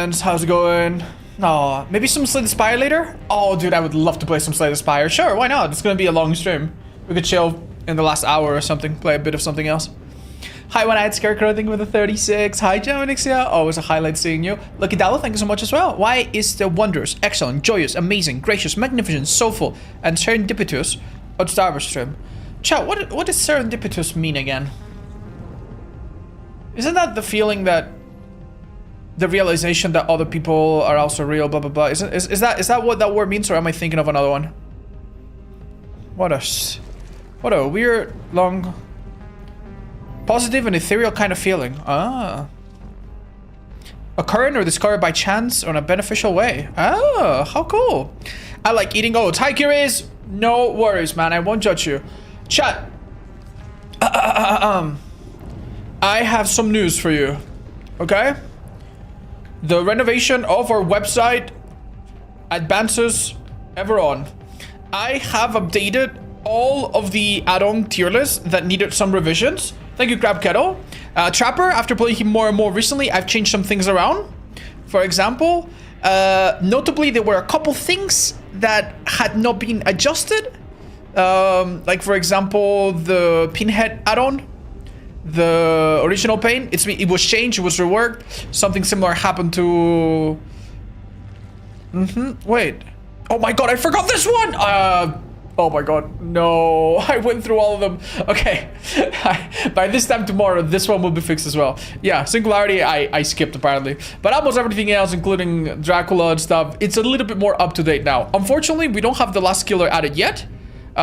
friends, how's it going? Oh, maybe some Slay the Spire later? Oh, dude, I would love to play some Slay the Spire. Sure, why not? It's gonna be a long stream. We could chill in the last hour or something, play a bit of something else. Hi, One-Eyed Scarecrow, thank you for the 36. Hi, Geminixia. Always a highlight seeing you. Lucky Dallo, thank you so much as well. Why is the wondrous, excellent, joyous, amazing, gracious, magnificent, soulful, and serendipitous on Star Wars stream? Chat, what does serendipitous mean again? Isn't that the feeling that the realization that other people are also real, blah blah blah? Is that what that word means, or am I thinking of another one? What a weird, long, positive and ethereal kind of feeling. Ah. Occurring or discovered by chance or in a beneficial way. Oh, how cool. I like eating oats. Hi, Curious. No worries, man. I won't judge you. Chat. I have some news for you. Okay? The renovation of our website advances ever on. I have updated all of the add-on tier lists that needed some revisions. Thank you, Crab Kettle. Trapper, after playing him more and more recently, I've changed some things around. For example, notably, there were a couple things that had not been adjusted. Like, for example, the Pinhead add-on. The original paint, it was changed, it was reworked. Something similar happened to... Wait. Oh my god, I forgot this one! Oh my god, no. I went through all of them. Okay. By this time tomorrow, this one will be fixed as well. Yeah, Singularity, I skipped apparently. But almost everything else, including Dracula and stuff, it's a little bit more up to date now. Unfortunately, we don't have the last killer added yet.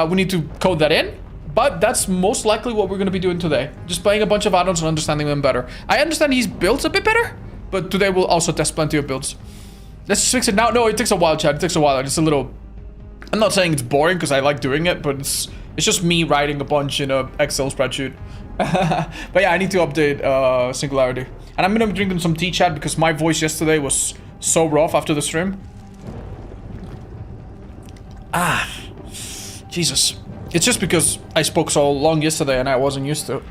We need to code that in. But that's most likely what we're going to be doing today. Just playing a bunch of add-ons and understanding them better. I understand his builds a bit better, but today we'll also test plenty of builds. Let's just fix it now. No, it takes a while, chat. It takes a while. It's a little... I'm not saying it's boring because I like doing it, but it's just me writing a bunch in a Excel spreadsheet. But yeah, I need to update Singularity. And I'm going to be drinking some tea, chat, because my voice yesterday was so rough after the stream. Ah, Jesus. It's just because I spoke so long yesterday and I wasn't used to it.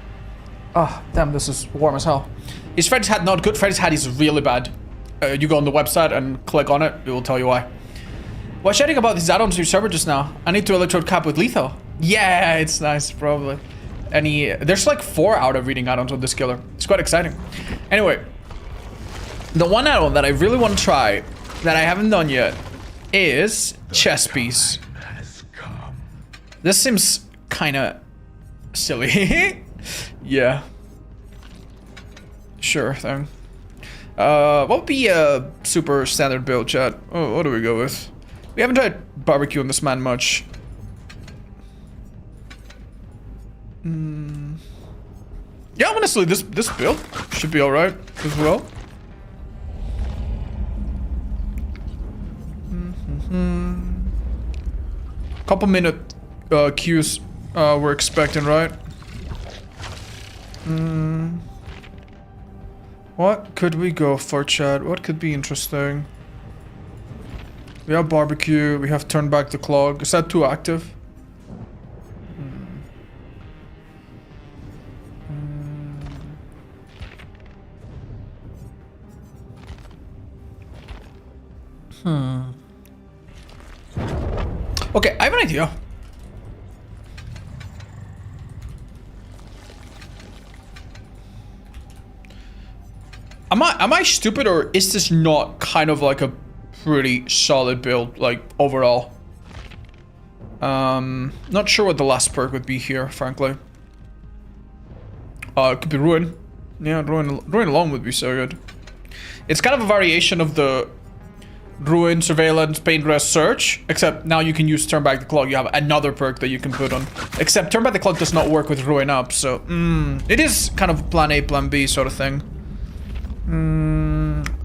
Ah, damn, this is warm as hell. His Freddy's hat not good. Freddy's hat is really bad. You go on the website and click on it. It will tell you why. Was chatting about these add-ons to your server just now. I need to electrode cap with lethal. Yeah, it's nice, probably. There's like 4 out of reading add-ons on this killer. It's quite exciting. Anyway, the one add-on that I really want to try that I haven't done yet is chess piece. This seems kind of silly. Yeah. Sure thing. What would be a super standard build, chat? Oh, what do we go with? We haven't tried barbecue on this man much. Yeah, honestly, this build should be alright as well. Couple minute queues we're expecting, right? What could we go for, chat? What could be interesting? We have barbecue, we have turn back the clock. Is that too active? Okay, I have an idea. Am I stupid, or is this not kind of like a pretty solid build, like overall? Not sure what the last perk would be here, frankly. It could be Ruin. Yeah, Ruin alone would be so good. It's kind of a variation of the Ruin, Surveillance, Paint Rest, Search, except now you can use Turn Back the Clock. You have another perk that you can put on. Except Turn Back the Clock does not work with Ruin up, so it is kind of plan A, plan B sort of thing.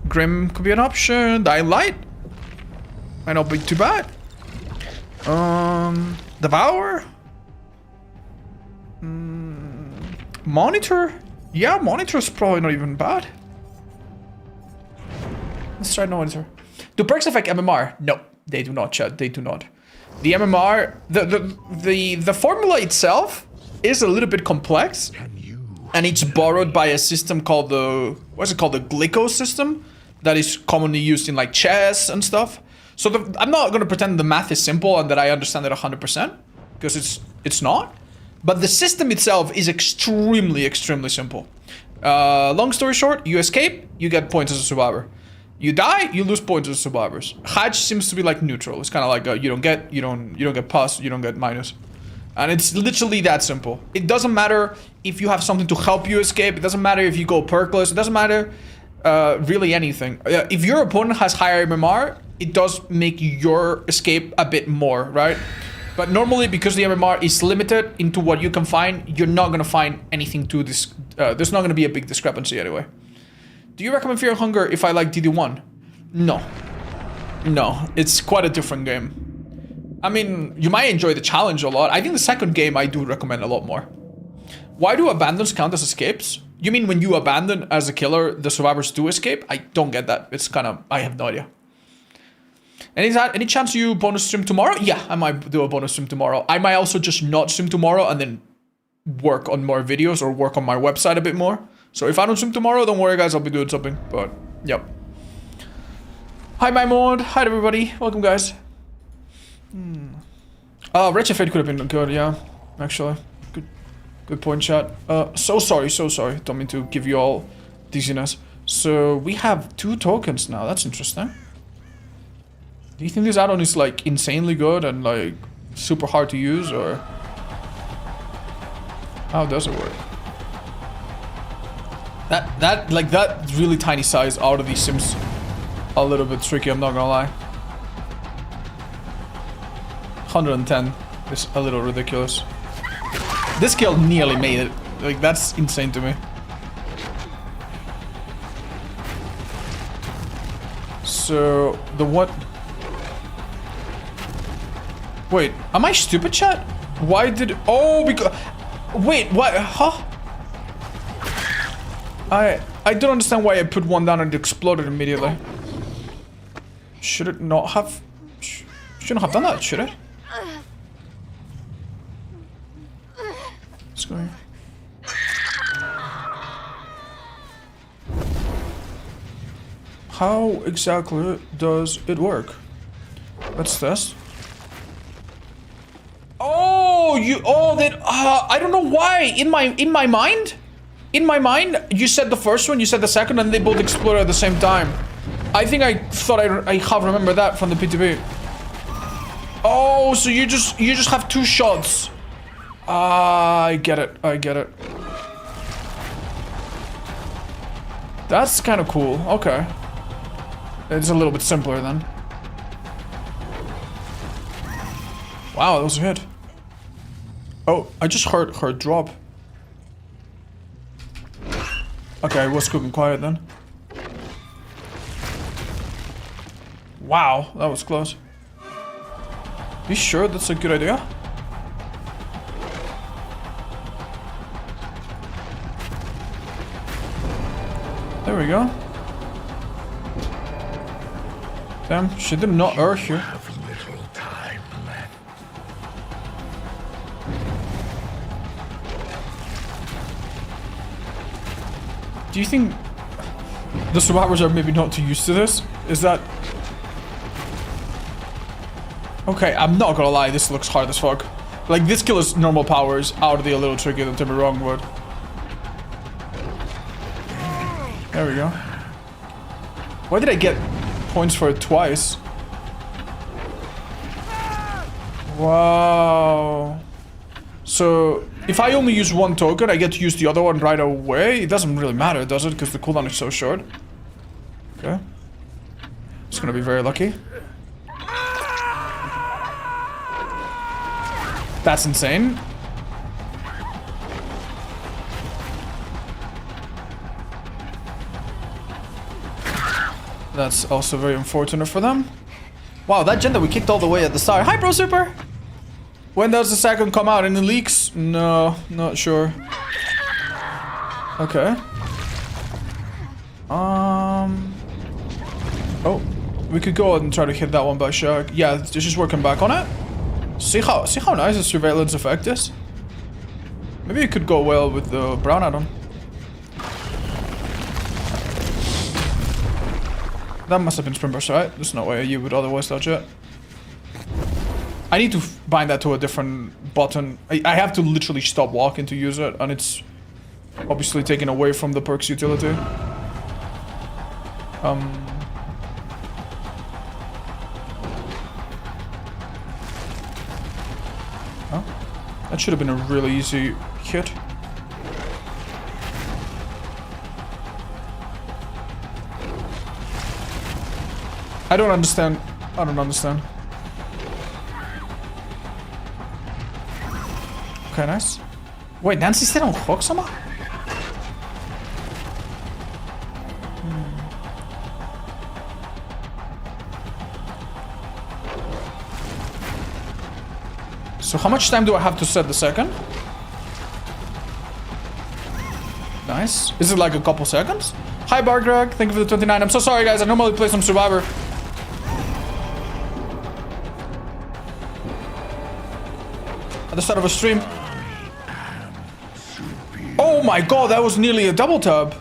Grim could be an option. Dying Light might not be too bad. Devour. Monitor. Yeah, Monitor is probably not even bad. Let's try Monitor. Do perks affect MMR? No, they do not, chat. They do not. The MMR, the formula itself is a little bit complex, and it's borrowed by a system called the, what's it called, the Glico system. that is commonly used in like chess and stuff. So I'm not going to pretend the math is simple and that I understand it 100%, because it's not. But the system itself is extremely simple. Long story short, you escape, you get points as a survivor. You die, you lose points as survivors. Hatch seems to be like neutral. It's kind of like you don't get plus, you don't get minus. And it's literally that simple. It doesn't matter if you have something to help you escape. It doesn't matter if you go perkless. It doesn't matter really anything. If your opponent has higher MMR, it does make your escape a bit more, right? But normally, because the MMR is limited into what you can find, you're not going to find anything to this. There's not going to be a big discrepancy anyway. Do you recommend Fear and Hunger if I like DD1? No. No, it's quite a different game. I mean, you might enjoy the challenge a lot. I think the second game I do recommend a lot more. Why do abandons count as escapes? You mean when you abandon as a killer, the survivors do escape? I don't get that. It's kind of, I have no idea. Any chance you bonus stream tomorrow? Yeah, I might do a bonus stream tomorrow. I might also just not stream tomorrow and then work on more videos or work on my website a bit more. So if I don't stream tomorrow, don't worry guys, I'll be doing something. But, yep. Hi Maimond. Hi everybody. Welcome guys. Wretched Fate could have been good, yeah. Actually. Good point, chat. So sorry. Don't mean to give you all dizziness. So we have 2 tokens now. That's interesting. Do you think this add-on is like insanely good and like super hard to use, or how does it work? That really tiny size out of these seems a little bit tricky, I'm not gonna lie. 110 is a little ridiculous. This kill nearly made it. Like, that's insane to me. So, the what? Wait, am I stupid, chat? Why did... Oh, because... Wait, what? Huh? I don't understand why I put one down and it exploded immediately. Should it not have... Shouldn't have done that, should it? Let's go here. How exactly does it work? What's this? Oh, I don't know why. In my mind, you said the first one, you said the second, and they both exploded at the same time. I think I thought I have remembered that from the PTB. Oh, so you just have 2 shots. I get it. That's kind of cool. Okay. It's a little bit simpler then. Wow, that was a hit. Oh, I just heard her drop. Okay, I was cooking quiet then. Wow, that was close. You sure that's a good idea? There we go. Damn, she did not err here. Do you think the survivors are maybe not too used to this? Is that... Okay, I'm not gonna lie, this looks hard as fuck. Like, this kill is normal powers, outwardly a little tricky, don't take me wrong, but... There we go. Why did I get points for it twice? Wow. So, if I only use 1 token, I get to use the other one right away? It doesn't really matter, does it? Because the cooldown is so short. Okay. It's gonna be very lucky. That's insane. That's also very unfortunate for them. Wow, that gen that we kicked all the way at the start. Hi, Bro Super! When does the second come out? Any leaks? No, not sure. Okay. Oh, we could go ahead and try to hit that one by Shark. Yeah, it's just working back on it. See how nice the surveillance effect is. Maybe it could go well with the brown add-on. That must have been Sprint Burst, right? There's no way you would otherwise dodge it. I need to bind that to a different button. I have to literally stop walking to use it, and it's obviously taken away from the perk's utility. Oh, that should have been a really easy hit. I don't understand. I don't understand. Okay, nice. Wait, Nancy's still on hook somehow? So how much time do I have to set the second? Nice. Is it like a couple seconds? Hi Bargreg, thank you for the 29. I'm so sorry guys, I normally play some Survivor. At the start of a stream. Oh my god, that was nearly a double tub.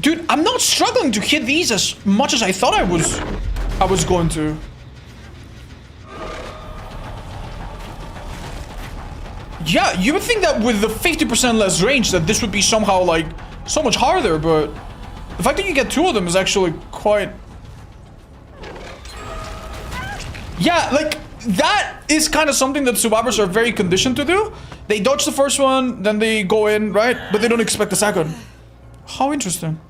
Dude, I'm not struggling to hit these as much as I thought I was going to. Yeah, you would think that with the 50% less range that this would be somehow like so much harder, but the fact that you get two of them is actually quite... Yeah, like that is kind of something that survivors are very conditioned to do. They dodge the first one, then they go in, right? But they don't expect the second. How interesting.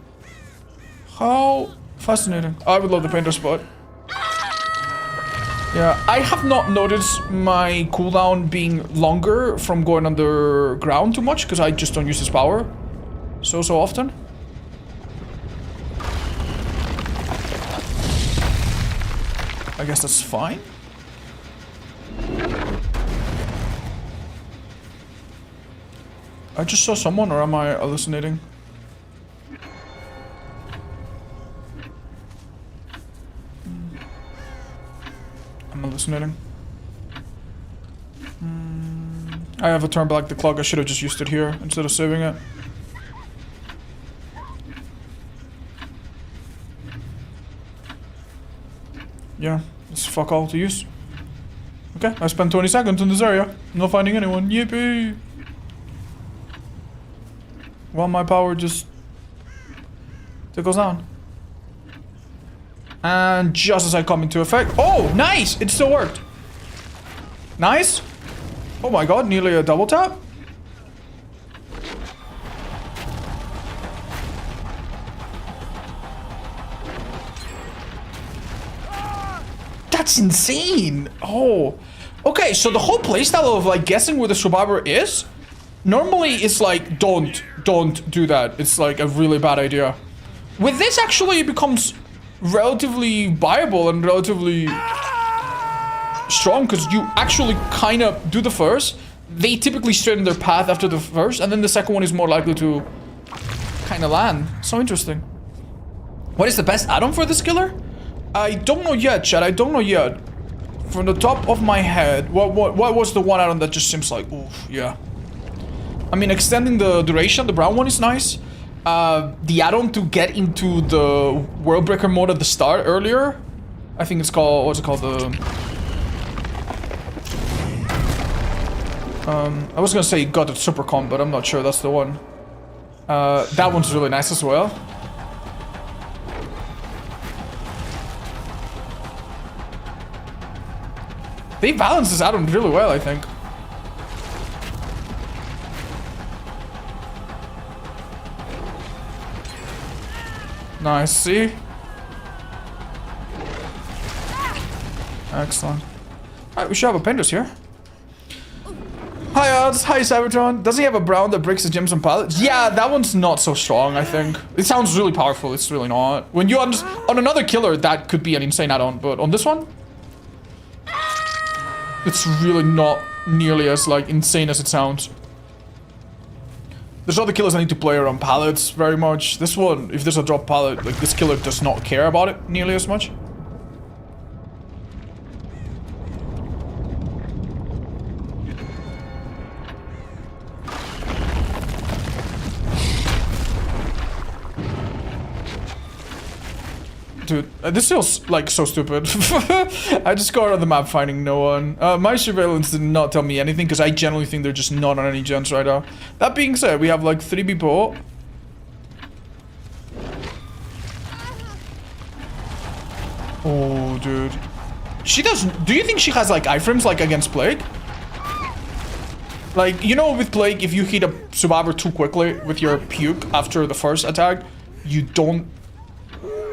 How fascinating. I would love the painter spot. Yeah, I have not noticed my cooldown being longer from going underground too much, because I just don't use this power so often. I guess that's fine. I just saw someone, or am I hallucinating? I'm hallucinating. I have a turn back the clock. I should have just used it here instead of saving it. Yeah, it's fuck all to use. Okay, I spent 20 seconds in this area. Not finding anyone. Yippee! Well, my power just tickles down. And just as I come into effect... Oh, nice! It still worked. Nice. Oh my god, nearly a double tap. That's insane. Oh. Okay, so the whole playstyle of like guessing where the survivor is, normally it's like, don't do that. It's like a really bad idea. With this, actually, it becomes relatively viable and relatively strong, because you actually kind of do the first. They typically straighten their path after the first, and then the second one is more likely to kind of land. So interesting. What is the best add-on for this killer? I don't know yet, Chad. I don't know yet. From the top of my head, what was the one add-on that just seems like, oof, yeah. I mean, extending the duration, the brown one is nice. The add-on to get into the World Breaker mode at the start earlier. I think it's called, what's it called? I was gonna say got a super comp, but I'm not sure that's the one. That one's really nice as well. They balance this add-on really well, I think. Nice, see? Excellent. Alright, we should have a Pendus here. Hi Odds, hi Cybertron. Does he have a brown that breaks the gems and pallets? Yeah, that one's not so strong, I think. It sounds really powerful, it's really not. When you on another killer, that could be an insane add-on, but on this one, it's really not nearly as like insane as it sounds. There's other killers I need to play around pallets very much. This one, if there's a drop pallet, like this killer does not care about it nearly as much. Dude, this feels like so stupid. I just go around the map finding no one. My surveillance did not tell me anything because I generally think they're just not on any gens right now. That being said, we have like 3 people. Oh, dude. She doesn't. Do you think she has like iframes like against Plague? Like, you know, with Plague, if you hit a survivor too quickly with your puke after the first attack, you don't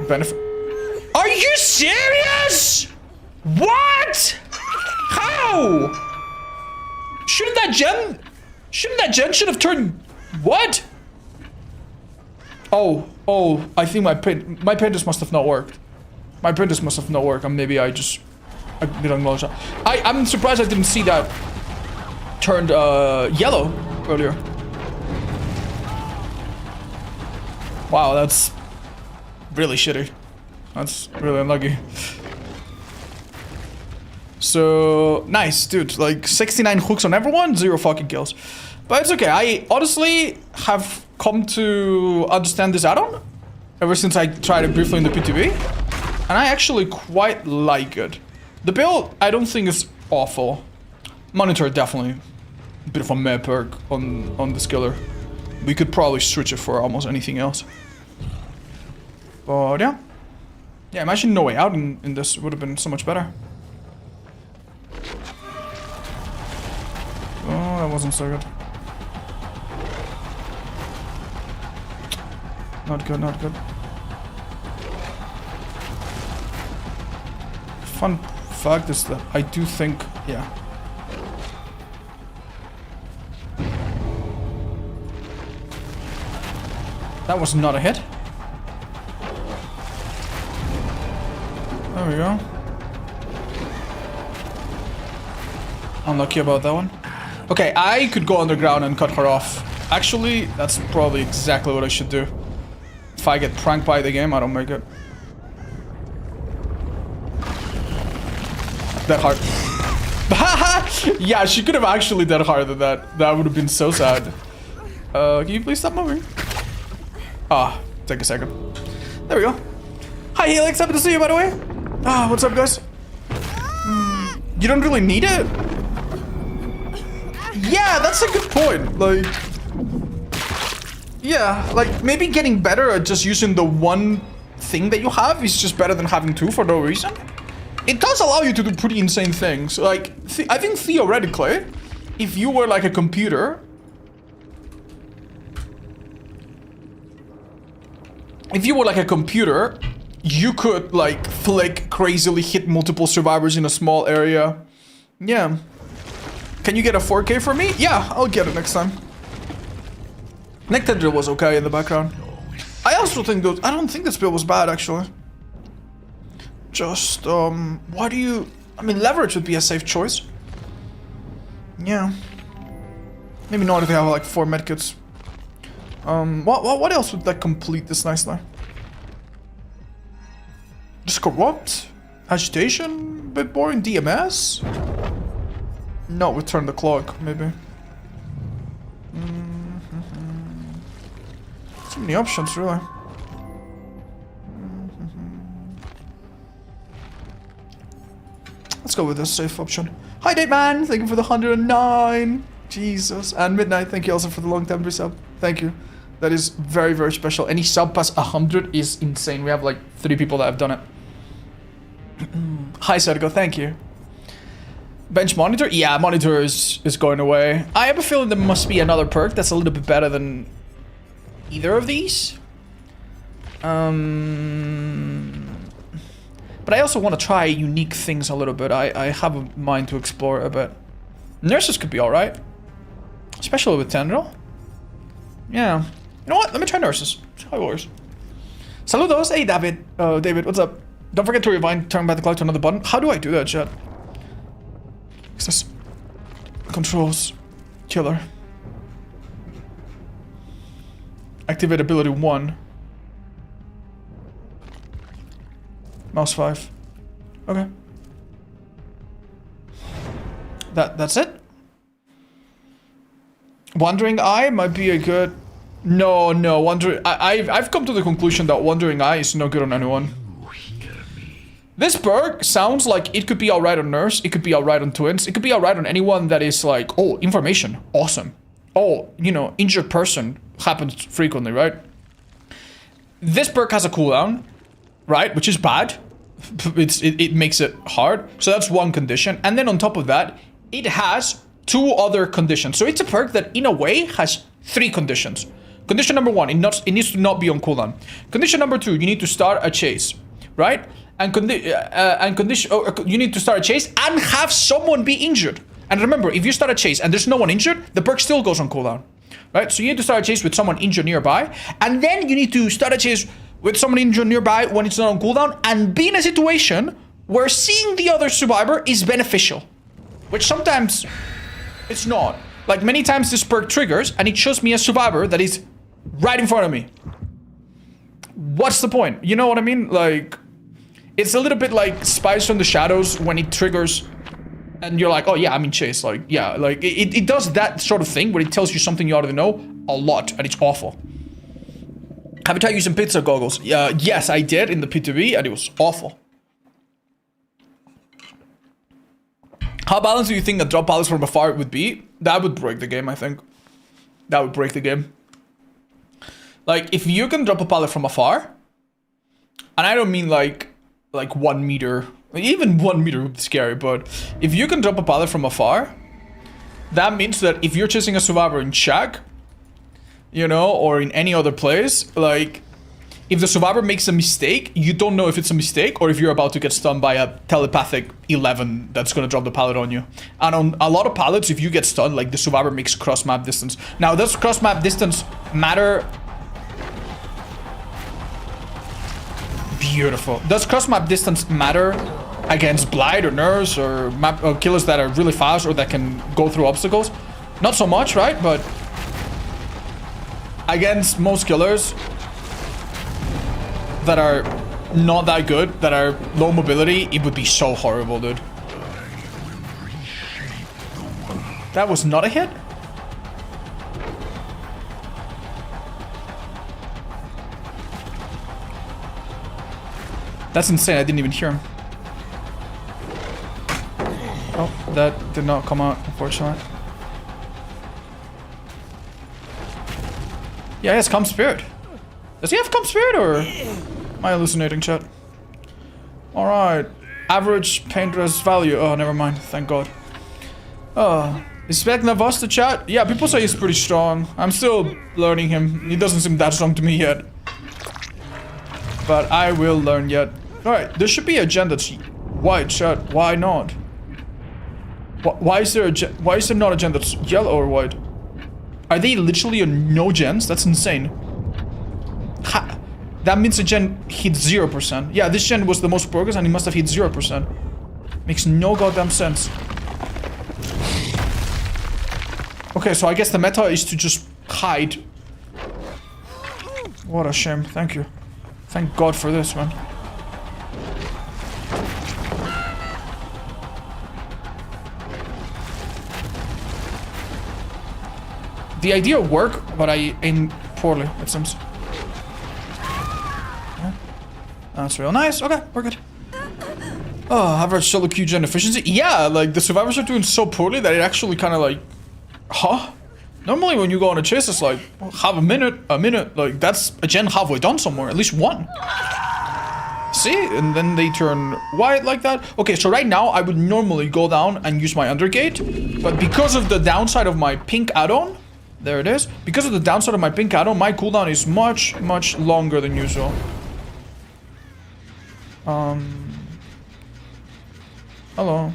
benefit. Are you serious? What? How? Shouldn't that gen should have turned what? Oh, I think my pin just must have not worked. My pin just must have not worked, and maybe I didn't acknowledge that. I'm surprised I didn't see that turned yellow earlier. Wow, that's really shitty. That's really unlucky. So nice, dude. Like 69 hooks on everyone, 0 fucking kills. But it's okay. I honestly have come to understand this add-on ever since I tried it briefly in the PTB, and I actually quite like it. The build, I don't think is awful. Monitor definitely a bit of a meh perk on this killer. We could probably switch it for almost anything else. But yeah. Yeah, imagine no way out in this would have been so much better. Oh, that wasn't so good. Not good, not good. Fun fact is that I do think, yeah. That was not a hit. There we go. Unlucky about that one. Okay, I could go underground and cut her off. Actually, that's probably exactly what I should do. If I get pranked by the game, I don't make it. Dead hard. Yeah, she could have actually dead hard than that. That would have been so sad. Can you please stop moving? Ah, take a second. There we go. Hi Helix, happy to see you by the way. Ah, what's up guys? You don't really need it? Yeah, that's a good point. Like, yeah, like maybe getting better at just using the one thing that you have is just better than having 2 for no reason. It does allow you to do pretty insane things. Like, I think theoretically, if you were like a computer, you could like flick crazily, hit multiple survivors in a small area. Yeah. Can you get a 4K for me? Yeah, I'll get it next time. Nectadrill was okay in the background. I also think that I don't think this build was bad actually. Just why do you? I mean, leverage would be a safe choice. Yeah. Maybe not if they have like 4 medkits. What else would like complete this nicely? Just corrupt, agitation, a bit boring. DMS. No, we turn the clock maybe. So many options really. Let's go with this safe option. Hi, Date Man. Thank you for the 109. Jesus. And Midnight. Thank you also for the long time resub. Thank you. That is very, very special. Any sub past 100 is insane. We have like 3 people that have done it. Hi, Sergo. Thank you. Bench monitor? Yeah, monitor is going away. I have a feeling there must be another perk that's a little bit better than either of these. But I also want to try unique things a little bit. I have a mind to explore a bit. Nurses could be alright. Especially with Tendril. Yeah. You know what? Let me try nurses. See how it works. Saludos. Hey, David. David, what's up? Don't forget to rewind, turn back the clock to another button. How do I do that, chat? Access. Controls. Killer. Activate ability 1. Mouse 5. Okay. That's it? Wandering Eye might be a good... No, Wandering... I've come to the conclusion that Wandering Eye is no good on anyone. This perk sounds like it could be alright on Nurse, it could be alright on Twins, it could be alright on anyone that is like, oh, information, awesome. Oh, you know, injured person happens frequently, right? This perk has a cooldown, right? Which is bad. It makes it hard. So that's one condition. And then on top of that, it has 2 other conditions. So it's a perk that in a way has 3 conditions. Condition number 1, it needs to not be on cooldown. Condition number 2, you need to start a chase, right? And you need to start a chase and have someone be injured. And remember, if you start a chase and there's no one injured, the perk still goes on cooldown, right? So you need to start a chase with someone injured nearby, and then you need to start a chase with someone injured nearby when it's not on cooldown, and be in a situation where seeing the other survivor is beneficial, which sometimes it's not. Like many times this perk triggers and it shows me a survivor that is right in front of me. What's the point? You know what I mean? Like, it's a little bit like Spies from the Shadows when it triggers and you're like, oh yeah, I'm in chase. Like, yeah, like it does that sort of thing where it tells you something you already know a lot and it's awful. Have you tried using pizza goggles? Yes, I did in the P2B and it was awful. How balanced do you think a drop balance from afar would be? That would break the game, I think. That would break the game. Like, if you can drop a pallet from afar, and I don't mean like 1 meter, even 1 meter would be scary, but if you can drop a pallet from afar, that means that if you're chasing a survivor in Shack, you know, or in any other place, like, if the survivor makes a mistake, you don't know if it's a mistake or if you're about to get stunned by a telepathic 11 that's gonna drop the pallet on you. And on a lot of pallets, if you get stunned, like, the survivor makes cross-map distance. Now, does cross-map distance matter? Beautiful. Does cross-map distance matter against Blight or Nurse or killers that are really fast or that can go through obstacles? Not so much, right? But against most killers that are not that good, that are low mobility, it would be so horrible, dude. That was not a hit? That's insane, I didn't even hear him. Oh, that did not come out, unfortunately. Yeah, he has Calm Spirit. Does he have Calm Spirit, or am I hallucinating, chat? Alright. Average paint res value. Oh, never mind. Thank God. Oh. Is Vecna the chat? Yeah, people say he's pretty strong. I'm still learning him. He doesn't seem that strong to me yet. But I will learn yet. Alright, there should be a gen that's white, chat. Why not? Why is there a gen? Why is there not a gen that's yellow or white? Are they literally on no gens? That's insane. Ha! That means the gen hit 0%. Yeah, this gen was the most progress and it must have hit 0%. Makes no goddamn sense. Okay, so I guess the meta is to just hide. What a shame. Thank you. Thank God for this, man. The idea worked, but I aimed poorly, it seems. Yeah. That's real nice. Okay, we're good. Oh, average solo Q gen efficiency. Yeah, like the survivors are doing so poorly that it actually kind of like, huh? Normally when you go on a chase, it's like half a minute. Like that's a gen halfway done somewhere, at least one. See, and then they turn white like that. Okay, so right now I would normally go down and use my undergate, but because of the downside of my pink add-on. There it is. Because of the downside of my pink add-on, my cooldown is much longer than usual. Hello.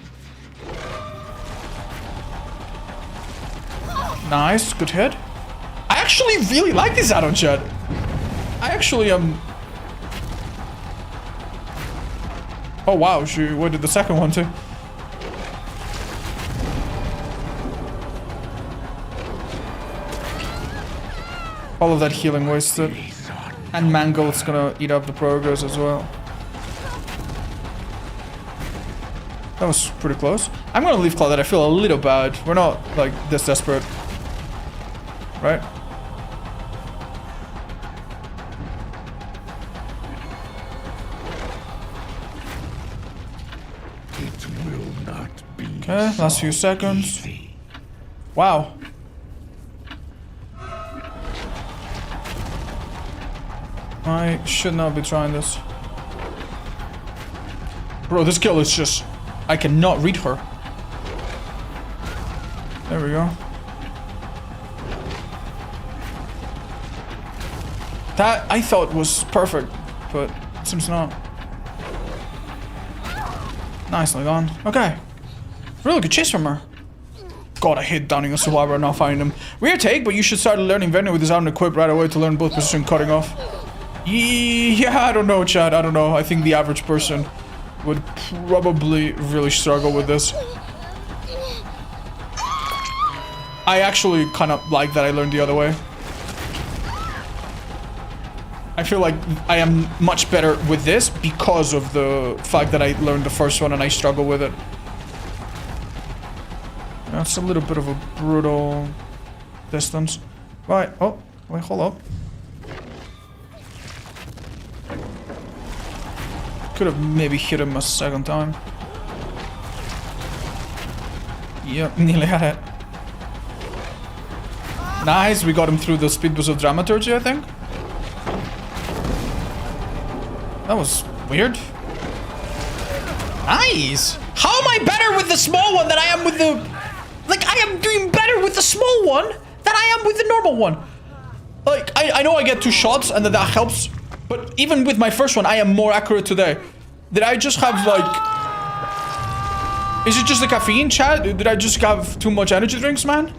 Nice, good hit. I actually really like this add-on, chat. I actually Oh wow, she did the second one too. All of that healing wasted. And Mangle's gonna eat up the progress as well. That was pretty close. I'm gonna leave Claudette. I feel a little bad. We're not, like, this desperate. Right? Okay, last few seconds. Wow. I should not be trying this. Bro, this girl is just... I cannot read her. There we go. That I thought was perfect, but it seems not. Nicely done. Okay. Really good chase from her. God, I hate downing a survivor and not finding him. Weird take, but you should start learning Vecna with his iron equipped right away to learn both position cutting off. Yeah, I don't know, Chad. I don't know. I think the average person would probably really struggle with this. I actually kind of like that I learned the other way. I feel like I am much better with this because of the fact that I learned the first one and I struggle with it. That's a little bit of a brutal distance. Right. Oh, wait, hold up. Could have maybe hit him a second time. Yep, nearly had it. Nice, we got him through the speed boost of dramaturgy, I think. That was weird. Nice! How am I better with the small one than I am with the... Like, I am doing better with the small one than I am with the normal one. Like, I know I get 2 shots and that helps. But even with my first one, I am more accurate today. Did I just have, like... Is it just the caffeine, chat? Did I just have too much energy drinks, man?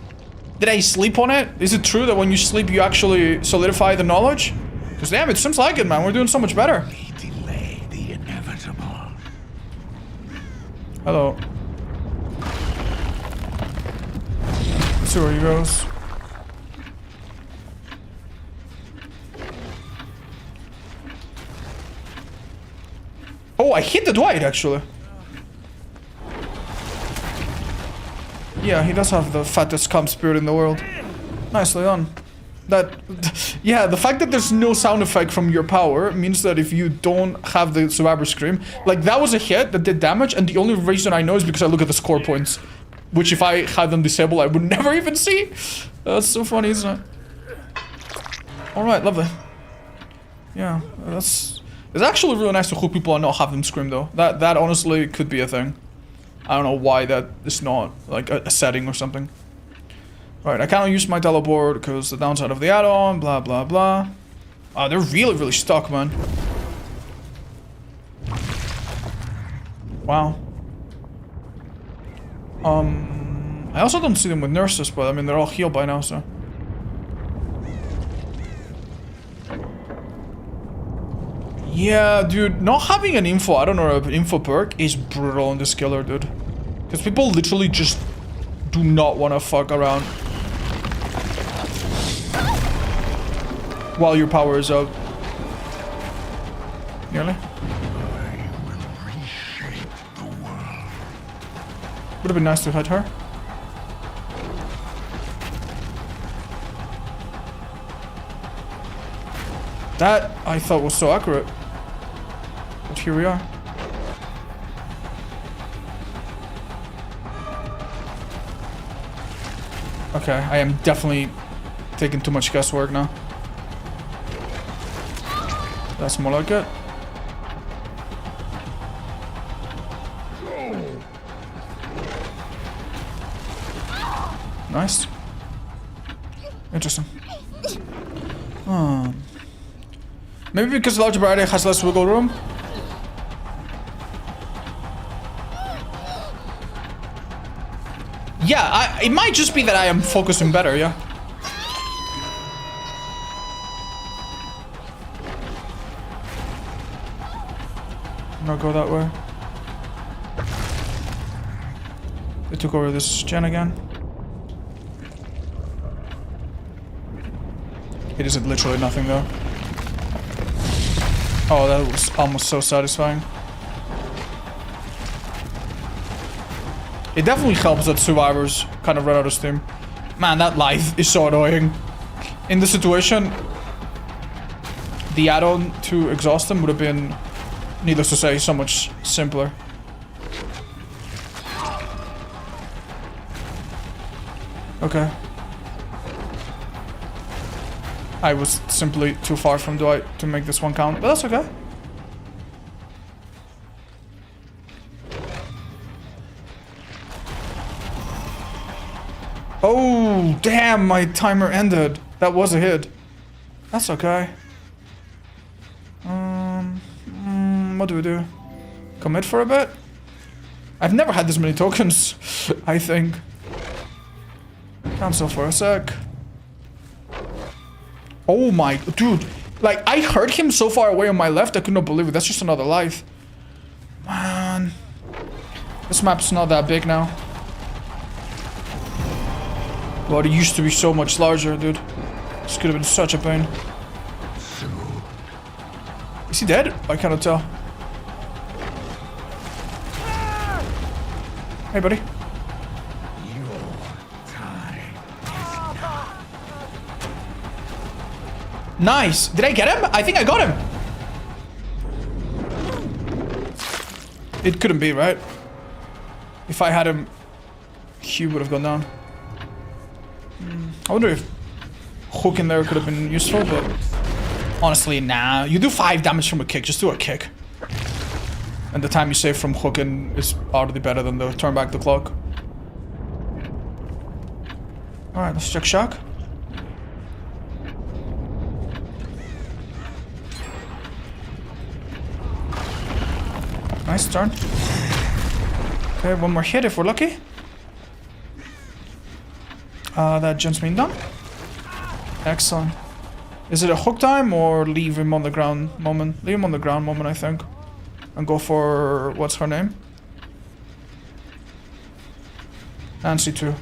Did I sleep on it? Is it true that when you sleep, you actually solidify the knowledge? Because damn, it seems like it, man. We're doing so much better. Delay the inevitable. Hello. Let's see where he goes. Oh, I hit the Dwight, actually. Yeah, he does have the fattest scum spirit in the world. Nicely done. That... Yeah, the fact that there's no sound effect from your power means that if you don't have the survivor scream... Like, that was a hit that did damage, and the only reason I know is because I look at the score points. Which, if I had them disabled, I would never even see. That's so funny, isn't it? Alright, lovely. Yeah, that's... It's actually really nice to hook people and not have them scream, though. That honestly could be a thing. I don't know why that is not, like, a setting or something. Right, I cannot use my teleport because the downside of the add-on, blah, blah, blah. They're really, really stuck, man. Wow. I also don't see them with nurses, but I mean, they're all healed by now, so. Yeah, dude, not having an info, I don't know, an info perk is brutal on this killer, dude. Because people literally just do not want to fuck around while your power is up. Nearly. Would have been nice to hit her. That I thought was so accurate. But here we are. Okay, I am definitely taking too much guesswork now. That's more like it. Nice. Interesting. Maybe because the larger variety has less wiggle room. Yeah, it might just be that I am focusing better, yeah. Not go that way. They took over this gen again. It is literally nothing though. Oh, that was almost so satisfying. It definitely helps that survivors kind of run out of steam. Man, that life is so annoying. In this situation, the add-on to exhaust them would have been, needless to say, so much simpler. Okay. I was simply too far from Dwight to make this one count, but that's okay. Oh, damn, my timer ended. That was a hit. That's okay. What do we do? Commit for a bit? I've never had this many tokens, I think. Cancel for a sec. Oh my, dude. Like, I heard him so far away on my left, I could not believe it. That's just another life. Man. This map's not that big now. But it used to be so much larger, dude. This could have been such a pain. Is he dead? I cannot tell. Hey, buddy. Nice. Did I get him? I think I got him. It couldn't be, right? If I had him, Q would have gone down. I wonder if hook in there could have been useful, but honestly, nah. You do 5 damage from a kick. Just do a kick. And the time you save from hooking is already better than the turn back the clock. Alright, let's check shock. Nice turn. Okay, one more hit if we're lucky. That gent's been done. Excellent. Is it a hook time or leave him on the ground moment? Leave him on the ground moment, I think. And go for... what's her name? Nancy too.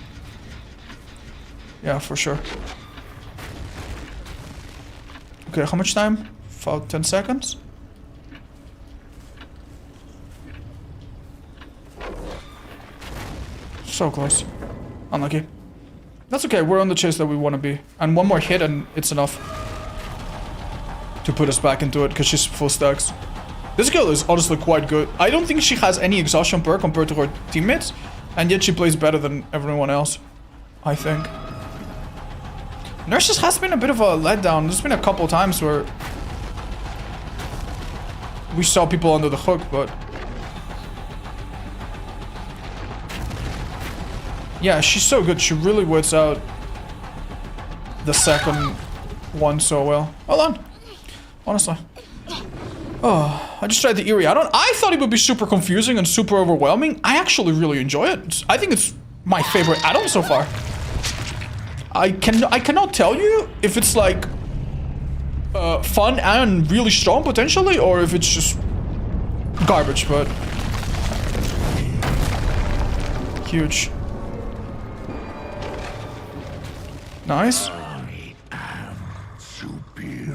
Yeah, for sure. Okay, how much time? About 10 seconds? So close. Unlucky. That's okay, we're on the chase that we want to be. And one more hit and it's enough to put us back into it, because she's full stacks. This girl is honestly quite good. I don't think she has any exhaustion perk compared to her teammates, and yet she plays better than everyone else, I think. Nurses has been a bit of a letdown. There's been a couple times where we saw people under the hook, but... yeah, she's so good. She really waits out the second one so well. Hold on. Honestly. Oh, I just tried the Eerie add-on. I thought it would be super confusing and super overwhelming. I actually really enjoy it. I think it's my favorite add-on so far. I cannot tell you if it's like fun and really strong potentially, or if it's just garbage, but huge. Nice.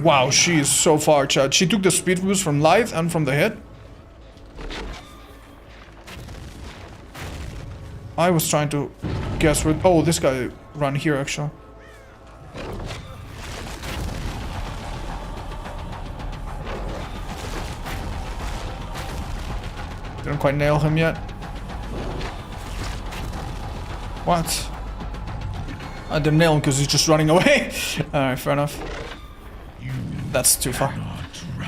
Wow, she is so far, Chad. She took the speed boost from live and from the hit. I was trying to guess where... oh, this guy ran here, actually. Didn't quite nail him yet. What? I didn't nail him because he's just running away. Alright, fair enough. That's too far.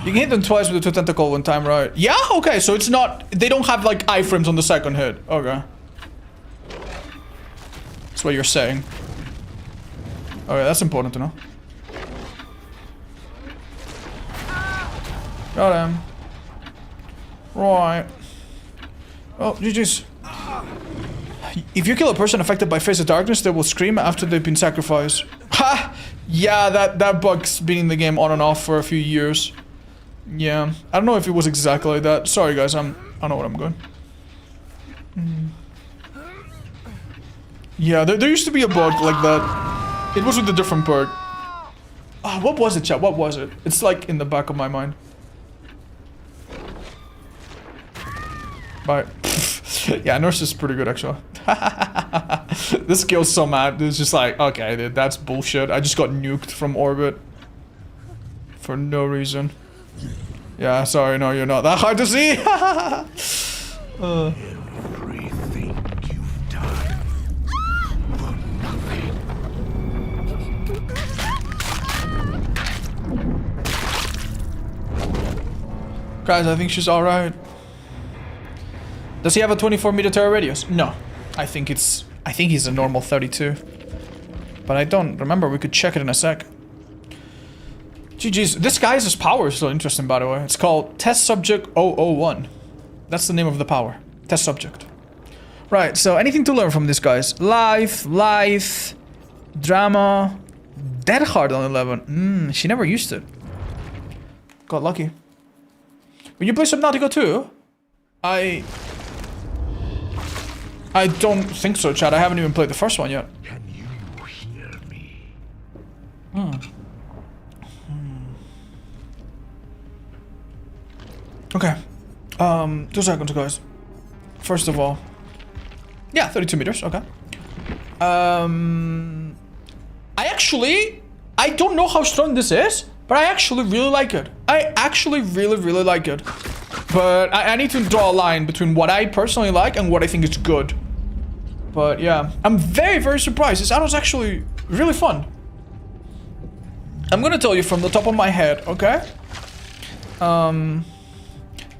You can hit them twice with the 2 tentacle one time, right? Yeah, okay, so it's not... they don't have, like, iframes on the second hit. Okay. That's what you're saying. Okay, that's important to know. Got him. Right. Oh, GG's. If you kill a person affected by Face of Darkness, they will scream after they've been sacrificed. Ha! Yeah, that bug's been in the game on and off for a few years. Yeah, I don't know if it was exactly like that. Sorry guys, I know what I'm going. Yeah, there used to be a bug like that. It was with a different perk. Oh, what was it, chat? What was it? It's like in the back of my mind. Bye. Yeah, Nurse is pretty good actually. This skill's so mad. It's just like, okay, dude, that's bullshit. I just got nuked from orbit. For no reason. Yeah, sorry, no, you're not that hard to see. Everything you've done for nothing. Guys, I think she's alright. Does he have a 24-meter turret radius? No. I think he's a normal 32. But I don't remember. We could check it in a sec. GG's. This guy's power is so interesting, by the way. It's called Test Subject 001. That's the name of the power. Test Subject. Right, so anything to learn from this, guys? Life, drama, Dead Hard on 11. She never used it. Got lucky. Will you play Subnautica too? I don't think so, Chad. I haven't even played the first one yet. Can you hear me? Okay. 2 seconds, guys. First of all. Yeah, 32 meters, okay. I don't know how strong this is, but I actually really like it. I actually really like it. But I need to draw a line between what I personally like and what I think is good. But yeah, I'm very surprised. This add-on's actually really fun. I'm gonna tell you from the top of my head, okay?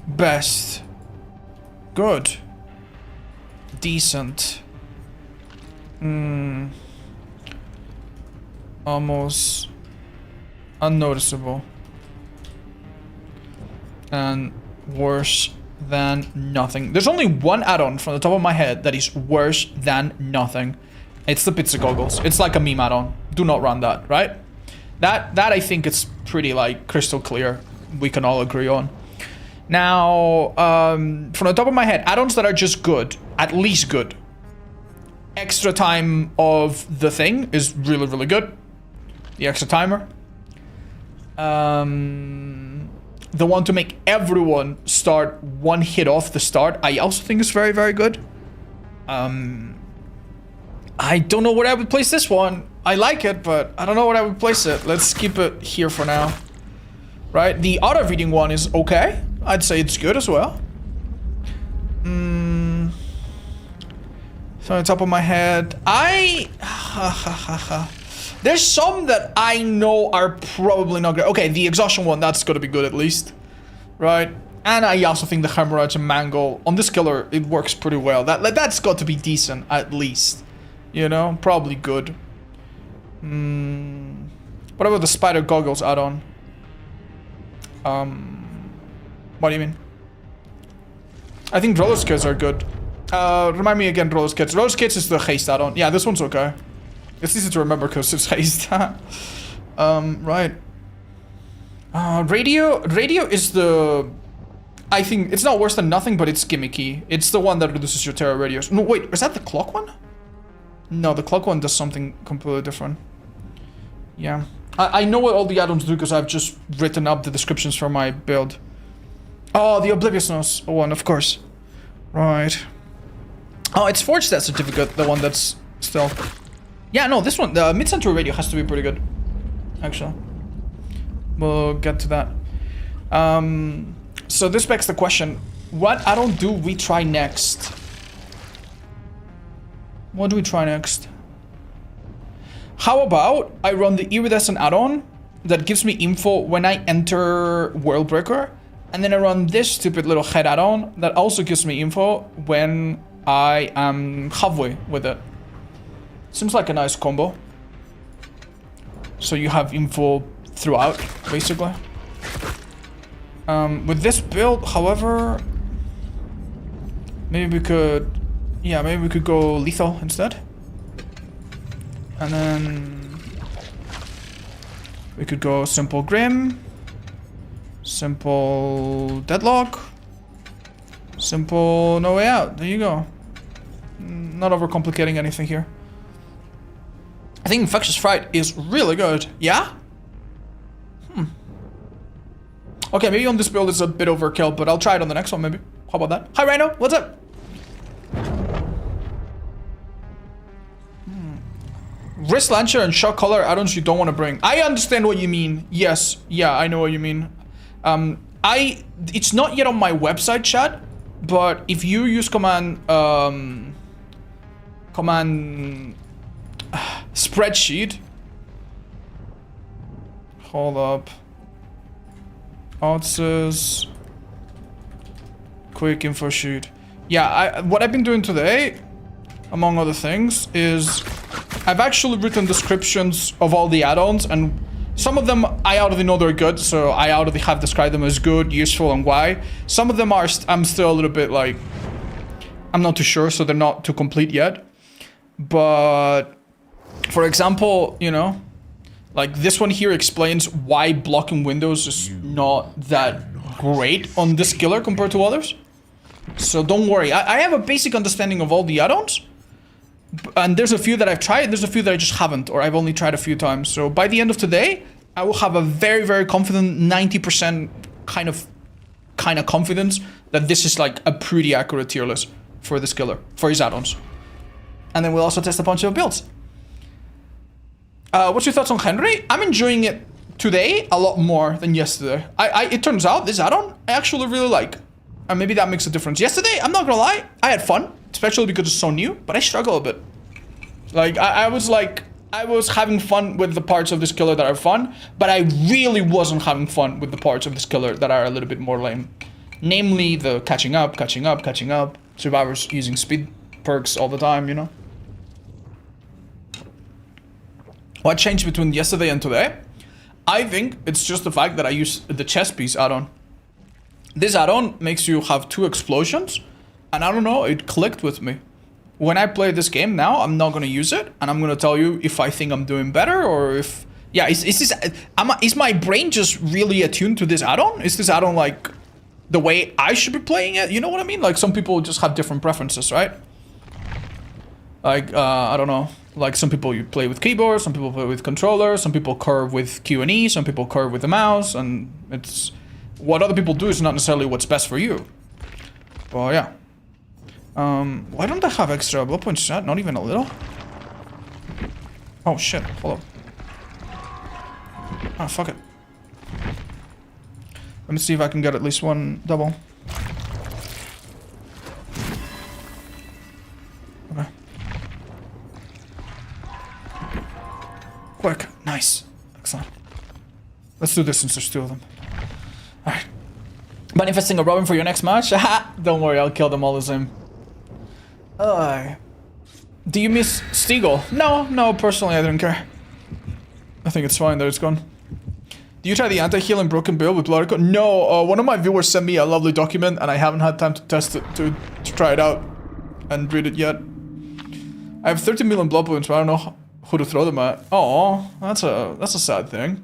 Best. Good. Decent. Almost unnoticeable. And worse than nothing. There's only one add-on from the top of my head that is worse than nothing. It's the pizza goggles. It's like a meme add-on. Do not run that, right? That I think it's pretty like crystal clear. We can all agree on. Now, from the top of my head, add-ons that are just good, at least good. Extra time of the thing is really good. The extra timer. The one to make everyone start one hit off the start, I also think is very good. I don't know where I would place this one. I like it, but I don't know where I would place it. Let's keep it here for now. Right? The auto reading one is okay. I'd say it's good as well. So on the top of my head, there's some that I know are probably not good. Okay, the exhaustion one, that's gotta be good at least. Right? And I also think the hemorrhage and mangle on this killer, it works pretty well. That's got to be decent at least. You know, probably good. What about the spider goggles add-on? What do you mean? I think roller skates are good. Remind me again, roller skates. Roller skates is the haste add-on. Yeah, this one's okay. It's easy to remember because it's haste. Right. Radio is the... I think it's not worse than nothing, but it's gimmicky. It's the one that reduces your terror radius. No, wait, is that the clock one? No, the clock one does something completely different. Yeah. I know what all the add-ons do because I've just written up the descriptions for my build. Oh, the Obliviousness one, of course. Right. Oh, it's Forged that certificate, the one that's still... Yeah, no, this one, the mid-century radio has to be pretty good. Actually. We'll get to that. So this begs the question, what add-on do we try next? What do we try next? How about I run the iridescent add-on that gives me info when I enter Worldbreaker, and then I run this stupid little head add-on that also gives me info when I am halfway with it. Seems like a nice combo. So you have info throughout, basically. With this build, however, maybe we could, yeah, maybe we could go lethal instead. And then we could go simple Grim, simple Deadlock, simple No Way Out. There you go. Not overcomplicating anything here. I think Infectious Fright is really good. Yeah? Okay, maybe on this build it's a bit overkill, but I'll try it on the next one maybe. How about that? Hi Rhino, what's up? Wrist Launcher and Shock Collar add-ons you don't want to bring. I understand what you mean. Yes, yeah, I know what you mean. It's not yet on my website, chat, but if you use command spreadsheet. Hold up. Odds Quick info sheet. Yeah, what I've been doing today, among other things, is I've actually written descriptions of all the add-ons, and some of them I already know they're good, so I already have described them as good, useful, and why. Some of them are, I'm still a little bit like, I'm not too sure, so they're not too complete yet. But, for example, you know, like this one here explains why blocking windows is not that great on this killer compared to others. So don't worry, I have a basic understanding of all the add-ons. And there's a few that I've tried, there's a few that I just haven't, or I've only tried a few times. So by the end of today, I will have a very, very confident 90% kind of confidence that this is like a pretty accurate tier list for this killer, for his add-ons. And then we'll also test a bunch of builds. What's your thoughts on Henry? I'm enjoying it today a lot more than yesterday. It turns out this add-on I actually really like. And maybe that makes a difference. Yesterday, I'm not gonna lie, I had fun, especially because it's so new, but I struggle a bit. Like, I was having fun with the parts of this killer that are fun, but I really wasn't having fun with the parts of this killer that are a little bit more lame. Namely, the catching up, survivors using speed perks all the time, you know? What changed between yesterday and today? I think it's just the fact that I use the chess piece add-on. This add-on makes you have 2 explosions, and I don't know, it clicked with me. When I play this game now, I'm not gonna use it, and I'm gonna tell you if I think I'm doing better, or if... Yeah, is my brain just really attuned to this add-on? Is this add-on like the way I should be playing it? You know what I mean? Like, some people just have different preferences, right? Like, I don't know. Like, some people you play with keyboard, some people play with controller, some people curve with Q and E, some people curve with the mouse, and it's... What other people do is not necessarily what's best for you. Well, yeah. Why don't I have extra blood points chat? Not even a little? Oh shit, hold up. Ah, fuck it. Let me see if I can get at least one double. Okay. Quick, nice. Excellent. Let's do this since there's 2 of them. Alright. Manifesting a Robin for your next match? Haha! Don't worry, I'll kill them all the same. Do you miss Steagle? No, personally I didn't care. I think it's fine that it's gone. Do you try the anti-heal and broken build with Blood? No, one of my viewers sent me a lovely document and I haven't had time to test it, to try it out and read it yet. I have 30 million blood points, but I don't know who to throw them at. Oh, that's a sad thing.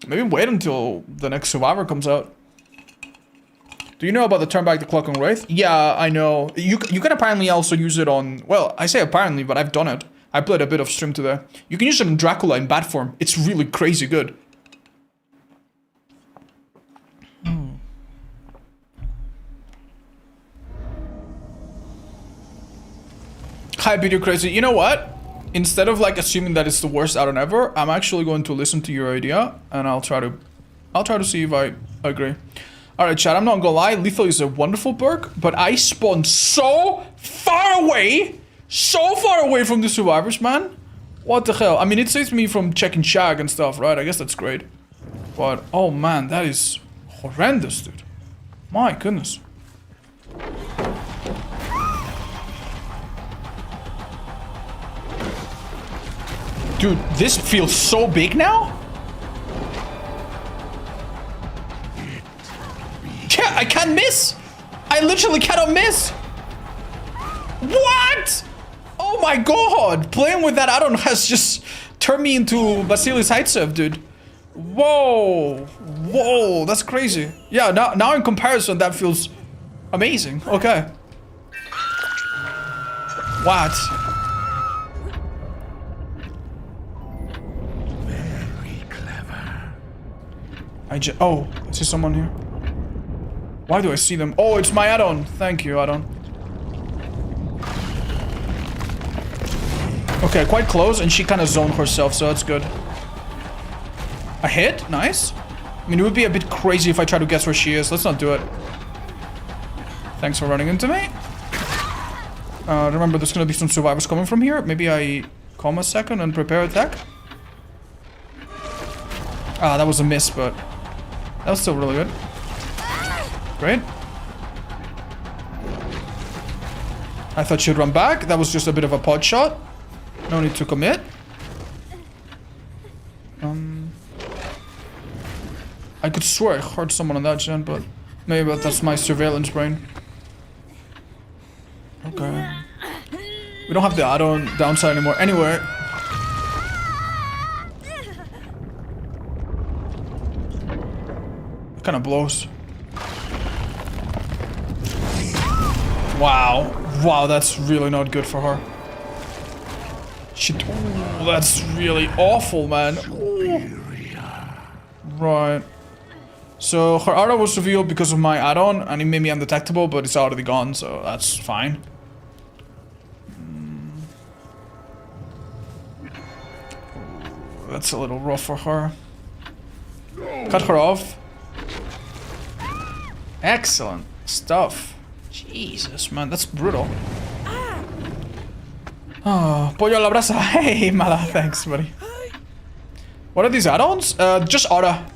Maybe wait until the next Survivor comes out. Do you know about the turn back the clock on Wraith? Yeah, I know. You can apparently also use it on... Well, I say apparently, but I've done it. I played a bit of stream today. You can use it on Dracula in bad form. It's really crazy good. Hi, Video Crazy. You know what? Instead of like assuming that it's the worst add-on ever, I'm actually going to listen to your idea and I'll try to see if I agree. Alright, chat, I'm not gonna lie, Lethal is a wonderful perk, but I spawned so far away from the survivors, man. What the hell? I mean, it saves me from checking shag and stuff, right? I guess that's great. But, oh man, that is horrendous, dude. My goodness. Dude, this feels so big now? Yeah, I can't miss! I literally cannot miss! What? Oh my god! Playing with that add-on has just turned me into Vasilis Zaitsev, dude. Whoa! Whoa, that's crazy. Yeah, now in comparison, that feels amazing. Okay. What? Very clever. Oh, I see someone here. Why do I see them? Oh, it's my add-on. Thank you, add-on. Okay, quite close, and she kind of zoned herself, so that's good. A hit? Nice. I mean, it would be a bit crazy if I try to guess where she is. Let's not do it. Thanks for running into me. Remember, there's gonna be some survivors coming from here. Maybe I calm a second and prepare attack. Ah, that was a miss, but that was still really good. Great. I thought she'd run back. That was just a bit of a pod shot. No need to commit. I could swear I heard someone on that gen, but maybe that's my surveillance brain. Okay. We don't have the add-on downside anymore. Anyway. It kind of blows. Wow. Wow, that's really not good for her. Shit. Ooh, that's really awful, man. Ooh. Right. So her aura was revealed because of my add-on, and it made me undetectable, but it's already gone, so that's fine. That's a little rough for her. Cut her off. Excellent stuff. Jesus, man, that's brutal. Oh, pollo a la brasa. Hey, mala, thanks, buddy. What are these add-ons? Just aura.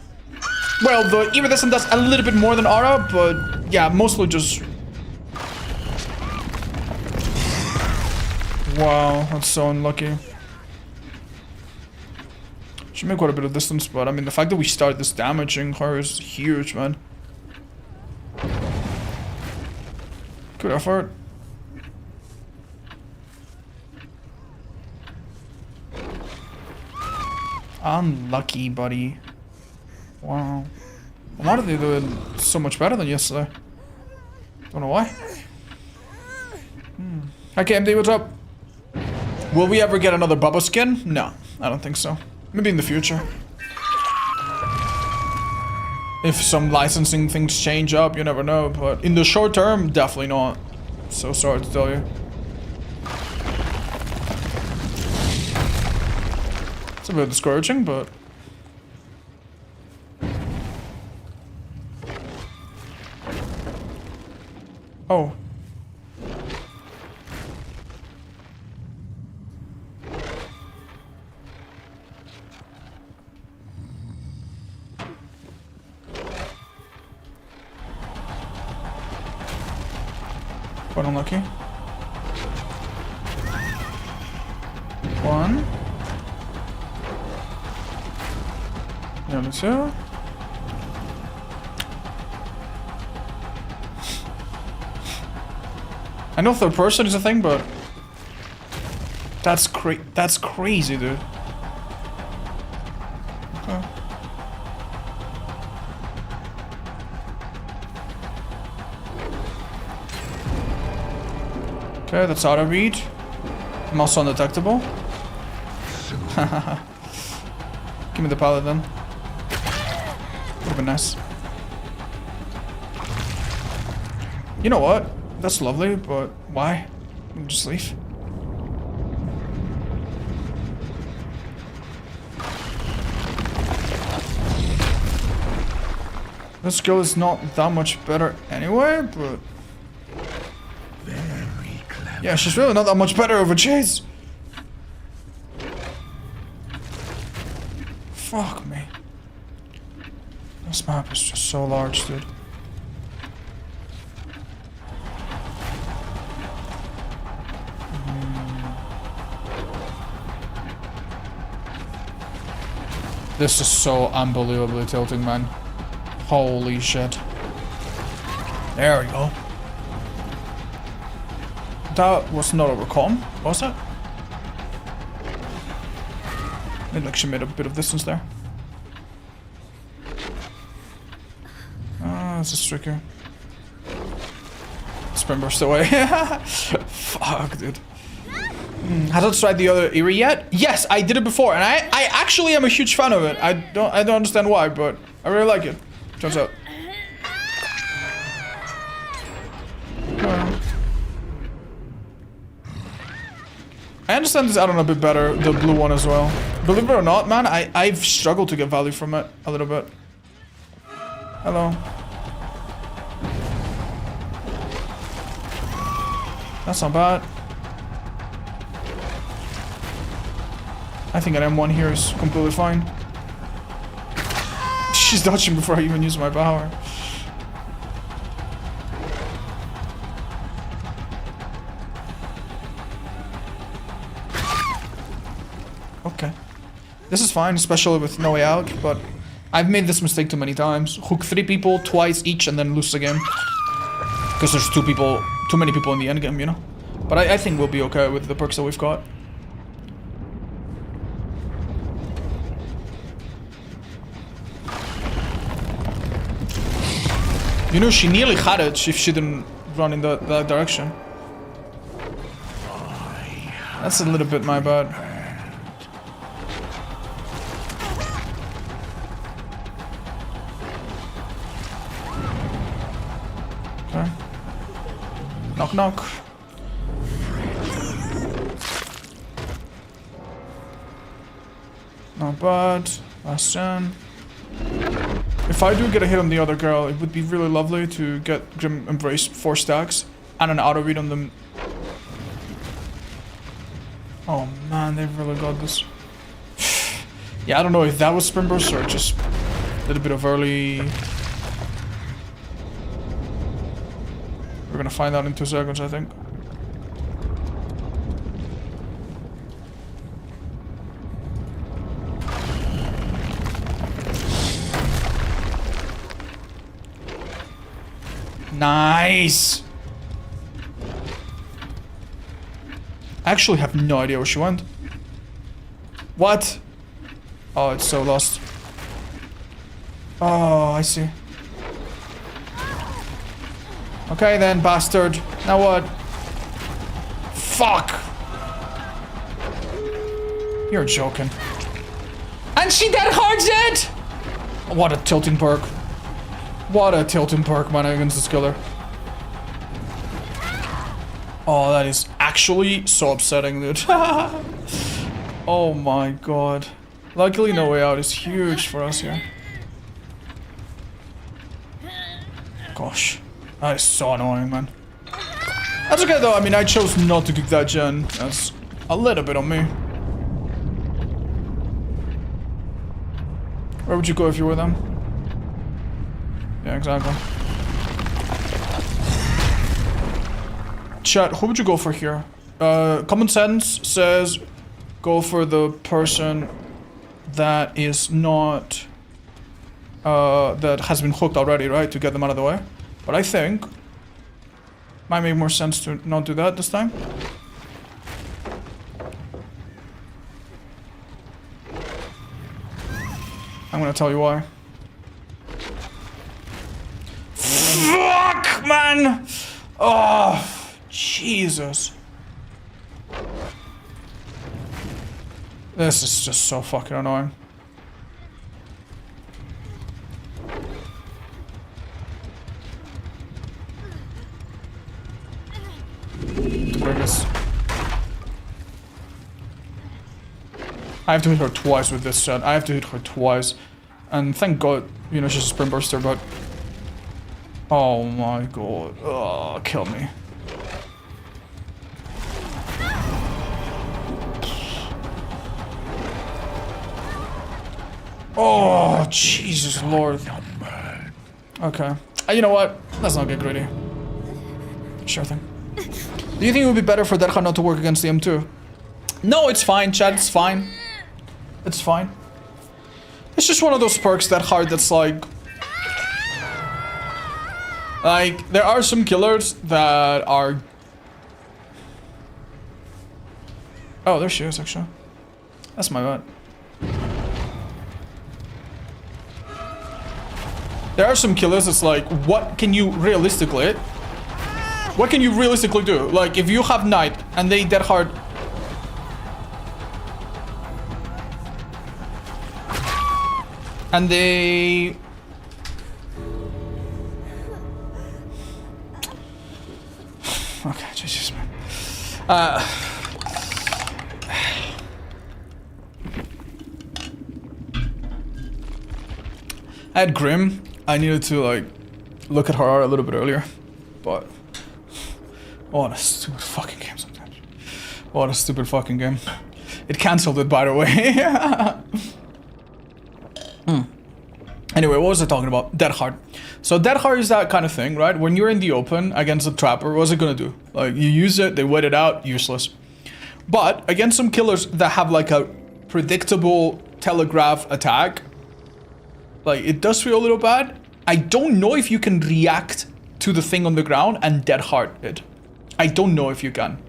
Well, the iridescent does a little bit more than aura, but yeah, mostly just... Wow, that's so unlucky. Should make quite a bit of distance, but I mean, the fact that we start this damaging her is huge, man. Good effort. Unlucky, buddy. Wow. Why are they doing so much better than yesterday? Don't know why. Hi KMD, what's up? Will we ever get another Bubba skin? No, I don't think so. Maybe in the future. If some licensing things change up, you never know. But in the short term, definitely not. So sorry to tell you. It's a bit discouraging, but... Oh. Quite unlucky. One. Nearly two. I know third person is a thing, but that's crazy, dude. Okay. Okay, that's auto read. I'm also undetectable. Give me the pallet then. Would've been nice. You know what? That's lovely, but why? Just leave. This girl is not that much better anyway, but... Very clever. Yeah, she's really not that much better over Chase. Fuck me. This map is just so large, dude. This is so unbelievably tilting, man. Holy shit. There we go. That was not a recon, was it? It actually made a bit of distance there. Ah, this is tricky. Spin burst away. Fuck, dude. Has it tried the other Eerie yet? Yes, I did it before, and I actually am a huge fan of it. I don't understand why, but I really like it. Turns out. I understand this add-on a bit better, the blue one as well. Believe it or not, man, I've struggled to get value from it a little bit. Hello. That's not bad. I think an M1 here is completely fine. She's dodging before I even use my power. This is fine, especially with no way out, but I've made this mistake too many times. Hook 3 people twice each and then lose the game. Because there's too many people in the endgame, you know? But I think we'll be okay with the perks that we've got. You know, she nearly had it if she didn't run in that direction. That's a little bit my bad. Okay. Knock knock. Not bad. Last turn. If I do get a hit on the other girl, it would be really lovely to get Grim Embrace 4 stacks and an auto read on them. Oh man, they've really got this. Yeah, I don't know if that was Sprint Burst or just a little bit of early. We're gonna find out in 2 seconds, I think. Nice! I actually have no idea where she went. What? Oh, it's so lost. Oh, I see. Okay then, bastard. Now what? Fuck! You're joking. And she dead hards it! What a tilting perk. What a tilting perk, man, against this killer. Oh, that is actually so upsetting, dude. Oh my god. Luckily, no way out is huge for us here. Gosh. That is so annoying, man. That's okay, though. I mean, I chose not to kick that gen. That's a little bit on me. Where would you go if you were them? Yeah, exactly. Chat, who would you go for here? Common sense says go for the person that is not... that has been hooked already, right? To get them out of the way. But I think... might make more sense to not do that this time. I'm gonna tell you why. Fuck, man! Oh, Jesus. This is just so fucking annoying. I have to hit her twice with this set. I have to hit her twice. And thank god, you know, she's a sprint burster, but... oh my god. Oh, kill me. Oh, Jesus Lord. Okay. You know what? Let's not get greedy. Sure thing. Do you think it would be better for Dercha not to work against the M2? No, it's fine, Chad. It's fine. It's fine. It's just one of those perks that hard that's like... like, there are some killers that are... oh, there she is, actually. That's my bad. There are some killers that's like, what can you realistically... what can you realistically do? Like, if you have Knight and they dead hard... and they... okay, Jesus, man. I had Grim. I needed to, like, look at her a little bit earlier. But... what a stupid fucking game sometimes. What a stupid fucking game. It cancelled it, by the way. Anyway, what was I talking about? Dead hard. So dead hard is that kind of thing, right? When you're in the open against a trapper, what's it gonna do? Like, you use it, they wait it out, useless. But against some killers that have like a predictable telegraph attack. Like, it does feel a little bad. I don't know if you can react to the thing on the ground and dead heart it. I don't know if you can.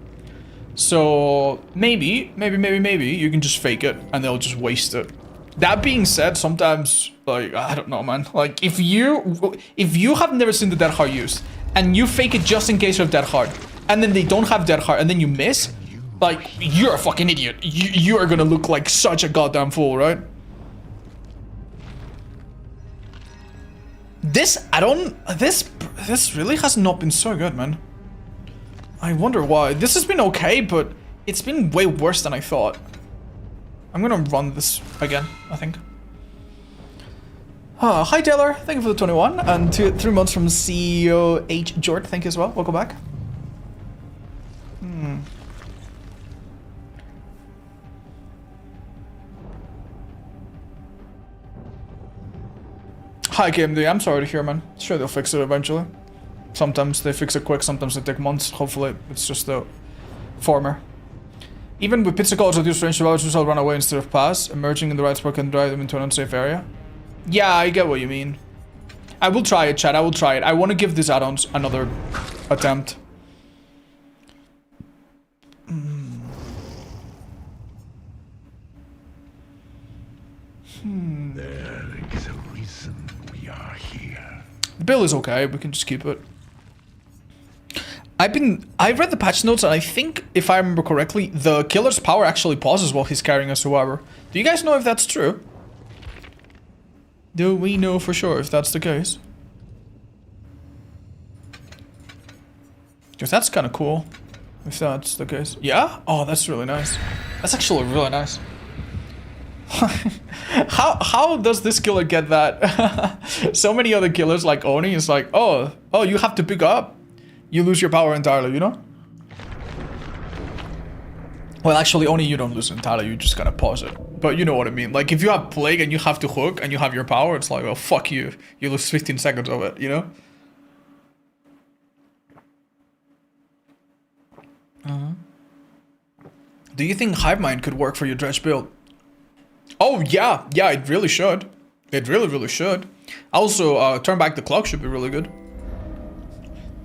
So maybe you can just fake it and they'll just waste it. That being said, sometimes, like, I don't know, man. Like, if you have never seen the dead heart used and you fake it just in case of dead heart, and then they don't have dead heart and then you miss, like, you're a fucking idiot. You are gonna look like such a goddamn fool, right? This add-on, this really has not been so good, man. I wonder why. This has been okay, but it's been way worse than I thought. I'm gonna run this again, I think. Hi Taylor, thank you for the 21, and 3 months from CEO H. Jort, thank you as well. Welcome back. Hi KMD, I'm sorry to hear, man. Sure, they'll fix it eventually. Sometimes they fix it quick, sometimes they take months. Hopefully, it's just the former. Even with pizza calls reduce range survivors will run away instead of pass. Emerging in the right spot can drive them into an unsafe area. Yeah, I get what you mean. I will try it, chat. I will try it. I want to give these add-ons another attempt. There is a reason we are here. The bill is okay. We can just keep it. I read the patch notes and I think, if I remember correctly, the killer's power actually pauses while he's carrying a survivor. Do you guys know if that's true? Do we know for sure if that's the case? Because that's kind of cool, if that's the case. Yeah? Oh, that's really nice. That's actually really nice. How does this killer get that? So many other killers like Oni is like, oh, you have to pick up. You lose your power entirely, you know? Well, actually, Oni, you don't lose it entirely. You just gotta pause it. But you know what I mean. Like, if you have Plague and you have to hook and you have your power, it's like, well, fuck you. You lose 15 seconds of it, you know? Do you think Hive Mind could work for your Dredge build? Oh, yeah. Yeah, it really should. It really, really should. Also, turn back the clock should be really good.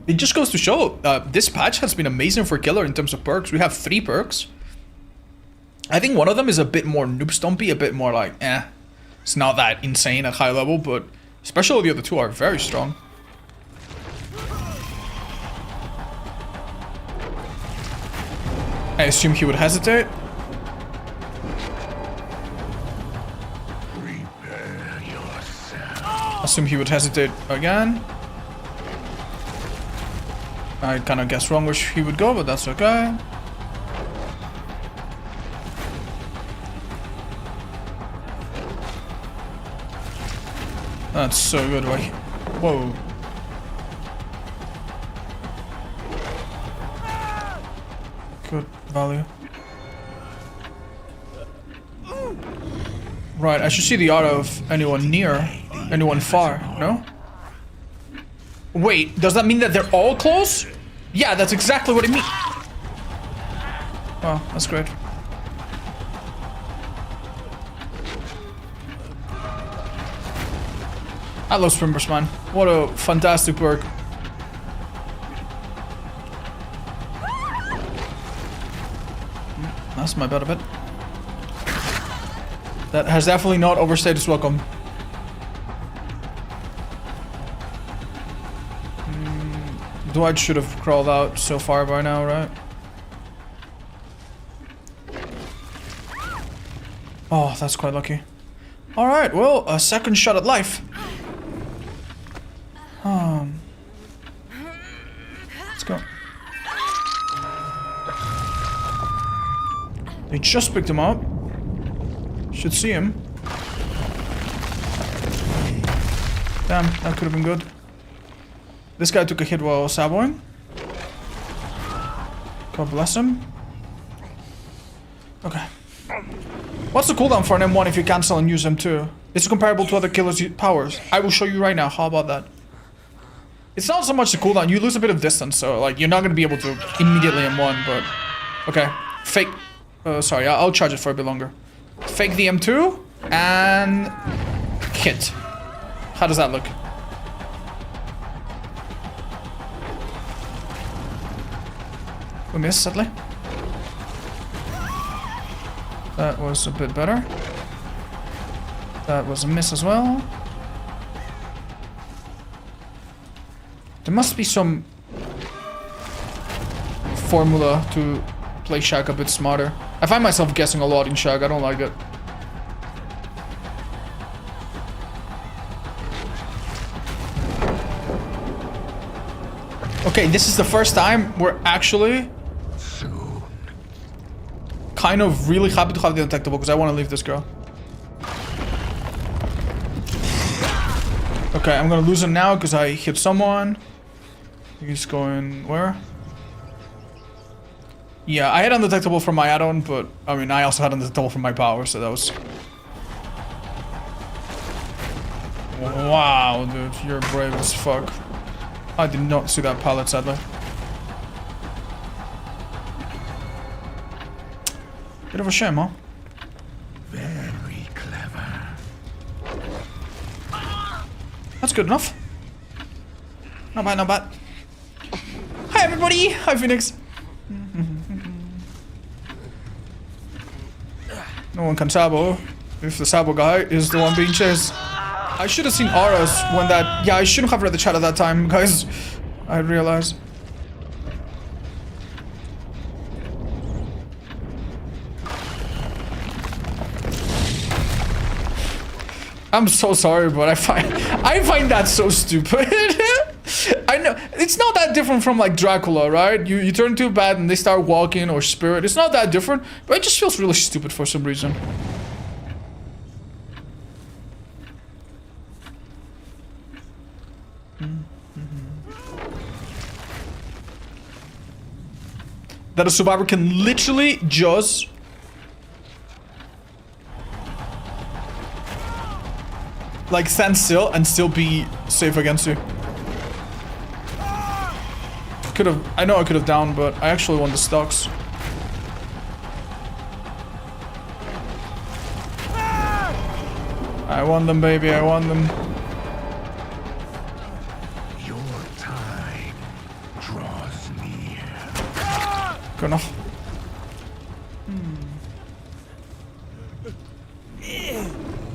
It just goes to show, this patch has been amazing for killer in terms of perks. We have 3 perks. I think one of them is a bit more noob stompy, a bit more like, it's not that insane at high level, but especially the other 2 are very strong. I assume he would hesitate. Prepare yourself. Assume he would hesitate again. I kind of guessed wrong where he would go, but that's okay. That's so good, right? Whoa. Good value. Right, I should see the aura of anyone near, anyone far, no? Wait, does that mean that they're all close? Yeah, that's exactly what it means. Oh, that's great. I love Swimbers, man. What a fantastic perk. That's my bad a bit. That has definitely not overstayed its welcome. Dwight should have crawled out so far by now, right? Oh, that's quite lucky. Alright, well, a second shot at life. Let's go. They just picked him up. Should see him. Damn, that could have been good. This guy took a hit while saboing. God bless him. Okay. What's the cooldown for an M1 if you cancel and use M2? It's comparable to other killers' powers. I will show you right now. How about that? It's not so much the cooldown. You lose a bit of distance, so like you're not gonna be able to immediately M1. But okay, fake. Sorry, I'll charge it for a bit longer. Fake the M2, And hit. How does that look? We missed, sadly. That was a bit better. That was a miss as well. There must be some formula to play Shag a bit smarter. I find myself guessing a lot in Shag. I don't like it. Okay, this is the first time we're actually kind of really happy to have the undetectable because I want to leave this girl. Okay, I'm gonna lose him now because I hit someone. He's going where? Yeah, I had undetectable from my add-on, but I mean, I also had undetectable from my power, so that was. Wow, dude, you're brave as fuck. I did not see that pallet, sadly. Bit of a shame, huh? Very clever. That's good enough. Not bad, not bad. Hi, everybody! Hi, Phoenix! No one can sabo if the sabo guy is the one being chased. I should have seen auras when that... Yeah, I shouldn't have read the chat at that time, guys. I realize. I'm so sorry, but I find that so stupid. I know it's not that different from like Dracula, right? You turn too bad and they start walking, or Spirit. It's not that different, but it just feels really stupid for some reason. That a survivor can literally just like stand still and still be safe against you. I know I could have downed, but I actually won the stocks. I won them, baby, I won them. Your time draws near. Good enough.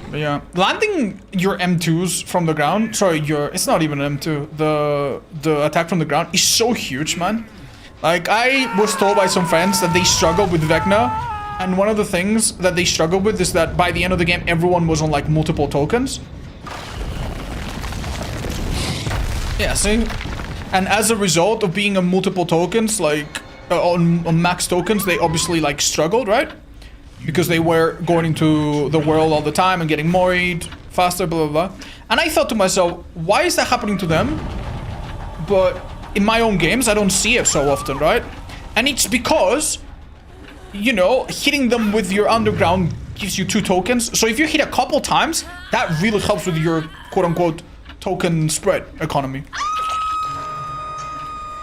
But yeah, landing your M2s from the ground, sorry, it's not even an M2, the attack from the ground is so huge, man. Like, I was told by some friends that they struggled with Vecna, and one of the things that they struggled with is that by the end of the game, everyone was on, like, multiple tokens. Yeah, see? And as a result of being on multiple tokens, like, on max tokens, they obviously, like, struggled, right? Because they were going into the world all the time and getting moried faster, blah, blah, blah. And I thought to myself, why is that happening to them? But in my own games, I don't see it so often, right? And it's because, you know, hitting them with your underground gives you 2 tokens. So if you hit a couple times, that really helps with your quote-unquote token spread economy.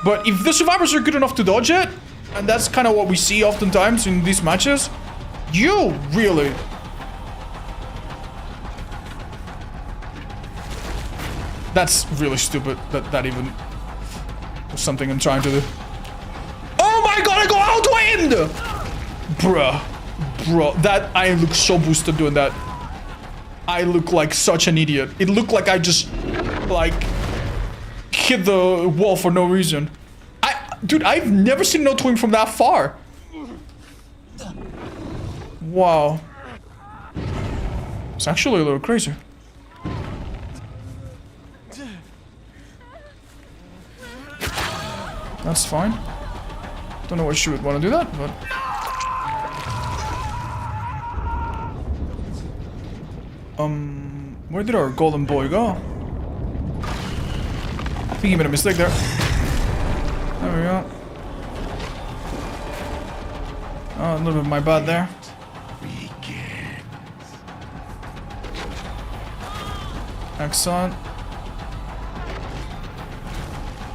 But if the survivors are good enough to dodge it, and that's kind of what we see oftentimes in these matches, you really... That's really stupid that even was something I'm trying to do. Oh my god, I go outwind! Bruh, that I look so boosted doing that. I look like such an idiot. It looked like I just, like, hit the wall for no reason. Dude, I've never seen no twin from that far. Wow. It's actually a little crazy. That's fine. Don't know why she would want to do that, but... Where did our golden boy go? I think he made a mistake there. There we go. Oh, a little bit my bad there. Excellent.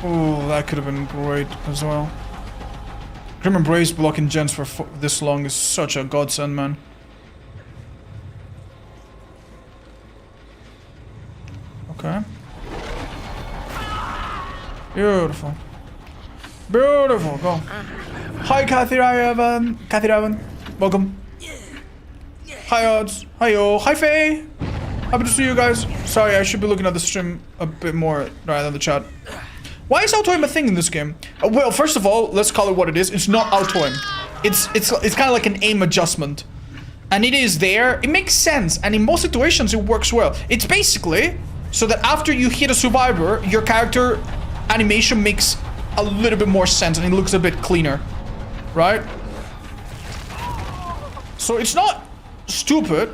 Oh, that could have been great as well. Grim Embrace blocking gens for this long is such a godsend, man. Beautiful. Beautiful, go. Hi, Kathy Raven. Kathy Raven. Welcome. Hi, Odds. Hi-yo. Hi, Faye. Happy to see you guys. Sorry, I should be looking at the stream a bit more rather than the chat. Why is auto-aim a thing in this game? Well, first of all, let's call it what it is. It's not auto-aim. It's kind of like an aim adjustment. And it is there. It makes sense. And in most situations, it works well. It's basically so that after you hit a survivor, your character animation makes a little bit more sense and it looks a bit cleaner. Right? So it's not stupid.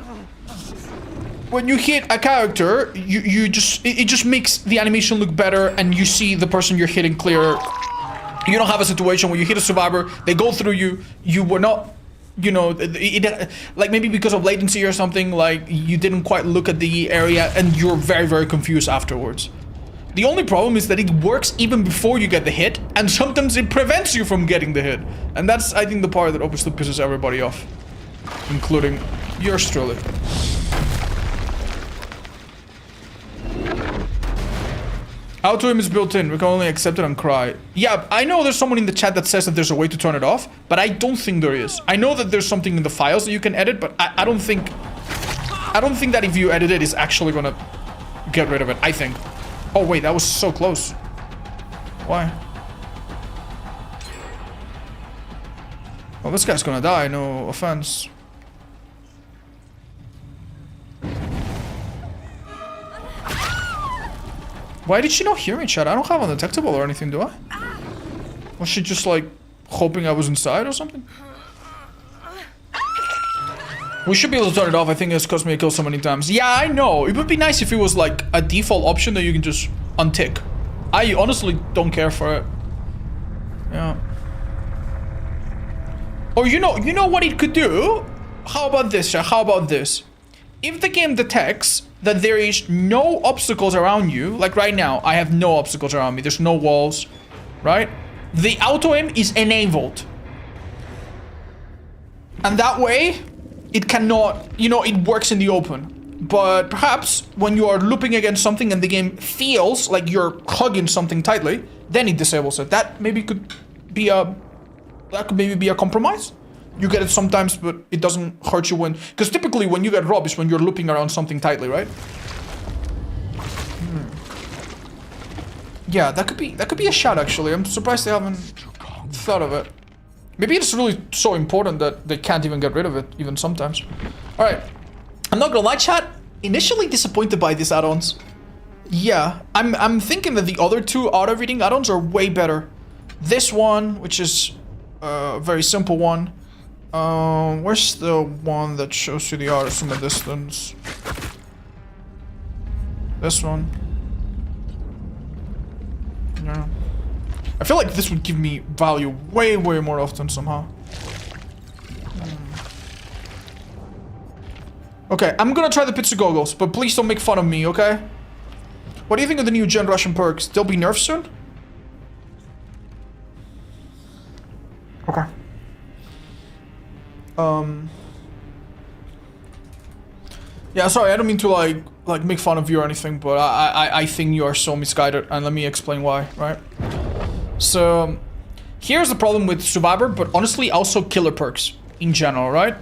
When you hit a character, it just makes the animation look better and you see the person you're hitting clearer. You don't have a situation where you hit a survivor, they go through you, you were not, you know, like maybe because of latency or something, like you didn't quite look at the area and you're very, very confused afterwards. The only problem is that it works even before you get the hit, and sometimes it prevents you from getting the hit. And that's, I think, the part that obviously pisses everybody off, including yours truly. Auto-aim is built in. We can only accept it and cry. Yeah, I know there's someone in the chat that says that there's a way to turn it off, but I don't think there is. I know that there's something in the files that you can edit, but I don't think that if you edit it, it's actually gonna get rid of it. I think. Oh wait, that was so close. Why? Well, this guy's gonna die. No offense. Why did she not hear me, chat? I don't have undetectable or anything, do I? Was she just like hoping I was inside or something? We should be able to turn it off. I think it's cost me a kill so many times. Yeah, I know. It would be nice if it was like a default option that you can just untick. I honestly don't care for it. Yeah. Or you know what it could do? How about this, chat? How about this? If the game detects that there is no obstacles around you, like right now, I have no obstacles around me, there's no walls, right? The auto-aim is enabled. And that way, it cannot, you know, it works in the open. But perhaps when you are looping against something and the game feels like you're hugging something tightly, then it disables it. That maybe could be a compromise. You get it sometimes, but it doesn't hurt you when... Because typically when you get robbed is when you're looping around something tightly, right? Yeah, that could be a shot, actually. I'm surprised they haven't thought of it. Maybe it's really so important that they can't even get rid of it, even sometimes. Alright. I'm not gonna lie, chat. Initially disappointed by these add-ons. Yeah, I'm thinking that the other two auto-reading add-ons are way better. This one, which is a very simple one. Where's the one that shows you the artist from a distance? This one. Yeah. I feel like this would give me value way more often somehow. Okay, I'm gonna try the pizza goggles, but please don't make fun of me, okay? What do you think of the new Gen Russian perks? They'll be nerfed soon? Okay. Yeah, sorry, I don't mean to like make fun of you or anything, but I think you are so misguided, and let me explain why, right? So, here's the problem with Survivor, but honestly also killer perks in general, right?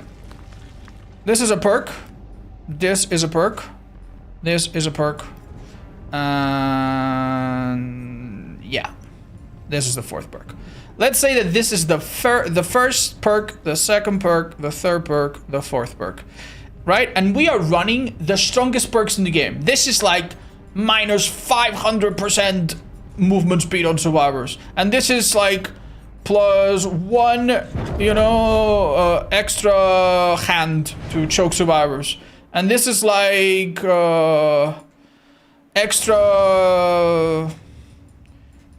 This is a perk. This is a perk. This is a perk. And yeah. This is the fourth perk. Let's say that this is the first perk, the second perk, the third perk, the fourth perk. Right? And we are running the strongest perks in the game. This is like minus 500% movement speed on survivors. And this is like plus 1, you know, extra hand to choke survivors. And this is like extra,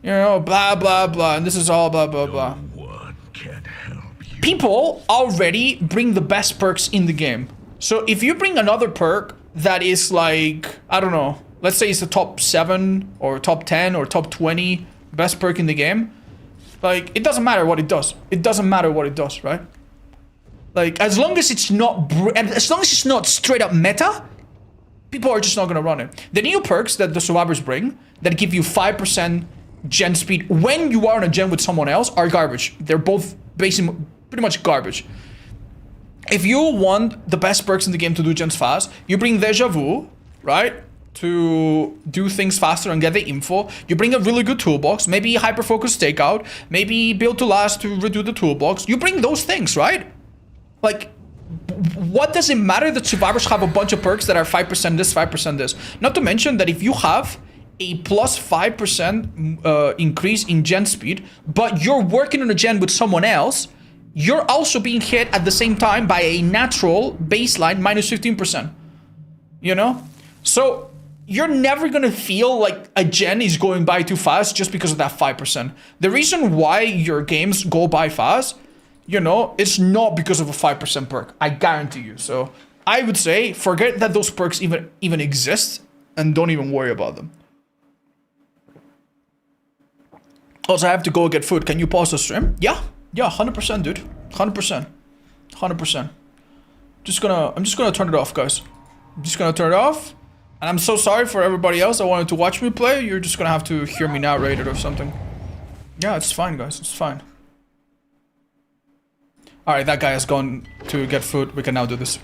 you know, blah, blah, blah. And this is all blah, blah, blah. No one can help you. People already bring the best perks in the game. So if you bring another perk that is like, I don't know, let's say it's the top 7 or top 10 or top 20 best perk in the game, like, it doesn't matter what it does. It doesn't matter what it does, right? Like, as long as it's not straight up meta, people are just not gonna run it. The new perks that the survivors bring that give you 5% gen speed when you are on a gen with someone else are garbage. They're both basically pretty much garbage. If you want the best perks in the game to do gens fast, you bring Deja Vu, right? To do things faster and get the info. You bring a really good toolbox, maybe hyper-focus takeout, maybe build to last to redo the toolbox. You bring those things, right? Like, what does it matter that survivors have a bunch of perks that are 5% this, 5% this? Not to mention that if you have a plus 5% increase in gen speed, but you're working on a gen with someone else, you're also being hit at the same time by a natural baseline minus 15%. You know? So you're never gonna feel like a gen is going by too fast just because of that 5%. The reason why your games go by fast, you know, it's not because of a 5% perk. I guarantee you. So I would say forget that those perks even exist and don't even worry about them. Also, I have to go get food. Can you pause the stream? Yeah, 100%, dude. 100%. 100%. I'm just gonna turn it off, guys. I'm just gonna turn it off. And I'm so sorry for everybody else that wanted to watch me play. You're just gonna have to hear me narrate it or something. Yeah, it's fine, guys. It's fine. Alright, that guy has gone to get food. We can now do this.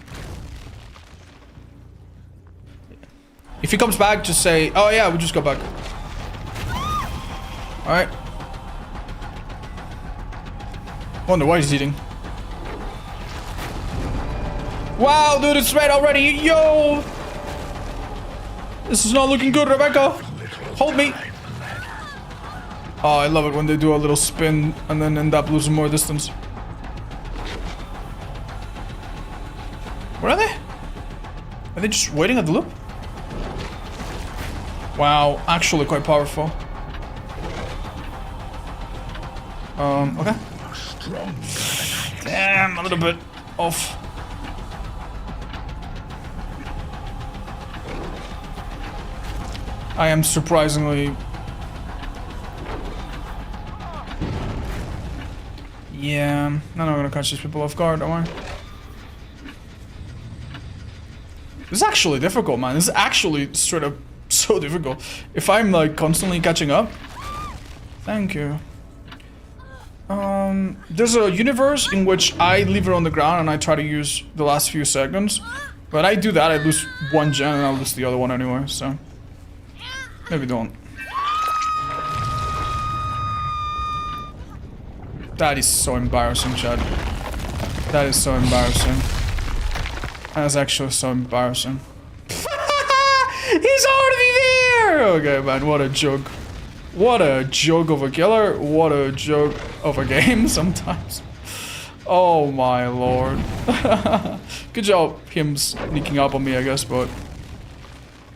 If he comes back, just say, oh yeah, we just go back. Alright. Wonder why he's eating. Wow, dude, it's red already. Yo! This is not looking good, Rebecca. Hold me. Oh, I love it when they do a little spin and then end up losing more distance. Where are they? Are they just waiting at the loop? Wow, actually quite powerful. Okay. Damn, a little bit off. I am surprisingly... Yeah, I'm not gonna catch these people off guard, don't worry. This is actually difficult, man. This is actually straight up so difficult. If I'm like constantly catching up... Thank you. There's a universe in which I leave her on the ground and I try to use the last few seconds. But I do that, I lose one gen and I'll lose the other one anyway, so... Maybe don't. That is so embarrassing, Chad. That is so embarrassing. That is actually so embarrassing. He's already there! Okay, man, what a joke. What a joke of a killer. What a joke of a game sometimes. Oh my lord. Good job him sneaking up on me, I guess, but...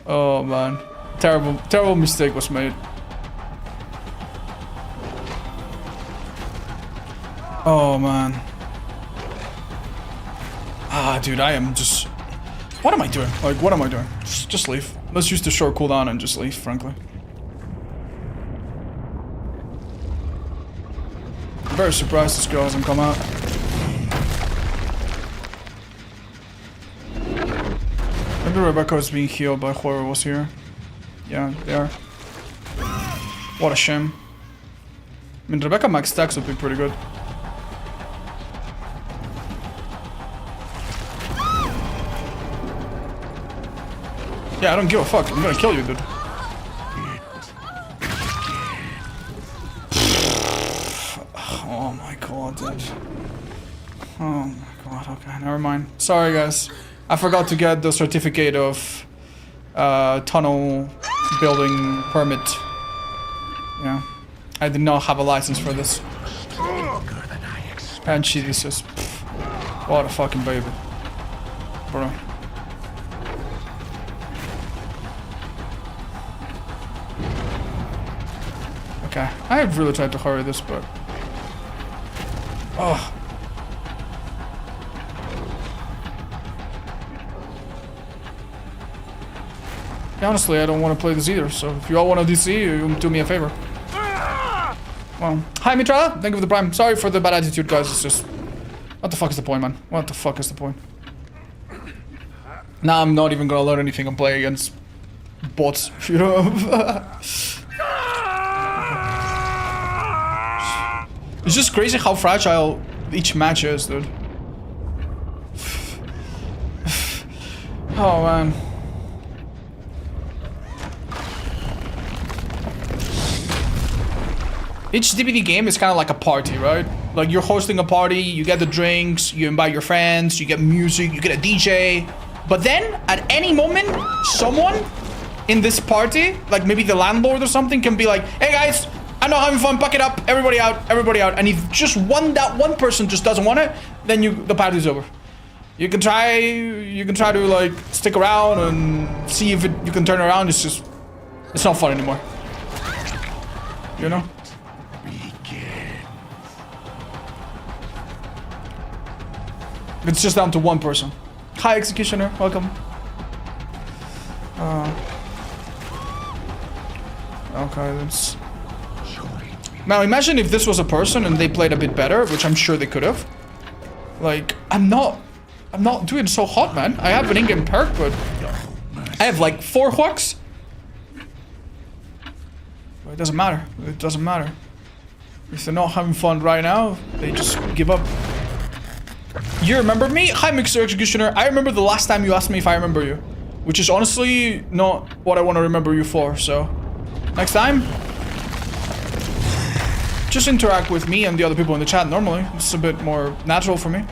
Oh man. Terrible mistake was made. Oh man. Ah, dude, I am just... What am I doing? Like, what am I doing? Just leave. Let's use the short cooldown and just leave, frankly. I'm very surprised this girl hasn't come out. Maybe Rebecca is being healed by whoever was here. Yeah, they are. What a shame. I mean, Rebecca max stacks would be pretty good. Yeah, I don't give a fuck. I'm gonna kill you, dude. Oh my god, dude. Oh my god, okay, never mind. Sorry, guys. I forgot to get the certificate of tunnel building permit. Yeah. I did not have a license for this. And she is just... What a fucking baby. Bro. Okay. I really tried to hurry this, but... Oh. Honestly, I don't want to play this either, so if you all want to DC, you do me a favor. Well, hi Mitra, thank you for the prime. Sorry for the bad attitude, guys, it's just... What the fuck is the point, man? What the fuck is the point? Now I'm not even gonna learn anything and play against bots, you know? It's just crazy how fragile each match is, dude. Oh, man. Each DBD game is kind of like a party, right? Like you're hosting a party, you get the drinks, you invite your friends, you get music, you get a DJ. But then, at any moment, someone in this party, like maybe the landlord or something, can be like, hey guys, I'm not having fun, pack it up, everybody out, everybody out. And if just that one person just doesn't want it, then the party's over. You can try to like stick around and see if you can turn around. It's not fun anymore. You know? It's just down to one person. Hi, Executioner. Welcome. Okay, let's... Now, imagine if this was a person and they played a bit better, which I'm sure they could have. Like, I'm not doing so hot, man. I have an in-game perk, but... I have, like, 4 hooks. But it doesn't matter. It doesn't matter. If they're not having fun right now, they just give up. You remember me? Hi, Mixer Executioner. I remember the last time you asked me if I remember you. Which is honestly not what I want to remember you for, so... Next time... just interact with me and the other people in the chat normally. It's a bit more natural for me.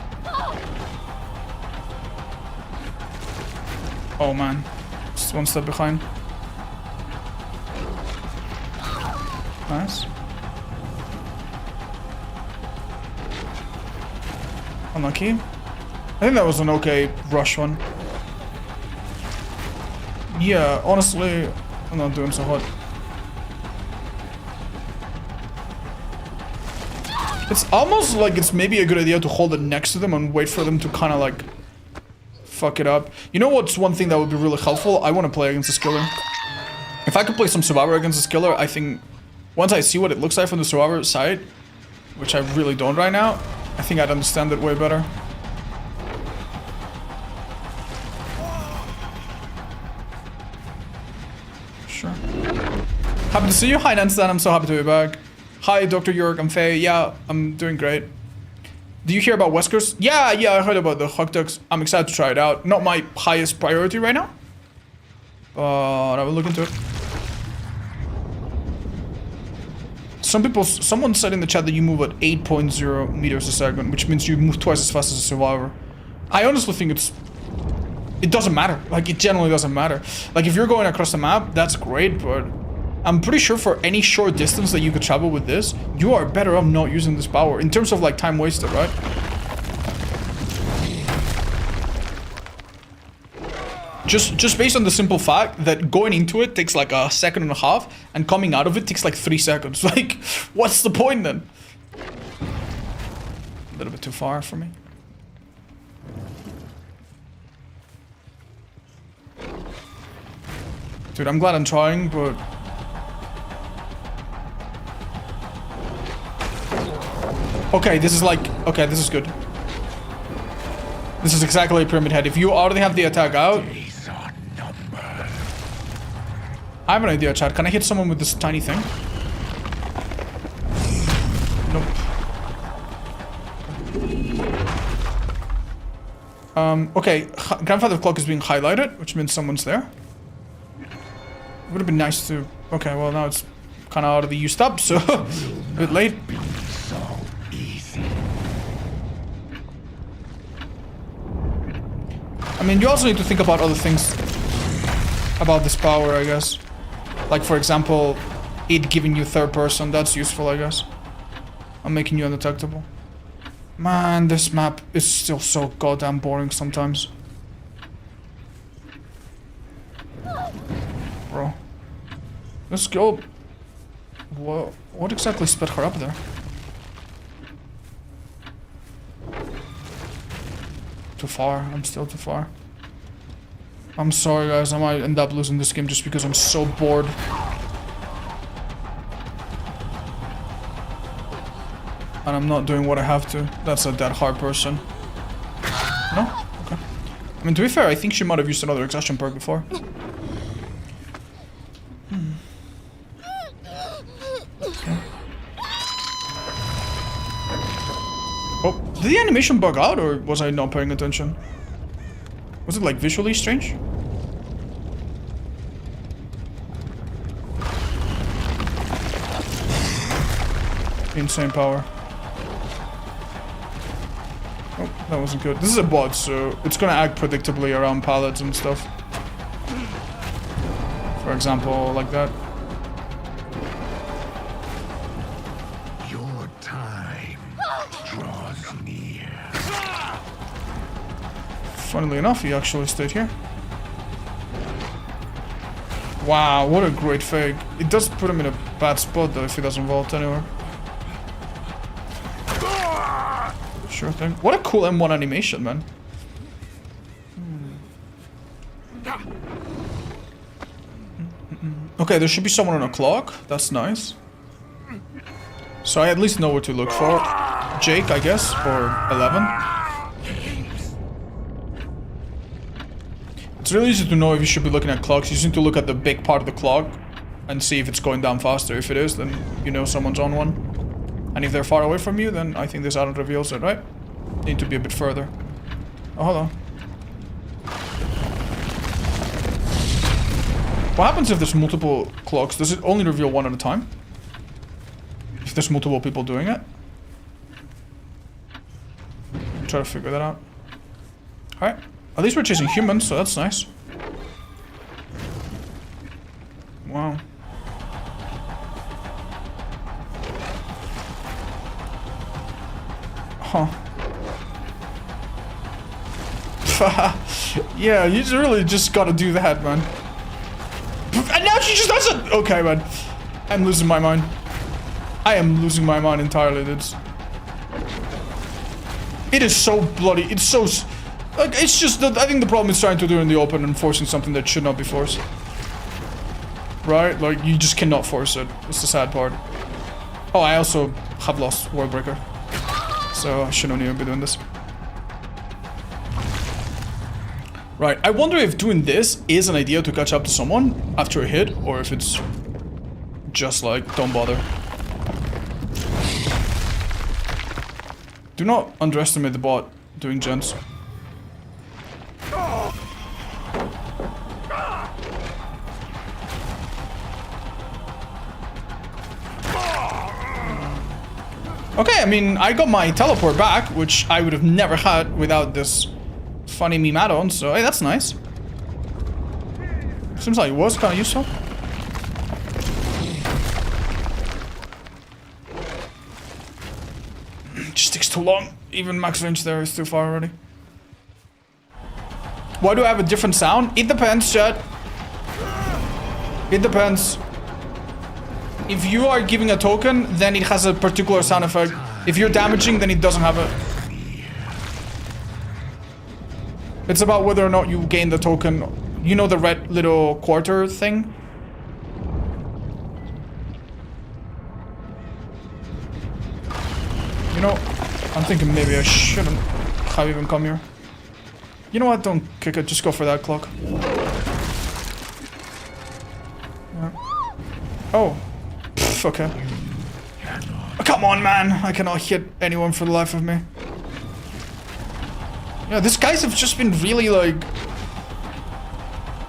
Oh man. Just one step behind. Nice. Unlucky. I think that was an okay rush one. Yeah, honestly, I'm not doing so hot. It's almost like it's maybe a good idea to hold it next to them and wait for them to kind of like fuck it up. You know what's one thing that would be really helpful? I want to play against a skiller. If I could play some Survivor against a skiller, I think once I see what it looks like from the Survivor side, which I really don't right now, I think I'd understand it way better. Sure. Happy to see you. Hi, Nanstan. I'm so happy to be back. Hi, Dr. York. I'm Faye. Yeah, I'm doing great. Do you hear about Wesker's? Yeah, I heard about the hot dogs. I'm excited to try it out. Not my highest priority right now, but I will look into it. Someone said in the chat that you move at 8.0 meters a second, which means you move twice as fast as a Survivor. I honestly think it doesn't matter. Like, it generally doesn't matter. Like, if you're going across the map, that's great, but I'm pretty sure for any short distance that you could travel with this, you are better off not using this power in terms of like time wasted, right? Just based on the simple fact that going into it takes like a second and a half and coming out of it takes like 3 seconds. Like, what's the point then? A little bit too far for me. Dude, I'm glad I'm trying, but... Okay, this is like... Okay, this is good. This is exactly a Pyramid Head. If you already have the attack out... I have an idea, chat. Can I hit someone with this tiny thing? Nope. Okay. Grandfather Clock is being highlighted, which means someone's there. Would have been nice to... Okay, well now it's kind of out of the used up, so... a bit late. I mean, you also need to think about other things about this power, I guess. Like, for example, it giving you third person. That's useful, I guess. I'm making you undetectable. Man, this map is still so goddamn boring sometimes. Bro. Let's go. What exactly sped her up there? Too far. I'm still too far. I'm sorry, guys. I might end up losing this game just because I'm so bored. And I'm not doing what I have to. That's a dead hard person. No? Okay. I mean, to be fair, I think she might have used another exhaustion perk before. Okay. Oh, did the animation bug out, or was I not paying attention? Was it like visually strange? Insane power. Oh, that wasn't good. This is a bot, so it's gonna act predictably around pallets and stuff. For example, like that. Your time draws near. Funnily enough, he actually stayed here. Wow, what a great fake. It does put him in a bad spot though if he doesn't vault anywhere. Sure thing. What a cool M1 animation, man. Okay, there should be someone on a clock. That's nice. So I at least know what to look for. Jake, I guess, or 11. It's really easy to know if you should be looking at clocks. You just need to look at the big part of the clock and see if it's going down faster. If it is, then you know someone's on one. And if they're far away from you, then I think this add-on reveals it, right? Need to be a bit further. Oh, hold on. What happens if there's multiple clocks? Does it only reveal one at a time? If there's multiple people doing it? Try to figure that out. Alright. At least we're chasing humans, so that's nice. Wow. Huh. Yeah, you really just gotta do that, man. And now she just does it! Okay, man. I'm losing my mind. I am losing my mind entirely, dudes. It is so bloody. It's so... Like, it's just that I think the problem is trying to do it in the open and forcing something that should not be forced. Right? Like, you just cannot force it. It's the sad part. Oh, I also have lost Worldbreaker. So I shouldn't even be doing this. Right, I wonder if doing this is an idea to catch up to someone after a hit, or if it's just like, don't bother. Do not underestimate the bot doing gens. Okay, I mean, I got my teleport back, which I would have never had without this funny meme add-on, so hey, that's nice. Seems like it was kind of useful. Just takes too long. Even max range there is too far already. Why do I have a different sound? It depends, chat. It depends. If you are giving a token, then it has a particular sound effect. If you're damaging, then it doesn't have it. It's about whether or not you gain the token. You know the red little quarter thing? You know, I'm thinking maybe I shouldn't have even come here. You know what? Don't kick it. Just go for that clock. Yeah. Oh. Pff, okay. Oh, come on, man. I cannot hit anyone for the life of me. Yeah, these guys have just been really like...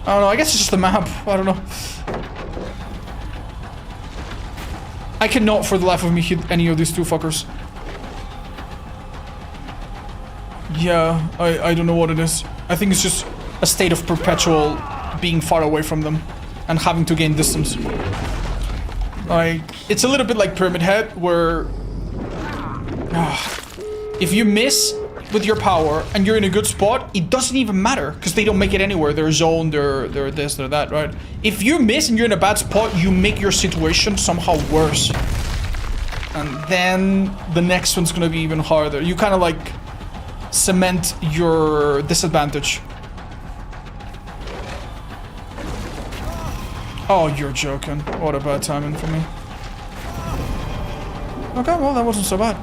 I don't know, I guess it's just the map. I don't know. I cannot for the life of me hit any of these two fuckers. Yeah, I don't know what it is. I think it's just a state of perpetual being far away from them and having to gain distance. Like, it's a little bit like Pyramid Head, where... if you miss with your power and you're in a good spot, it doesn't even matter, because they don't make it anywhere. They're zoned, they're this, they're that, right? If you miss and you're in a bad spot, you make your situation somehow worse. And then the next one's gonna be even harder. You kind of like cement your disadvantage. Oh, you're joking. What a bad timing for me. Okay, well, that wasn't so bad.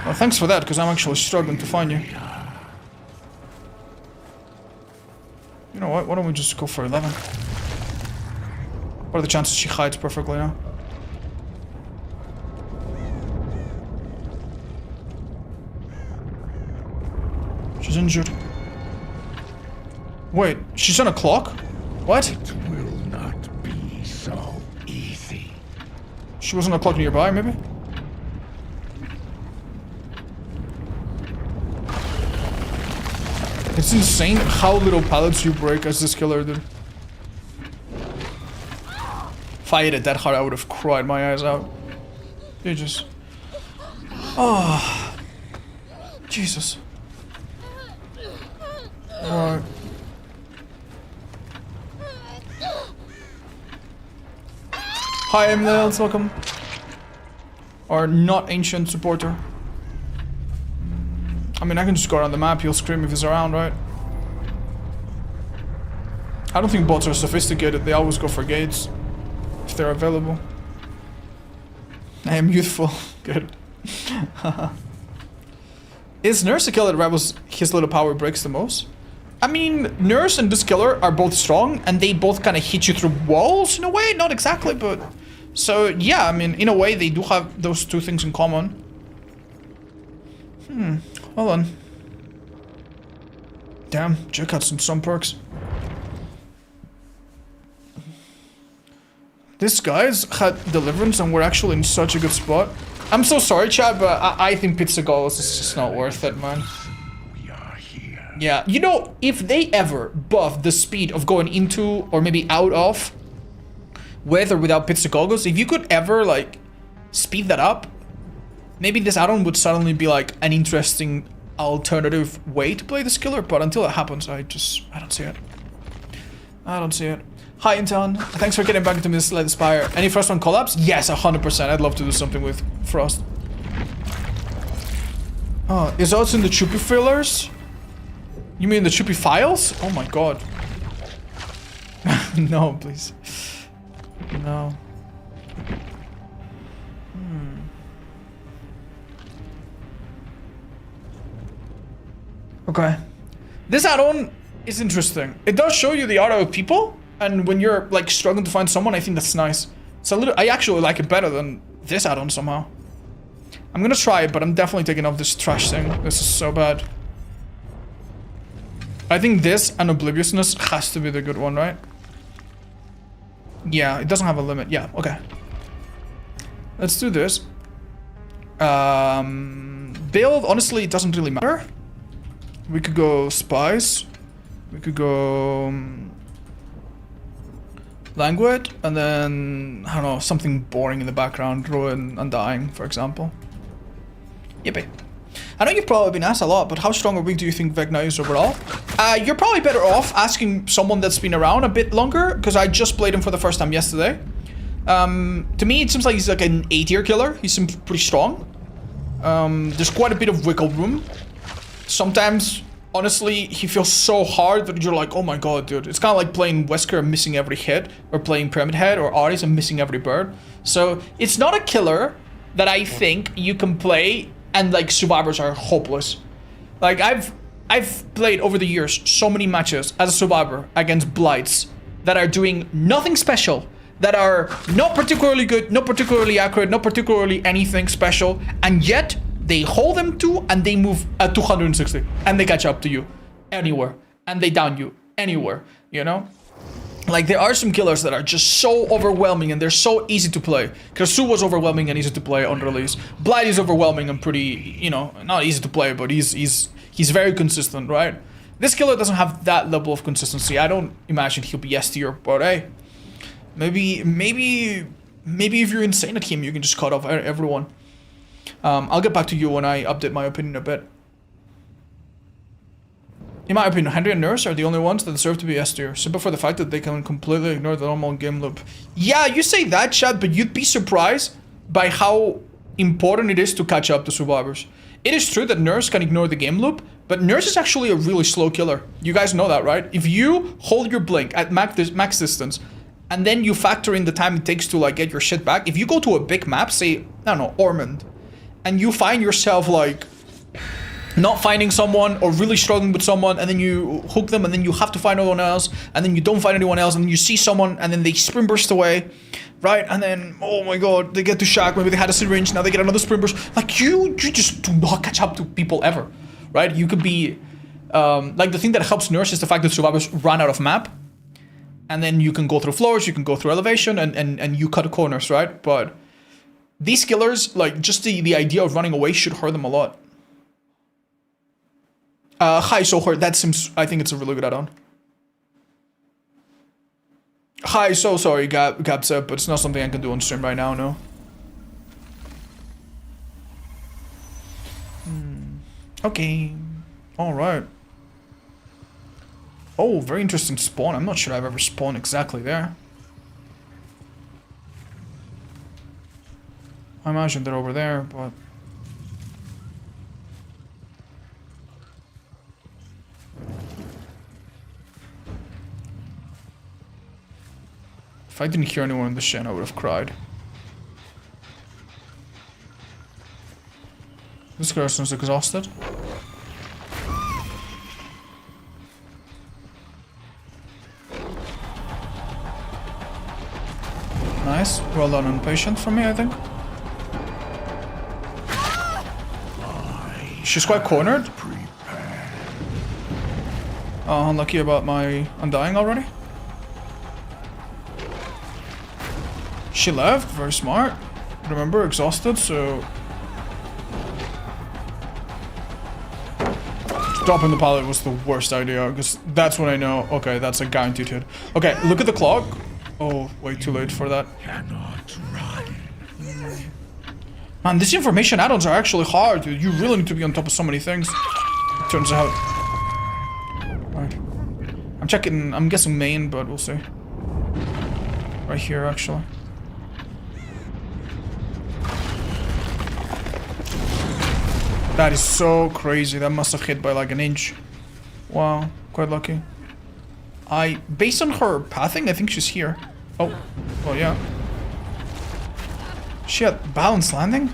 Well, thanks for that, because I'm actually struggling to find you. You know what? Why don't we just go for 11? What are the chances she hides perfectly now? She's injured. Wait, she's on a clock? What? It will not be so easy. She was on a clock nearby, maybe? It's insane how little pallets you break as this killer did. If I hit it that hard, I would have cried my eyes out. You just... Oh... Jesus. Alright. Hi, Emily, welcome. Our not ancient supporter. I mean, I can just go around the map, he'll scream if he's around, right? I don't think bots are sophisticated, they always go for gates. If they're available. I am youthful. Good. Is Nurse the killer that rivals his little power breaks the most? I mean, Nurse and this killer are both strong, and they both kind of hit you through walls in a way. Not exactly, but... So, yeah, I mean, in a way, they do have those two things in common. Hold on. Damn, Jack had some perks. This guy's had Deliverance, and we're actually in such a good spot. I'm so sorry, Chad, but I think Pizza Goals is just not worth it, man. Yeah, you know, if they ever buff the speed of going into, or maybe out of, with or without Pizza Goggles, if you could ever, like, speed that up, maybe this add-on would suddenly be, like, an interesting alternative way to play this killer, but until it happens, I don't see it. I don't see it. Hi, Inton. Thanks for getting back to me this Let Spire. Any Frost on collabs? Yes, 100%. I'd love to do something with Frost. Oh, is also in the Chuppy fillers? You mean the Chuppy files? Oh my god. No, please. No. Okay. This add-on is interesting. It does show you the auto of people, and when you're like struggling to find someone, I think that's nice. It's a little. I actually like it better than this add-on somehow. I'm gonna try it, but I'm definitely taking off this trash thing. This is so bad. I think this and Obliviousness has to be the good one, right? Yeah, it doesn't have a limit. Yeah, okay. Let's do this. Build, honestly, it doesn't really matter. We could go Spies. We could go Languid, and then, I don't know, something boring in the background, Ruin Undying, for example. Yippee. I know you've probably been asked a lot, but how strong or weak do you think Vecna is overall? You're probably better off asking someone that's been around a bit longer, because I just played him for the first time yesterday. To me, it seems like he's like an A-tier killer. He seems pretty strong. There's quite a bit of wiggle room. Sometimes, honestly, he feels so hard that you're like, oh my god, dude. It's kind of like playing Wesker and missing every hit, or playing Pyramid Head or Ares and missing every bird. So, it's not a killer that I think you can play and like survivors are hopeless. Like I've played over the years so many matches as a survivor against blights that are doing nothing special, that are not particularly good, not particularly accurate, not particularly anything special, and yet they hold them to and they move at 260 and they catch up to you anywhere and they down you anywhere, you know? Like, there are some killers that are just so overwhelming and they're so easy to play. Kersu was overwhelming and easy to play on release. Blight is overwhelming and pretty, you know, not easy to play, but he's very consistent, right? This killer doesn't have that level of consistency. I don't imagine he'll be S tier, but hey, maybe if you're insane at him, you can just cut off everyone. I'll get back to you when I update my opinion a bit. In my opinion, Henry and Nurse are the only ones that deserve to be S tier, simply for the fact that they can completely ignore the normal game loop. Yeah, you say that, Chad, but you'd be surprised by how important it is to catch up to survivors. It is true that Nurse can ignore the game loop, but Nurse is actually a really slow killer. You guys know that, right? If you hold your blink at max distance, and then you factor in the time it takes to like get your shit back, if you go to a big map, say, I don't know, Ormond, and you find yourself like not finding someone or really struggling with someone, and then you hook them, and then you have to find anyone else, and then you don't find anyone else, and then you see someone, and then they sprint burst away, right? And then, oh my god, they get to Shack, maybe they had a syringe, now they get another sprint burst. Like, you just do not catch up to people ever, right? You could be Like the thing that helps nurse is the fact that survivors run out of map. And then you can go through floors, you can go through elevation, and you cut corners, right? But these killers, like, just the idea of running away should hurt them a lot. Hi, so hurt. That seems, I think it's a really good add-on. Hi, so sorry, Gabsep, but it's not something I can do on stream right now, no. Okay. Alright. Oh, very interesting spawn. I'm not sure I've ever spawned exactly there. I imagine they're over there, but... If I didn't hear anyone in the shed, I would have cried. This person's exhausted. Nice. Well done and patient from me, I think. She's quite cornered. Oh, unlucky about my undying already. She left. Very smart. Remember, exhausted, so... Dropping the pallet was the worst idea, because that's when I know, okay, that's a guaranteed hit. Okay, look at the clock. Oh, way too late for that. Cannot run. Man, these information add-ons are actually hard, dude. You really need to be on top of so many things. Turns out. Alright. I'm checking, I'm guessing main, but we'll see. Right here, actually. That is so crazy. That must have hit by like an inch. Wow, quite lucky. Based on her pathing, I think she's here. Oh, well, yeah. She had balanced landing?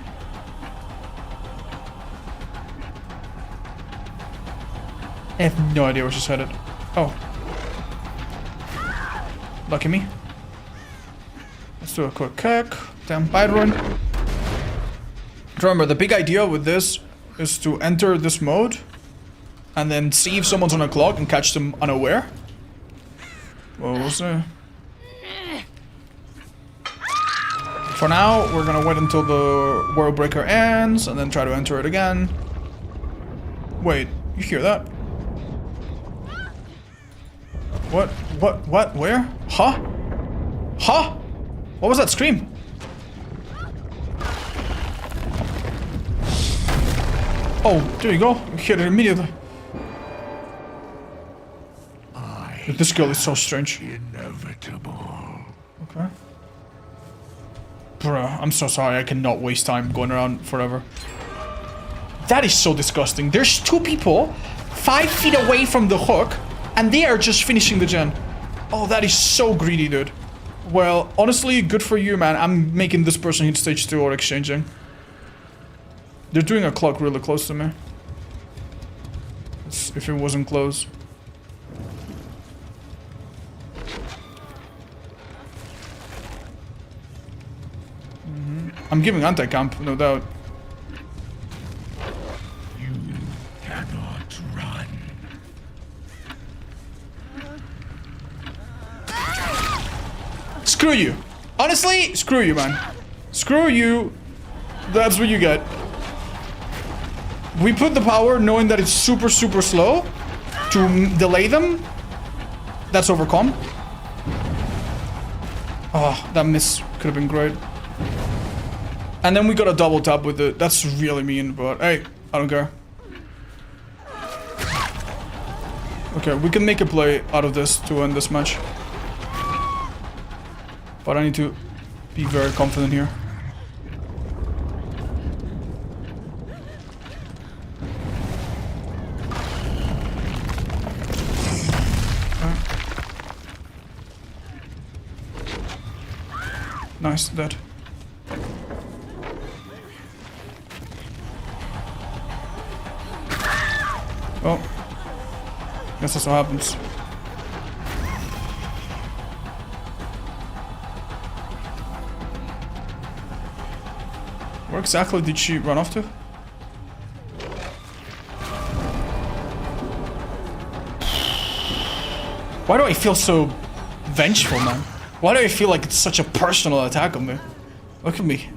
I have no idea where she's headed. Oh. Lucky me. Let's do a quick kick. Damn Byron. Remember, the big idea with this is to enter this mode and then see if someone's on a clock and catch them unaware. Well, we'll see. For now, we're gonna wait until the world breaker ends and then try to enter it again. Wait, you hear that? What? What? Where? Huh? Huh? What was that scream? Oh, there you go. You hear it immediately. This girl is so strange. Inevitable. Okay. Bruh, I'm so sorry. I cannot waste time going around forever. That is so disgusting. There's two people 5 feet away from the hook, and they are just finishing the gen. Oh, that is so greedy, dude. Well, honestly, good for you, man. I'm making this person hit stage 2 or exchanging. They're doing a clock really close to me. If it wasn't close. I'm giving anti-camp, no doubt. You cannot run. Screw you. Honestly, screw you, man. Screw you. That's what you get. We put the power knowing that it's super, super slow to delay them. That's overcome. Oh, that miss could have been great. And then we got a double tap with it. That's really mean, but hey, I don't care. Okay, we can make a play out of this to win this match. But I need to be very confident here. Nice, dead. Oh. Guess that's what happens. Where exactly did she run off to? Why do I feel so vengeful, man? Why do I feel like it's such a personal attack on me? Look at me.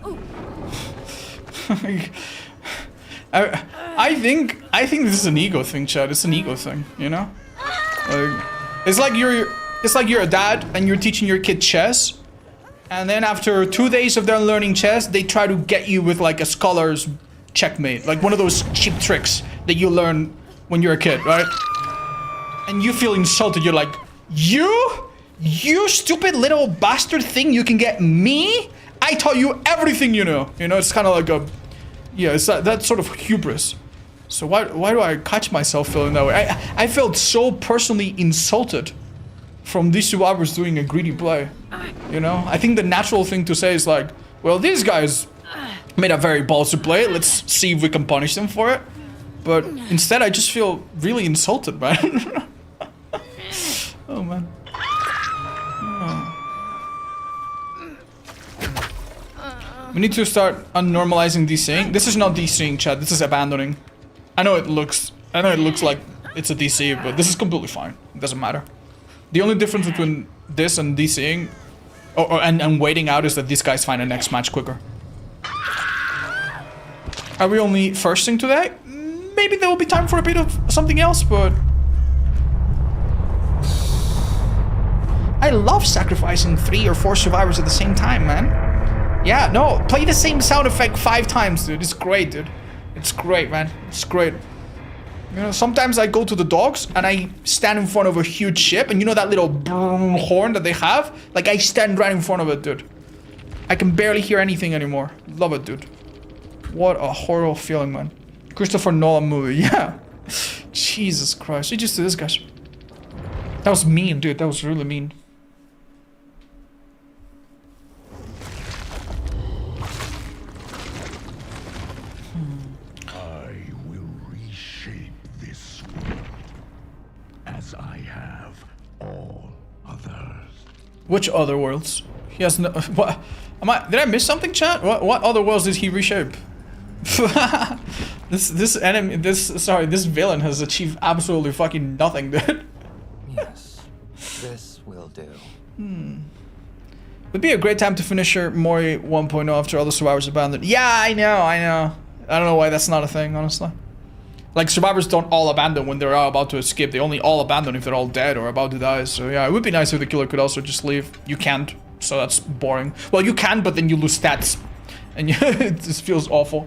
I think this is an ego thing, Chad. It's an ego thing, you know? It's like you're a dad and you're teaching your kid chess, and then after 2 days of them learning chess, they try to get you with like a scholar's checkmate, like one of those cheap tricks that you learn when you're a kid, right? And you feel insulted. You're like, you stupid little bastard thing, you can get me? I taught you everything you know. You know, it's kind of like a, yeah, it's that sort of hubris. So why do I catch myself feeling that way? I felt so personally insulted from these survivors doing a greedy play. You know, I think the natural thing to say is like, well, these guys made a very ballsy play. Let's see if we can punish them for it. But instead, I just feel really insulted, man. Oh man. We need to start unnormalizing DCing. This is not DCing, chat. This is abandoning. I know it looks like it's a DC, but this is completely fine. It doesn't matter. The only difference between this and DCing and waiting out is that these guys find a next match quicker. Are we only firsting today? Maybe there will be time for a bit of something else, but I love sacrificing 3 or 4 survivors at the same time, man. Yeah, no, play the same sound effect 5 times, dude. It's great, dude. It's great, man. It's great. You know, sometimes I go to the docks and I stand in front of a huge ship, and you know that little brrrr horn that they have? Like, I stand right in front of it, dude. I can barely hear anything anymore. Love it, dude. What a horrible feeling, man. Christopher Nolan movie, yeah. Jesus Christ. You just did this, guys. That was mean, dude. That was really mean. Which other worlds? He has no. What? Did I miss something, chat? What other worlds did he reshape? This villain has achieved absolutely fucking nothing, dude. Yes, this will do. Would be a great time to finish your Mori 1.0 after all the survivors abandoned. Yeah, I know. I don't know why that's not a thing, honestly. Like, survivors don't all abandon when they're about to escape. They only all abandon if they're all dead or about to die. So yeah, it would be nice if the killer could also just leave. You can't, so that's boring. Well, you can, but then you lose stats. And it just feels awful.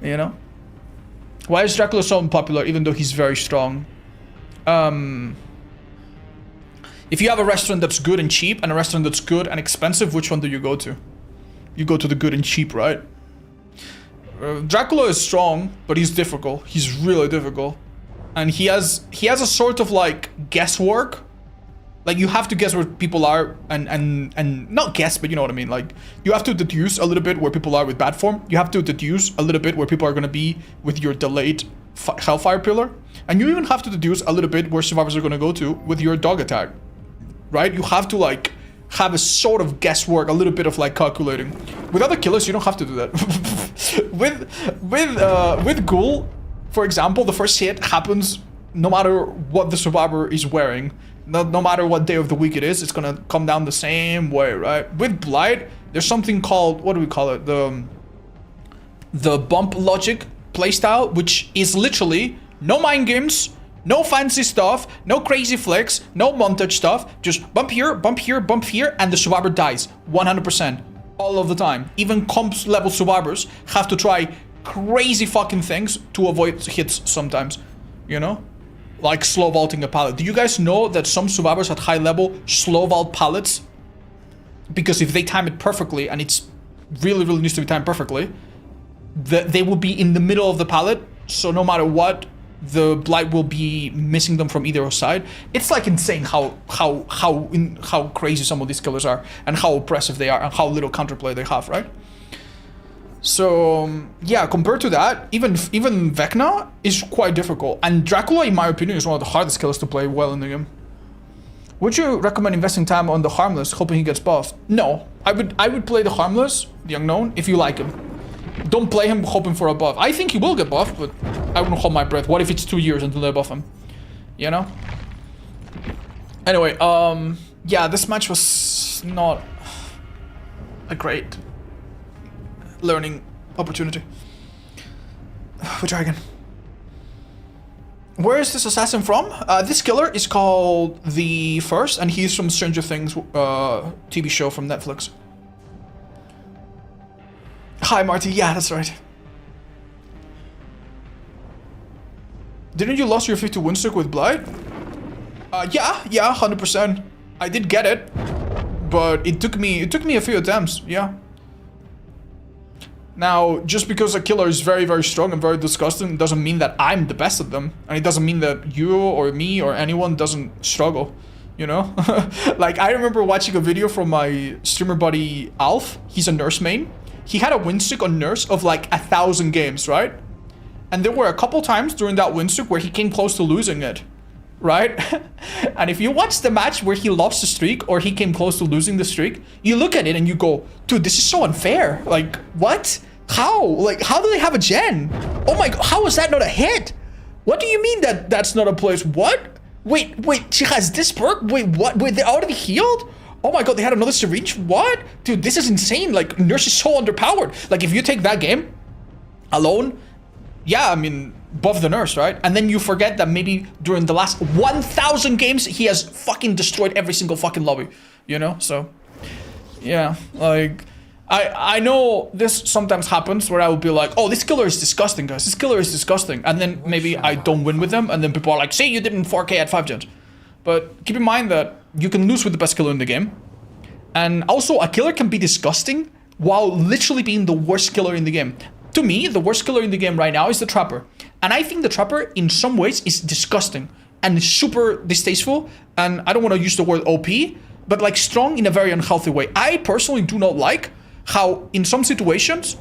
You know? Why is Dracula so unpopular even though he's very strong? If you have a restaurant that's good and cheap and a restaurant that's good and expensive, which one do you go to? You go to the good and cheap, right? Dracula is strong, but he's difficult. He's really difficult. And he has a sort of like guesswork. Like, you have to guess where people are and not guess, but you know what I mean. Like, you have to deduce a little bit where people are with bad form. You have to deduce a little bit where people are going to be with your delayed Hellfire Pillar. And you even have to deduce a little bit where survivors are going to go to with your dog attack. Right? You have to like have a sort of guesswork, a little bit of like calculating. With other killers, you don't have to do that. with Ghoul, for example, the first hit happens no matter what the survivor is wearing. No matter what day of the week it is, it's gonna come down the same way, right? With Blight, there's something called, what do we call it? The bump logic playstyle, which is literally no mind games, no fancy stuff, no crazy flicks, no montage stuff, just bump here, bump here, bump here, and the survivor dies 100% all of the time. Even comp level survivors have to try crazy fucking things to avoid hits sometimes, you know? Like slow vaulting a pallet. Do you guys know that some survivors at high level slow vault pallets? Because if they time it perfectly, and it's really needs to be timed perfectly, they will be in the middle of the pallet, so no matter what, the Blight will be missing them from either side. It's like insane how crazy some of these killers are, and how oppressive they are, and how little counterplay they have, right? So yeah, compared to that, even Vecna is quite difficult, and Dracula, in my opinion, is one of the hardest killers to play well in the game. Would you recommend investing time on the Harmless, hoping he gets buffed? No, I would play the Harmless, the Unknown, if you like him. Don't play him hoping for a buff. I think he will get buffed, but I wouldn't hold my breath. What if it's 2 years until they buff him? You know? Anyway, yeah, this match was not a great learning opportunity. We try again. Where is this assassin from? This killer is called The First, and he's from Stranger Things TV show from Netflix. Hi, Marty. Yeah, that's right. Didn't you lose your 50 win streak with Blight? Yeah, 100%. I did get it, but it took me a few attempts. Yeah. Now, just because a killer is very, very strong and very disgusting doesn't mean that I'm the best at them. And it doesn't mean that you or me or anyone doesn't struggle, you know? Like, I remember watching a video from my streamer buddy, Alf. He's a nurse main. He had a win streak on nurse of like 1,000 games, right? And there were a couple times during that win streak where he came close to losing it, right? And if you watch the match where he lost the streak or he came close to losing the streak, you look at it and you go, dude, this is so unfair. Like, what? How? Like, how do they have a gen? Oh my god, how is that not a hit? What do you mean that that's not a place? What? Wait, she has this perk? Wait, what? Wait, they already healed? Oh my god, they had another syringe? What? Dude, this is insane. Like, Nurse is so underpowered. Like, if you take that game alone, yeah, I mean, buff the Nurse, right? And then you forget that maybe during the last 1,000 games, he has fucking destroyed every single fucking lobby, you know? So, yeah, like, I know this sometimes happens where I will be like, oh, this killer is disgusting, guys. This killer is disgusting. And then maybe I don't win with them, and then people are like, see, you did in 4K at 5 gens. But keep in mind that you can lose with the best killer in the game. And also, a killer can be disgusting while literally being the worst killer in the game. To me, the worst killer in the game right now is the Trapper. And I think the Trapper, in some ways, is disgusting and super distasteful. And I don't want to use the word OP, but like strong in a very unhealthy way. I personally do not like how, in some situations,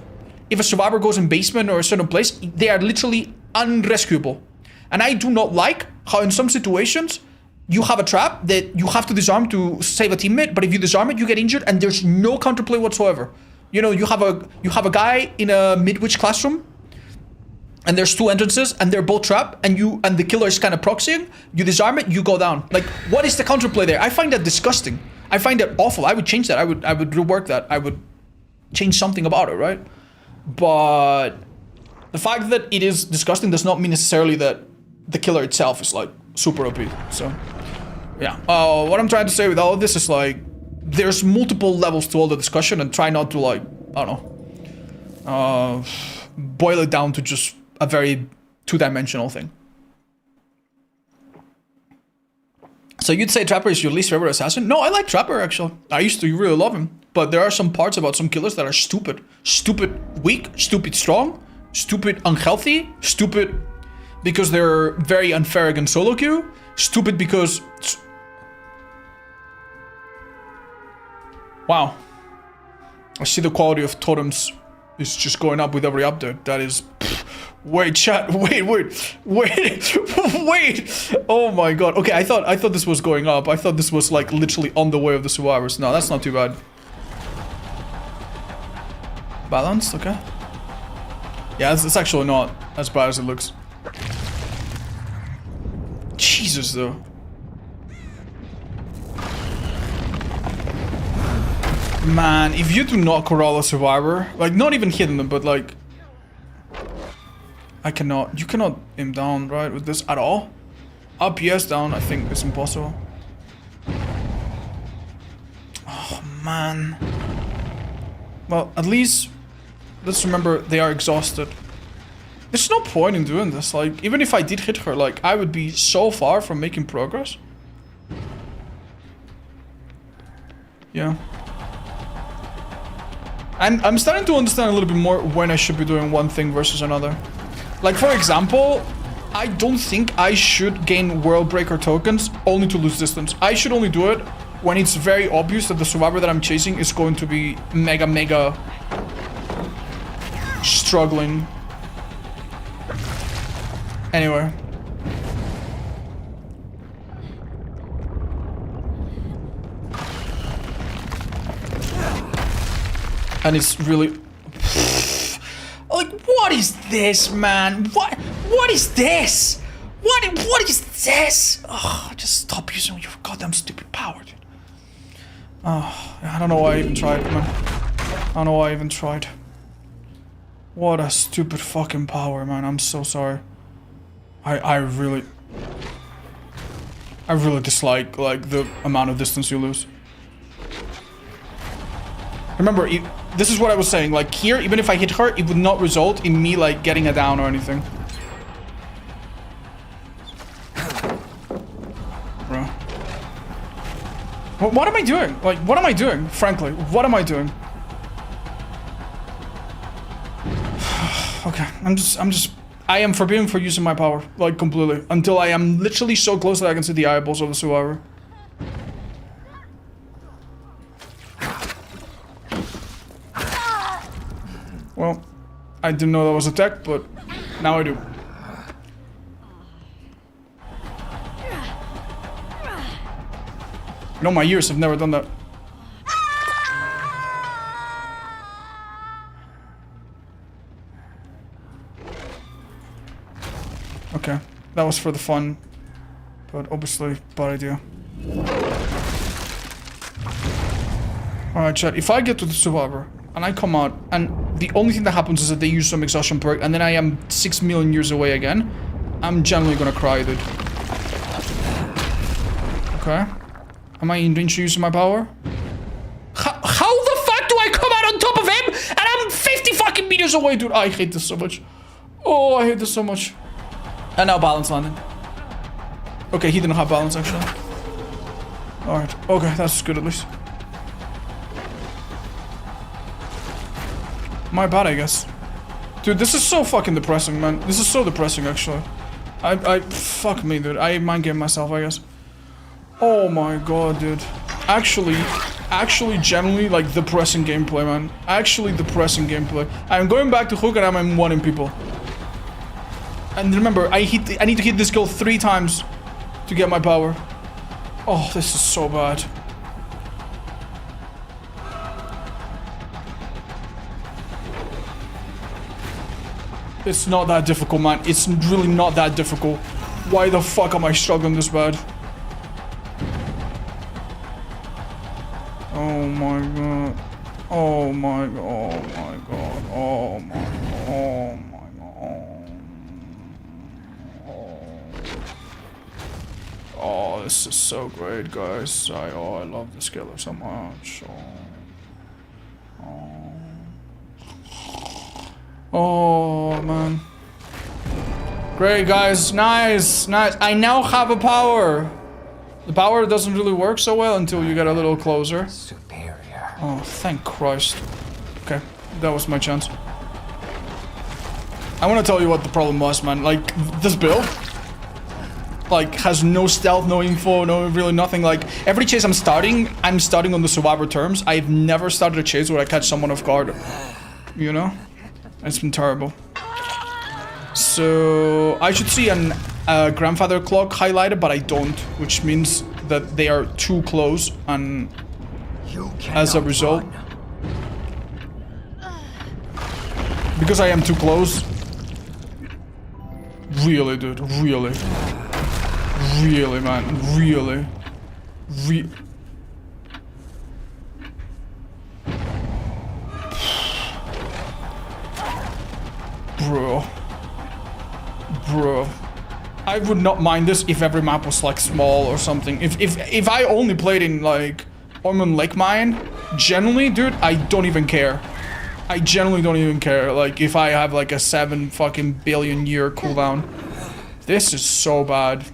if a survivor goes in basement or a certain place, they are literally unrescuable. And I do not like how, in some situations, you have a trap that you have to disarm to save a teammate, but if you disarm it, you get injured, and there's no counterplay whatsoever. You know, you have a guy in a mid-witch classroom, and there's 2 entrances, and they're both trapped, and the killer is kind of proxying. You disarm it, you go down. Like, what is the counterplay there? I find that disgusting. I find that awful. I would change that. I would rework that. I would change something about it, right? But the fact that it is disgusting does not mean necessarily that the killer itself is like super OP. So yeah, what I'm trying to say with all of this is like there's multiple levels to all the discussion, and try not to like, I don't know, boil it down to just a very two-dimensional thing. So you'd say Trapper is your least favorite assassin? No, I like Trapper actually. I used to really love him. But there are some parts about some killers that are stupid. Stupid weak, stupid strong, stupid unhealthy, stupid because they're very unfair against solo queue, stupid because... Wow. I see the quality of totems is just going up with every update. That is... Wait, chat. Wait. Oh my god. Okay, I thought this was going up. I thought this was like literally on the way of the survivors. No, that's not too bad. Balanced, okay. Yeah, it's actually not as bad as it looks. Jesus, though. Man, if you do not corral a survivor, like not even hitting them, but like... You cannot aim down, right, with this at all? Up, yes, down, I think it's impossible. Oh, man. Well, at least... Let's remember, they are exhausted. There's no point in doing this. Like, even if I did hit her, like, I would be so far from making progress. Yeah. And I'm starting to understand a little bit more when I should be doing one thing versus another. Like, for example, I don't think I should gain World Breaker tokens only to lose distance. I should only do it when it's very obvious that the survivor that I'm chasing is going to be mega struggling. Anyway. And it's really... Like, what is this, man? What is this? What is this? Oh, just stop using your goddamn stupid power, dude. Oh, I don't know why I even tried, man. I don't know why I even tried. What a stupid fucking power, man. I'm so sorry. I really dislike, like, the amount of distance you lose. Remember, this is what I was saying. Like, here, even if I hit her, it would not result in me, like, getting a down or anything. Bro. What am I doing? Like, what am I doing? Frankly, what am I doing? Okay, I am forbidden for using my power, like, completely. Until I am literally so close that I can see the eyeballs of the survivor. Well, I didn't know that was a tech, but now I do. No, my ears have never done that. Okay, that was for the fun, but obviously bad idea. Alright, chat, if I get to the survivor and I come out and the only thing that happens is that they use some exhaustion perk and then I am 6 million years away again, I'm generally gonna cry, dude. Okay. Am I in danger using my power? How the fuck do I come out on top of him and I'm 50 fucking meters away, dude? I hate this so much. Oh, I hate this so much. And now balance landing. Okay, he didn't have balance actually. Alright, okay, that's good at least. My bad, I guess. Dude, this is so fucking depressing, man. This is so depressing, actually. Fuck me, dude. I mind game myself, I guess. Oh my god, dude. Actually, genuinely, like, depressing gameplay, man. Actually, depressing gameplay. I'm going back to hook and I'm one-in people. And remember, I need to hit this girl 3 times to get my power. Oh, this is so bad. It's not that difficult, man. It's really not that difficult. Why the fuck am I struggling this bad? Oh my god. Oh my god. Oh my god. Oh my god. Oh my god. Oh, this is so great, guys. I love this killer so much. Oh, man. Great, guys. Nice, nice. I now have a power. The power doesn't really work so well until you get a little closer. Superior. Oh, thank Christ. Okay, that was my chance. I want to tell you what the problem was, man. Like, this build, like, has no stealth, no info, no really nothing. Like, every chase I'm starting on the survivor terms. I've never started a chase where I catch someone off guard. You know? It's been terrible. So I should see a grandfather clock highlighted, but I don't, which means that they are too close, and as a result, because I am too close. Really, dude, really, man, really. Bro. I would not mind this if every map was like small or something. If I only played in like Ormond Lake Mine, generally, dude, I don't even care. I generally don't even care. Like if I have like a 7 fucking billion year cooldown. This is so bad.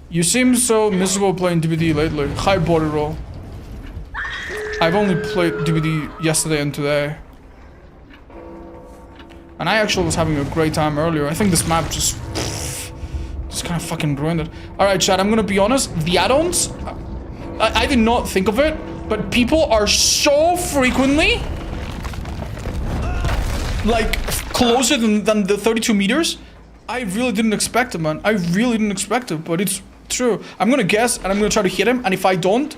You seem so miserable playing DBD lately. High body roll. I've only played DBD yesterday and today. And I actually was having a great time earlier. I think this map just kind of fucking ruined it. Alright, chat, I'm gonna be honest. The add-ons, I did not think of it, but people are so frequently like closer than the 32 meters. I really didn't expect it, man. I really didn't expect it, but it's true. I'm gonna guess and I'm gonna try to hit him, and if I don't,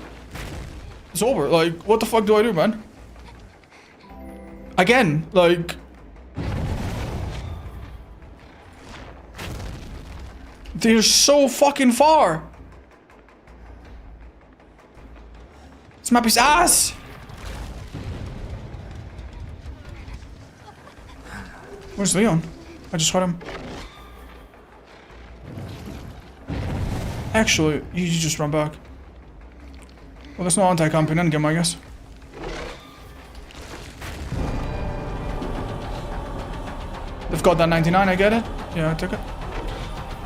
it's over. Like, what the fuck do I do, man? Again, like... They're so fucking far. This map is ass. Where's Leon? I just heard him. Actually, you just run back. Well, there's no anti-camp in endgame, I guess. They've got that 99, I get it. Yeah, I took it.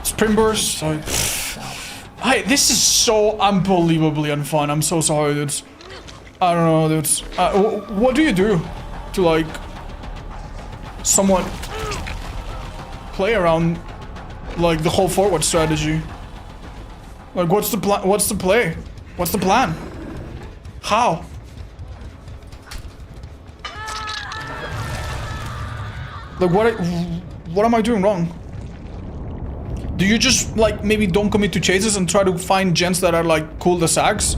Sprint burst, sorry. This is so unbelievably unfun. I'm so sorry, dudes. I don't know, dudes. What do you do to, like, somewhat play around, like, the whole forward strategy? Like, what's the plan? What's the play? What's the plan? How? Like, what am I doing wrong? Do you just, like, maybe don't commit to chases and try to find gens that are, like, cool the sags?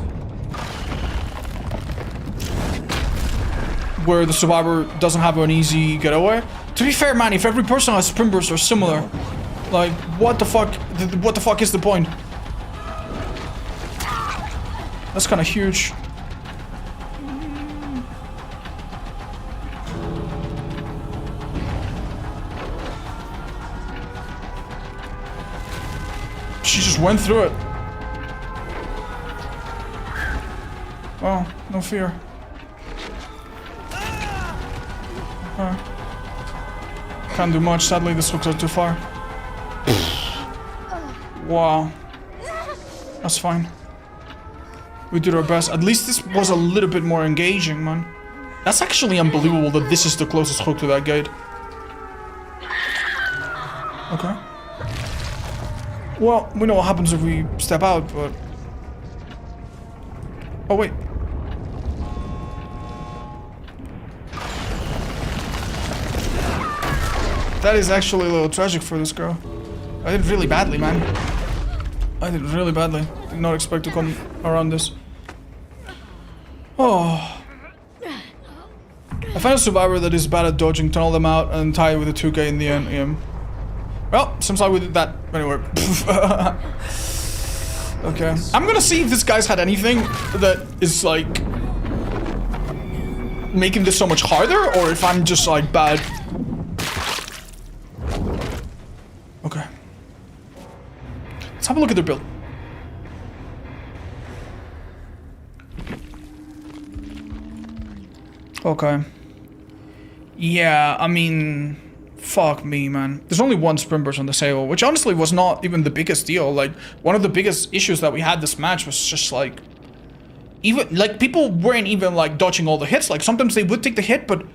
Where the survivor doesn't have an easy getaway? To be fair, man, if every person has sprint bursts are similar, like, what the fuck is the point? That's kind of huge. She just went through it. Well, no fear. Can't do much, sadly, the hooks are too far. Wow. That's fine. We did our best. At least this was a little bit more engaging, man. That's actually unbelievable that this is the closest hook to that gate. Okay. Well, we know what happens if we step out, but... Oh, wait. That is actually a little tragic for this girl. I did really badly, man. I did really badly. Did not expect to come around this. Oh. I found a survivor that is bad at dodging, tunnel them out, and tie with a 2k in the end. Well, seems like we did that anyway. Okay. I'm gonna see if this guy's had anything that is like making this so much harder, or if I'm just like bad. Okay. Let's have a look at their build. Okay. Yeah, I mean, fuck me, man. There's only one sprint burst on the Sable, which honestly was not even the biggest deal. Like, one of the biggest issues that we had this match was just like, even like people weren't even like dodging all the hits. Like sometimes they would take the hit, but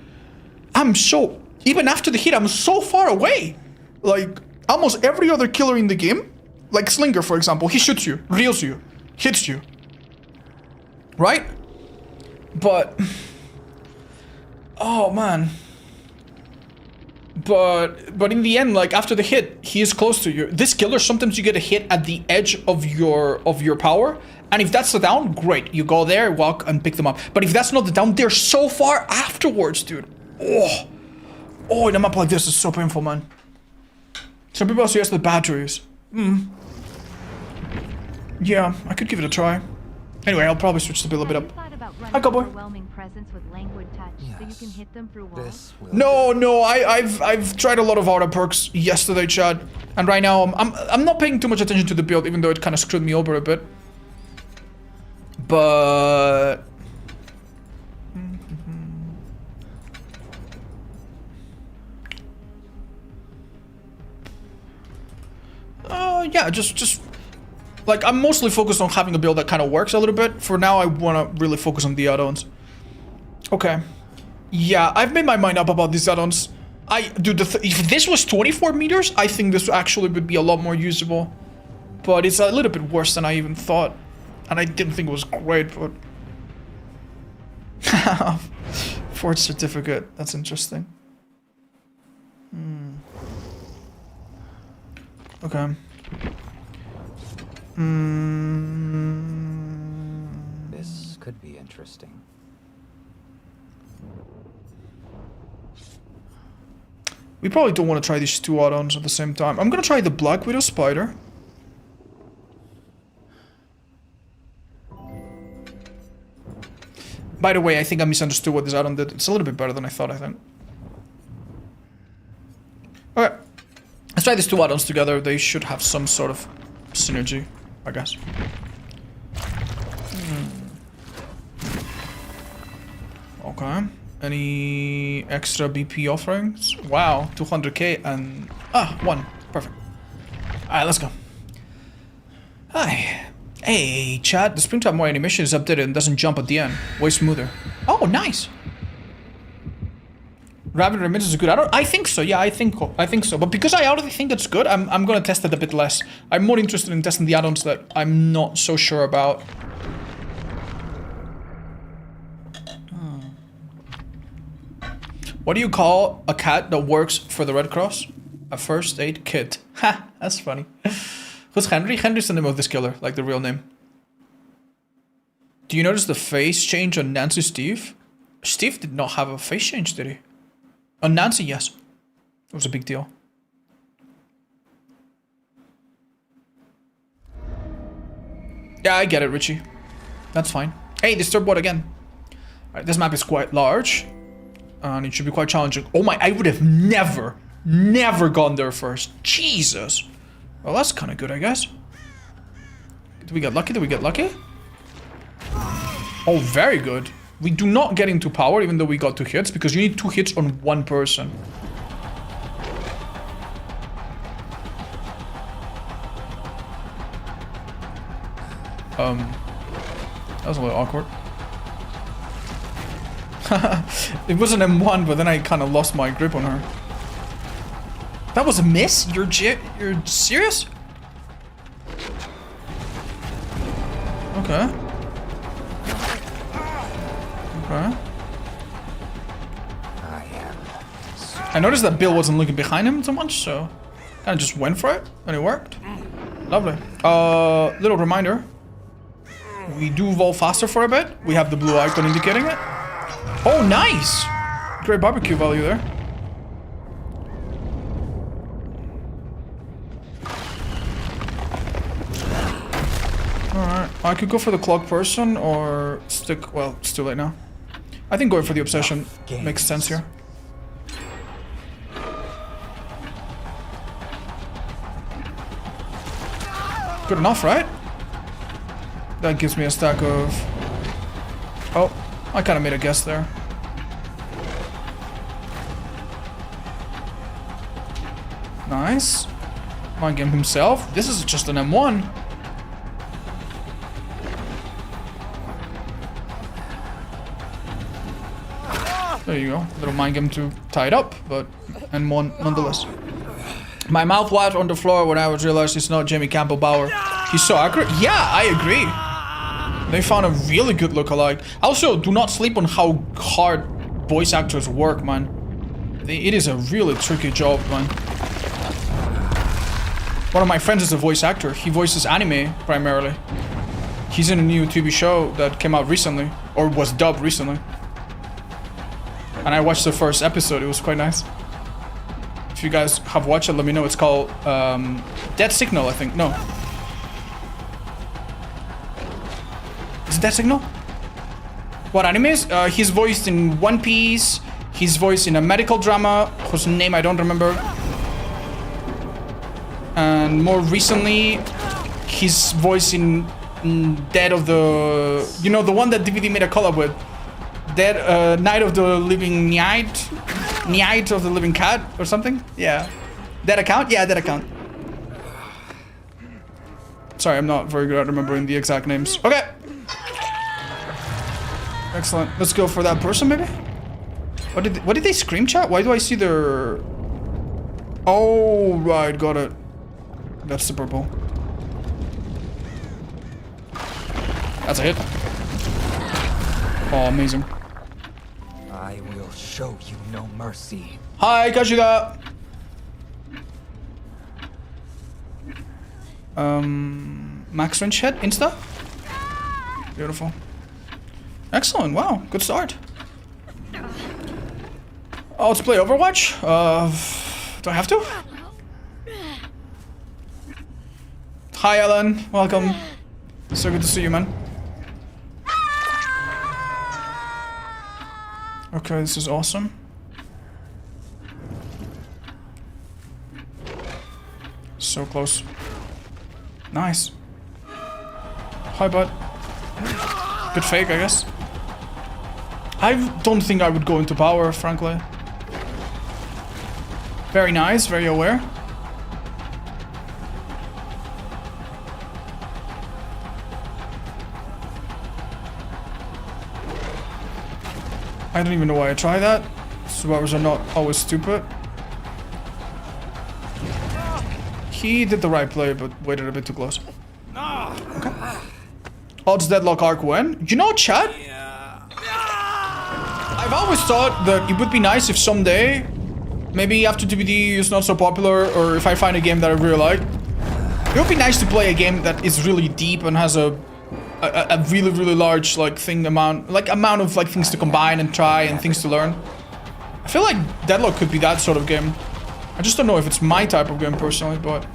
even after the hit, I'm so far away. Like almost every other killer in the game, like Slinger, for example, he shoots you, reels you, hits you, right? But oh man. But in the end, like after the hit, he is close to you. This killer, sometimes you get a hit at the edge of your power, and if that's the down, great. You go there, walk, and pick them up. But if that's not the down, they're so far afterwards, dude. Oh, in a map like this is so painful, man. Some people suggest the batteries. Yeah, I could give it a try. Anyway, I'll probably switch the build a bit up. Hi, cowboy. Yes. So you can hit them through walls. No, I've tried a lot of auto perks yesterday, Chad, and right now I'm not paying too much attention to the build, even though it kind of screwed me over a bit. But yeah, just like I'm mostly focused on having a build that kind of works a little bit. For now, I want to really focus on the add-ons. Okay. Yeah, I've made my mind up about these add-ons. Dude, if this was 24 meters, I think this actually would be a lot more usable. But it's a little bit worse than I even thought. And I didn't think it was great, but... Fourth certificate, that's interesting. Okay. This could be interesting. We probably don't want to try these two add-ons at the same time. I'm gonna try the Black Widow Spider. By the way, I think I misunderstood what this add-on did. It's a little bit better than I thought, I think. Okay. Let's try these two add-ons together. They should have some sort of synergy, I guess. Okay. Any extra BP offerings? Wow, 200k and... one. Perfect. Alright, let's go. Hi. Hey, chat. The Springtime more animation is updated and doesn't jump at the end. Way smoother. Oh, nice. Rabbit Remittance is a good add-on? I think so, yeah, I think so. But because I already think it's good, I'm gonna test it a bit less. I'm more interested in testing the add-ons that I'm not so sure about. What do you call a cat that works for the Red Cross? A first aid kit. Ha, that's funny. Who's Henry? Henry's the name of this killer, like the real name. Do you notice the face change on Nancy Steve? Steve did not have a face change, did he? On Nancy, yes. It was a big deal. Yeah, I get it, Richie. That's fine. Hey, disturb what again? Alright, this map is quite large. And it should be quite challenging. Oh my, I would have never gone there first. Jesus. Well, that's kind of good, I guess. Did we get lucky? Did we get lucky? Oh, very good. We do not get into power, even though we got 2 hits, because you need 2 hits on 1 person. That was a little awkward. It was an M1, but then I kind of lost my grip on her. That was a miss? You're serious? Okay. Okay. I noticed that Bill wasn't looking behind him too much, so kind of just went for it, and it worked. Lovely. Little reminder. We do evolve faster for a bit. We have the blue icon indicating it. Oh, nice! Great barbecue value there. Alright, I could go for the clock person or stick... Well, it's too late now. I think going for the obsession makes sense here. Good enough, right? That gives me a stack of... Oh, I kind of made a guess there. Nice. Mind game himself. This is just an M1. There you go. Little mind game to tie it up, but M1 nonetheless. My mouth was on the floor when I was realized it's not Jamie Campbell Bower. He's so accurate. Yeah, I agree. They found a really good lookalike. Also, do not sleep on how hard voice actors work, man. It is a really tricky job, man. One of my friends is a voice actor. He voices anime, primarily. He's in a new TV show that came out recently, or was dubbed recently. And I watched the first episode. It was quite nice. If you guys have watched it, let me know. It's called Dead Signal, I think. No. Is it Dead Signal? What anime is? He's voiced in One Piece. He's voiced in a medical drama whose name I don't remember. And more recently, he's voiced in Dead of the... You know, the one that DVD made a collab with. Dead, Night of the Living Night? Night of the Living Cat or something? Yeah. Dead Account? Yeah, Dead Account. Sorry, I'm not very good at remembering the exact names. Okay. Excellent. Let's go for that person, maybe? What did they scream, chat? Why do I see their... Oh, right. Got it. That's the purple. That's a hit. Oh, amazing. I will show you no mercy. Hi, Kashida. Max Wrench hit, insta? Beautiful. Excellent, wow, good start. Oh, let's play Overwatch? Do I have to? Hi, Ellen, welcome. So good to see you, man. Okay, this is awesome. So close. Nice. Hi, bud. Good fake, I guess. I don't think I would go into power, frankly. Very nice, very aware. I don't even know why I try that. Survivors are not always stupid. He did the right play, but waited a bit too close. Okay. Odds deadlock arc when? You know, chat? I've always thought that it would be nice if someday, maybe after DBD is not so popular, or if I find a game that I really like, it would be nice to play a game that is really deep and has a really, really large amount of like things to combine and try and things to learn. I feel like Deadlock could be that sort of game. I just don't know if it's my type of game personally, but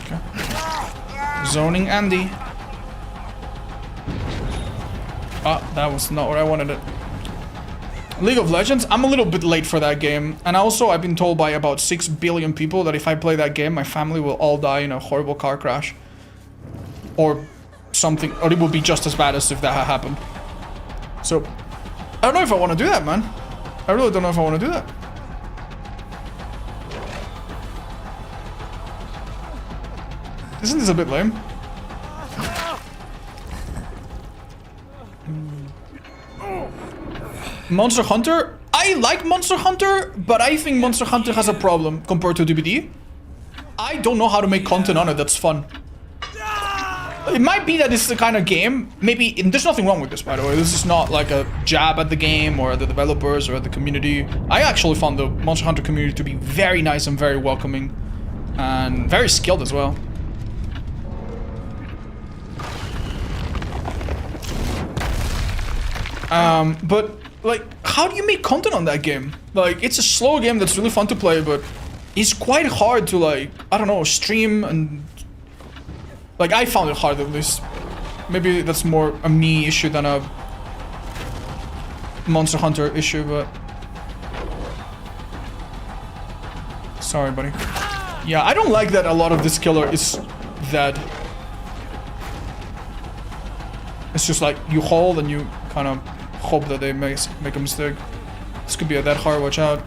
okay. Zoning Andy. Ah, that was not where I wanted it. League of Legends, I'm a little bit late for that game. And also, I've been told by about 6 billion people that if I play that game, my family will all die in a horrible car crash. Or something, or it will be just as bad as if that had happened. So, I don't know if I want to do that, man. I really don't know if I want to do that. Isn't this a bit lame? Monster Hunter? I like Monster Hunter, but I think Monster Hunter has a problem compared to DBD. I don't know how to make content on it that's fun. It might be that it's the kind of game, maybe, and there's nothing wrong with this, by the way. This is not like a jab at the game or at the developers or at the community. I actually found the Monster Hunter community to be very nice and very welcoming and very skilled as well. But like, how do you make content on that game? Like, it's a slow game that's really fun to play, but it's quite hard to, like, I don't know, stream and... Like, I found it hard at least. Maybe that's more a me issue than a Monster Hunter issue, but... Sorry, buddy. Yeah, I don't like that a lot of this killer is dead. It's just like, you hold and you kind of hope that they make a mistake. This could be a dead hard, watch out.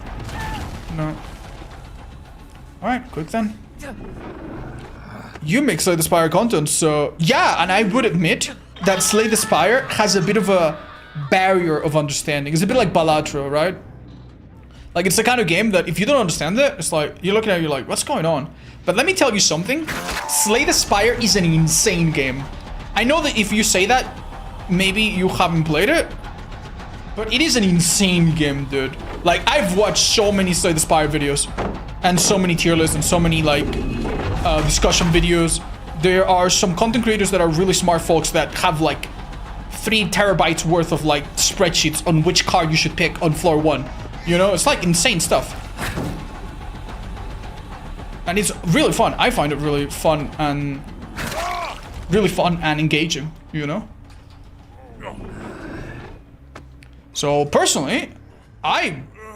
No. Alright, quick then. You make Slay the Spire content, so... Yeah, and I would admit that Slay the Spire has a bit of a barrier of understanding. It's a bit like Balatro, right? Like, it's the kind of game that if you don't understand it, it's like, you're looking at it, you're like, what's going on? But let me tell you something. Slay the Spire is an insane game. I know that if you say that, maybe you haven't played it, but it is an insane game, dude. Like, I've watched so many Slay the Spire videos, and so many tier lists, and so many, like, discussion videos. There are some content creators that are really smart folks that have, like, 3 terabytes worth of, like, spreadsheets on which card you should pick on floor 1. You know, it's, like, insane stuff. And it's really fun. I find it really fun and engaging, you know? So personally,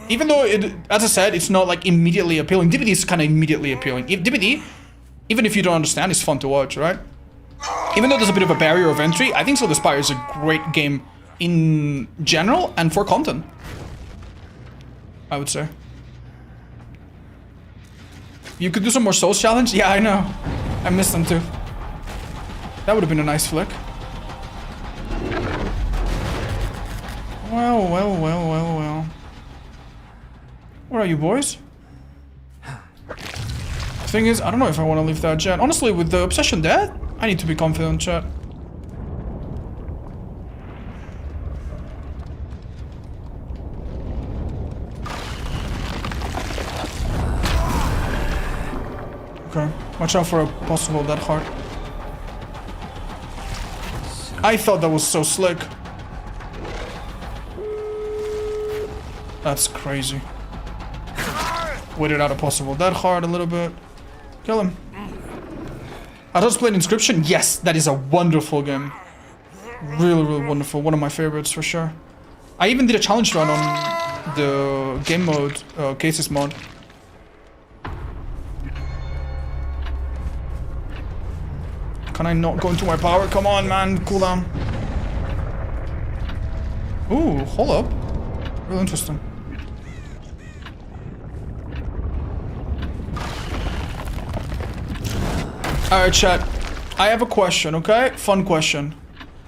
even though as I said, it's not like immediately appealing. DBD is kind of immediately appealing. DBD, even if you don't understand, is fun to watch, right? Even though there's a bit of a barrier of entry, I think Slay the Spire is a great game in general and for content, I would say. You could do some more Souls challenge? Yeah, I know. I missed them too. That would have been a nice flick. Well. Where are you, boys? Thing is, I don't know if I want to leave that jet. Honestly, with the Obsession dead, I need to be confident, chat. Okay, watch out for a possible dead heart. I thought that was so slick. That's crazy. Waited out a possible dead heart a little bit. Kill him. I just played Inscription. Yes, that is a wonderful game. Really, really wonderful. One of my favorites for sure. I even did a challenge run on the game mode, cases mod. Can I not go into my power? Come on, man. Cool down. Ooh, hold up. Real interesting. Alright, chat. I have a question, okay? Fun question.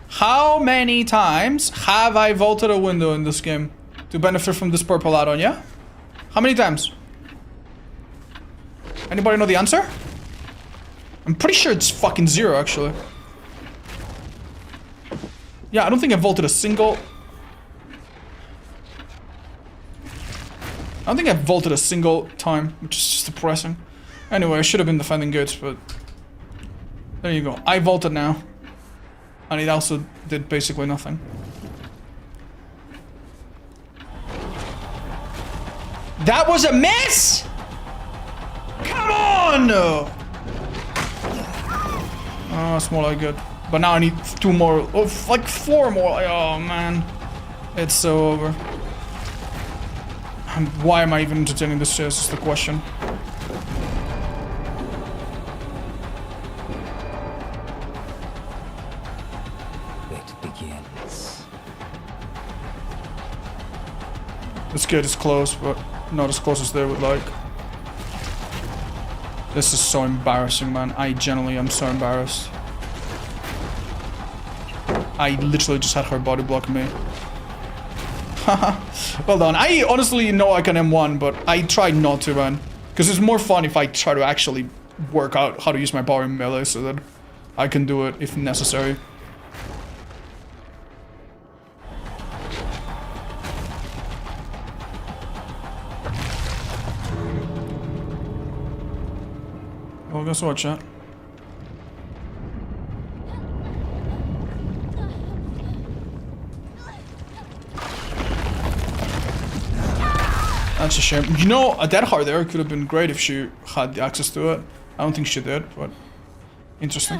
How many times have I vaulted a window in this game to benefit from this purple add-on, yeah? How many times? Anybody know the answer? I'm pretty sure it's fucking 0, actually. Yeah, I don't think I vaulted a single... I don't think I've vaulted a single time, which is just depressing. Anyway, I should have been defending gates, but... There you go. I vaulted now. And it also did basically nothing. That was a miss?! Come on! Oh, it's more like good. But now I need 2 more. Oh, like 4 more. Oh, man. It's so over. And why am I even entertaining this chase is the question. It begins. This gate is close, but not as close as they would like. This is so embarrassing, man. I genuinely am so embarrassed. I literally just had her body block me. Well done. I honestly know I can M1, but I tried not to, man. Because it's more fun if I try to actually work out how to use my power in melee so that I can do it if necessary. Well, guess what, chat? That's a shame. You know, a dead heart there could have been great if she had the access to it. I don't think she did, but interesting.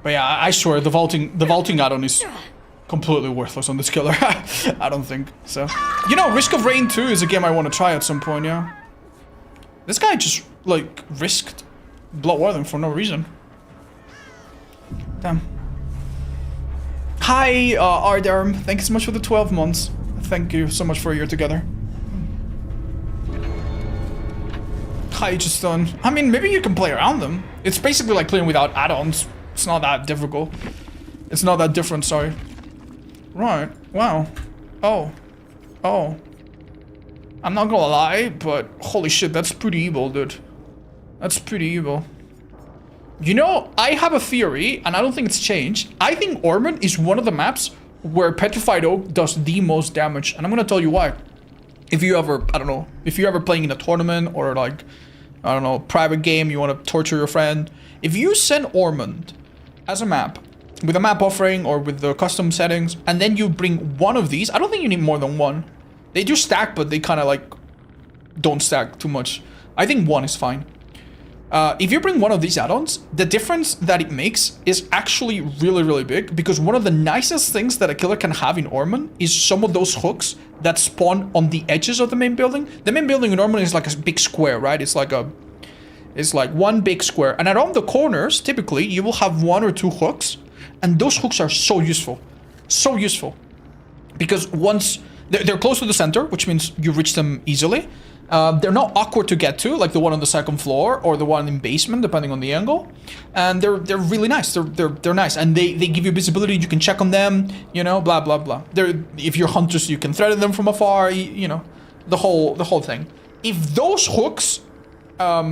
But yeah, I swear the vaulting add-on is completely worthless on this killer. I don't think so. You know, Risk of Rain 2 is a game I want to try at some point, yeah. This guy just, like, risked Bloodwarden for no reason. Damn. Hi, Ardarm. Thank you so much for the 12 months. Thank you so much for a year together. Hi, just done. I mean, maybe you can play around them. It's basically like playing without add-ons. It's not that difficult. It's not that different, sorry. Right. Wow. Oh. Oh. I'm not gonna lie, but holy shit, that's pretty evil, dude. That's pretty evil. You know, I have a theory, and I don't think it's changed. I think Ormond is one of the maps where Petrified Oak does the most damage, and I'm gonna tell you why. If you ever, I don't know, if you're ever playing in a tournament or like, I don't know, private game, you want to torture your friend. If you send Ormond as a map, with a map offering or with the custom settings, and then you bring one of these, I don't think you need more than one. They do stack, but they kind of like don't stack too much. I think one is fine. If you bring one of these add-ons, the difference that it makes is actually really, really big, because one of the nicest things that a killer can have in Ormond is some of those hooks that spawn on the edges of the main building. The main building in Ormond is like a big square, right? It's like one big square, and around the corners, typically, you will have 1 or 2 hooks, and those hooks are so useful. So useful. Because once... They're close to the center, which means you reach them easily. They're not awkward to get to, like the one on the 2nd floor or the one in basement, depending on the angle. And they're really nice. They're nice, and they give you visibility. You can check on them, you know, blah blah blah. If you're hunters, you can threaten them from afar. You know, the whole thing. If those hooks are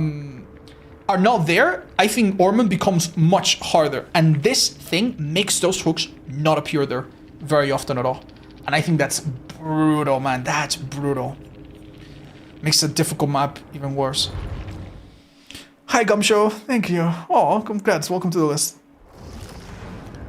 not there, I think Ormond becomes much harder, and this thing makes those hooks not appear there very often at all. And I think that's brutal, man. That's brutal. Makes a difficult map even worse. Hi, Gumshow. Thank you. Oh, congrats. Welcome to the list.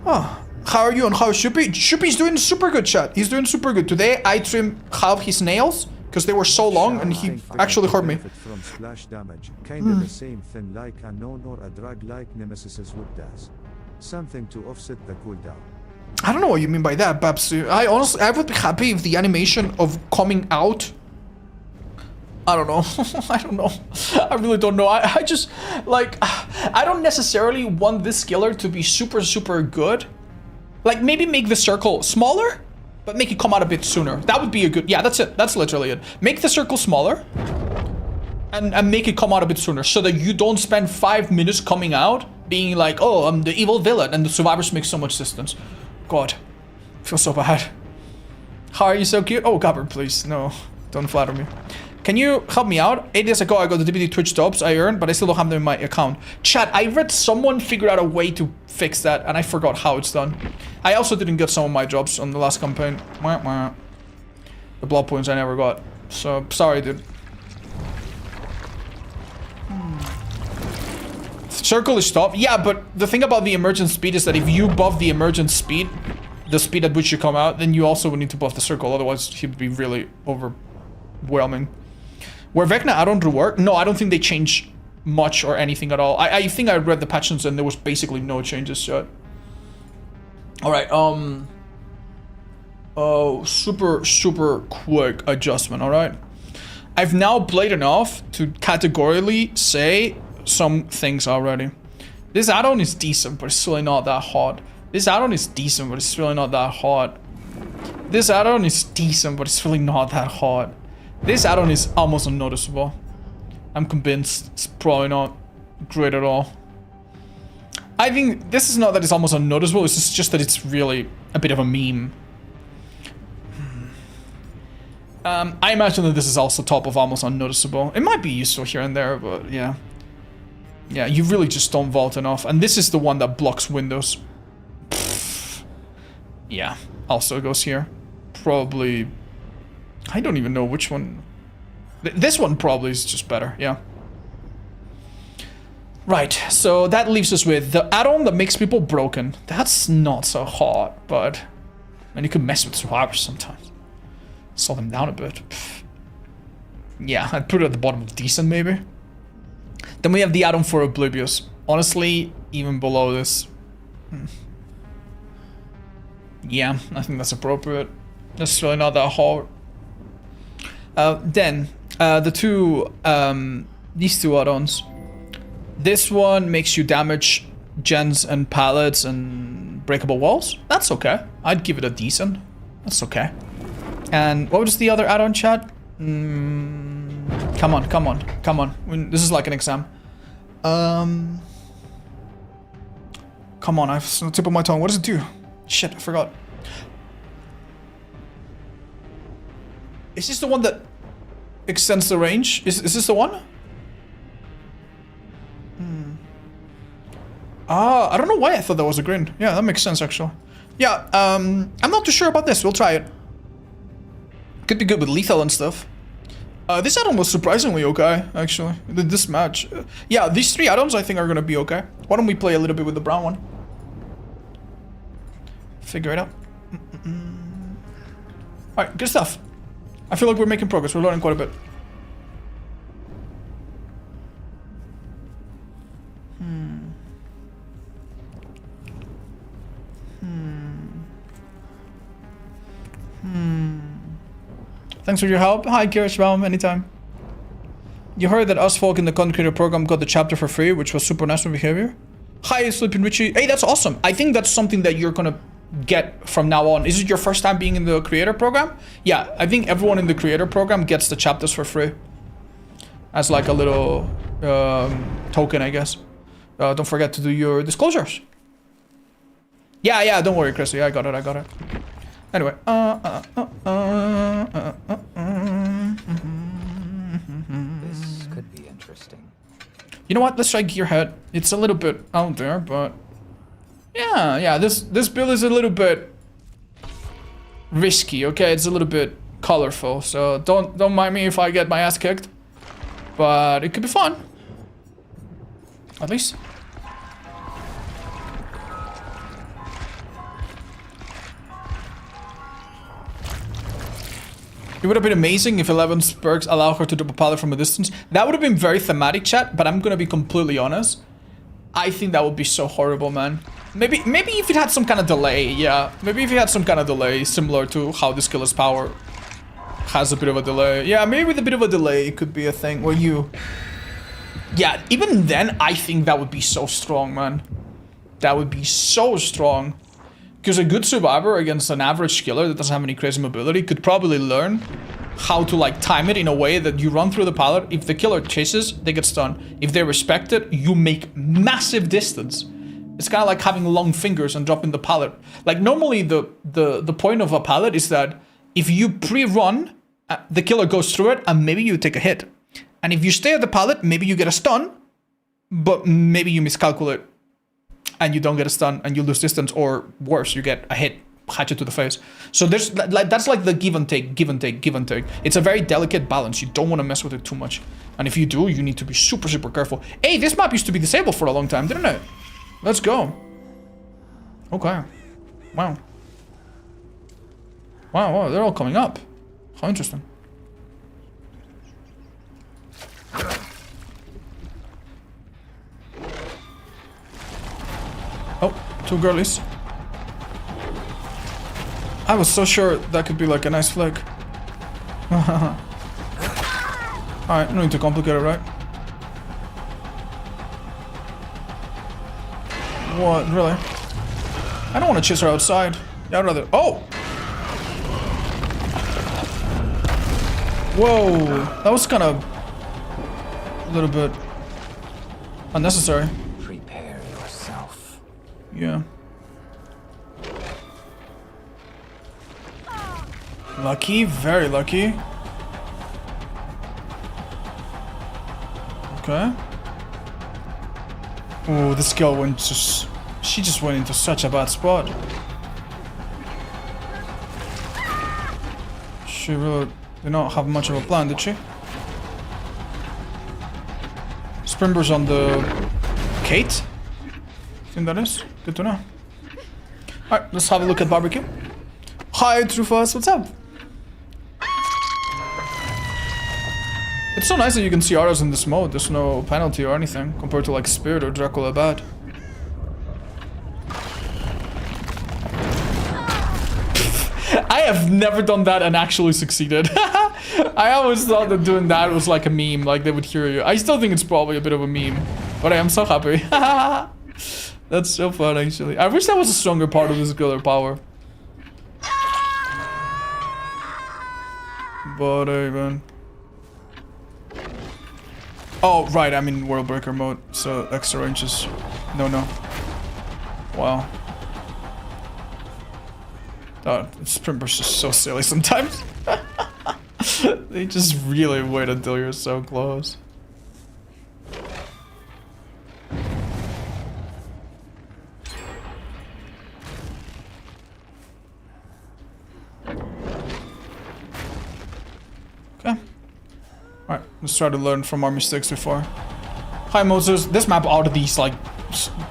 Oh, how are you and how is Shuppy? Shuppy's doing super good, chat. He's doing super good. Today, I trimmed half his nails because they were so long and he actually hurt me. From splash damage, kinda the same thing like a known or a drug like Nemesis's wood does. Something to offset the cooldown. I don't know what you mean by that, Babsu. I would be happy if the animation of coming out. I don't know. I don't know. I really don't know. I just, like, I don't necessarily want this skiller to be super, super good. Like, maybe make the circle smaller, but make it come out a bit sooner. That would be a good, yeah, that's it. That's literally it. Make the circle smaller and make it come out a bit sooner so that you don't spend 5 minutes coming out being like, oh, I'm the evil villain and the survivors make so much distance. God, I feel so bad. How are you so cute? Oh, Gabber, please. No, don't flatter me. Can you help me out? 8 days ago, I got the DVD Twitch dubs I earned, but I still don't have them in my account. Chat, I read someone figured out a way to fix that, and I forgot how it's done. I also didn't get some of my jobs on the last campaign. The blood points I never got. So, sorry, dude. Circle is stopped. Yeah, but the thing about the emergent speed is that if you buff the emergent speed, the speed at which you come out, then you also would need to buff the circle. Otherwise, he would be really overwhelming. Were Vecna add-on rework? No, I don't think they change much or anything at all. I think I read the patches and there was basically no changes yet. Alright, super quick adjustment, alright? I've now played enough to categorically say some things already. This add-on is decent, but it's really not that hot. This add-on is decent, but it's really not that hot. This add-on is decent, but it's really not that hot. This add-on is almost unnoticeable. I'm convinced it's probably not great at all. I think this is not that it's almost unnoticeable, it's just that it's really a bit of a meme. I imagine that this is also top of almost unnoticeable. It might be useful here and there, but yeah. Yeah, you really just don't vault enough. And this is the one that blocks windows. Yeah, also goes here. Probably... I don't even know which one. This one probably is just better, yeah. Right, so that leaves us with the add-on that makes people broken. That's not so hot, but... And you can mess with survivors sometimes. Slow them down a bit. Yeah, I'd put it at the bottom of decent, maybe. Then we have the add-on for Oblivious. Honestly, even below this. Yeah, I think that's appropriate. That's really not that hard. Then, these two add-ons. This one makes you damage gens and pallets and breakable walls. That's okay. I'd give it a decent. That's okay. And what was the other add-on, chat? Come on. This is like an exam. Come on, I have the tip of my tongue. What does it do? Shit, I forgot. Is this the one that extends the range? Is this the one? Ah, I don't know why I thought that was a grin. Yeah, that makes sense actually. Yeah, I'm not too sure about this. We'll try it. Could be good with lethal and stuff. This add-on was surprisingly okay, actually. This match. Yeah, these 3 add-ons I think are gonna be okay. Why don't we play a little bit with the brown one? Figure it out. Alright, good stuff. I feel like we're making progress. We're learning quite a bit. Thanks for your help. Hi, Kirschbaum, anytime. You heard that us folk in the content creator program got the chapter for free, which was super nice for behavior. Hi, Sleeping Richie. Hey, that's awesome. I think that's something that you're gonna get from now on. Is it your first time being in the creator program? Yeah, I think everyone in the creator program gets the chapters for free. As like a little token, I guess. Don't forget to do your disclosures. Yeah, don't worry, Chrissy. I got it. Anyway, This could be interesting. You know what? Let's try Gearhead. It's a little bit out there, but yeah. This build is a little bit risky. Okay, it's a little bit colorful, so don't mind me if I get my ass kicked. But it could be fun. At least. It would have been amazing if 11's perks allow her to double pallet from a distance. That would have been very thematic, chat, but I'm gonna be completely honest. I think that would be so horrible, man. Maybe if it had some kind of delay, yeah. Maybe if it had some kind of delay, similar to how this killer's power has a bit of a delay. Yeah, maybe with a bit of a delay, it could be a thing where you... Yeah, even then, I think that would be so strong, man. That would be so strong. Because a good survivor against an average killer that doesn't have any crazy mobility could probably learn how to, like, time it in a way that you run through the pallet. If the killer chases, they get stunned. If they respect it, you make massive distance. It's kind of like having long fingers and dropping the pallet. Like, normally the point of a pallet is that if you pre-run, the killer goes through it and maybe you take a hit. And if you stay at the pallet, maybe you get a stun, but maybe you miscalculate and you don't get a stun and you lose distance, or worse, you get a hit, hatchet to the face. So there's like, that's like the give and take, give and take, give and take. It's a very delicate balance. You don't want to mess with it too much. And if you do, you need to be super, super careful. Hey, this map used to be disabled for a long time, didn't it? Let's go. Okay. Wow. Wow, they're all coming up. How interesting. Oh, two girlies. I was so sure that could be like a nice flick. Alright, no need to complicate it, right? What, really? I don't want to chase her outside. Yeah, I'd rather... Oh! Whoa! That was kind of... a little bit... unnecessary. Prepare yourself. Yeah. Lucky, very lucky. Okay. Oh, this girl went just... she just went into such a bad spot. She really did not have much of a plan, did she? Sprinber's on the... Kate? I think that is. Good to know. Alright, let's have a look at barbecue. Hi, Trufas, what's up? It's so nice that you can see autos in this mode. There's no penalty or anything compared to like Spirit or Dracula Bad. I have never done that and actually succeeded. I always thought that doing that was like a meme, like they would hear you. I still think it's probably a bit of a meme, but I am so happy. That's so fun, actually. I wish that was a stronger part of this killer power. But even... Oh, right, I'm in World Breaker mode, so extra ranges. No. Wow. Oh, Sprinber's just so silly sometimes. They just really wait until you're so close. Okay. Alright, let's try to learn from our mistakes before. Hi Moses, this map out of these like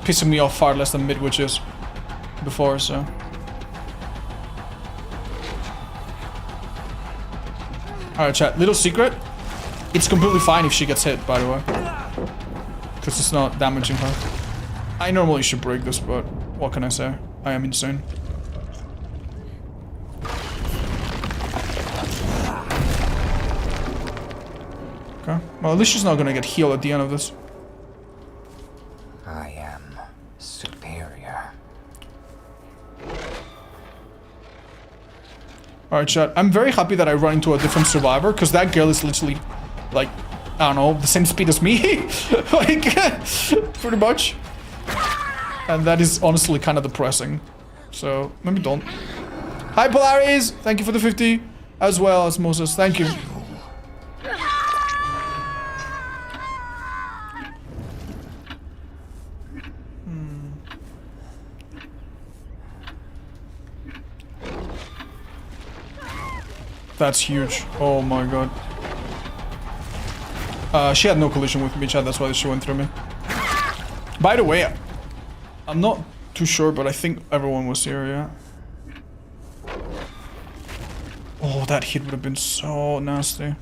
pissing me off far less than Midwitches before, so. Alright chat, little secret. It's completely fine if she gets hit, by the way. Because it's not damaging her. I normally should break this, but what can I say? I am insane. Okay, well at least she's not gonna get healed at the end of this. I am superior. Alright chat, I'm very happy that I run into a different survivor, because that girl is literally, like, I don't know, the same speed as me. Like, pretty much. And that is honestly kind of depressing. So, maybe don't. Hi Polaris! Thank you for the 50. As well as Moses, thank you. That's huge. Oh my god. She had no collision with me, Chad, that's why she went through me. By the way, I'm not too sure, but I think everyone was here, yeah. Oh, that hit would have been so nasty.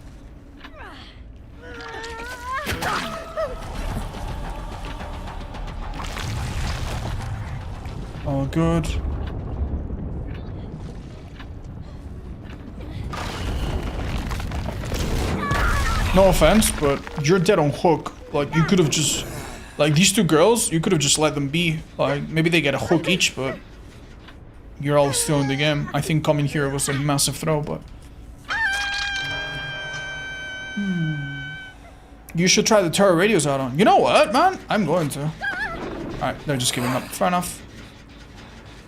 All good. No offense, but you're dead on hook. Like, you could have just... Like, these two girls, you could have just let them be. Like, maybe they get a hook each, but... You're all still in the game. I think coming here was a massive throw, but... You should try the terror radios out on. You know what, man? I'm going to. Alright, they're just giving up. Fair enough.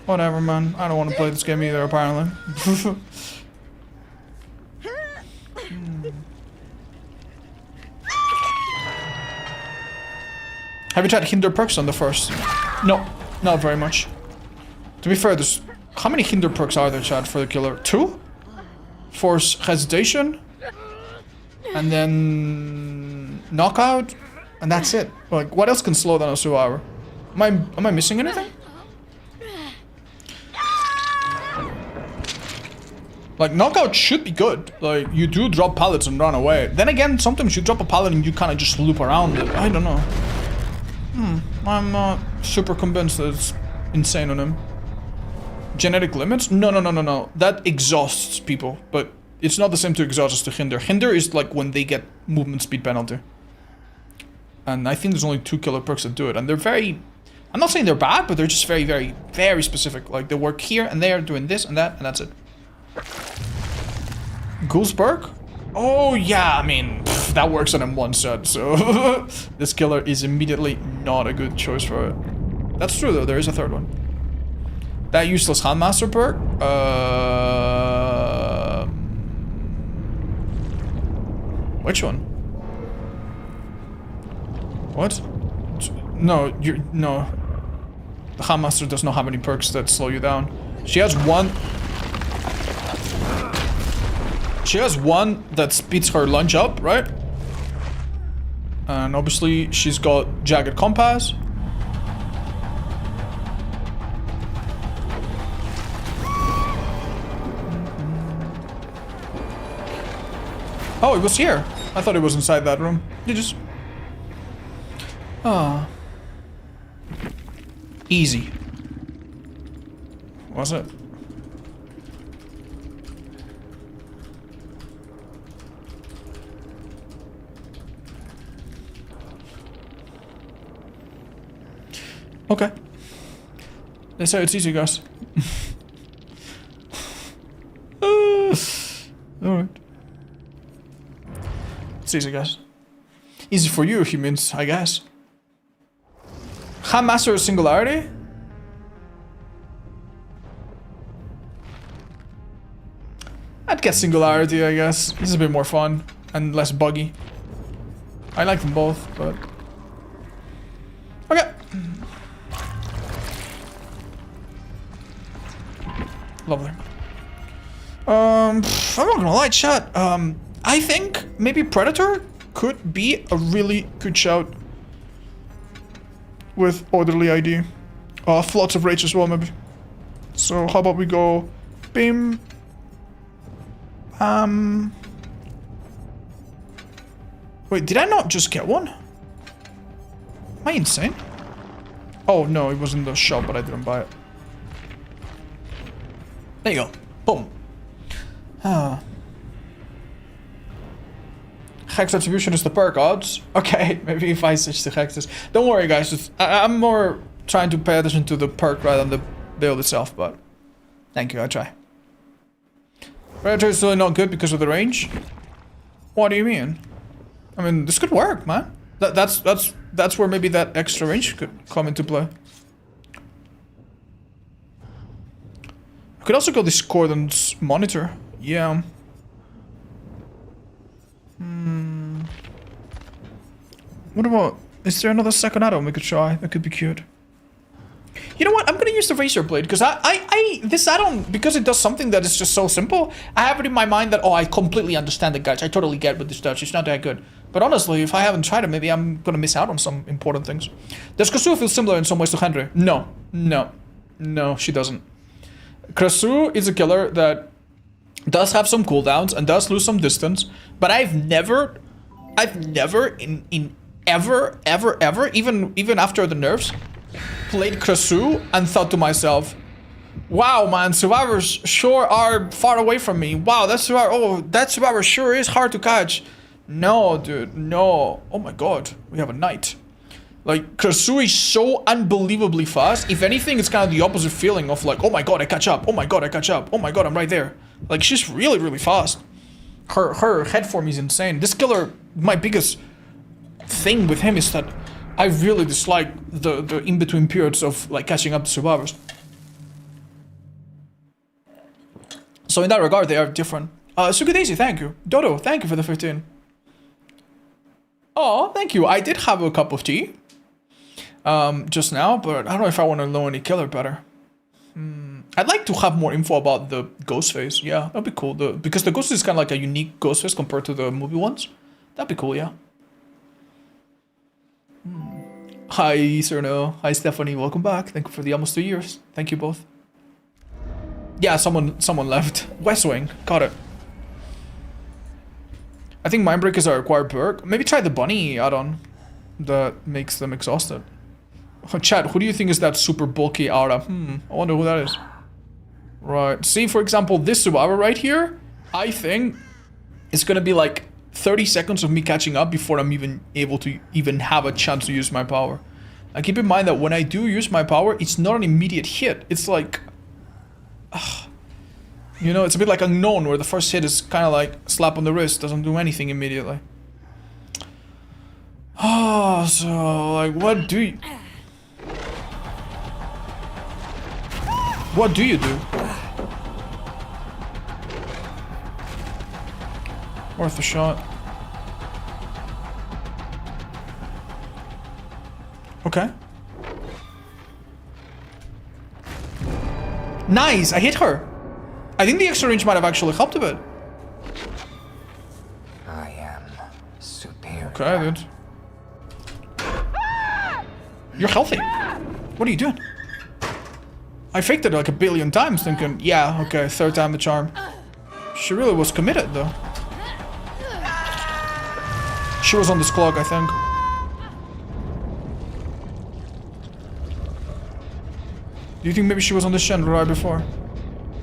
Whatever, man. I don't want to play this game either, apparently. Have you tried hinder perks on the first? No, not very much. To be fair, there's... How many hinder perks are there, Chad, for the killer? 2? Force hesitation? And then... knockout? And that's it. Like, what else can slow down a survivor? Am I missing anything? Like, knockout should be good. Like, you do drop pallets and run away. Then again, sometimes you drop a pallet and you kind of just loop around it. I don't know. I'm not super convinced that it's insane on him. Genetic limits? No. That exhausts people, but it's not the same to exhaust as to hinder. Hinder is like when they get movement speed penalty. And I think there's only 2 killer perks that do it, and they're very... I'm not saying they're bad, but they're just very, very, very specific. Like, they work here and there, doing this and that, and that's it. Ghoul's perk? Oh, yeah, I mean, that works on him one shot, so... This killer is immediately not a good choice for it. That's true, though, there is a third one. That useless Handmaster perk? Which one? What? No, no. The Handmaster does not have any perks that slow you down. She has one... She has one that speeds her lunge up, right? And obviously she's got Jagged Compass. Oh, it was here. I thought it was inside that room. You just... Ah. Easy. Was it? Okay. They say it's easy, guys. Alright. It's easy, guys. Easy for you, humans, I guess. Handmaster Singularity? I'd get Singularity, I guess. This is a bit more fun and less buggy. I like them both, but... Okay. Lovely. I'm not gonna lie, chat. I think maybe Predator could be a really good shout with Orderly ID. Lots of Rage as well, maybe. So how about we go Bim. Wait, did I not just get one? Am I insane? Oh no, it was in the shop, but I didn't buy it. There you go. Boom. Hex Attribution is the perk odds. Okay, maybe if I switch to Hexes. Don't worry, guys. I'm more trying to pay attention to the perk rather than the build itself, but... Thank you, I try. Predator is really not good because of the range? What do you mean? I mean, this could work, man. That's where maybe that extra range could come into play. I could also go Discordance Monitor. Yeah. What about... Is there another second add-on we could try? That could be cute. You know what? I'm gonna use the Razor Blade, because this add-on, because it does something that is just so simple, I have it in my mind that, oh, I completely understand it, guys. I totally get what this does. It's not that good. But honestly, if I haven't tried it, maybe I'm gonna miss out on some important things. Does Krasu feel similar in some ways to Henry? No. No, she doesn't. Krasu is a killer that does have some cooldowns and does lose some distance, but I've never ever, even after the nerfs, played Krasu and thought to myself, wow, man, survivors sure are far away from me. Wow, that survivor sure is hard to catch. No, dude, no. Oh my god, we have a knight. Like, Krasu is so unbelievably fast. If anything, it's kind of the opposite feeling of like, oh my god, I catch up. Oh my god, I catch up. Oh my god, I'm right there. Like, she's really, really fast. Her head form is insane. This killer, my biggest thing with him is that I really dislike the in-between periods of like catching up to survivors. So in that regard, they are different. Suki Daisy, thank you. Dodo, thank you for the 15. Oh, thank you. I did have a cup of tea just now, but I don't know if I want to know any killer better. I'd like to have more info about the ghost face. Yeah, that'd be cool. Because the ghost is kind of like a unique ghost face compared to the movie ones. That'd be cool, yeah. Hi, Cerno. Hi, Stephanie. Welcome back. Thank you for the almost 2 years. Thank you both. Yeah, someone left. West Wing. Got it. I think Mindbreakers are a required perk. Maybe try the bunny add-on that makes them exhausted. Oh, chat, who do you think is that super bulky aura? I wonder who that is. Right. See, for example, this survivor right here, I think it's gonna be like 30 seconds of me catching up before I'm even able to even have a chance to use my power. And keep in mind that when I do use my power, it's not an immediate hit. It's like... you know, it's a bit like Unknown, where the first hit is kind of like slap on the wrist, doesn't do anything immediately. Oh, so, like, what do you... What do you do? Worth a shot. Okay. Nice! I hit her! I think the extra range might have actually helped a bit. I am superior. Okay, dude. You're healthy. What are you doing? I faked it like a billion times thinking, yeah, okay, third time the charm. She really was committed though. She was on this clock, I think. Do you think maybe she was on the Shen right before?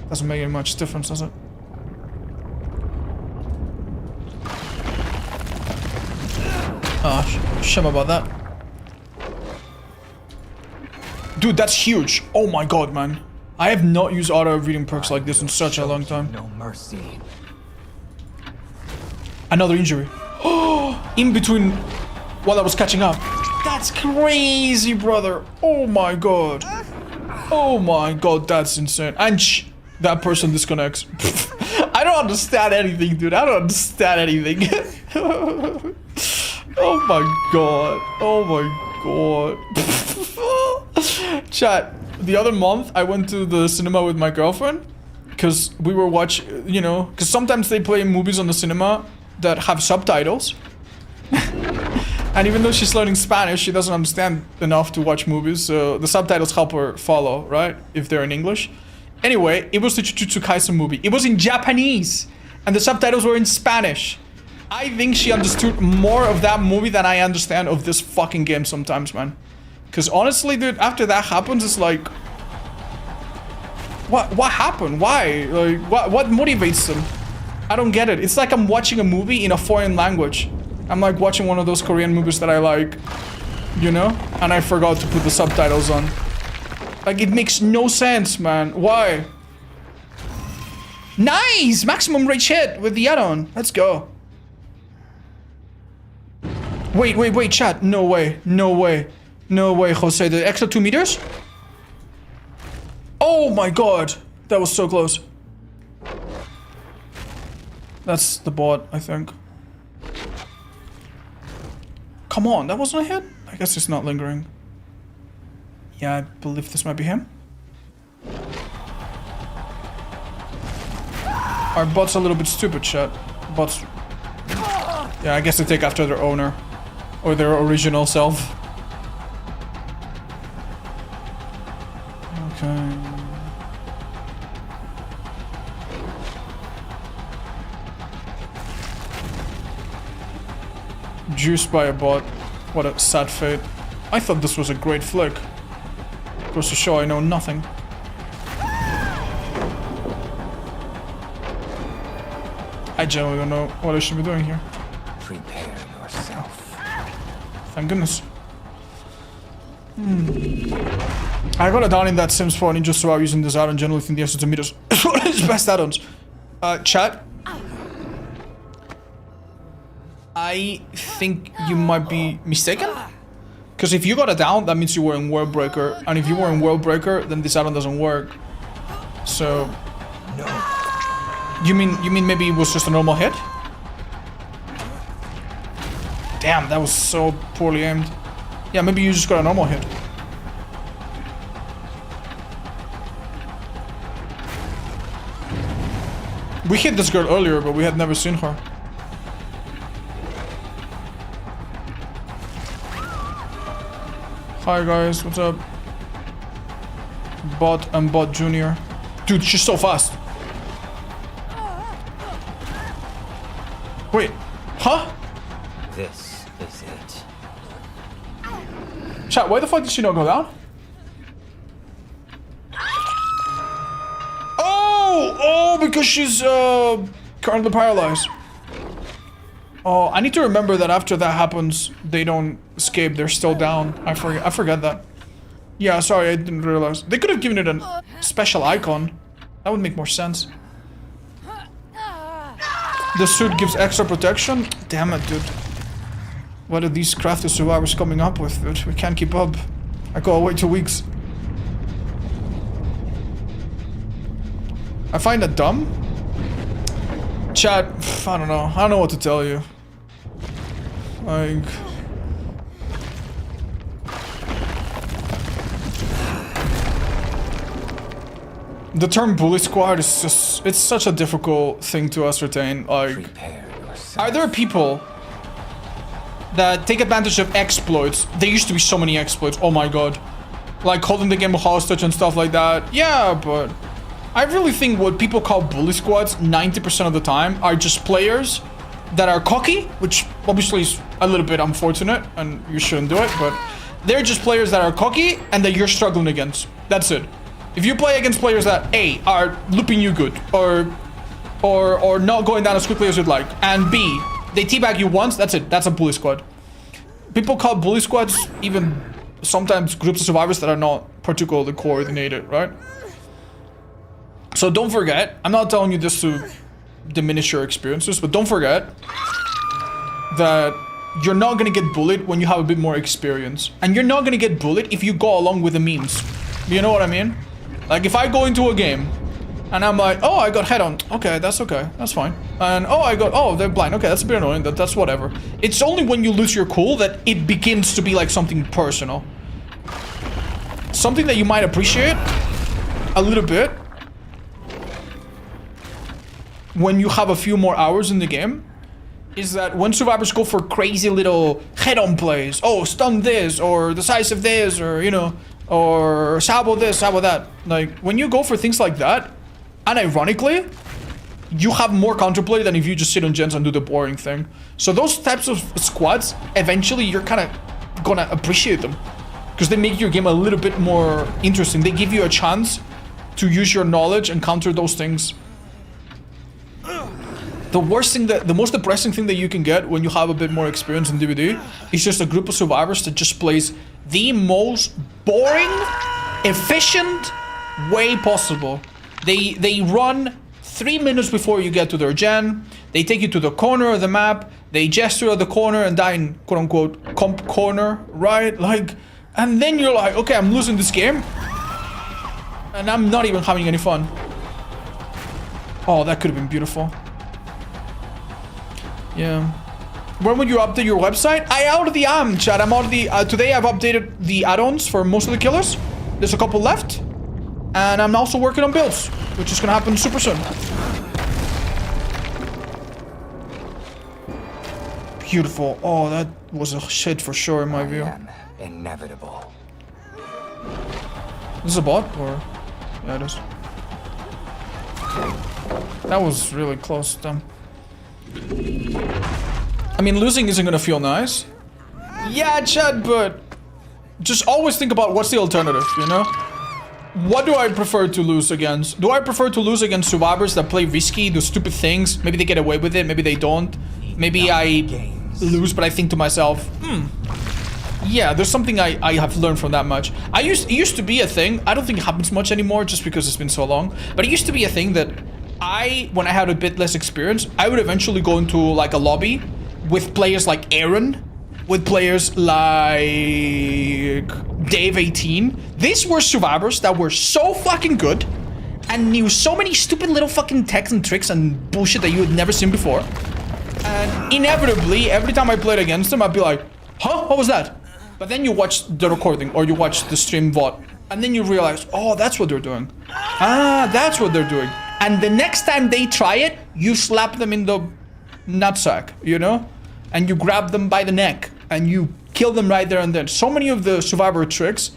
Doesn't make any much difference, does it? Ah, shame about that. Dude, that's huge. Oh my god, man. I have not used auto reading perks like this in such a long time. No mercy. Another injury. Oh, in between while I was catching up. That's crazy, brother. Oh my god. Oh my god, that's insane. And that person disconnects. I don't understand anything, dude. I don't understand anything. Oh my god. Oh my god. Chat, the other month I went to the cinema with my girlfriend because we were watching, you know, because sometimes they play movies on the cinema that have subtitles. And even though she's learning Spanish, she doesn't understand enough to watch movies, so the subtitles help her follow, right? If they're in English. Anyway, it was the Jujutsu Kaisen movie. It was in Japanese, and the subtitles were in Spanish. I think she understood more of that movie than I understand of this fucking game sometimes, man. Because honestly, dude, after that happens, it's like... What happened? Why? Like, what motivates them? I don't get it. It's like I'm watching a movie in a foreign language. I'm like watching one of those Korean movies that I like, you know? And I forgot to put the subtitles on. Like, it makes no sense, man. Why? Nice! Maximum rage hit with the add-on. Let's go. Wait, chat. No way. No way. No way, Jose. The extra 2 meters? Oh my god. That was so close. That's the bot, I think. Come on, that wasn't a hit? I guess it's not lingering. Yeah, I believe this might be him. Our bot's a little bit stupid, chat. Bots... Yeah, I guess they take after their owner. Or their original self. Okay... Juiced by a bot. What a sad fate. I thought this was a great flick. Goes to show I know nothing. I generally don't know what I should be doing here. Prepare yourself. Thank goodness. I got it down in that sim spot in just about using this add-on. Generally think the essence of meters is one of his best add-ons. Chat. I think you might be mistaken. Because if you got it down, that means you were in World Breaker. And if you were in World Breaker, then this add-on doesn't work. So... No. You mean maybe it was just a normal hit? Damn, that was so poorly aimed. Yeah, maybe you just got a normal hit. We hit this girl earlier, but we had never seen her. Hi guys, what's up? Bot and Bot Junior. Dude, she's so fast. Wait, huh? This is it. Chat, why the fuck did she not go down? Oh, because she's currently paralyzed. Oh, I need to remember that after that happens, they don't escape. They're still down. I forget that. Yeah, sorry, I didn't realize. They could have given it a special icon. That would make more sense. The suit gives extra protection? Damn it, dude. What are these crafted survivors coming up with, dude? We can't keep up. I gotta wait 2 weeks. I find that dumb. Chat, I don't know. I don't know what to tell you. Like... The term bully squad is just... It's such a difficult thing to ascertain. Like... Are there people that take advantage of exploits? There used to be so many exploits. Oh my god. Like holding the game hostage and stuff like that. Yeah, but... I really think what people call bully squads 90% of the time are just players that are cocky, which obviously is a little bit unfortunate and you shouldn't do it, but they're just players that are cocky and that you're struggling against. That's it. If you play against players that A, are looping you good or not going down as quickly as you'd like, and B, they teabag you once, that's it. That's a bully squad. People call bully squads even sometimes groups of survivors that are not particularly coordinated, right? So don't forget, I'm not telling you this to diminish your experiences, but don't forget that you're not gonna get bullied when you have a bit more experience. And you're not gonna get bullied if you go along with the memes. You know what I mean? Like if I go into a game and I'm like, oh, I got head on. Okay, that's fine. And oh, they're blind. Okay, that's a bit annoying. That's whatever. It's only when you lose your cool that it begins to be like something personal. Something that you might appreciate a little bit when you have a few more hours in the game is that when survivors go for crazy little head-on plays, oh, stun this, or decisive this, or, you know, or sabo this, sabo that. Like, when you go for things like that, unironically, you have more counterplay than if you just sit on gens and do the boring thing. So those types of squads, eventually you're kind of gonna appreciate them. Because they make your game a little bit more interesting. They give you a chance to use your knowledge and counter those things. The worst thing the most depressing thing that you can get when you have a bit more experience in DVD is just a group of survivors that just plays the most boring, efficient way possible. They run 3 minutes before you get to their gen. They take you to the corner of the map. They gesture at the corner and die in quote unquote comp corner, right? Like, and then you're like, okay, I'm losing this game, and I'm not even having any fun. Oh, that could have been beautiful. Yeah. When will you update your website? I already am, chat. I'm already... today I've updated the add-ons for most of the killers. There's a couple left. And I'm also working on builds, which is gonna happen super soon. Beautiful. Oh, that was a shit for sure in my view. Inevitable. This is a bot, or... Yeah, it is. That was really close, damn. I mean, losing isn't gonna feel nice. Yeah, Chad, but just always think about what's the alternative, you know? What do I prefer to lose against? Do I prefer to lose against survivors that play risky, do stupid things? Maybe they get away with it, maybe they don't. Maybe I lose, but I think to myself, yeah, there's something I have learned from that match. It used to be a thing. I don't think it happens much anymore just because it's been so long. But it used to be a thing that when I had a bit less experience, I would eventually go into like a lobby with players like Aaron, with players like Dave 18. These were survivors that were so fucking good and knew so many stupid little fucking techs and tricks and bullshit that you had never seen before. And inevitably, every time I played against them, I'd be like, huh, what was that? But then you watch the recording or you watch the stream VOD and then you realize, oh, that's what they're doing. Ah, that's what they're doing. And the next time they try it, you slap them in the nutsack, you know? And you grab them by the neck and you kill them right there and then. So many of the survivor tricks,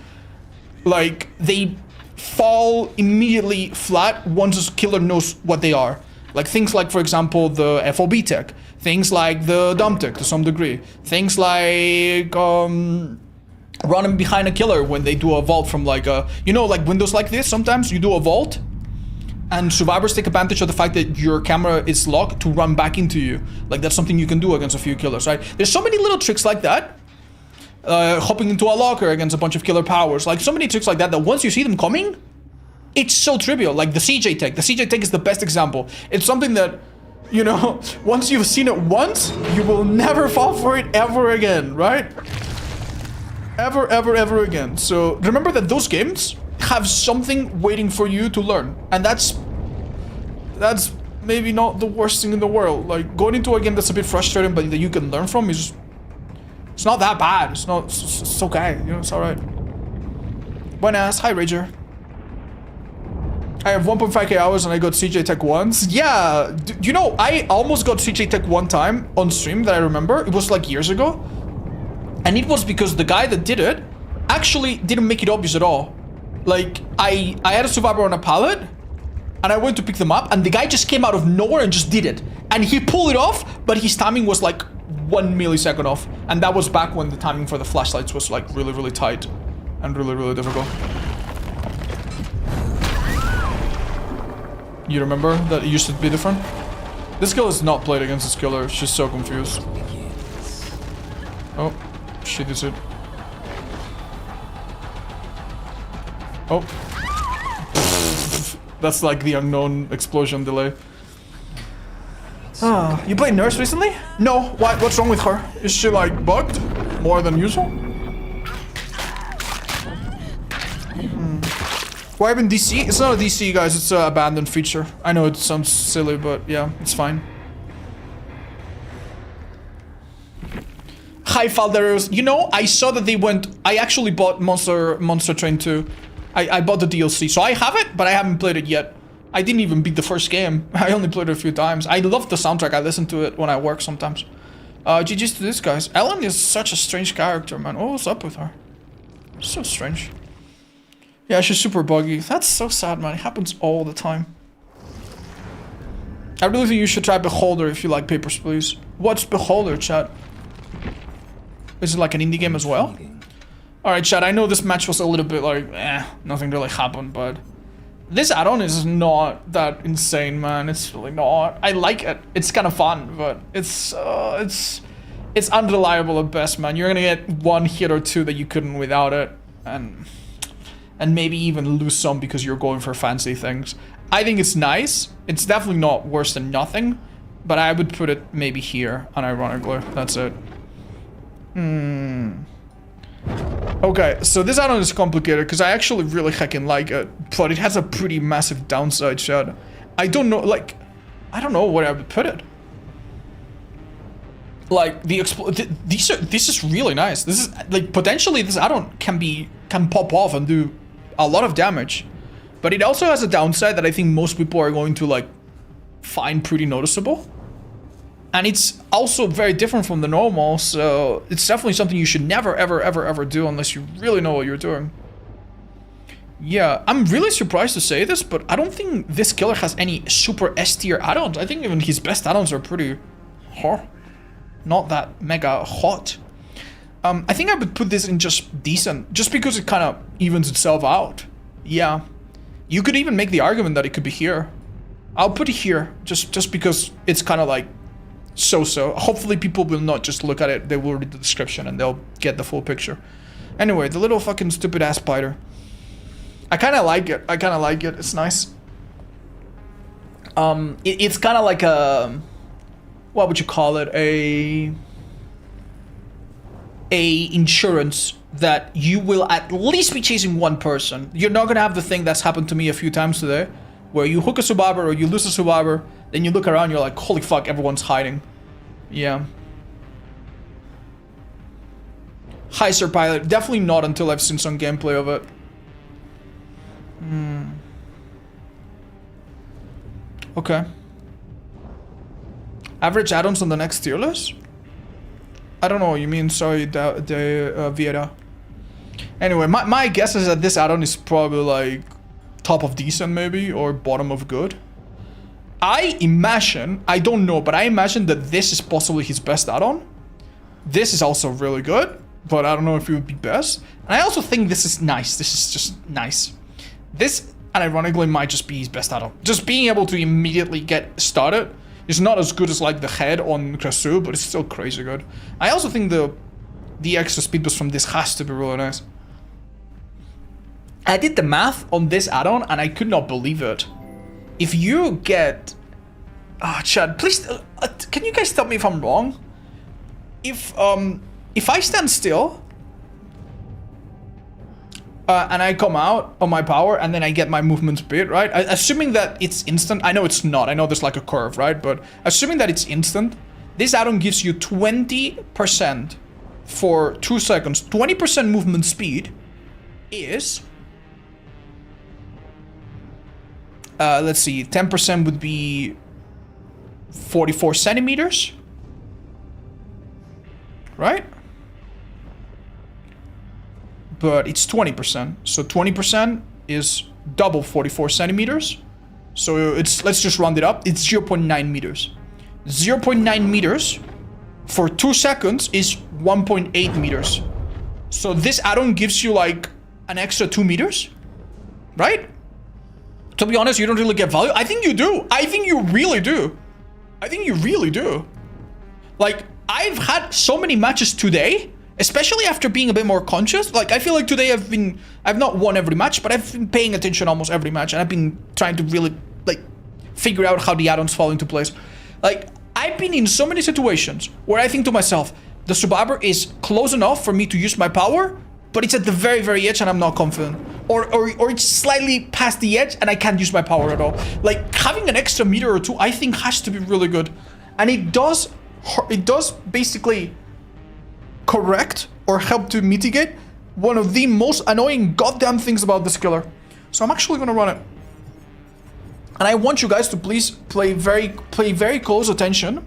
like, they fall immediately flat once the killer knows what they are. Like things like, for example, the FOB tech. Things like the dump tech to some degree. Things like running behind a killer when they do a vault from like a... You know, like windows like this, sometimes you do a vault and survivors take advantage of the fact that your camera is locked to run back into you. Like that's something you can do against a few killers, right? There's so many little tricks like that. Hopping into a locker against a bunch of killer powers. Like so many tricks like that that once you see them coming, it's so trivial. Like the CJ tech. The CJ tech is the best example. It's something that, you know, once you've seen it once, you will never fall for it ever again, right? Ever, ever, ever again. So remember that those games have something waiting for you to learn. And that's maybe not the worst thing in the world. Like going into a game that's a bit frustrating but that you can learn from is... It's not that bad. It's okay. You know, it's alright. Buenas. Hi, Rager. I have 1.5k hours and I got CJ Tech once. Yeah, you know, I almost got CJ Tech one time on stream that I remember. It was like years ago. And it was because the guy that did it actually didn't make it obvious at all. Like, I had a survivor on a pallet and I went to pick them up and the guy just came out of nowhere and just did it. And he pulled it off, but his timing was like 1 millisecond off. And that was back when the timing for the flashlights was like really, really tight and really, really difficult. You remember that it used to be different? This girl is not played against this killer. She's so confused. Oh, she did it. Oh. That's like the unknown explosion delay. Ah, you played Nurse recently? No. Why? What's wrong with her? Is she like bugged? More than usual? Why even DC? It's not a DC, guys. It's an abandoned feature. I know it sounds silly, but yeah, it's fine. Hi, Falderos. You know, I saw that they went... I actually bought Monster Train 2. I bought the DLC, so I have it, but I haven't played it yet. I didn't even beat the first game. I only played it a few times. I love the soundtrack. I listen to it when I work sometimes. GG's to this, guys. Ellen is such a strange character, man. What's up with her? So strange. Yeah, she's super buggy. That's so sad, man. It happens all the time. I really think you should try Beholder if you like Papers, Please. What's Beholder, chat? Is it like an indie game as well? Alright, chat, I know this match was a little bit like, nothing really happened, but... This add-on is not that insane, man. It's really not. I like it. It's kind of fun, but it's unreliable at best, man. You're gonna get one hit or two that you couldn't without it, and maybe even lose some because you're going for fancy things. I think it's nice. It's definitely not worse than nothing, but I would put it maybe here, unironically. That's it. Okay, so this add-on is complicated because I actually really heckin' like it, but it has a pretty massive downside, chat. I don't know, like, I don't know where I would put it. Like, this is really nice. This is, like, potentially this add-on can pop off and do a lot of damage. But it also has a downside that I think most people are going to, like, find pretty noticeable. And it's also very different from the normal, so it's definitely something you should never, ever, ever, ever do unless you really know what you're doing. Yeah, I'm really surprised to say this, but I don't think this killer has any super S tier add-ons. I think even his best add-ons are pretty, not that mega hot. I think I would put this in just decent, just because it kind of evens itself out. Yeah. You could even make the argument that it could be here. I'll put it here, just because it's kind of like so-so. Hopefully people will not just look at it, they will read the description and they'll get the full picture. Anyway, the little fucking stupid ass spider. I kind of like it. It's nice. It's kind of like a, what would you call it? A insurance that you will at least be chasing one person. You're not gonna have the thing that's happened to me a few times today, where you hook a survivor or you lose a survivor, then you look around, you're like, holy fuck, everyone's hiding. Yeah. Heiser pilot, definitely not until I've seen some gameplay of it. Okay. Average add-ons on the next tier list? I don't know what you mean, sorry, Viera. Anyway, my guess is that this add-on is probably like top of decent maybe, or bottom of good. I imagine, I don't know, but I imagine that this is possibly his best add-on. This is also really good, but I don't know if it would be best. And I also think this is nice, this is just nice. This, ironically, might just be his best add-on. Just being able to immediately get started is not as good as like the head on Krasu, but it's still crazy good. I also think the extra speed boost from this has to be really nice. I did the math on this add-on and I could not believe it. If you get... Chad, please, can you guys tell me if I'm wrong? If I stand still and I come out on my power and then I get my movement speed, right? Assuming that it's instant. I know it's not. I know there's like a curve, right? But assuming that it's instant, this add-on gives you 20% for 2 seconds. 20% movement speed is... let's see, 10% would be 44 centimeters. Right? But it's 20%. So 20% is double 44 centimeters. So it's, let's just round it up. It's 0.9 meters. 0.9 meters for 2 seconds is 1.8 meters. So this add-on gives you like an extra 2 meters. Right? To be honest, you don't really get value. I think you do. I think you really do. I think you really do. Like, I've had so many matches today, especially after being a bit more conscious. Like, I feel like today I've not won every match, but I've been paying attention almost every match, and I've been trying to really, like, figure out how the add-ons fall into place. Like, I've been in so many situations where I think to myself, the survivor is close enough for me to use my power, but it's at the very, very edge and I'm not confident. Or it's slightly past the edge and I can't use my power at all. Like, having an extra meter or two, I think has to be really good. And it does basically correct or help to mitigate one of the most annoying goddamn things about this killer. So I'm actually gonna run it. And I want you guys to please pay very close attention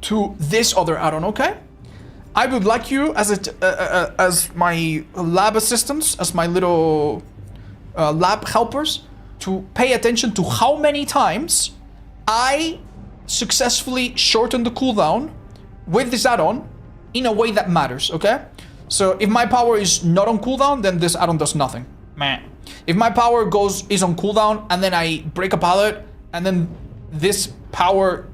to this other add-on, okay? I would like you as my lab assistants, as my little lab helpers, to pay attention to how many times I successfully shorten the cooldown with this add-on in a way that matters, okay? So if my power is not on cooldown, then this add-on does nothing. Meh. If my power is on cooldown and then I break a pallet and then this power,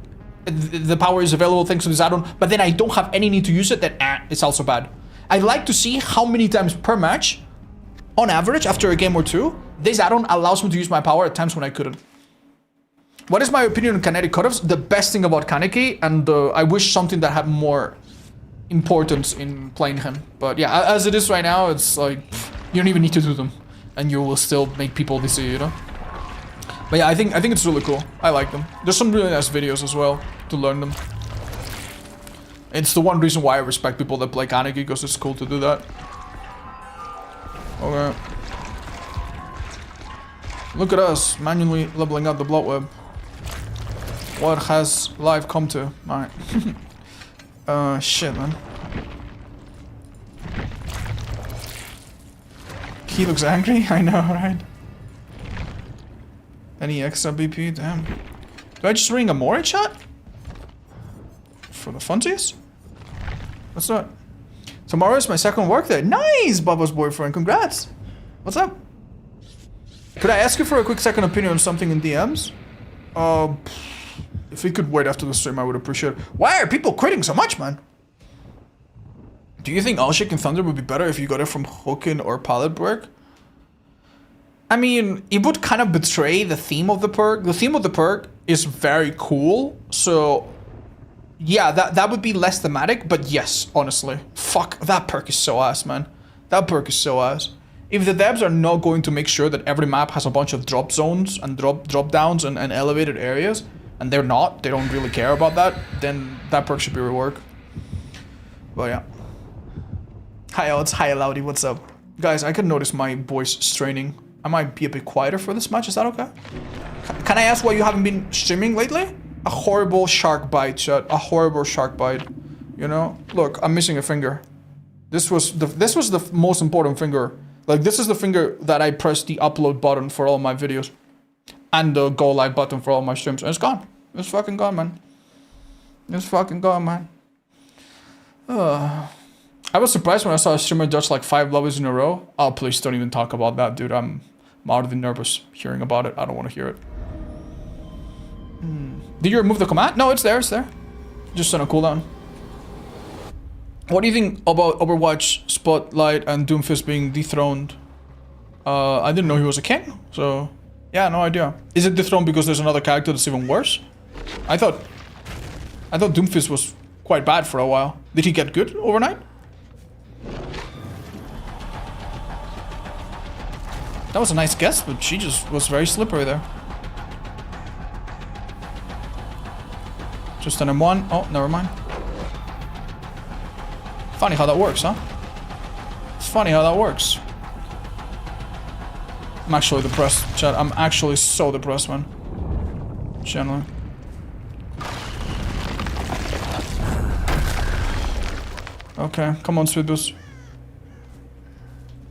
the power is available thanks to this add-on, but then I don't have any need to use it, then it's also bad. I'd like to see how many times per match, on average, after a game or two, this add-on allows me to use my power at times when I couldn't. What is my opinion on kinetic cutoffs? The best thing about Kaneki, and I wish something that had more importance in playing him. But yeah, as it is right now, it's like, you don't even need to do them, and you will still make people dizzy, you know? But yeah, I think it's really cool. I like them. There's some really nice videos as well to learn them. It's the one reason why I respect people that play Kaneki, because it's cool to do that. Okay. Look at us, manually leveling up the blood web. What has life come to? Alright. Shit, man. He looks angry? I know, right? Any extra BP? Damn. Do I just ring a Mori shot? For the funsies? Let's do it. Tomorrow is my second work day. Nice, Bubba's boyfriend. Congrats. What's up? Could I ask you for a quick second opinion on something in DMs? If we could wait after the stream, I would appreciate it. Why are people quitting so much, man? Do you think All Shaking Thunder would be better if you got it from Hookin or Pallet Break? I mean, it would kind of betray the theme of the perk. The theme of the perk is very cool, so yeah, that would be less thematic, but yes, honestly. Fuck, that perk is so ass, man. That perk is so ass. If the devs are not going to make sure that every map has a bunch of drop zones and drop downs and elevated areas, and they don't really care about that, then that perk should be reworked. But yeah. Hi Alex, hi Loudy, what's up? Guys, I can notice my voice straining. I might be a bit quieter for this match, is that okay? Can I ask why you haven't been streaming lately? A horrible shark bite, chat. A horrible shark bite. You know? Look, I'm missing a finger. This was the most important finger. Like, this is the finger that I pressed the upload button for all my videos. And the go live button for all my streams. And it's gone. It's fucking gone, man. It's fucking gone, man. I was surprised when I saw a streamer dodge like 5 lobbies in a row. Oh, please don't even talk about that, dude. I'm already nervous hearing about it. I don't want to hear it. Did you remove the command? No, it's there, it's there. Just on a cooldown. What do you think about Overwatch, Spotlight, and Doomfist being dethroned? I didn't know he was a king, so yeah, no idea. Is it dethroned because there's another character that's even worse? I thought Doomfist was quite bad for a while. Did he get good overnight? That was a nice guess, but she just was very slippery there. Just an M1. Oh, never mind. Funny how that works, huh? It's funny how that works. I'm actually depressed, chat. I'm actually so depressed, man. Generally. Okay, come on, speed boost.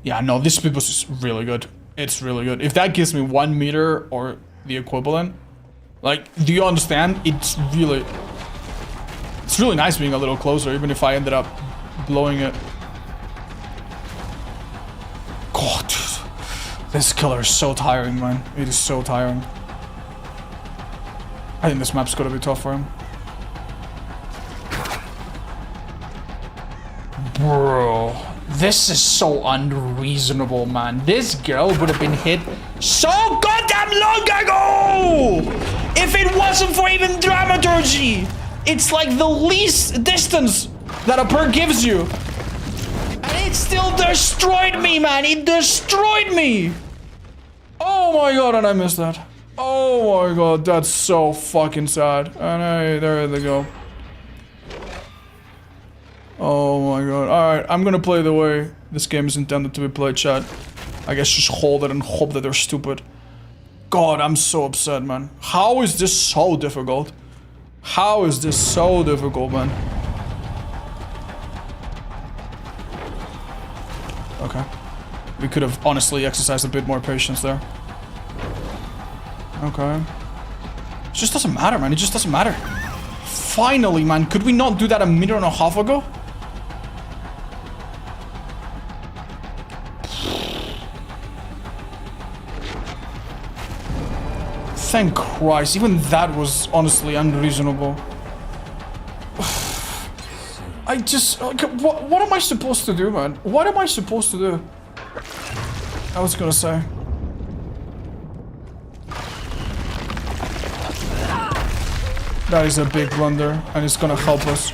Yeah, no, this speed boost is really good. It's really good. If that gives me 1 meter or the equivalent, like, do you understand? It's really nice being a little closer, even if I ended up blowing it. God, dude. This killer is so tiring, man. It is so tiring. I think this map's gonna be tough for him. Bro, this is so unreasonable, man. This girl would have been hit so goddamn long ago if it wasn't for even dramaturgy. It's like the least distance that a perk gives you. And it still destroyed me, man. It destroyed me. Oh my god, and I missed that. Oh my god, that's so fucking sad. And hey, there they go. Oh my god. Alright, I'm gonna play the way this game is intended to be played, chat. I guess just hold it and hope that they're stupid. God, I'm so upset, man. How is this so difficult? How is this so difficult, man? Okay. We could have honestly exercised a bit more patience there. Okay. It just doesn't matter, man. It just doesn't matter. Finally, man. Could we not do that a minute and a half ago? Thank Christ. Even that was honestly unreasonable. I just... What am I supposed to do, man? What am I supposed to do? I was gonna say. That is a big blunder, and it's gonna help us.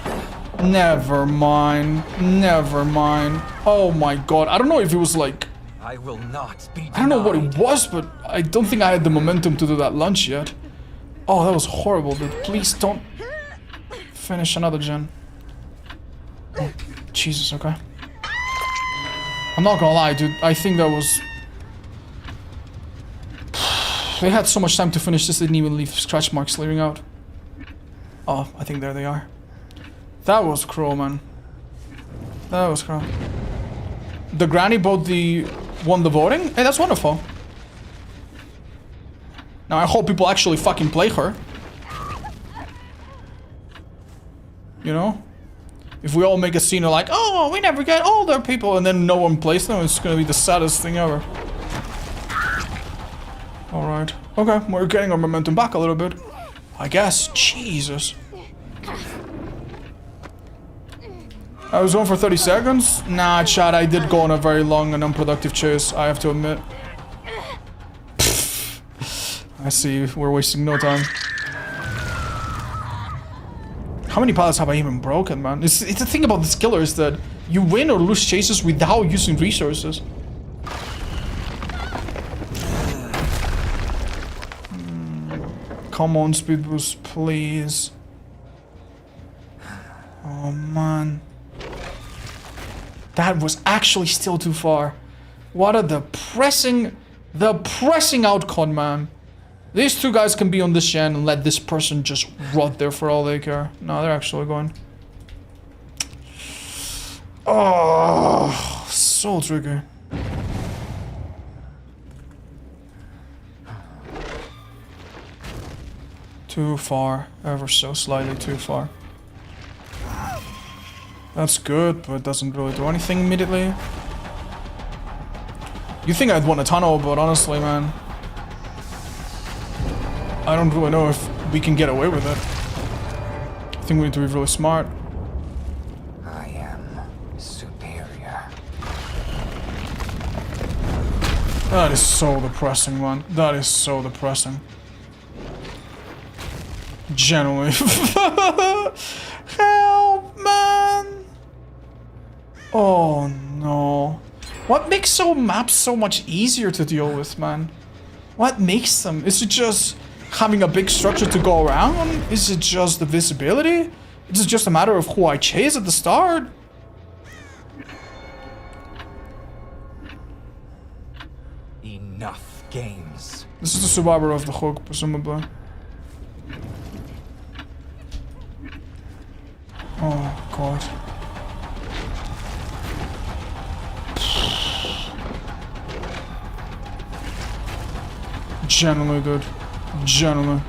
Never mind. Never mind. Oh my god. I don't know if it was like... I will not be denied. I don't know what it was, but I don't think I had the momentum to do that lunge yet. Oh, that was horrible, dude. Please don't finish another gen. Oh, Jesus, okay. I'm not gonna lie, dude. I think that was... They had so much time to finish this, they didn't even leave scratch marks leaving out. Oh, I think there they are. That was cruel, man. That was cruel. The granny won the voting? Hey, that's wonderful. Now I hope people actually fucking play her. You know? If we all make a scene of like, oh, we never get older people, and then no one plays them, it's gonna be the saddest thing ever. Alright. Okay, we're getting our momentum back a little bit. I guess. Jesus. I was going for 30 seconds? Nah, Chad, I did go on a very long and unproductive chase, I have to admit. I see, we're wasting no time. How many pallets have I even broken, man? It's the thing about this killer is that you win or lose chases without using resources. Come on, speed boost, please. Oh, man. That was actually still too far. What a depressing outcome, man. These two guys can be on this gen and let this person just rot there for all they care. No, they're actually going. Oh, so tricky. Too far. Ever so slightly too far. That's good, but it doesn't really do anything immediately. You think I'd want a tunnel, but honestly, man, I don't really know if we can get away with it. I think we need to be really smart. I am superior. That is so depressing, man. That is so depressing. Genuinely. Help, man. Oh, no. What makes some maps so much easier to deal with, man? What makes them? Is it just having a big structure to go around? Is it just the visibility? Is it just a matter of who I chase at the start? Enough games. This is the survivor of the hook, presumably. Oh, God. Generally, dude. Generally.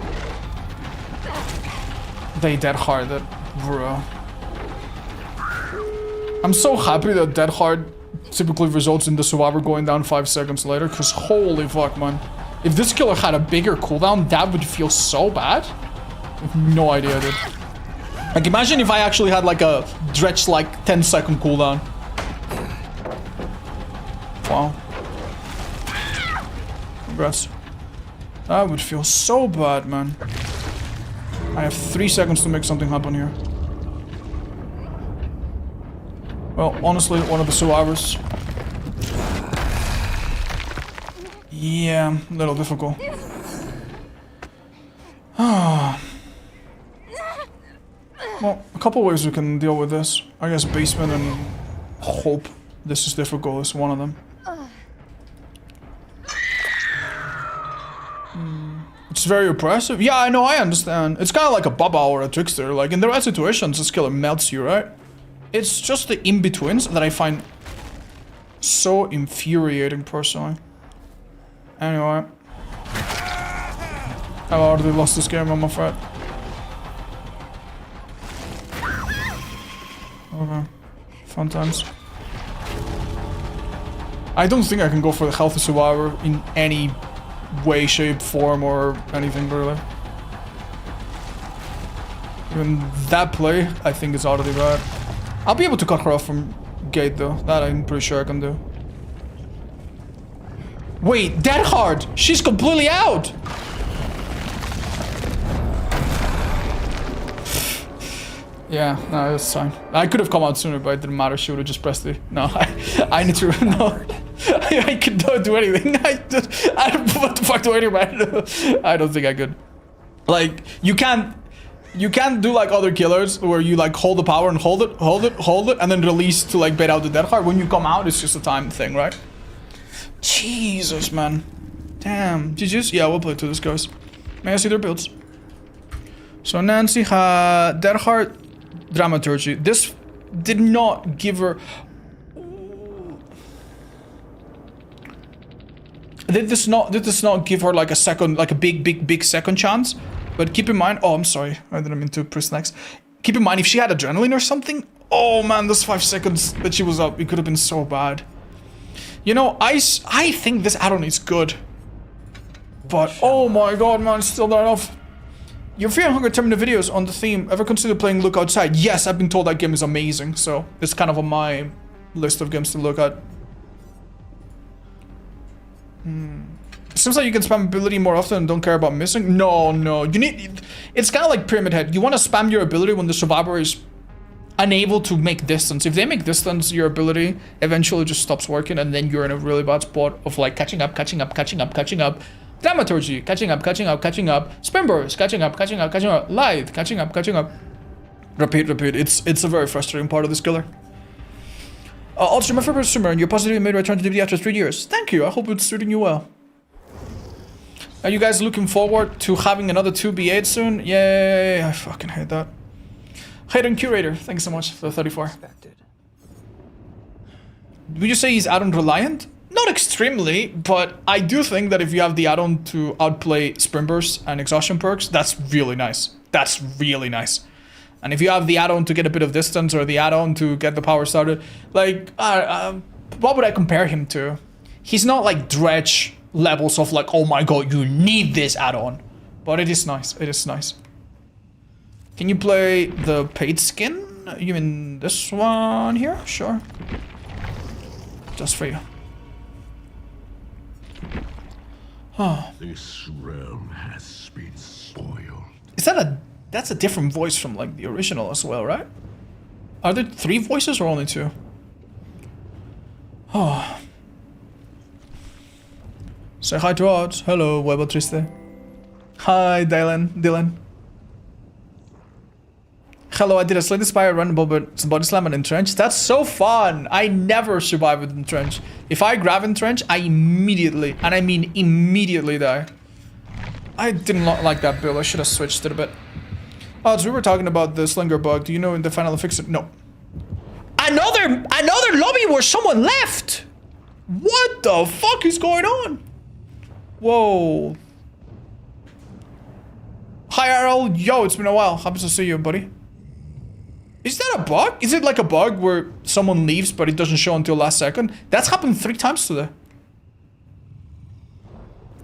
They dead hard that, bro. I'm so happy that dead hard typically results in the survivor going down 5 seconds later, because holy fuck, man. If this killer had a bigger cooldown, that would feel so bad. I have no idea, dude. Like, imagine if I actually had like a dredge like 10-second cooldown. Wow. Congrats. That would feel so bad, man. I have 3 seconds to make something happen here. Well, honestly, one of the survivors. Yeah, a little difficult. Well, a couple ways we can deal with this. I guess basement and hope this is difficult is one of them. It's very oppressive. Yeah, I know, I understand. It's kind of like a Baba or a Trickster. Like, in the right situations, this killer melts you, right? It's just the in-betweens that I find so infuriating, personally. Anyway. I've already lost this game, I'm afraid. Okay. Fun times. I don't think I can go for the healthy survivor in any way, shape, form, or anything, really. Even that play, I think, is already bad. I'll be able to cut her off from gate, though. That I'm pretty sure I can do. Wait, dead hard! She's completely out! Yeah, no, it's fine. I could have come out sooner, but it didn't matter. She would have just pressed the... No, I need to... No. I could not do anything. I don't... What the fuck do I do, man? I don't think I could. Like, you can't do like other killers where you like hold the power and hold it, and then release to like bait out the dead hard. When you come out, it's just a time thing, right? Jesus, man. Damn. GG's? Yeah, we'll play to this, guys. May I see their builds? So Nancy had dead hard dramaturgy. This did not give her... Did this not give her like a second, like a big second chance? But keep in mind, oh, I'm sorry, I didn't mean to press next. Keep in mind, if she had adrenaline or something, Oh man, those 5 seconds that she was up, it could have been so bad. You know, I think this add-on is good. But, oh my god, man, it's still not enough. Your Fear and Hunger Terminator videos on the theme. Ever consider playing Look Outside? Yes, I've been told that game is amazing, so it's kind of on my list of games to look at. Seems like you can spam ability more often and don't care about missing. No, you need... It's kind of like Pyramid Head. You want to spam your ability when the survivor is unable to make distance. If they make distance, your ability eventually just stops working, and then you're in a really bad spot of like catching up. Dramaturgy, catching up. Spin burst, catching up. Lithe, catching up. Repeat. It's a very frustrating part of this killer. Also, my favorite streamer, and you're positively made a return to DVD after 3 years. Thank you, I hope it's suiting you well. Are you guys looking forward to having another 2B8 soon? Yay, I fucking hate that. Hayden Curator, thanks so much for the 34. Would you say he's add-on reliant? Not extremely, but I do think that if you have the add-on to outplay Sprint Burst and Exhaustion perks, that's really nice. And if you have the add-on to get a bit of distance or the add-on to get the power started, like, what would I compare him to? He's not like Dredge levels of like, oh my god, you need this add-on. But it is nice, Can you play the paid skin? You mean this one here? Sure. Just for you. This realm has been spoiled. Is that that's a different voice from like the original as well, right? Are there 3 voices or only 2? Oh. Say hi to Odds. Hello, Huevo Triste. Hi, Dylan. Hello, I did a slightly inspired run but body slam and entrench. That's so fun! I never survive with entrench. If I grab entrench, I immediately, and I mean immediately die. I did not like that build. I should have switched it a bit. Odds, we were talking about the slinger bug. Do you know in the final fix it? No. Another lobby where someone left! What the fuck is going on? Whoa. Hi, Errol. Yo, it's been a while. Happy to see you, buddy. Is that a bug? Is it like a bug where someone leaves but it doesn't show until last second? That's happened 3 times today.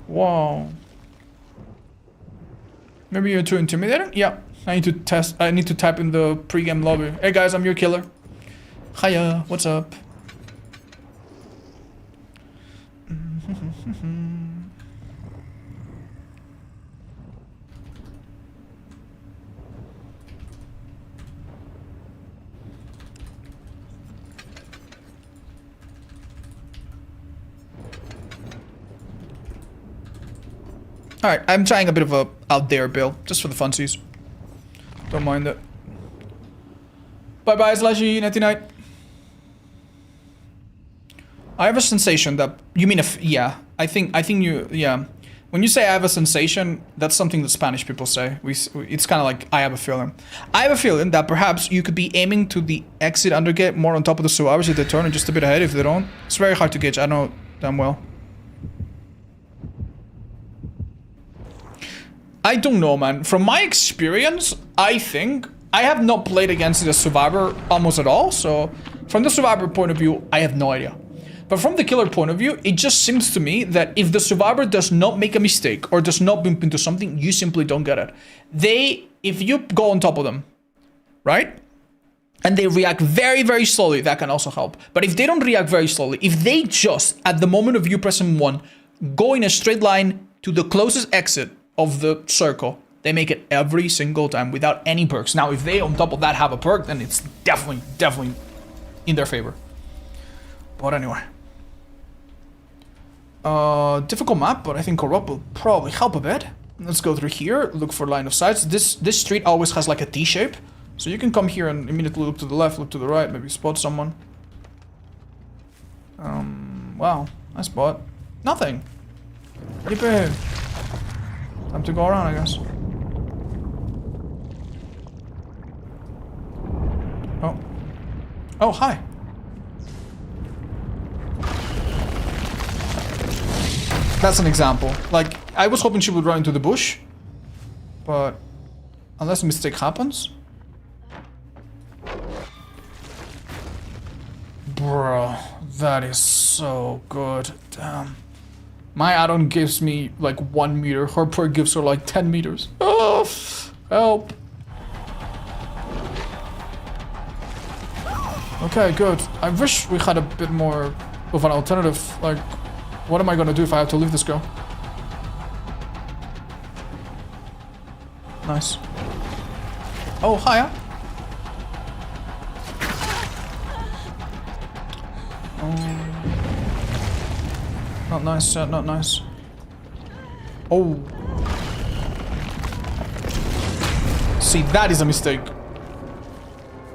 Wow. Maybe you're too intimidating? Yeah. I need to type in the pre-game lobby. Hey guys, I'm your killer. Hiya, what's up? Alright, I'm trying a bit of a out there build, just for the funsies. Don't mind it. Bye bye, Slashy, nighty night. I have a sensation that you mean if yeah. I think you yeah. When you say I have a sensation, that's something that Spanish people say. It's kind of like I have a feeling. I have a feeling that perhaps you could be aiming to the exit undergate more on top of the survivors if they turn and just a bit ahead if they don't. It's very hard to gauge. I know damn well. I don't know, man. From my experience, I think I have not played against the survivor almost at all. So from the survivor point of view, I have no idea. But from the killer point of view, it just seems to me that if the survivor does not make a mistake or does not bump into something, you simply don't get it. If you go on top of them, right? And they react very, very slowly, that can also help. But if they don't react very slowly, if they just, at the moment of you pressing 1, go in a straight line to the closest exit of the circle, they make it every single time without any perks. Now, if they on top of that have a perk, then it's definitely in their favor. But anyway. Difficult map, but I think Corrupt will probably help a bit. Let's go through here, look for line of sights. This street always has like a T shape. So you can come here and immediately look to the left, look to the right, maybe spot someone. Wow, I spot nothing. Yippee. Time to go around, I guess. Oh, hi. That's an example. Like, I was hoping she would run into the bush, but unless a mistake happens. Bro, that is so good. Damn. My add-on gives me like 1 meter. Her perk gives her like 10 meters. Oh, help. Okay, good. I wish we had a bit more of an alternative. Like, what am I gonna do if I have to leave this girl? Nice. Oh, hiya. Not nice, not nice. Oh. See, that is a mistake.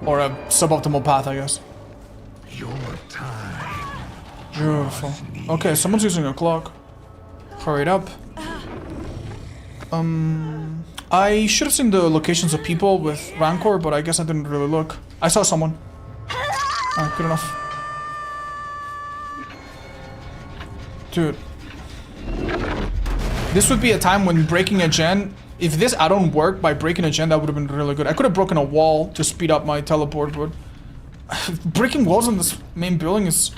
Or a suboptimal path, I guess. Your time. Beautiful. Okay, someone's using a clock. Hurry it up. I should have seen the locations of people with Rancor, but I guess I didn't really look. I saw someone. Alright, good enough. Dude. This would be a time when breaking a gen... If this add-on worked by breaking a gen, that would have been really good. I could have broken a wall to speed up my teleport, but... breaking walls in this main building is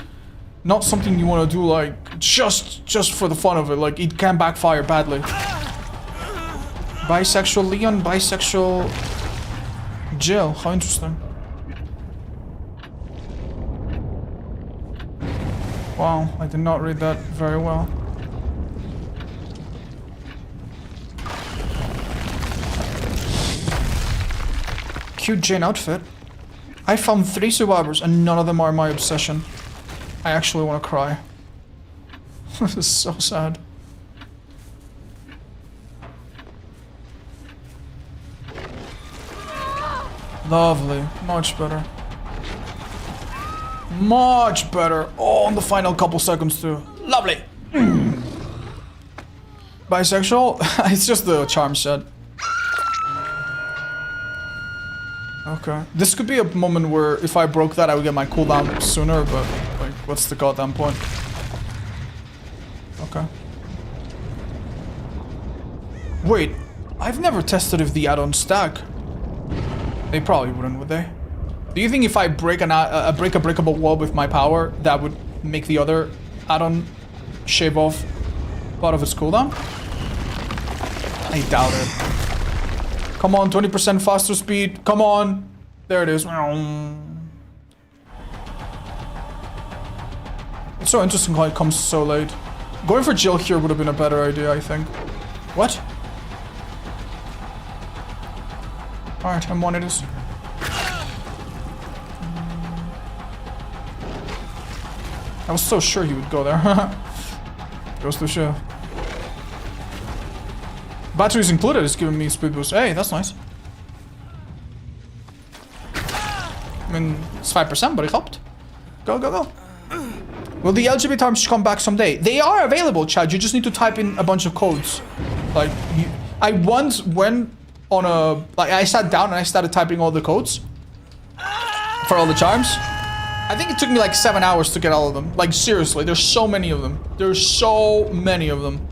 not something you want to do, like, just for the fun of it. Like, it can backfire badly. Bisexual Leon, bisexual... Jill, how interesting. Wow, I did not read that very well. Cute Jane outfit. I found 3 survivors and none of them are my obsession. I actually want to cry. This is so sad. Lovely. Much better. Much better. Oh, in the final couple seconds too. Lovely. Bisexual? It's just the charm set. Okay. This could be a moment where if I broke that I would get my cooldown sooner, but like, what's the goddamn point? Okay. Wait, I've never tested if the add-ons stack. They probably wouldn't, would they? Do you think if I break a breakable wall with my power, that would make the other add-on shave off part of its cooldown? I doubt it. Come on, 20% faster speed. Come on. There it is. It's so interesting how it comes so late. Going for Jill here would have been a better idea, I think. What? Alright, M1 it is. I was so sure he would go there. Goes to show. Batteries included is giving me speed boost. Hey, that's nice. I mean, it's 5%, but it helped. Go, go, go. Will the LGBT terms come back someday? They are available, Chad. You just need to type in a bunch of codes. Like, I once went on a... Like, I sat down and I started typing all the codes. For all the charms. I think it took me like 7 hours to get all of them. Like, seriously, there's so many of them. There's so many of them.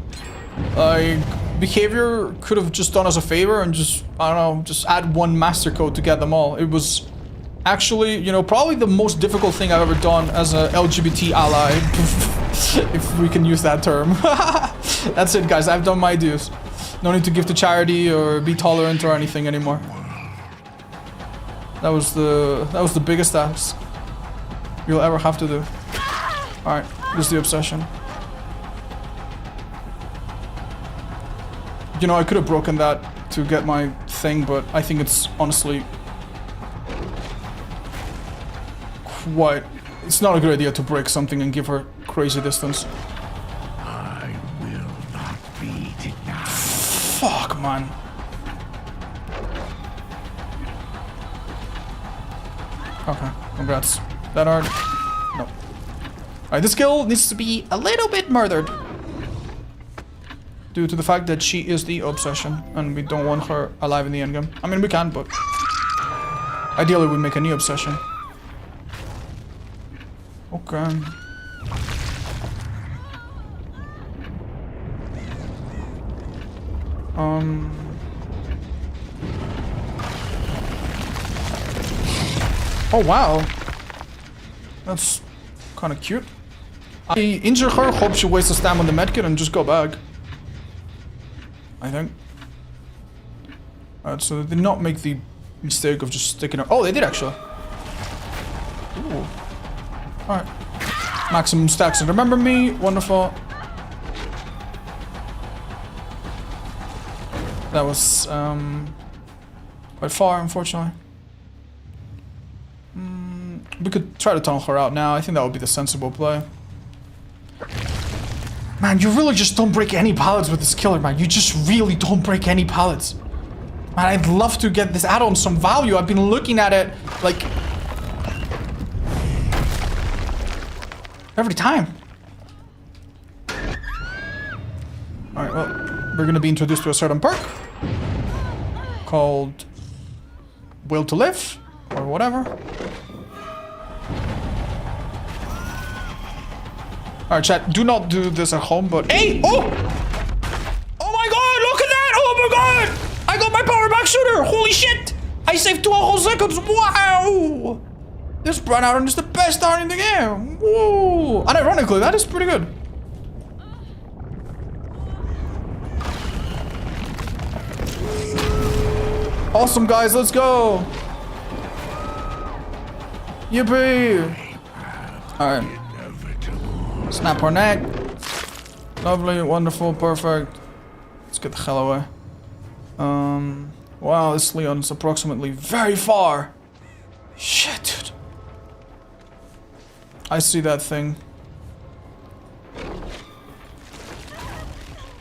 Like, behavior could have just done us a favor and just, I don't know, just add one master code to get them all. It was actually, you know, probably the most difficult thing I've ever done as a LGBT ally. If we can use that term. That's it, guys. I've done my dues. No need to give to charity or be tolerant or anything anymore. That was the biggest ask you'll ever have to do. Alright, here's the obsession. You know, I could have broken that to get my thing, but I think it's honestly quite... It's not a good idea to break something and give her crazy distance. I will not be denied. Fuck, man. Okay, congrats. That hard? No. Alright, this girl needs to be a little bit murdered. Due to the fact that she is the obsession, and we don't want her alive in the endgame. I mean, we can, but... Ideally, we make a new obsession. Okay. Oh, wow. That's kind of cute. I injure her, hope she wastes a stam on the medkit and just go back. I think. Alright, so they did not make the mistake of just sticking her. Oh, they did actually. Ooh. Alright. Maximum stacks and remember me. Wonderful. That was quite far, unfortunately. We could try to tunnel her out now. I think that would be the sensible play. Man, you really just don't break any pallets with this killer, man. You just really don't break any pallets. Man, I'd love to get this add-on some value. I've been looking at it, like... every time. Alright, well, we're gonna be introduced to a certain perk. Called... Will to Live, or whatever. Alright, chat, do not do this at home, but... Hey! Oh! Oh my god, look at that! Oh my god! I got my power back shooter! Holy shit! I saved 2 whole seconds! Wow! This Brown Iron is the best iron in the game! Whoa! And ironically, that is pretty good. Awesome, guys, let's go! Yippee! Alright. Snap her neck. Lovely, wonderful, perfect. Let's get the hell away. Wow, this Leon's approximately very far. Shit, dude. I see that thing.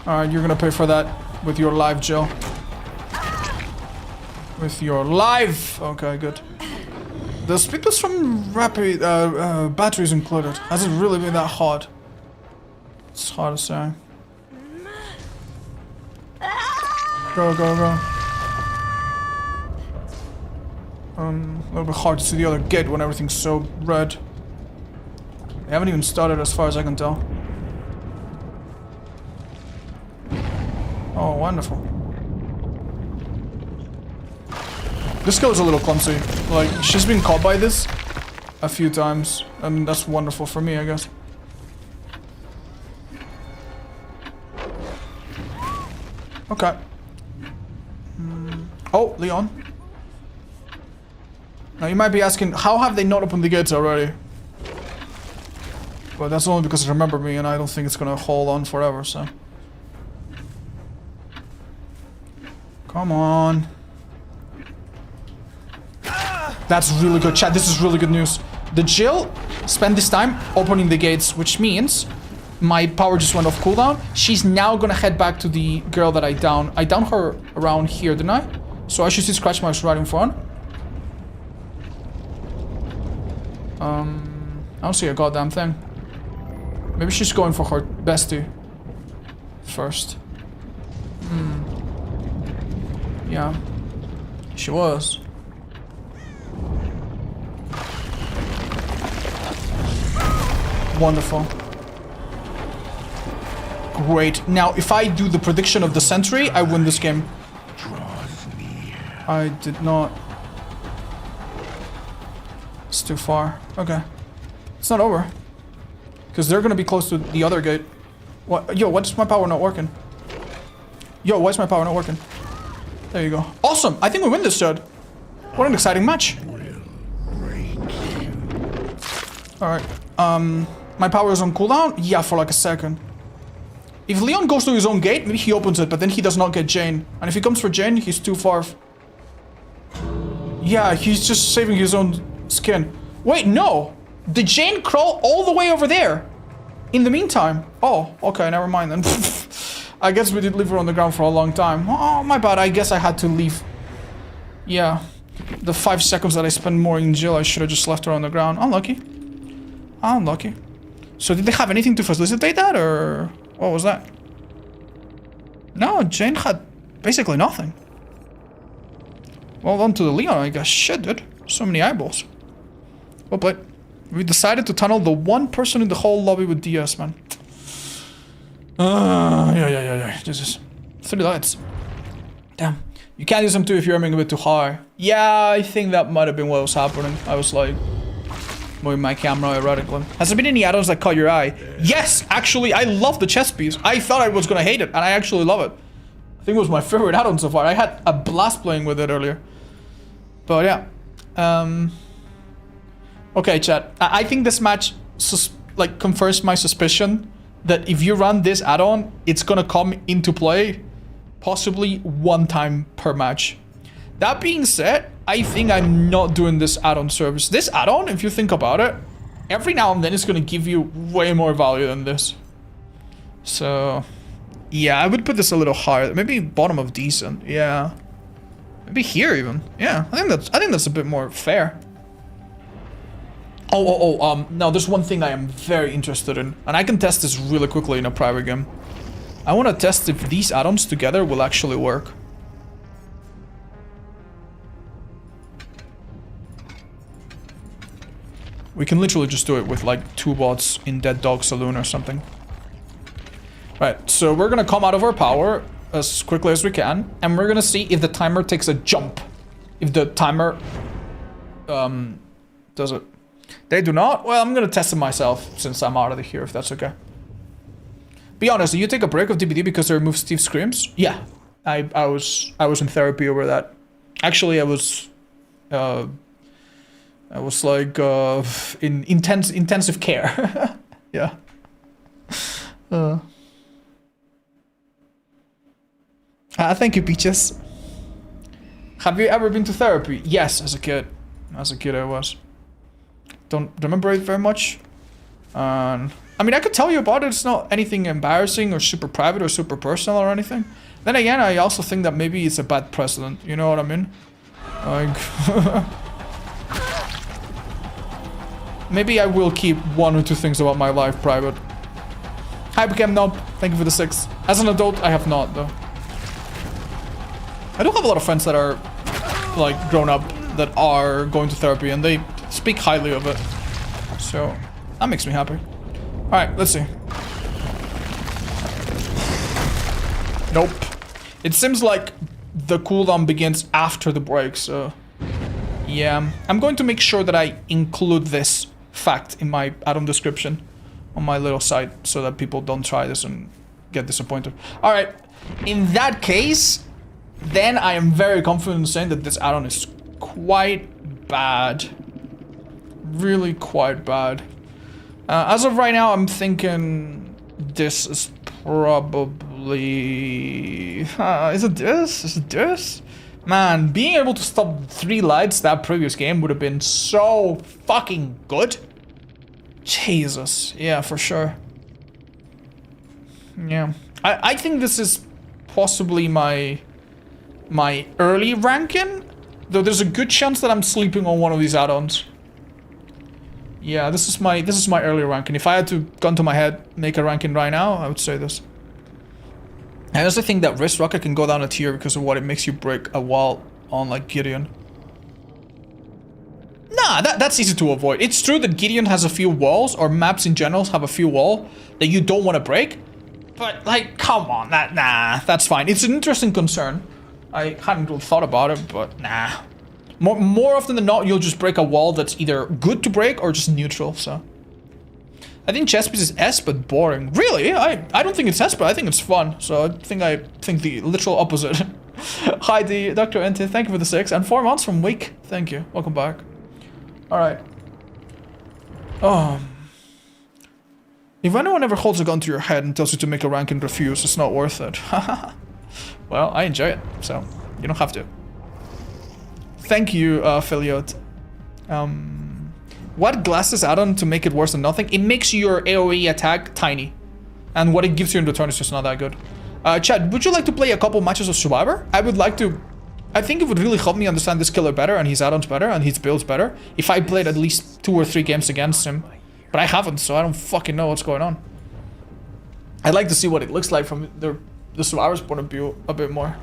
Alright, you're gonna pay for that with your life, Joe. With your life! Okay, good. The speed boost from rapid batteries included. Has it really been that hard? It's hard to say. Go, go, go. A little bit hard to see the other gate when everything's so red. They haven't even started as far as I can tell. Oh, wonderful. This girl's a little clumsy. Like, she's been caught by this a few times. I mean, that's wonderful for me, I guess. Okay. Oh, Leon. Now you might be asking, how have they not opened the gates already? But that's only because they remember me and I don't think it's gonna hold on forever, so. Come on. That's really good, chat. This is really good news. The Jill spent this time opening the gates, which means my power just went off cooldown. She's now gonna head back to the girl that I downed. I downed her around here, didn't I? So I should see scratch marks right in front. I don't see a goddamn thing. Maybe she's going for her bestie first. Yeah, she was. Wonderful. Great. Now, if I do the prediction of the sentry, I win this game. I did not. It's too far. Okay. It's not over. Because they're gonna be close to the other gate. What? Yo, what's my power not working? Yo, why is my power not working? There you go. Awesome! I think we win this, Judd. What an exciting match. Alright. My power is on cooldown? Yeah, for like a second. If Leon goes to his own gate, maybe he opens it, but then he does not get Jane. And if he comes for Jane, he's too far. Yeah, he's just saving his own skin. Wait, no! Did Jane crawl all the way over there? In the meantime? Oh, okay, never mind then. I guess we did leave her on the ground for a long time. Oh, my bad, I guess I had to leave. Yeah. The 5 seconds that I spent more in jail, I should have just left her on the ground. Unlucky. Unlucky. So did they have anything to facilitate that, or what was that? No, Jane had basically nothing. Well done to the Leon, I guess. Shit, dude. So many eyeballs. Well played. We decided to tunnel the one person in the whole lobby with DS, man. Yeah. Jesus. 3 lights. Damn. You can't use them too if you're aiming a bit too high. Yeah, I think that might have been what was happening. I was like... Moving my camera erratically. Has there been any add-ons that caught your eye? Yes, actually, I love the chess piece. I thought I was gonna hate it, and I actually love it. I think it was my favorite add-on so far. I had a blast playing with it earlier. But yeah. Okay, chat. I think this match like confirms my suspicion that if you run this add-on, it's gonna come into play possibly one time per match. That being said, I think I'm not doing this add-on service. This add-on, if you think about it, every now and then it's gonna give you way more value than this. So, yeah, I would put this a little higher. Maybe bottom of decent. Yeah, maybe here even. Yeah, I think that's a bit more fair. No, there's one thing I am very interested in, and I can test this really quickly in a private game. I want to test if these add-ons together will actually work. We can literally just do it with like 2 bots in Dead Dog Saloon or something. Right, so we're gonna come out of our power as quickly as we can, and we're gonna see if the timer takes a jump. If the timer does it. They do not? Well, I'm gonna test it myself since I'm out of here, if that's okay. Be honest, did you take a break of DBD because they removed Steve Screams? Yeah, I was in therapy over that. Actually, I was like in intensive care. Yeah. Thank you, Peaches. Have you ever been to therapy? Yes, as a kid. As a kid, I was. Don't remember it very much. I mean, I could tell you about it. It's not anything embarrassing or super private or super personal or anything. Then again, I also think that maybe it's a bad precedent. You know what I mean? Like, maybe I will keep 1 or 2 things about my life private. Hi, Became Nob. Thank you for the 6. As an adult, I have not, though. I do have a lot of friends that are, like, grown up that are going to therapy, and they speak highly of it. So, that makes me happy. Alright, let's see. Nope. It seems like the cooldown begins after the break, so... Yeah, I'm going to make sure that I include this fact in my add-on description on my little site so that people don't try this and get disappointed. Alright, in that case, then I am very confident in saying that this add-on is quite bad. Really quite bad. As of right now, I'm thinking this is probably... is it this? Is it this? Man, being able to stop 3 lights that previous game would have been so fucking good. Jesus. Yeah, for sure. Yeah. I think this is possibly my early ranking. Though there's a good chance that I'm sleeping on one of these add-ons. Yeah, this is my early ranking. If I had to gun to my head, make a ranking right now, I would say this. I also think that Wrist Rocket can go down a tier because of what it makes you break a wall on, like, Gideon. Nah, that's easy to avoid. It's true that Gideon has a few walls, or maps in general have a few walls that you don't want to break. But, like, come on, nah, that's fine. It's an interesting concern. I hadn't really thought about it, but nah. More often than not, you'll just break a wall that's either good to break or just neutral, so... I think chess piece is S, but boring. Really? I don't think it's S, but I think it's fun. So I think the literal opposite. Hi, Dr. Ente. Thank you for the 6. And 4 months from Week. Thank you. Welcome back. Alright. If anyone ever holds a gun to your head and tells you to make a rank and refuse, it's not worth it. Well, I enjoy it, so you don't have to. Thank you, Philiot. What glasses add-on to make it worse than nothing? It makes your AoE attack tiny. And what it gives you in return is just not that good. Chad, would you like to play a couple matches of Survivor? I would like to... I think it would really help me understand this killer better and his add-ons better and his builds better if I played at least 2 or 3 games against him. But I haven't, so I don't fucking know what's going on. I'd like to see what it looks like from the Survivor's point of view a bit more.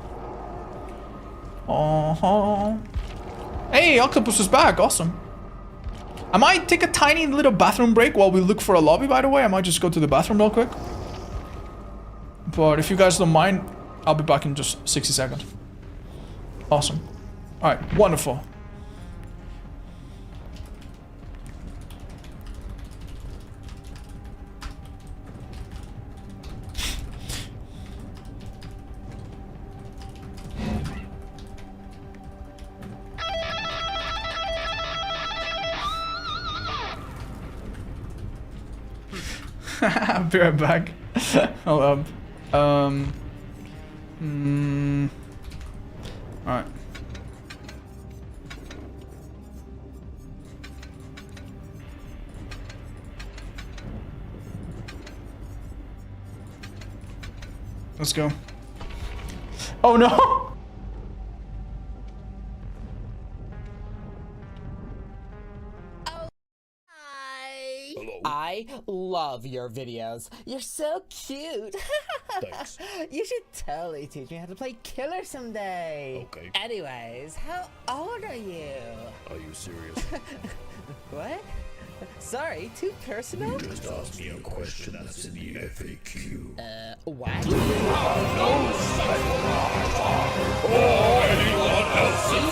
Hey, Octopus is back. Awesome. I might take a tiny little bathroom break while we look for a lobby, by the way. I might just go to the bathroom real quick. But if you guys don't mind, I'll be back in just 60 seconds. Awesome. Alright, wonderful. I'll be right back. Hold up. Alright. Let's go. Oh no! I love your videos. You're so cute. Thanks. You should totally teach me how to play killer someday. Okay. Anyways, how old are you? Are you serious? What? Sorry, too personal? Just ask me a question that's in the FAQ. What? Or anyone else's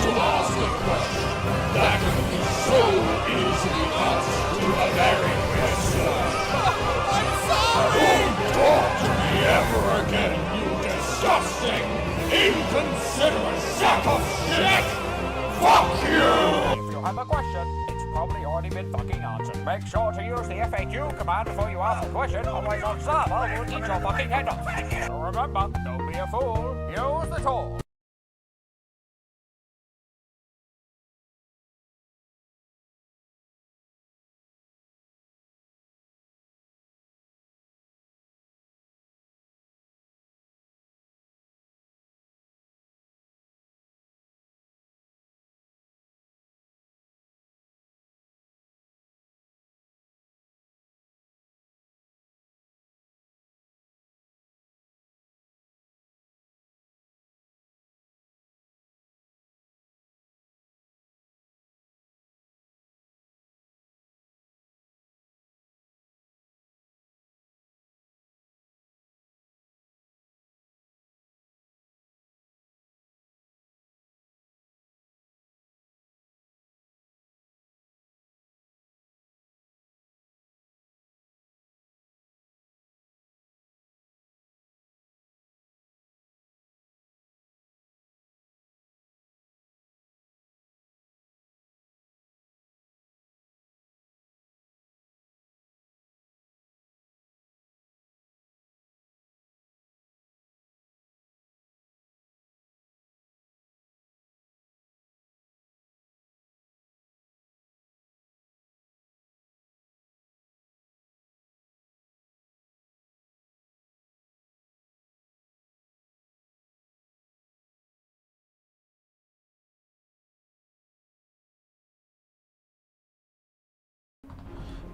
to ask a question that can be so easily answered to a very question. I'm sorry! Don't talk to me ever again, you disgusting, inconsiderate sack of shit! Fuck you! If you have a question, it's probably already been fucking answered. Make sure to use the FAQ command before you ask a question, otherwise our server will eat your fucking head off. So remember, don't be a fool, use the tool.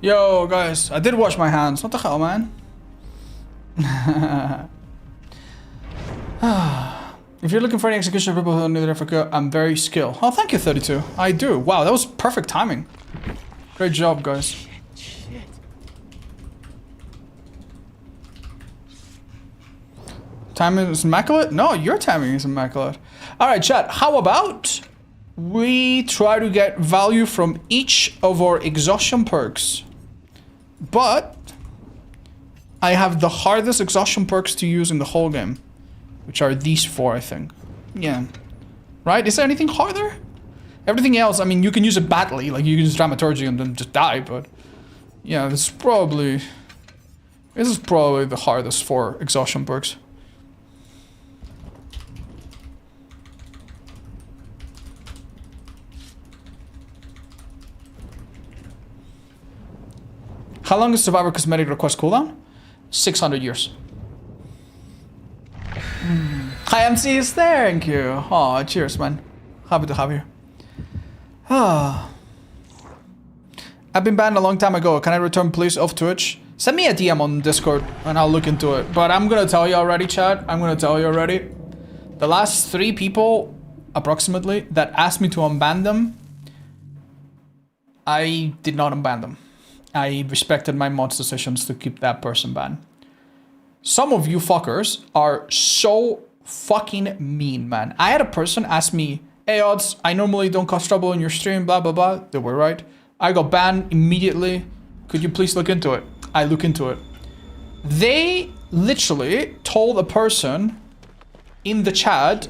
Yo, guys, I did wash my hands. What the hell, man? If you're looking for any execution of people who need Africa, I'm very skilled. Oh, thank you, 32. I do. Wow, that was perfect timing. Great job, guys. Timing is immaculate? No, your timing is immaculate. Alright, chat. How about we try to get value from each of our exhaustion perks? But I have the hardest exhaustion perks to use in the whole game, which are these four, I think. Yeah. Right? Is there anything harder? Everything else, I mean, you can use it badly. Like, you can use dramaturgy and then just die, but... Yeah, this is probably the hardest for exhaustion perks. How long is Survivor Cosmetic Request cooldown? 600 years. Hi, MCs. Thank you. Oh, cheers, man. Happy to have you. I've been banned a long time ago. Can I return, please, off Twitch? Send me a DM on Discord and I'll look into it. But I'm gonna tell you already, chat. I'm gonna tell you already. The last 3 people, approximately, that asked me to unban them, I did not unban them. I respected my mod's decisions to keep that person banned. Some of you fuckers are so fucking mean, man. I had a person ask me, hey, Odds, I normally don't cause trouble in your stream, blah, blah, blah. They were right. I got banned immediately. Could you please look into it? I look into it. They literally told a person in the chat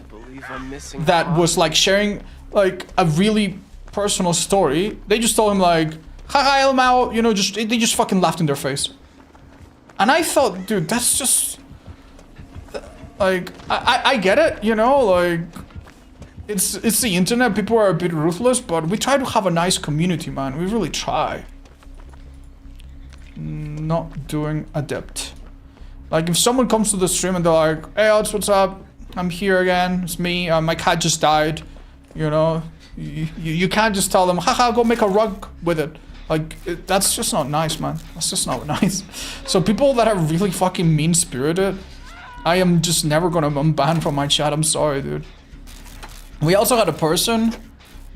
that was like sharing like a really personal story. They just told him like, hi, Elmao, you know, they just fucking laughed in their face. And I thought, dude, that's just... Like, I get it, you know, like... It's the internet, people are a bit ruthless, but we try to have a nice community, man. We really try. Not doing adept. Like, if someone comes to the stream and they're like, hey, Odds, what's up? I'm here again, it's me, my cat just died. You know, you can't just tell them, haha, go make a rug with it. Like, that's just not nice, man. That's just not nice. So people that are really fucking mean-spirited, I am just never gonna unban from my chat, I'm sorry, dude. We also had a person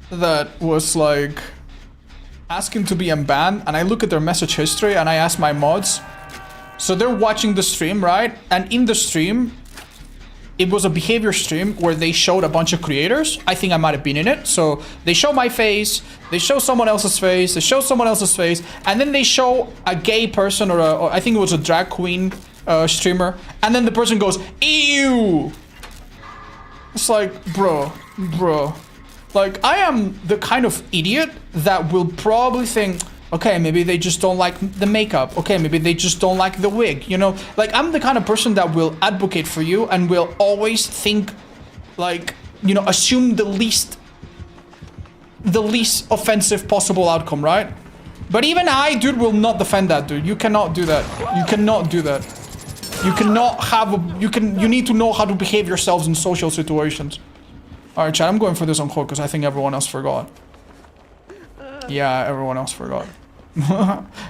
that was like asking to be unbanned, and I look at their message history and I ask my mods. So they're watching the stream, right? And in the stream, it was a behavior stream where they showed a bunch of creators. I think I might have been in it. So they show my face, they show someone else's face, they show someone else's face, and then they show a gay person or I think it was a drag queen streamer, and then the person goes, ew! It's like, bro. Like, I am the kind of idiot that will probably think, okay, maybe they just don't like the makeup. Okay, maybe they just don't like the wig, you know? Like, I'm the kind of person that will advocate for you and will always think, like, you know, assume the least offensive possible outcome, right? But even I, dude, will not defend that, dude. You cannot do that. You cannot do that. You cannot have a... You need to know how to behave yourselves in social situations. Alright, chat, I'm going for this on hold because I think everyone else forgot. Yeah, everyone else forgot.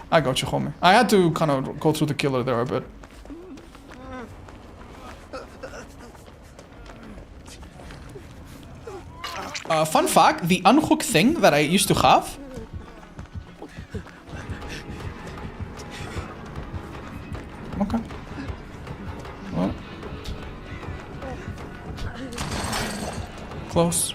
I got you, homie. I had to kind of go through the killer there a bit. Fun fact, the unhook thing that I used to have... Okay. Well. Close.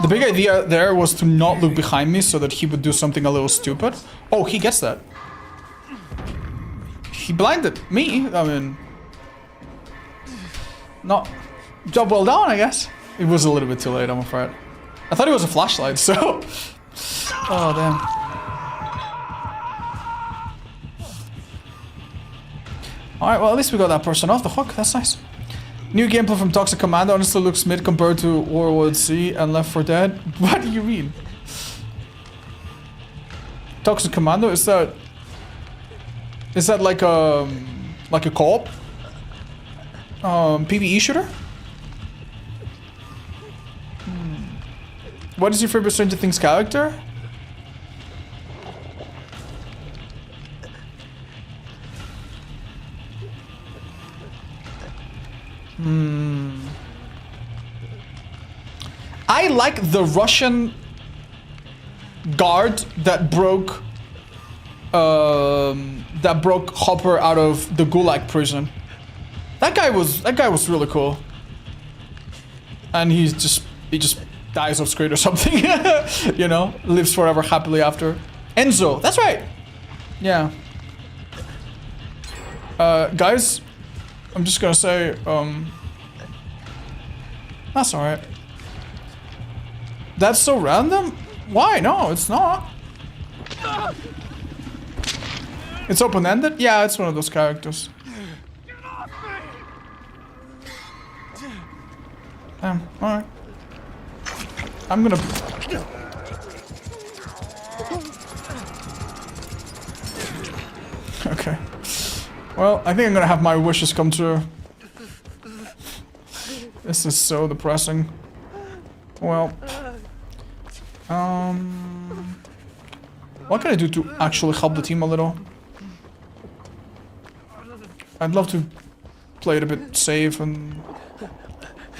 The big idea there was to not look behind me so that he would do something a little stupid. Oh, he gets that. He blinded me. I mean... Not... Job well done, I guess. It was a little bit too late, I'm afraid. I thought it was a flashlight, so... Oh, damn. Alright, well, at least we got that person off the hook. That's nice. New gameplay from Toxic Commando honestly looks mid compared to World War Z and Left 4 Dead. What do you mean? Toxic Commando, is that like a co-op? PvE shooter? What is your favorite Stranger Things character? I like the Russian guard that broke Hopper out of the Gulag prison. That guy was really cool. And he just dies off screen or something. You know, lives forever happily after. Enzo, that's right. Yeah. Guys, I'm just gonna say, that's alright. That's so random? Why? No, it's not. It's open-ended? Yeah, it's one of those characters. Damn, alright. I'm gonna... Okay. Well, I think I'm gonna have my wishes come true. This is so depressing. Well... What can I do to actually help the team a little? I'd love to play it a bit safe and...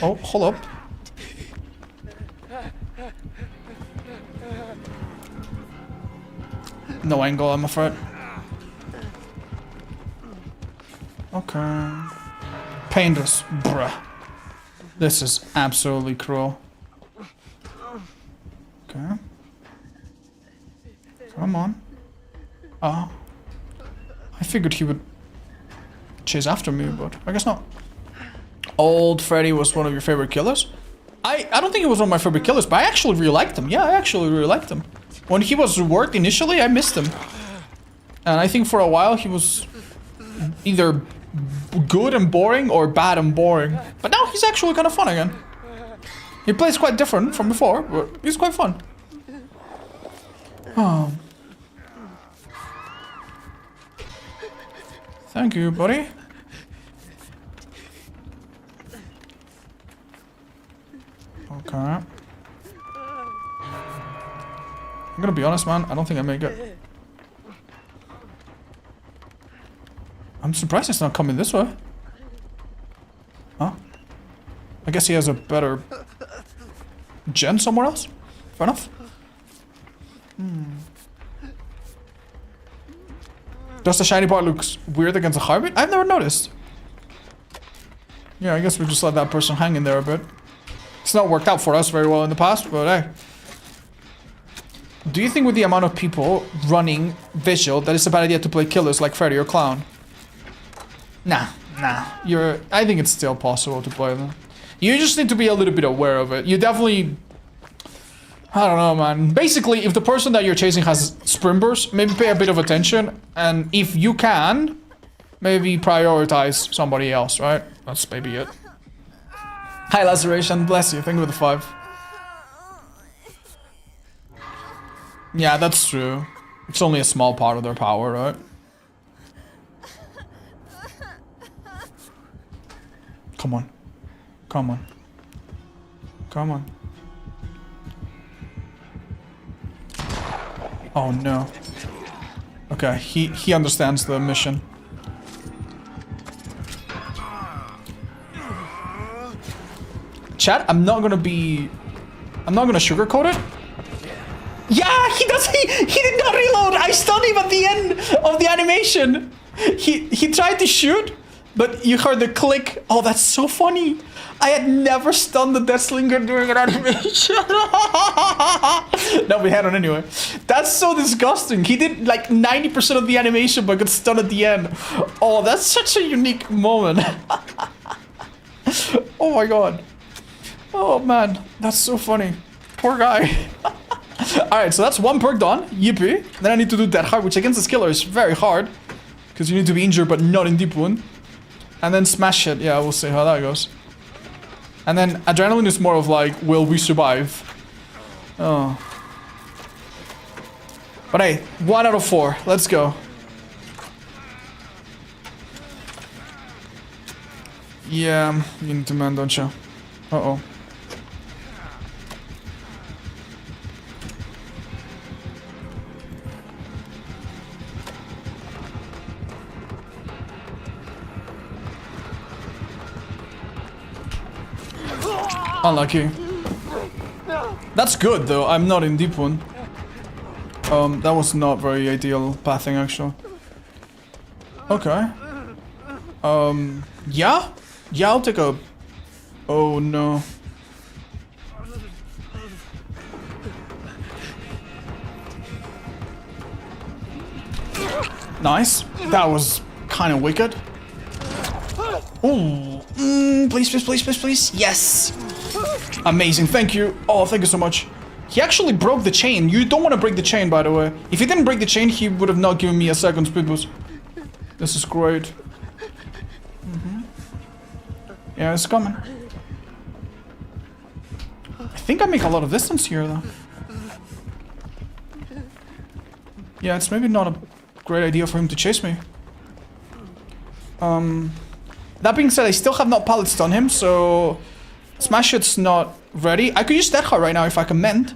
Oh, hold up. No angle, I'm afraid. Okay. Painters, bruh. This is absolutely cruel. Okay. Come on. I figured he would chase after me, but I guess not. Old Freddy was one of your favorite killers? I don't think he was one of my favorite killers, but I actually really liked him. Yeah, I actually really liked him. When he was reworked initially, I missed him. And I think for a while he was either good and boring or bad and boring. But now he's actually kind of fun again. He plays quite different from before, but he's quite fun. Oh. Thank you, buddy. Okay. I'm gonna be honest, man. I don't think I make it. I'm surprised it's not coming this way. Huh? I guess he has a better gen somewhere else. Fair enough. Does the shiny part looks weird against the heartbeat? I've never noticed. Yeah, I guess we just let that person hang in there a bit. It's not worked out for us very well in the past, but hey. Do you think with the amount of people running visual that it's a bad idea to play killers like Freddy or Clown? Nah. I think it's still possible to play them. You just need to be a little bit aware of it. You definitely... I don't know, man. Basically, if the person that you're chasing has sprint bursts, maybe pay a bit of attention. And if you can, maybe prioritize somebody else, right? That's maybe it. Hi, Laceration. Bless you. Thank you for the 5. Yeah, that's true. It's only a small part of their power, right? Come on. Come on. Come on. Oh no. Okay, he understands the mission. Chat, I'm not gonna sugarcoat it. Yeah, he did not reload. I stunned him at the end of the animation. He tried to shoot, but you heard the click. Oh, that's so funny. I had never stunned the Deathslinger during an animation. No, we had one anyway. That's so disgusting. He did like 90% of the animation, but got stunned at the end. Oh, that's such a unique moment. Oh my god. Oh man, that's so funny. Poor guy. Alright, so that's one perk done. Yippee. Then I need to do Dead Hard, which against this killer is very hard. Because you need to be injured, but not in deep wound. And then Smash It. Yeah, we'll see how that goes. And then Adrenaline is more of like, will we survive? Oh. But hey, 1 out of 4. Let's go. Yeah, you need to man, don't you? Uh-oh. Unlucky. That's good though, I'm not in deep one. That was not very ideal pathing actually. Okay. Yeah? Yeah, I'll take a... Oh no. Nice. That was kind of wicked. Ooh. Please, please, please, please, please. Yes. Amazing. Thank you. Oh, thank you so much. He actually broke the chain. You don't want to break the chain, by the way. If he didn't break the chain, he would have not given me a second speed boost. This is great. Yeah, it's coming. I think I make a lot of distance here, though. Yeah, it's maybe not a great idea for him to chase me. That being said, I still have not pallet stun him, so... Smash It's not ready. I could use Dead Hard right now if I can mend.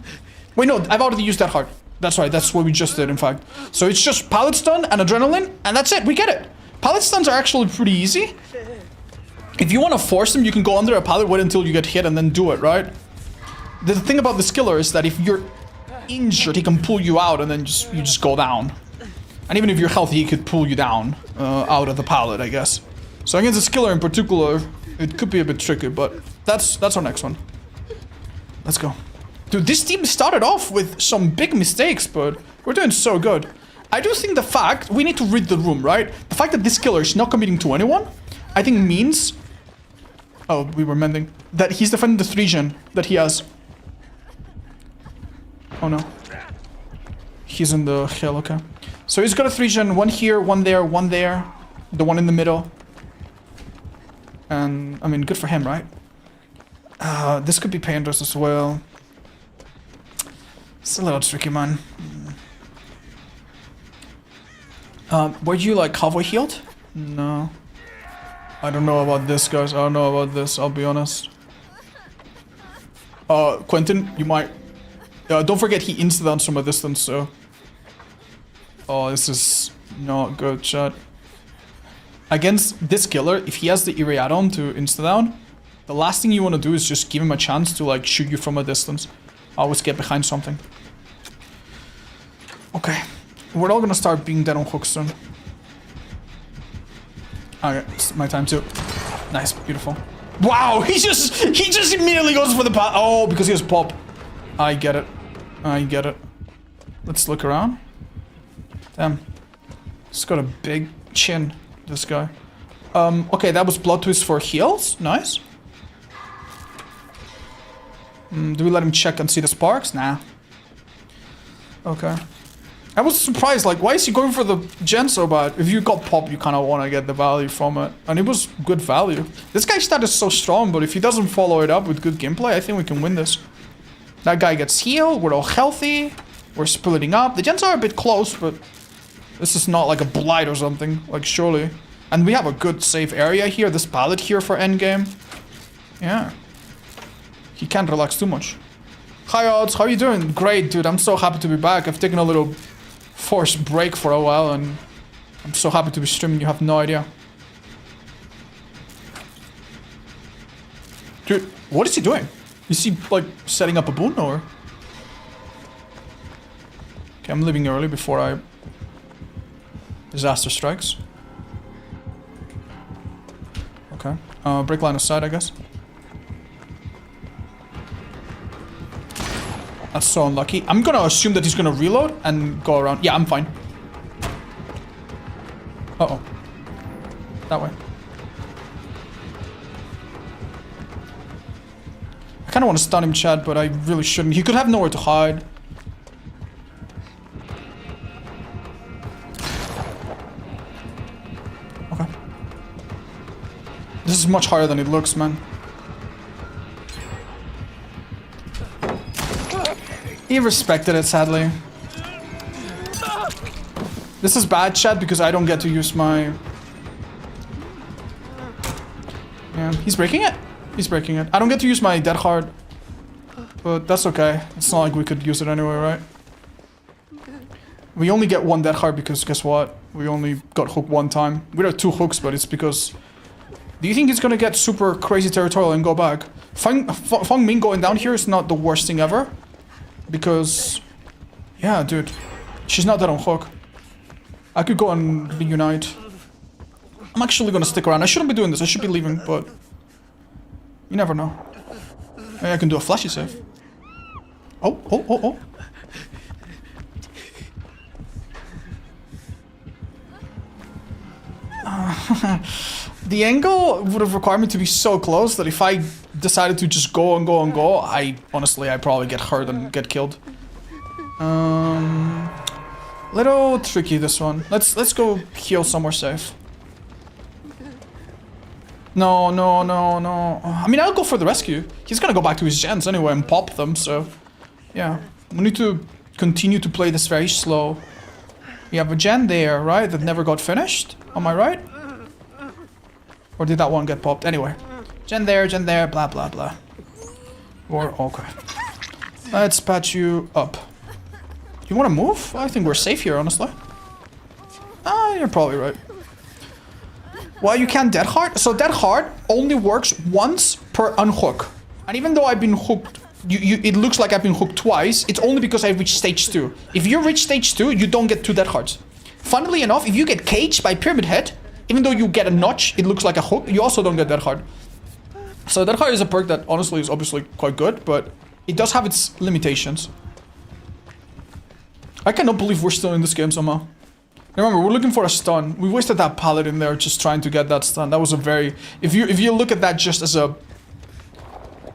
Wait, no, I've already used Dead Hard. That's right, that's what we just did, in fact. So it's just pallet stun and adrenaline, and that's it, we get it. Pallet stuns are actually pretty easy. If you want to force them, you can go under a pallet, wait until you get hit, and then do it, right? The thing about the skiller is that if you're injured, he can pull you out, and then you just go down. And even if you're healthy, he could pull you down out of the pallet, I guess. So against the skiller in particular, it could be a bit tricky, but that's our next one. Let's go. Dude, this team started off with some big mistakes, but we're doing so good. I do think the fact, we need to read the room, right? The fact that this killer is not committing to anyone, I think means, oh, we were mending, that he's defending the 3-gen that he has. Oh no. He's in the hill, okay. So he's got a 3-gen, one here, one there, the one in the middle. And, I mean, good for him, right? This could be Pandas as well. It's a little tricky, man. Were you like halfway healed? No. I don't know about this, guys. I don't know about this, I'll be honest. Quentin, you might... don't forget he insta-downs from a distance, so... Oh, this is not good, chat. Against this killer, if he has the Eerie add-on to insta-down, the last thing you want to do is just give him a chance to like shoot you from a distance. Always get behind something. Okay. We're all gonna start being dead on hook soon. Okay, it's my time too. Nice, beautiful. Wow, he just immediately goes for the path. Oh, because he has pop. I get it. I get it. Let's look around. Damn. He's got a big chin, this guy. Okay, that was blood twist for heals. Nice. Do we let him check and see the sparks? Nah. Okay. I was surprised, like, why is he going for the gen so bad? If you got pop, you kind of want to get the value from it. And it was good value. This guy's stat is so strong, but if he doesn't follow it up with good gameplay, I think we can win this. That guy gets healed, we're all healthy, we're splitting up. The gens are a bit close, but this is not like a blight or something, like surely. And we have a good safe area here, this pallet here for endgame. Yeah. He can't relax too much. Hi odds, how are you doing? Great, dude, I'm so happy to be back. I've taken a little forced break for a while and I'm so happy to be streaming, you have no idea. Dude, what is he doing? Is he like setting up a boon or? Okay, I'm leaving early before disaster strikes. Okay, break line of sight, I guess. That's so unlucky. I'm gonna assume that he's gonna reload and go around. Yeah, I'm fine. Uh-oh. That way. I kinda wanna stun him, Chad, but I really shouldn't. He could have nowhere to hide. Okay. This is much higher than it looks, man. He respected it, sadly. This is bad, chat, because I don't get to use my... Yeah, he's breaking it. He's breaking it. I don't get to use my dead hard. But that's okay. It's not like we could use it anyway, right? We only get one dead hard because guess what? We only got hooked one time. We have 2 hooks, but it's because... Do you think he's gonna get super crazy territorial and go back? Feng Ming going down here is not the worst thing ever. Because, yeah, dude, she's not dead on hook. I could go and reunite. I'm actually gonna stick around. I shouldn't be doing this. I should be leaving, but you never know. Maybe I can do a flashy save. Oh, oh, oh, oh. The angle would have required me to be so close that if I decided to just go and go and go, honestly, I'd probably get hurt and get killed. Little tricky, this one. Let's go heal somewhere safe. No, no, no, no. I mean, I'll go for the rescue. He's gonna go back to his gens anyway and pop them, so... Yeah. We need to continue to play this very slow. We have a gen there, right? That never got finished. Am I right? Or did that one get popped? Anyway. Gen there, blah, blah, blah. Or, okay. Let's patch you up. You want to move? I think we're safe here, honestly. Ah, you're probably right. Well, you can't dead hard. So dead hard only works once per unhook. And even though I've been hooked, it looks like I've been hooked twice. It's only because I reached stage 2. If you reach stage 2, you don't get 2 dead hards. Funnily enough, if you get caged by Pyramid Head, even though you get a notch, it looks like a hook, you also don't get dead hard. So dead hard is a perk that honestly is obviously quite good, but it does have its limitations. I cannot believe we're still in this game somehow. Remember, we're looking for a stun. We wasted that paladin there just trying to get that stun. That was a very... If you look at that just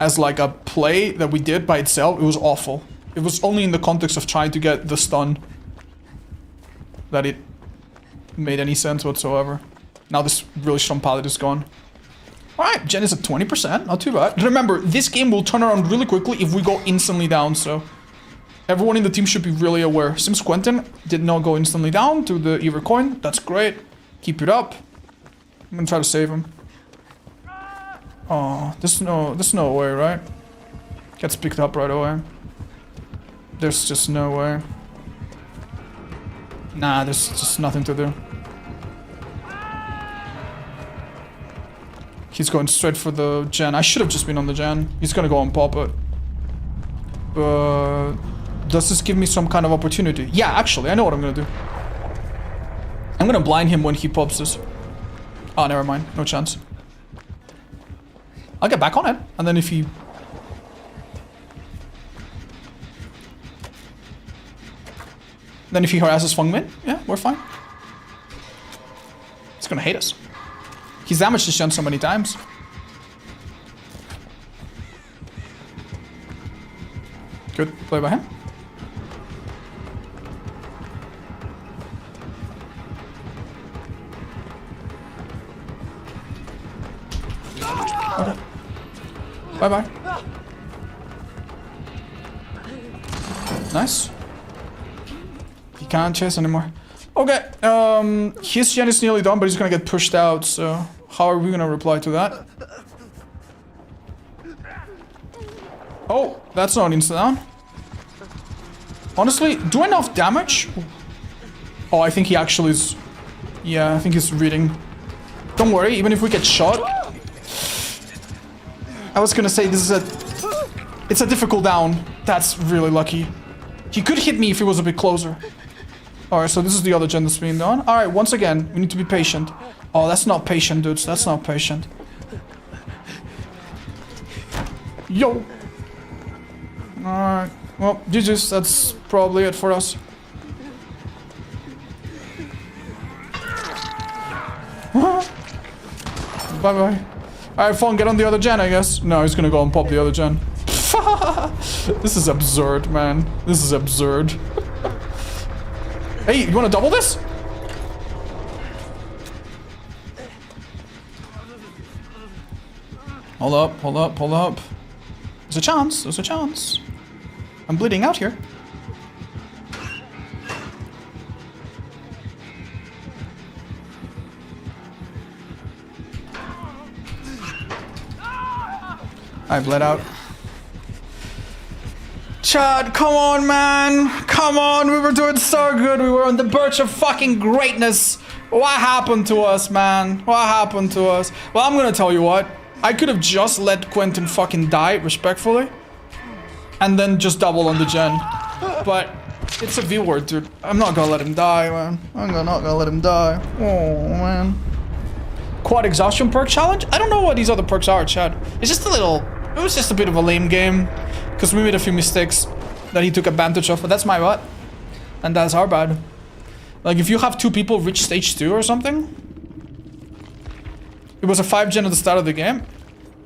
as like a play that we did by itself, it was awful. It was only in the context of trying to get the stun that it made any sense whatsoever. Now this really strong paladin is gone. Alright, Jen is at 20%, not too bad. Remember, this game will turn around really quickly if we go instantly down, so... Everyone in the team should be really aware. Sims Quentin did not go instantly down to the Ever coin. That's great. Keep it up. I'm gonna try to save him. Oh, there's no way, right? Gets picked up right away. There's just no way. Nah, there's just nothing to do. He's going straight for the gen. I should have just been on the gen. He's gonna go on pop it. Does this give me some kind of opportunity? Yeah, actually, I know what I'm gonna do. I'm gonna blind him when he pops this. Oh, never mind. No chance. I'll get back on it. And then if he... Then if he harasses Feng Min, yeah, we're fine. He's gonna hate us. He's damaged this gen so many times. Good play by him. Okay. Bye-bye. Nice. He can't chase anymore. Okay, his gen is nearly done, but he's gonna get pushed out, so... How are we gonna reply to that? Oh, that's not instant down. Honestly, do enough damage? Oh, I think he actually is... Yeah, I think he's reading. Don't worry, even if we get shot... I was gonna say, this is a... It's a difficult down. That's really lucky. He could hit me if he was a bit closer. Alright, so this is the other gen that's being done. Alright, once again, we need to be patient. Oh, that's not patient, dudes. That's not patient. Yo! Alright. Well, GG's. That's probably it for us. Bye-bye. Alright, fun. Get on the other gen, I guess. No, he's gonna go and pop the other gen. This is absurd, man. This is absurd. Hey, you wanna double this? Hold up, hold up, hold up. There's a chance, there's a chance. I'm bleeding out here. I bled out. Chad, come on, man. Come on, we were doing so good. We were on the verge of fucking greatness. What happened to us, man? What happened to us? Well, I'm gonna tell you what. I could have just let Quentin fucking die, respectfully. And then just double on the gen. But it's a V-word, dude. I'm not gonna let him die, man. I'm not gonna let him die. Oh, man. Quad exhaustion perk challenge? I don't know what these other perks are, Chad. It's just a little... It was just a bit of a lame game. Because we made a few mistakes that he took advantage of. But that's my bad. And that's our bad. Like, if you have 2 people reach stage 2 or something... It was a 5 gen at the start of the game.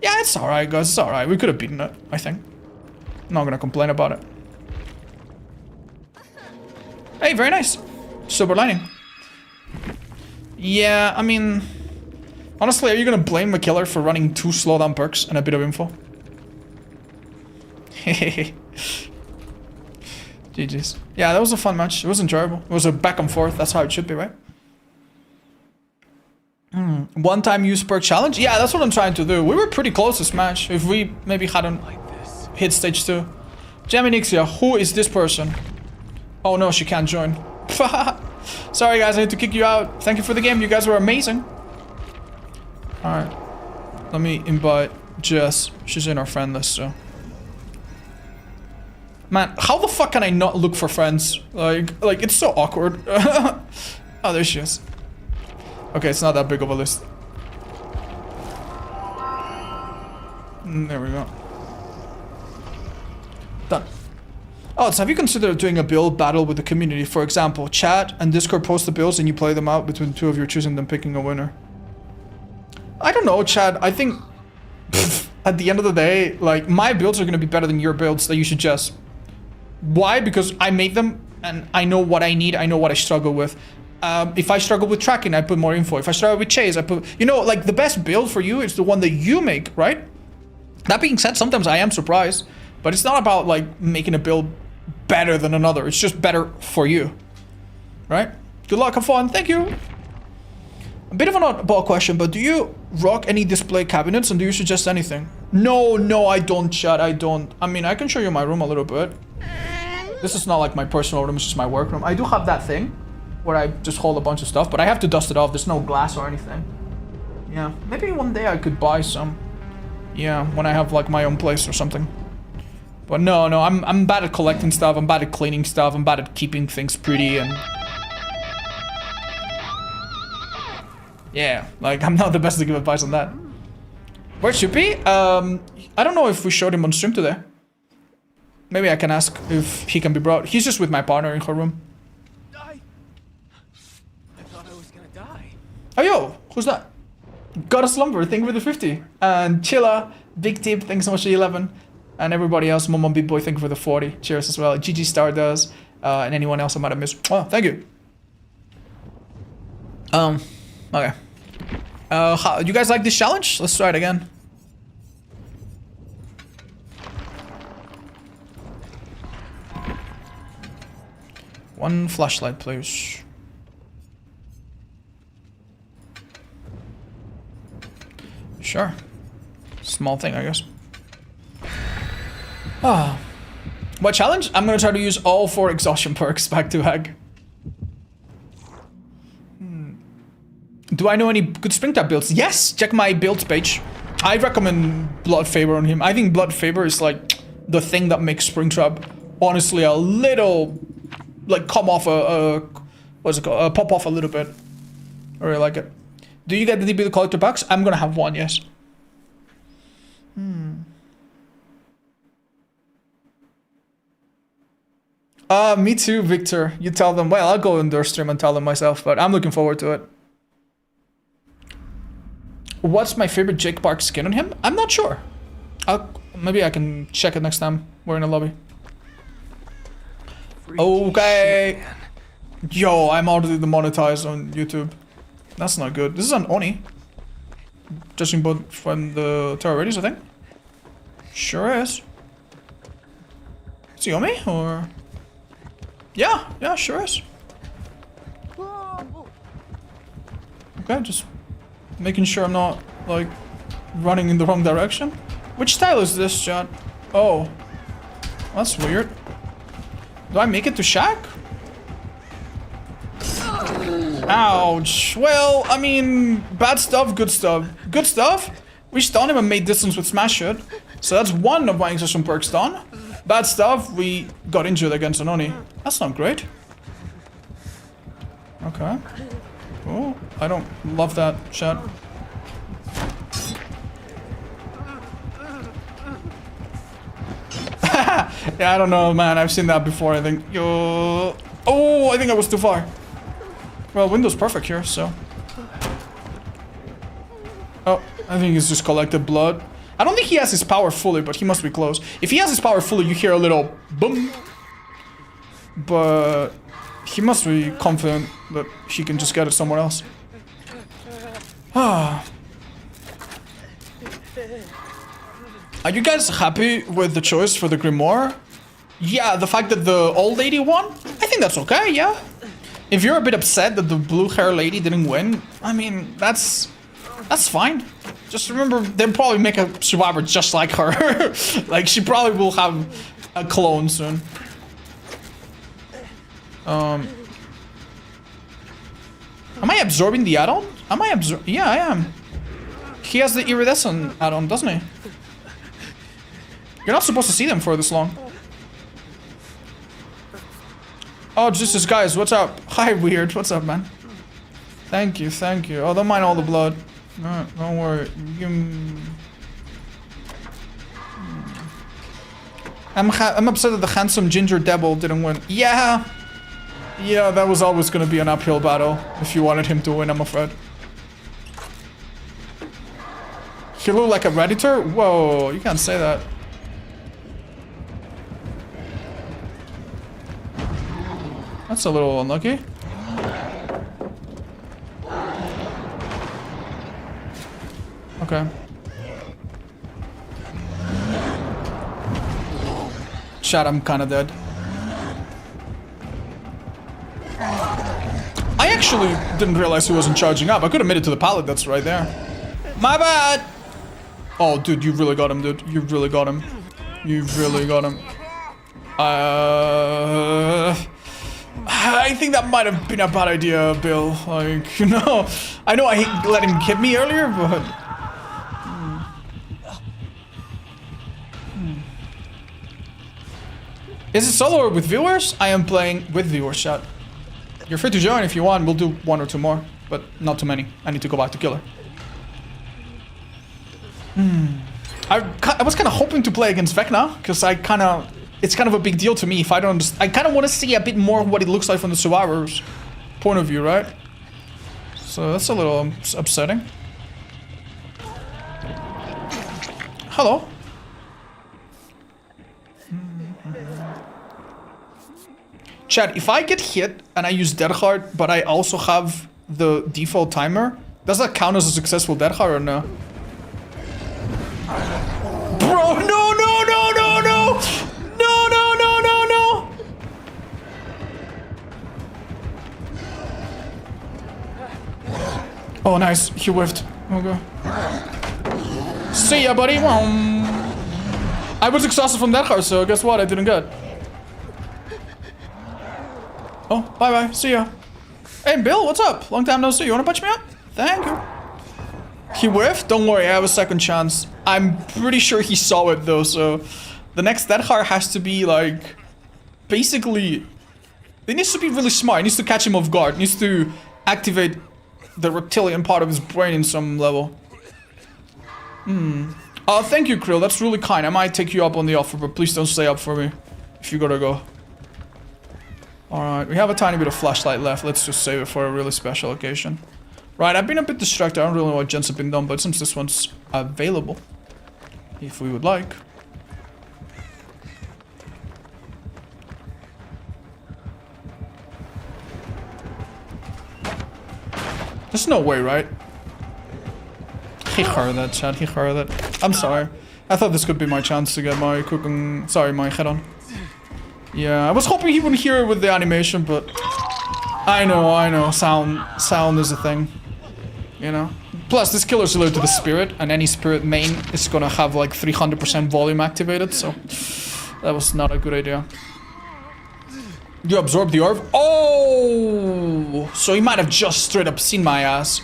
Yeah, it's alright, guys. It's alright. We could have beaten it, I think. I'm not gonna complain about it. Hey, very nice. Silver lining. Yeah, I mean... Honestly, are you gonna blame the killer for running 2 slowdown perks and a bit of info? Hehehe. GG's. Yeah, that was a fun match. It was enjoyable. It was a back and forth. That's how it should be, right? One-time use perk challenge? Yeah, that's what I'm trying to do. We were pretty close this match. If we maybe hadn't hit stage 2. Jaminixia, who is this person? Oh no, she can't join. Sorry guys, I need to kick you out. Thank you for the game. You guys were amazing. Alright. Let me invite Jess. She's in our friend list, so. Man, how the fuck can I not look for friends? Like it's so awkward. Oh, there she is. Okay, it's not that big of a list. There we go. Done. Oh, so have you considered doing a build battle with the community? For example, chat and Discord post the builds and you play them out between two of you, choosing them, picking a winner. I don't know, chat. I think at the end of the day, like, my builds are going to be better than your builds that you suggest. Why? Because I made them and I know what I need. I know what I struggle with. If I struggle with tracking, I put more info. If I struggle with chase, I put... You know, like, the best build for you is the one that you make, right? That being said, sometimes I am surprised. But it's not about, like, making a build better than another. It's just better for you. Right? Good luck, have fun. Thank you. A bit of an oddball question, but do you rock any display cabinets and do you suggest anything? No, I don't, chat. I don't. I mean, I can show you my room a little bit. This is not like my personal room. It's just my work room. I do have that thing where I just hold a bunch of stuff, but I have to dust it off. There's no glass or anything. Yeah, maybe one day I could buy some. Yeah, when I have like my own place or something. But no, I'm bad at collecting stuff. I'm bad at cleaning stuff. I'm bad at keeping things pretty and... Yeah, like, I'm not the best to give advice on that. Where's Soupy? I don't know if we showed him on stream today. Maybe I can ask if he can be brought. He's just with my partner in her room. I thought I was gonna die. Oh, yo, who's that? Gotta Slumber, thank you for the 50. And Chilla, Big Tip, thanks so much for the 11. And everybody else, Momon Big Boy, thank you for the 40. Cheers as well. GG Star does. And anyone else I might have missed. Oh, thank you. Okay. You guys like this challenge? Let's try it again. One flashlight, please. Sure. Small thing, I guess. Ah. What challenge? I'm gonna try to use all 4 exhaustion perks back to back. Do I know any good Springtrap builds? Yes! Check my builds page. I recommend Blood Favor on him. I think Blood Favor is like the thing that makes Springtrap honestly a little... like come off what's it called? Pop off a little bit. I really like it. Do you get the DB collector box? I'm gonna have one, yes. Me too, Victor. You tell them. Well, I'll go in their stream and tell them myself, but I'm looking forward to it. What's my favorite Jake Park skin on him? I'm not sure. Maybe I can check it next time we're in a lobby. Okay. Yo, I'm already demonetized on YouTube. That's not good. This is an Oni. Judging both from the Terror Radius, I think. Sure is. Is he Omi or? Yeah, sure is. Okay, just making sure I'm not like running in the wrong direction. Which style is this, chat? Oh, that's weird. Do I make it to Shack? Ouch. Well, I mean, bad stuff, good stuff. Good stuff? We stunned him and made distance with Smash It. So that's one of my exhaustion perks done. Bad stuff, we got injured against an Oni. That's not great. Okay. Oh, I don't love that, chat. Yeah, I don't know, man. I've seen that before, I think. Yo. Oh, I think I was too far. Well, window's perfect here, so. Oh, I think he's just collected blood. I don't think he has his power fully, but he must be close. If he has his power fully, you hear a little boom. But he must be confident that he can just get it somewhere else. Ah. Are you guys happy with the choice for the Grimoire? Yeah, the fact that the old lady won? I think that's okay, yeah. If you're a bit upset that the blue hair lady didn't win, I mean, that's fine. Just remember, they'll probably make a survivor just like her. Like, she probably will have a clone soon. Am I absorbing the add-on? Am I absorbing? Yeah, I am. He has the iridescent add-on, doesn't he? You're not supposed to see them for this long. Oh, Jesus, guys, what's up? Hi, Weird. What's up, man? Thank you, thank you. Oh, don't mind all the blood. No, don't worry. I'm upset that the handsome ginger devil didn't win. Yeah. Yeah, that was always gonna be an uphill battle if you wanted him to win, I'm afraid. He looked like a Redditor? Whoa, you can't say that. That's a little unlucky. Okay. Chat, I'm kinda dead. I actually didn't realize he wasn't charging up. I could have made it to the pallet that's right there. My bad! Oh, dude, you really got him, dude. You really got him. You really got him. I think that might have been a bad idea, Bill. Like, you know, I know I let him hit me earlier, but... Is it solo or with viewers? I am playing with viewers, chat. You're free to join if you want. We'll do 1 or 2 more, but not too many. I need to go back to Killer. I was kind of hoping to play against Vecna, because it's kind of a big deal to me if I don't understand. I kind of want to see a bit more what it looks like from the survivor's point of view, right? So that's a little upsetting. Hello. Chat, if I get hit and I use dead hard, but I also have the default timer, does that count as a successful dead hard or no? Bro, no, no, no, no, no! No, no, no, no, no! Oh, nice. He whiffed. Okay. See ya, buddy. I was exhausted from that hard, so guess what? I didn't get. Oh, bye-bye. See ya. Hey, Bill, what's up? Long time no see. You wanna punch me out? Thank you. He whiffed? Don't worry, I have a second chance. I'm pretty sure he saw it, though, so... The next dead hard has to be, like... Basically... It needs to be really smart. It needs to catch him off guard. It needs to activate the reptilian part of his brain in some level. Thank you, Krill. That's really kind. I might take you up on the offer, but please don't stay up for me. If you gotta go. Alright, we have a tiny bit of flashlight left. Let's just save it for a really special occasion. Right, I've been a bit distracted. I don't really know what gens have been done, but since this one's available, if we would like. There's no way, right? He heard that, Chad. He heard that. I'm sorry. I thought this could be my chance to get my cooking... Sorry, my head on. Yeah, I was hoping he wouldn't hear it with the animation, but... I know. Sound is a thing. You know? Plus, this killer's related to the spirit, and any spirit main is gonna have like 300% volume activated, so... That was not a good idea. You absorbed the orb? Oh! So he might have just straight up seen my ass.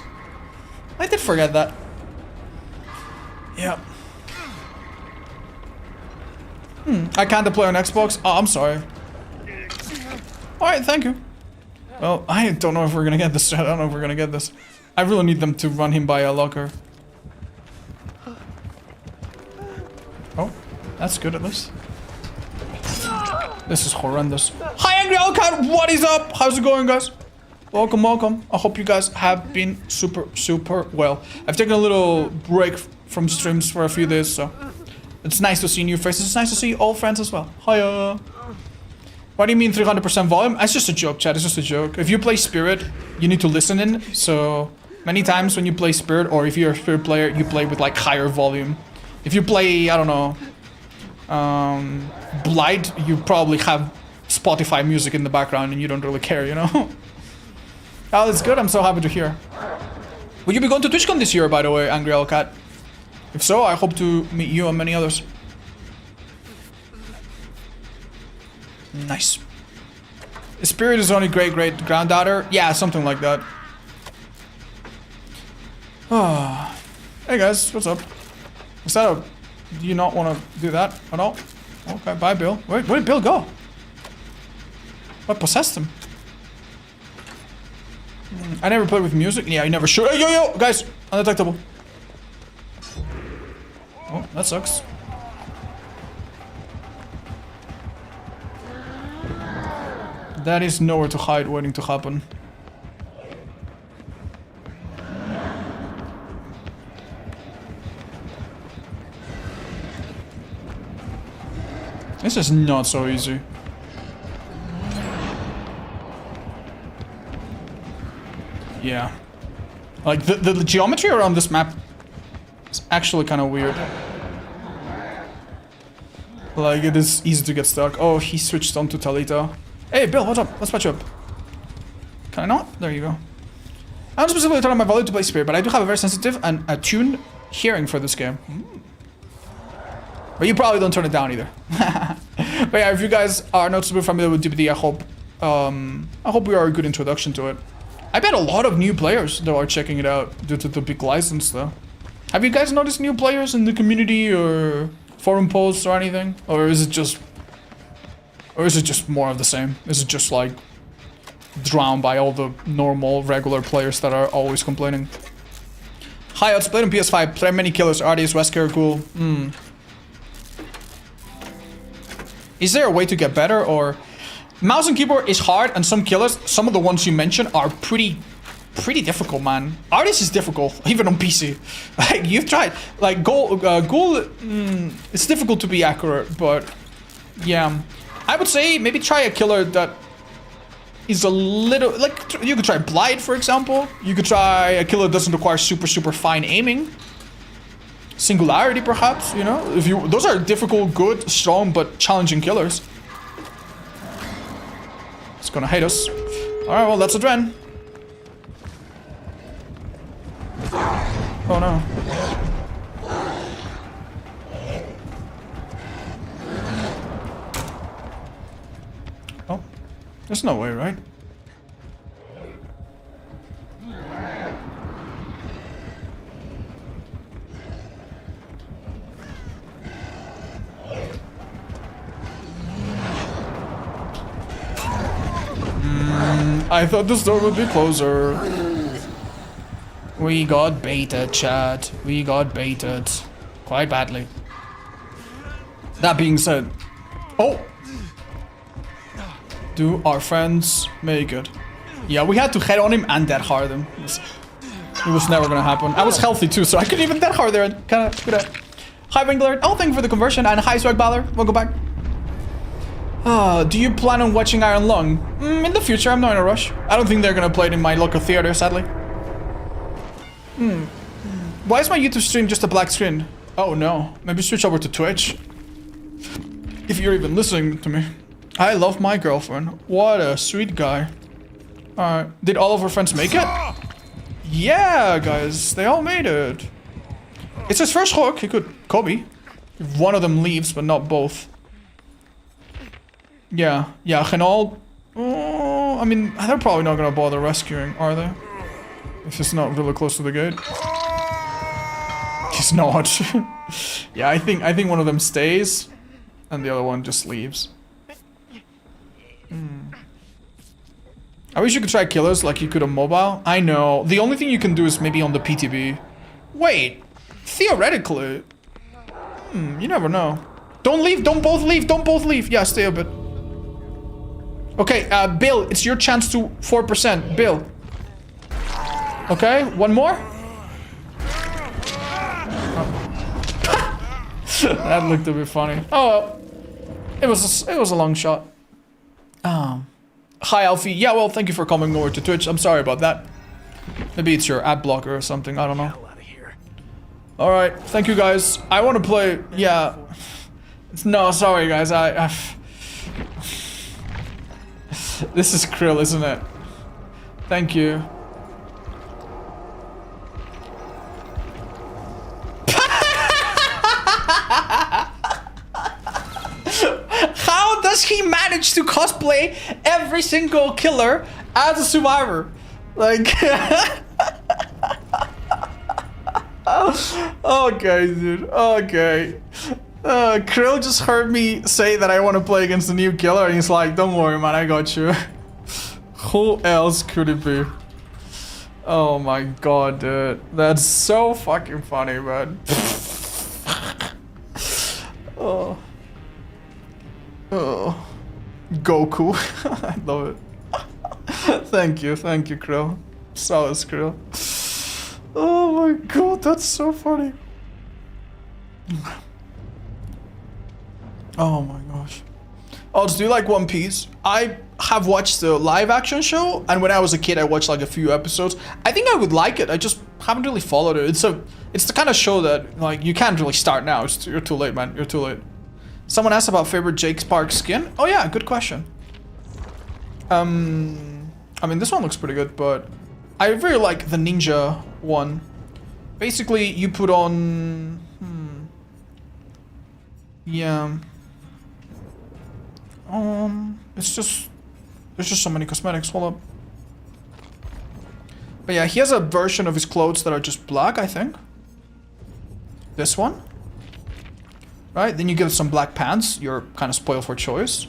I did forget that. Yeah. I can't deploy on Xbox? Oh, I'm sorry. Alright, thank you. Well, I don't know if we're gonna get this. I don't know if we're gonna get this. I really need them to run him by a locker. Oh, that's good at least. This is horrendous. Hi, Angry Cat! What is up? How's it going, guys? Welcome, welcome. I hope you guys have been super well. I've taken a little break from streams for a few days, so... It's nice to see new faces. It's nice to see old friends as well. Hiya. What do you mean 300% volume? It's just a joke, chat. It's just a joke. If you play Spirit, you need to listen in. So many times when you play Spirit, or if you're a Spirit player, you play with like higher volume. If you play, I don't know, Blight, you probably have Spotify music in the background and you don't really care, you know? Oh, that's good. I'm so happy to hear. Will you be going to TwitchCon this year, by the way, Angry Cat? If so, I hope to meet you and many others. Nice. Spirit is only great granddaughter? Yeah, something like that. Oh. Hey guys, what's up? Is that a... Do you not want to do that at all? Okay, bye Bill. Where did Bill go? What possessed him? I never played with music. Yeah, I never should. Hey, yo, guys! Undetectable. Oh, that sucks. That is nowhere to hide waiting to happen. This is not so easy. Yeah. Like, the geometry around this map is actually kind of weird. Like, it is easy to get stuck. Oh, he switched on to Talita. Hey, Bill, what's up? Let's patch up. Can I not? There you go. I don't specifically turn on my volume to play Spirit, but I do have a very sensitive and attuned hearing for this game. But you probably don't turn it down either. But yeah, if you guys are not super familiar with DPD, I hope we are a good introduction to it. I bet a lot of new players though are checking it out due to the big license though. Have you guys noticed new players in the community or forum posts or anything? Or is it just more of the same? Is it just like drowned by all the normal regular players that are always complaining? Hi, outsplayed on PS5, play many killers, Arties, Wesker, Ghoul. Is there a way to get better, or mouse and keyboard is hard, and some killers, some of the ones you mentioned, are pretty difficult, man. Artist is difficult, even on PC. Like, you've tried, like, Ghoul, it's difficult to be accurate, but yeah. I would say maybe try a killer that is a little, like, you could try Blight, for example. You could try a killer that doesn't require super fine aiming. Singularity, perhaps, you know? If you, those are difficult, good, strong, but challenging killers. It's gonna hate us. Alright, well, that's a Dren. Oh no. Oh, there's no way, right? I thought this door would be closer. We got baited, chat. We got baited. Quite badly. That being said... Oh! Do our friends make it? Yeah, we had to head on him and dead hard him. It was never gonna happen. I was healthy too, so I couldn't even dead hard there. Kinda good at. Hi, Wingler. Oh, thank you for the conversion. And hi, Swag Baller. Welcome back. Do you plan on watching Iron Lung? In the future, I'm not in a rush. I don't think they're gonna play it in my local theater, sadly. Why is my YouTube stream just a black screen? Oh no, maybe switch over to Twitch. If you're even listening to me. I love my girlfriend. What a sweet guy. Alright, did all of our friends make it? Yeah, guys, they all made it. It's his first hook, he could Kobe. If one of them leaves, but not both. Yeah, Genal. Oh, I mean, they're probably not gonna bother rescuing, are they? If it's not really close to the gate. He's not. Yeah, I think one of them stays, and the other one just leaves. I wish you could try killers like you could on mobile. I know. The only thing you can do is maybe on the PTB. Wait, theoretically. You never know. Don't leave. Don't both leave. Don't both leave. Yeah, stay a bit. Okay, Bill, it's your chance to 4%. Bill. Okay, one more. Oh. That looked a bit funny. Oh, it was a long shot. Hi, Alfie. Yeah, well, thank you for coming over to Twitch. I'm sorry about that. Maybe it's your ad blocker or something. I don't know. All right, thank you guys. I want to play. Yeah. No, sorry guys. This is Krill, isn't it? Thank you. How does he manage to cosplay every single killer as a survivor? Like... Okay, dude. Okay. Krill just heard me say that I want to play against the new killer, and he's like, don't worry, man, I got you. Who else could it be? Oh my god, dude. That's so fucking funny, man. Oh. Goku. I love it. Thank you, Krill. Solid, Krill. Oh my god, that's so funny. Oh my gosh. Oh, do you like One Piece? I have watched the live action show, and when I was a kid I watched like a few episodes. I think I would like it, I just haven't really followed it. It's the kind of show that like you can't really start now. You're too late, man. You're too late. Someone asked about favorite Jake Spark skin. Oh yeah, good question. I mean this one looks pretty good, but I really like the ninja one. Basically you put on yeah. There's just so many cosmetics. Hold up. But yeah, he has a version of his clothes that are just black, I think. This one. Right, then you get some black pants. You're kind of spoiled for choice.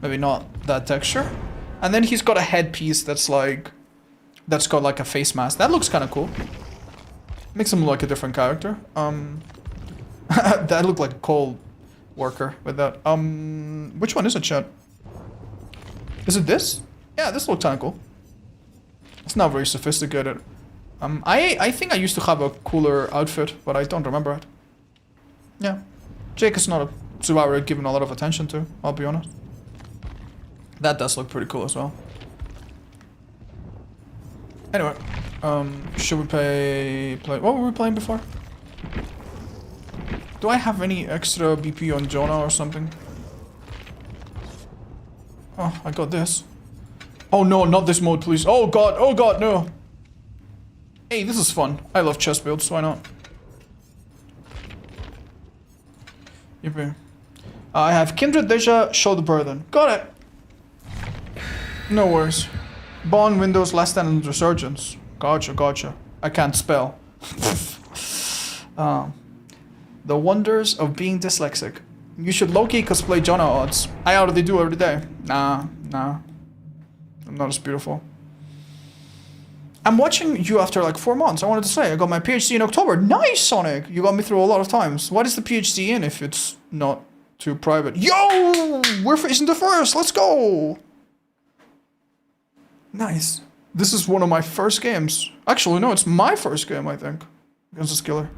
Maybe not that texture. And then he's got a headpiece that's like... that's got like a face mask. That looks kind of cool. Makes him look like a different character. That looked like a coal worker with that. Which one is it, chat? Is it this? Yeah, this looks kind of cool. It's not very sophisticated. I think I used to have a cooler outfit, but I don't remember it. Yeah. Jake is not a survivor I've given a lot of attention to, I'll be honest. That does look pretty cool as well. Anyway, should we play... What were we playing before? Do I have any extra BP on Jonah or something? Oh, I got this. Oh no, not this mode, please. Oh god, no. Hey, this is fun. I love chess builds, why not? Yippee. I have Kindred Deja, Show the Burden. Got it. No worries. Bond, Windows, Last Stand, and Resurgence. Gotcha. I can't spell. The wonders of being dyslexic. You should low-key cosplay Jonah odds. I already do every day. Nah. I'm not as beautiful. I'm watching you after like 4 months. I wanted to say, I got my PhD in October. Nice, Sonic! You got me through a lot of times. What is the PhD in if it's not too private? Yo! We're facing the first! Let's go! Nice. This is one of my first games. Actually, no, it's my first game, I think. Against a skiller.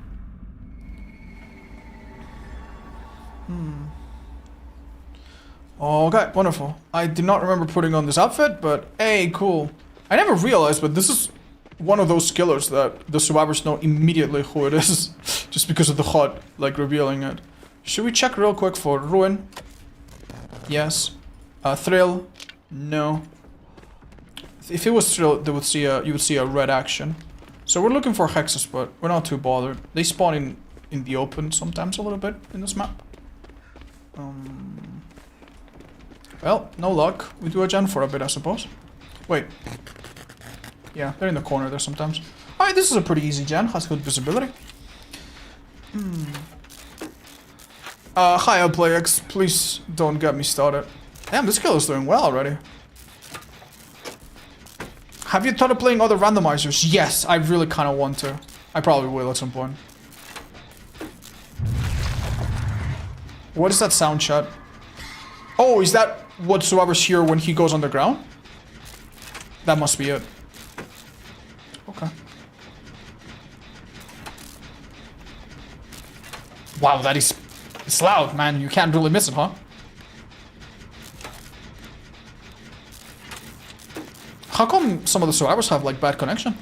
Okay, wonderful. I did not remember putting on this outfit, but hey, cool. I never realized, but this is one of those skillers that the survivors know immediately who it is. Just because of the HUD, like, revealing it. Should we check real quick for Ruin? Yes. Thrill? No. If it was Thrill, they would see you would see a red action. So we're looking for hexes, but we're not too bothered. They spawn in the open sometimes a little bit in this map. Well, no luck. We do a gen for a bit, I suppose. Wait. Yeah, they're in the corner there sometimes. Alright, this is a pretty easy gen. Has good visibility. Hi, Outplayx. Please don't get me started. Damn, this kill is doing well already. Have you thought of playing other randomizers? Yes, I really kind of want to. I probably will at some point. What is that sound, chat? Oh, is that what survivors hear when he goes underground? That must be it. Okay. Wow, that is... It's loud, man. You can't really miss it, huh? How come some of the survivors have, like, bad connection?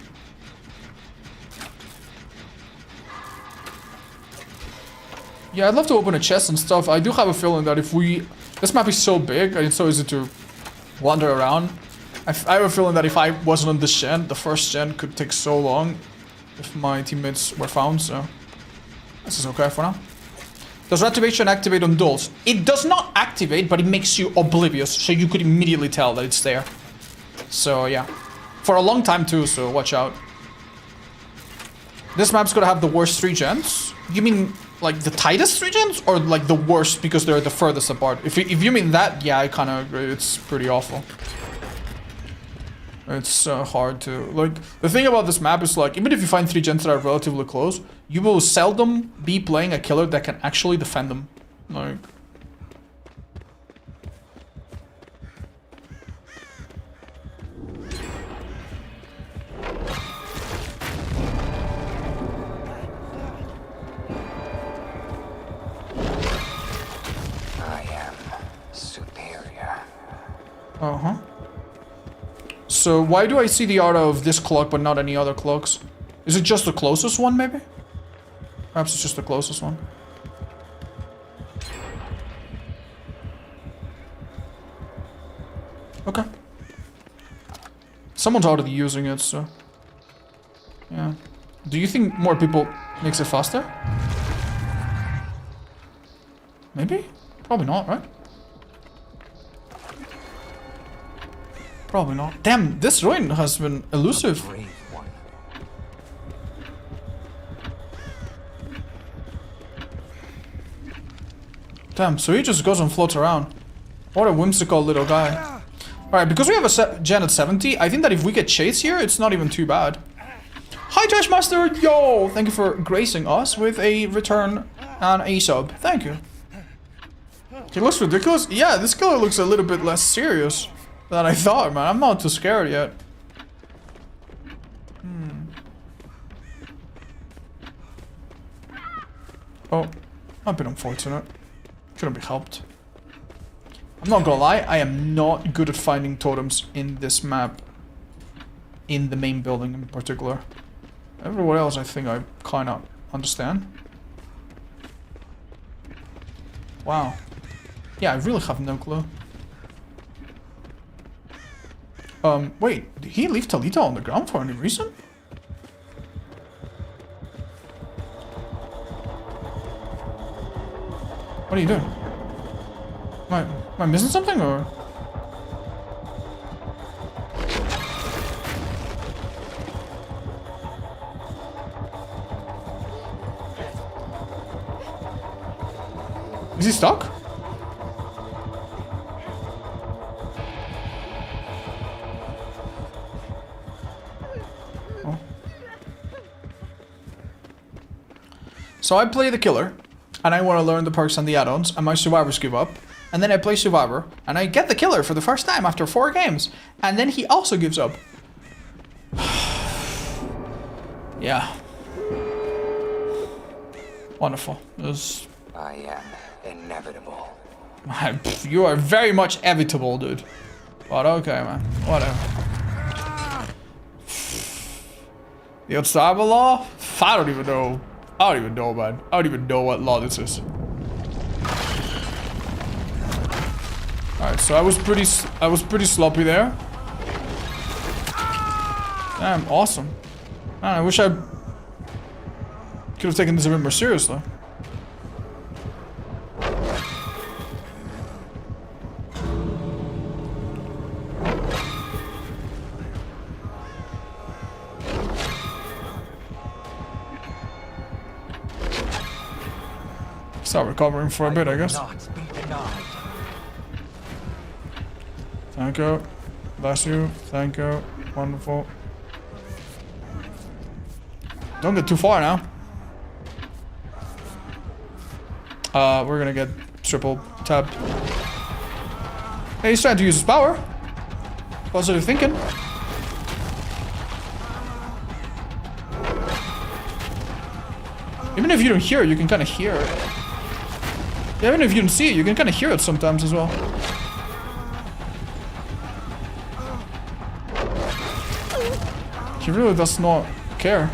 Yeah, I'd love to open a chest and stuff. I do have a feeling that if we... This map is so big and it's so easy to wander around. I have a feeling that if I wasn't on this gen, the first gen could take so long if my teammates were found, so... This is okay for now. Does reactivation activate on dulls? It does not activate, but it makes you oblivious, so you could immediately tell that it's there. So, yeah. For a long time too, so watch out. This map's gonna have the worst 3 gens? You mean... like the tightest 3 gens, or like the worst because they're the furthest apart? If you mean that, yeah, I kind of agree. It's pretty awful. It's hard to... Like, the thing about this map is, like, even if you find 3 gens that are relatively close, you will seldom be playing a killer that can actually defend them. Like... Uh-huh. So why do I see the art of this clock but not any other clocks? Is it just the closest one, maybe? Perhaps it's just the closest one. Okay. Someone's already using it, so... Yeah. Do you think more people makes it faster? Maybe? Probably not, right? Probably not. Damn, this ruin has been elusive. Brave one. Damn, so he just goes and floats around. What a whimsical little guy. Alright, because we have a gen at 70, I think that if we get chased here, it's not even too bad. Hi, Trash Master! Yo! Thank you for gracing us with a return and a sub. Thank you. He looks ridiculous. Yeah, this killer looks a little bit less serious than I thought, man. I'm not too scared yet. Oh, a bit unfortunate. Couldn't be helped. I'm not gonna lie, I am not good at finding totems in this map. In the main building in particular. Everywhere else I think I kinda understand. Wow. Yeah, I really have no clue. Wait, did he leave Talita on the ground for any reason? What are you doing? Am I missing something, or? Is he stuck? Oh. So I play the killer, and I want to learn the perks and the add-ons, and my survivors give up. And then I play survivor, and I get the killer for the first time after 4 games. And then he also gives up. Yeah. Wonderful. I am inevitable. You are very much evitable, dude. But okay, man. Whatever. The unstoppable law? I don't even know. I don't even know, man. I don't even know what law this is. Alright, so I was pretty sloppy there. Damn, awesome. Man, I wish I could have taken this a bit more seriously. Start recovering for a bit, I guess. Not be denied. Thank you. Bless you. Thank you. Wonderful. Don't get too far now. We're gonna get triple tapped. Hey, he's trying to use his power. Positive thinking. Even if you don't hear it, you can kind of hear it. Yeah, even if you don't see it, you can kind of hear it sometimes as well. He really does not care.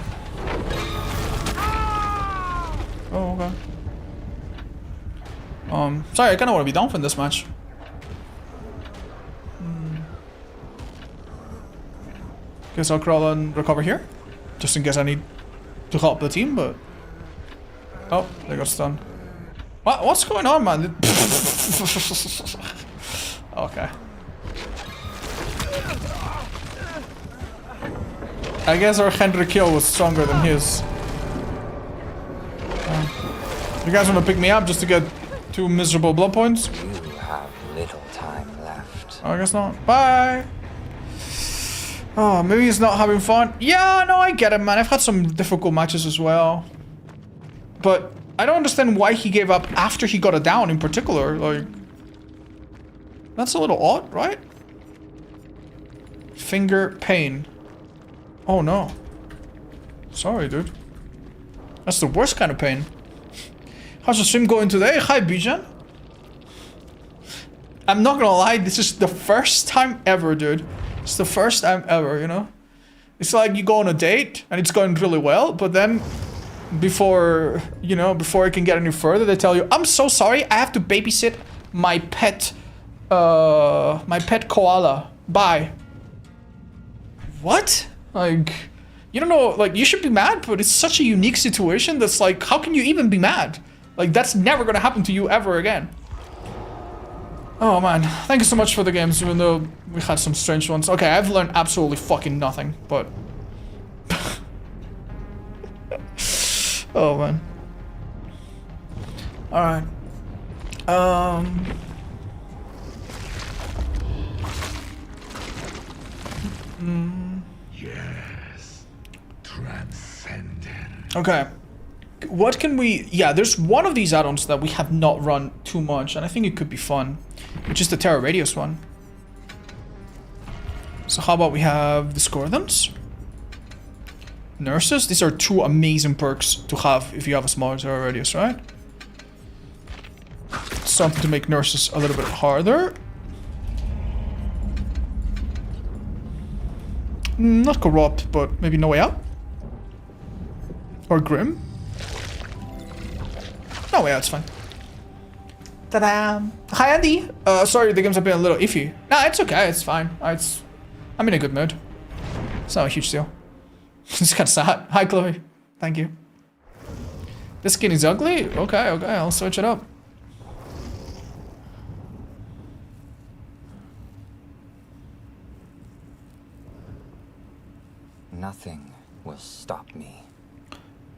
Oh, okay. Sorry, I kind of want to be down for this match. Guess I'll crawl and recover here. Just in case I need to help the team, but... Oh, they got stunned. What's going on, man? Okay. I guess our Henry kill was stronger than his. You guys want to pick me up just to get 2 miserable blood points? You have little time left. Oh, I guess not. Bye! Oh, maybe he's not having fun. Yeah, no, I get it, man. I've had some difficult matches as well. But I don't understand why he gave up after he got a down in particular. Like, that's a little odd, right? Finger pain. Oh no. Sorry, dude. That's the worst kind of pain. How's the stream going today? Hi, Bijan. I'm not gonna lie, this is the first time ever, dude. It's the first time ever, you know? It's like you go on a date and it's going really well, but then before, you know, before it can get any further, they tell you, I'm so sorry, I have to babysit my pet koala. Bye. What? Like, you don't know, like, you should be mad, but it's such a unique situation that's like, how can you even be mad? Like, that's never gonna happen to you ever again. Oh man, thank you so much for the games, even though we had some strange ones. Okay, I've learned absolutely fucking nothing, but... oh man. Alright. Yes. Transcendent. Okay. What can we... yeah, there's one of these add-ons that we have not run too much, and I think it could be fun. Which is the Terra Radius one. So how about we have the Scorpions? Nurses? These are two amazing perks to have if you have a smaller Terra Radius, right? Something to make nurses a little bit harder. Not corrupt, but maybe no way out. Or grim. No way out's fine. Ta-da! Hi Andy! Sorry, the games have been a little iffy. Nah, it's okay, it's fine. I'm in a good mood. It's not a huge deal. It's kind of sad. Hi Chloe. Thank you. This skin is ugly? Okay, I'll switch it up. Nothing will stop me.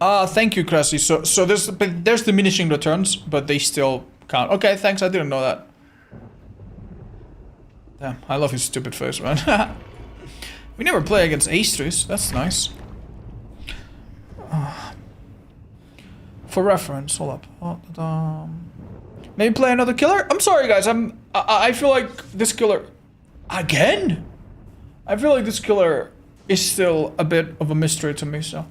Thank you, Cressy. So there's diminishing returns, but they still count. Okay, thanks. I didn't know that. Damn, I love his stupid face, man. We never play against Aestris. That's nice. For reference, hold up. Maybe play another killer? I'm sorry, guys. I feel like this killer... again? I feel like this killer is still a bit of a mystery to me, so...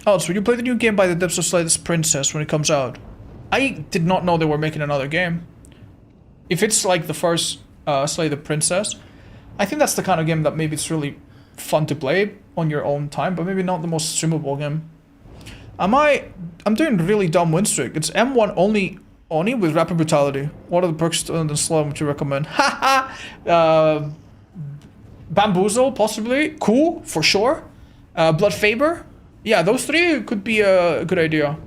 Oh, so you play the new game by the Depths of Slay this Princess when it comes out? I did not know they were making another game. If it's like the first Slay the Princess, I think that's the kind of game that maybe it's really fun to play on your own time, but maybe not the most streamable game. I'm doing really dumb win streak. It's M1 only with Rapid Brutality. What are the perks on the slow would you recommend? Haha! Bamboozle, possibly. Cool, for sure. Blood Faber. Yeah, those three could be a good idea.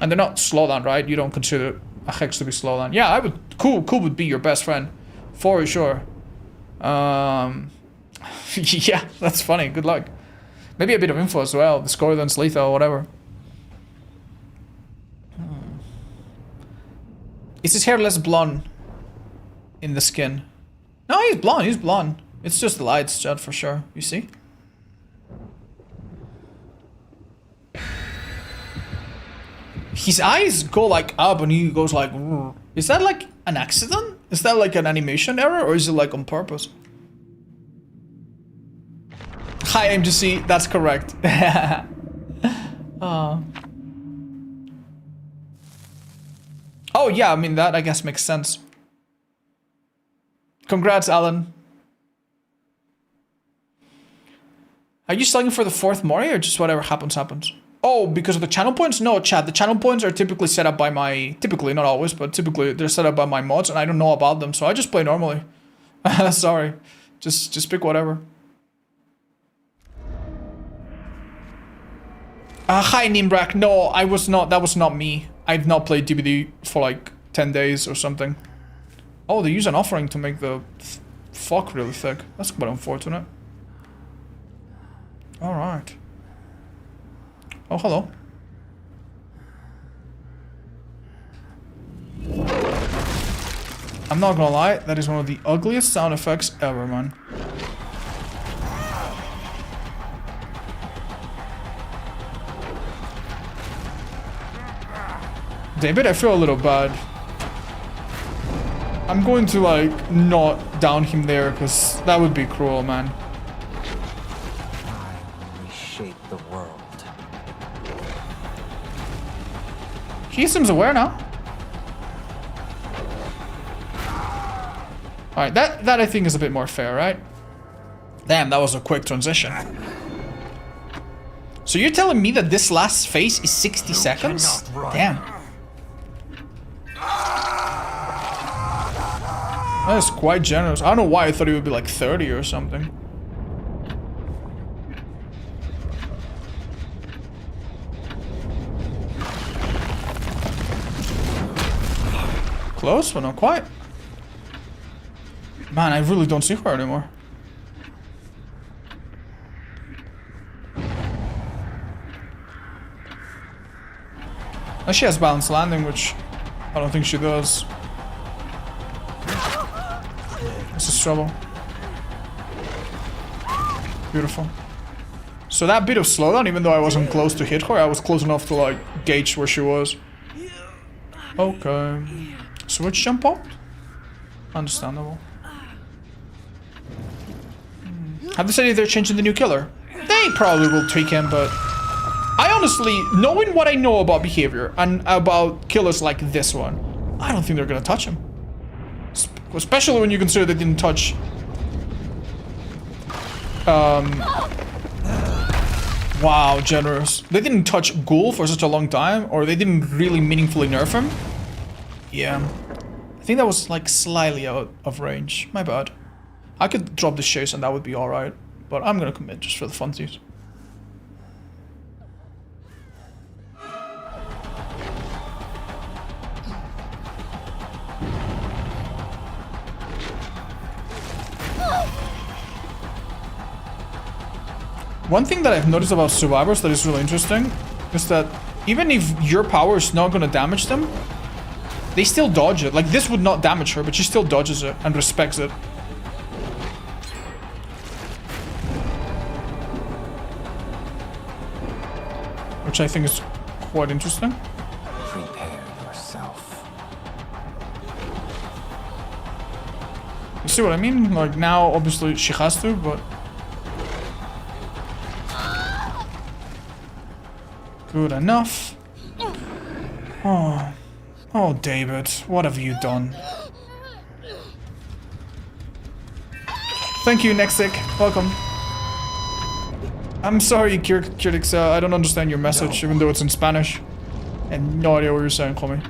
And they're not slowdown, right? You don't consider a hex to be slowdown. Yeah, I would. Cool would be your best friend. For sure. Yeah, that's funny. Good luck. Maybe a bit of info as well. The Scorpions, lethal, whatever. Is his hair less blonde in the skin? No, he's blonde. It's just the lights, Judd, for sure. You see? His eyes go like up and he goes like... Is that like an accident? Is that like an animation error or is it like on purpose? Hi MGC, that's correct. Oh yeah, I mean that I guess makes sense. Congrats, Alan. Are you slugging for the 4th Mori or just whatever happens happens? Oh, because of the channel points? No, chat. The channel points are typically set up by my... Typically, not always, but typically they're set up by my mods and I don't know about them, so I just play normally. Sorry. Just pick whatever. Hi, Nimbrak. No, I was not... That was not me. I've not played DBD for like 10 days or something. Oh, they use an offering to make the fuck really thick. That's quite unfortunate. Alright. Oh, hello. I'm not gonna lie, that is one of the ugliest sound effects ever, man. David, I feel a little bad. I'm going to, like, not down him there, because that would be cruel, man. I will reshape the world. He seems aware now. Alright, that I think is a bit more fair, right? Damn, that was a quick transition. So you're telling me that this last phase is 60 seconds? Damn. That is quite generous. I don't know why I thought it would be like 30 or something. Close, but not quite. Man, I really don't see her anymore. Unless she has balanced landing, which I don't think she does. This is trouble. Beautiful. So that bit of slowdown, even though I wasn't close to hit her, I was close enough to like gauge where she was. Okay. Switch jump popped? Understandable. Have they said if they're changing the new killer? They probably will tweak him, but I honestly, knowing what I know about behavior and about killers like this one, I don't think they're gonna touch him. Especially when you consider they didn't touch wow, generous. They didn't touch Ghoul for such a long time, or they didn't really meaningfully nerf him. Yeah. I think that was like slightly out of range. My bad. I could drop the chase and that would be alright, but I'm gonna commit just for the funsies. One thing that I've noticed about survivors that is really interesting is that even if your power is not gonna damage them, they still dodge it. Like this would not damage her, but she still dodges it and respects it. Which I think is quite interesting. Prepare yourself. You see what I mean? Like now, obviously she has to, but good enough. Oh, David, what have you done? Thank you, Nexic. Welcome. I'm sorry, Kirix. I don't understand your message, even though it's in Spanish. I have no idea what you're saying, homie.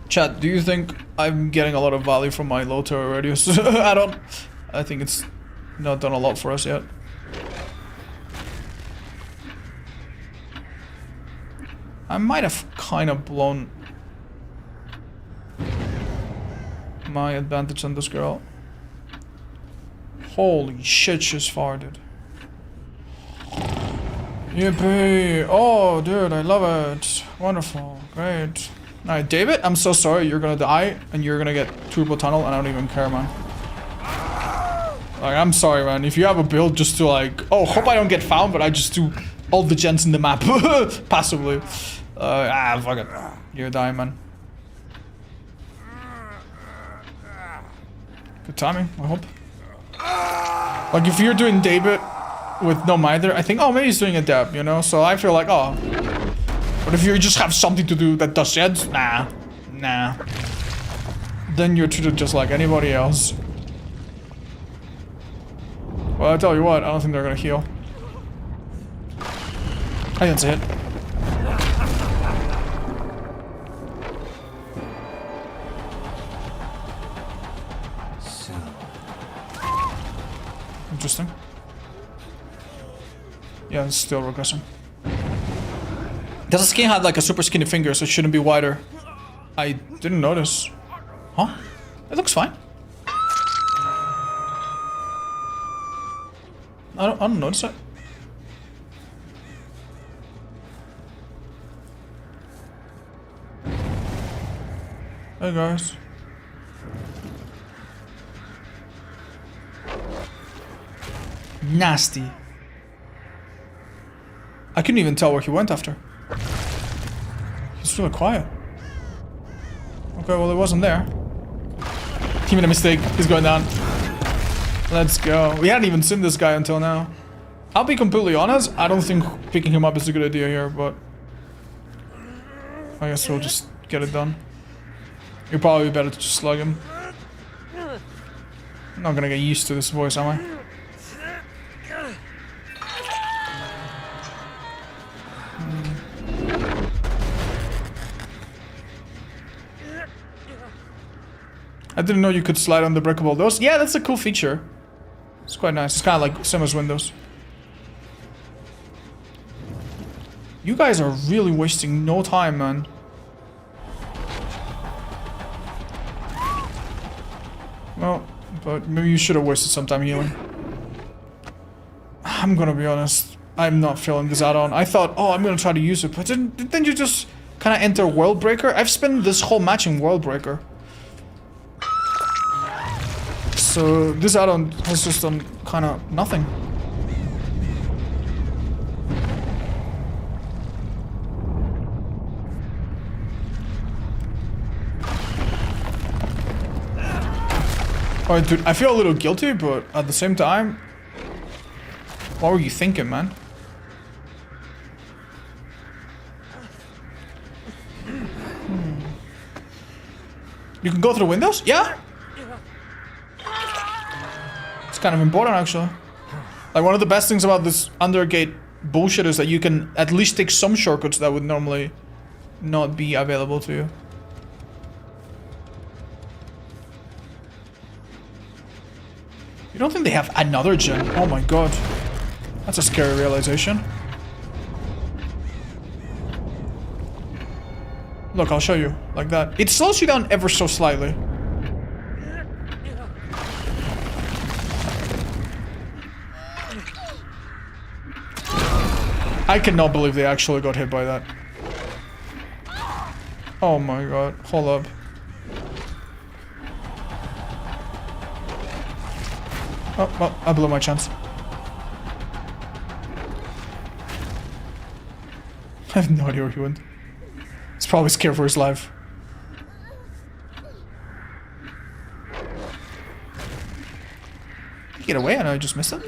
Chat, do you think I'm getting a lot of value from my low terror radius add-on? I think it's not done a lot for us yet. I might have kind of blown my advantage on this girl. Holy shit, she's farted. Yippee! Oh, dude, I love it. Wonderful. Great. Alright, David, I'm so sorry. You're gonna die, and you're gonna get turbo tunnel, and I don't even care, man. Like, I'm sorry, man. If you have a build just to, like... Oh, hope I don't get found, but I just do all the gens in the map. Passively. Fuck it. You're dying, man. Good timing, I hope. Like, if you're doing David with no Mither, I think, oh, maybe he's doing a dab, you know? So I feel like, oh. But if you just have something to do that does sheds, nah. Then you're treated just like anybody else. Well, I tell you what, I don't think they're gonna heal. I didn't see it. Interesting. Yeah, it's still regressing. Does the skin have like a super skinny finger, so it shouldn't be wider? I didn't notice. Huh? It looks fine. I don't notice it. Hey guys. Nasty. I couldn't even tell where he went after. He's really quiet. Okay, well, it wasn't there. He made a mistake. He's going down. Let's go. We hadn't even seen this guy until now. I'll be completely honest, I don't think picking him up is a good idea here, but I guess we'll just get it done. You're probably better to just slug him. I'm not gonna get used to this voice, am I? I didn't know you could slide on the breakable doors. Yeah, that's a cool feature. It's quite nice. It's kind of like same as Windows. You guys are really wasting no time, man. Well, but maybe you should have wasted some time healing. I'm gonna be honest. I'm not feeling this add-on. I thought, oh, I'm gonna try to use it, but didn't you just kind of enter World Breaker? I've spent this whole match in World Breaker. So this add-on has just done kind of nothing. Alright, dude, I feel a little guilty, but at the same time, what were you thinking, man? You can go through windows? Yeah? It's kind of important, actually. Like, one of the best things about this undergate bullshit is that you can at least take some shortcuts that would normally not be available to you. You don't think they have another gen? Oh my god. That's a scary realization. Look, I'll show you. Like that. It slows you down ever so slightly. I cannot believe they actually got hit by that. Oh my god. Hold up. Oh, well, I blew my chance. I have no idea where he went. He's probably scared for his life. Did he get away? I know I just missed him.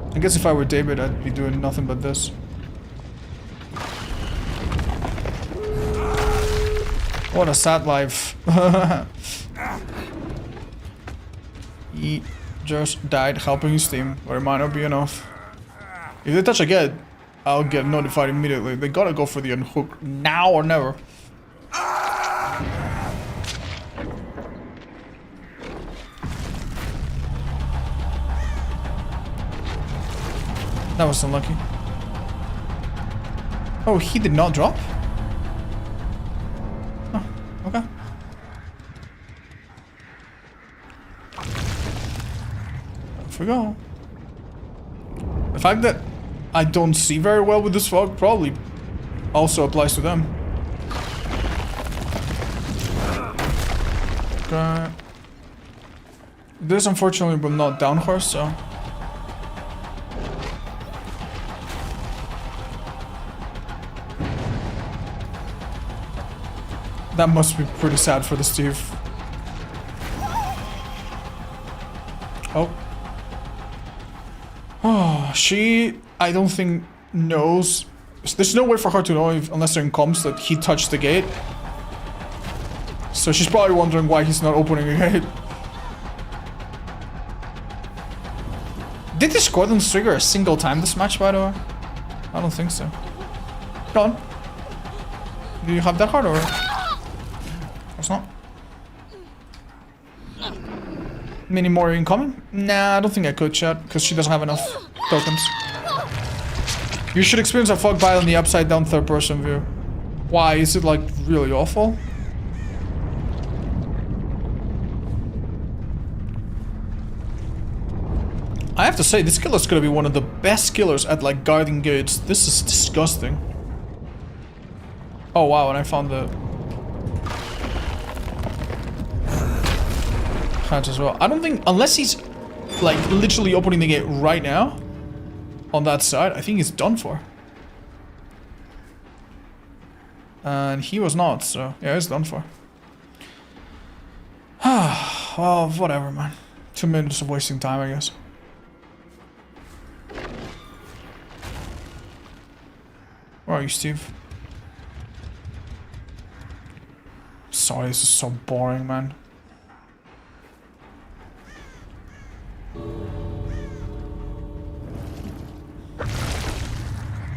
I guess if I were David, I'd be doing nothing but this. What a sad life. He just died helping his team, but it might not be enough. If they touch again, I'll get notified immediately. They gotta go for the unhook now or never. That was unlucky. Oh, he did not drop? Oh, okay. Off we go. The fact that I don't see very well with this fog probably also applies to them. Okay. This unfortunately will not down horse, so... That must be pretty sad for the Steve. Oh. Oh, she, I don't think, knows. There's no way for her to know if, unless they're in comms, that he touched the gate. So she's probably wondering why he's not opening the gate. Did the Squadrons trigger a single time this match, by the way? I don't think so. Go on. Do you have that card or? It's not. Many more incoming? Nah, I don't think I could, chat, because she doesn't have enough tokens. You should experience a fog bile in the upside down third person view. Why? Is it like really awful? I have to say, this killer's gonna be one of the best killers at like guarding gates. This is disgusting. Oh wow, and I found the hatch as well. I don't think, unless he's like literally opening the gate right now, on that side. I think he's done for. And he was not, so yeah, he's done for. Well, whatever, man. 2 minutes of wasting time, I guess. Where are you, Steve? Sorry, this is so boring, man.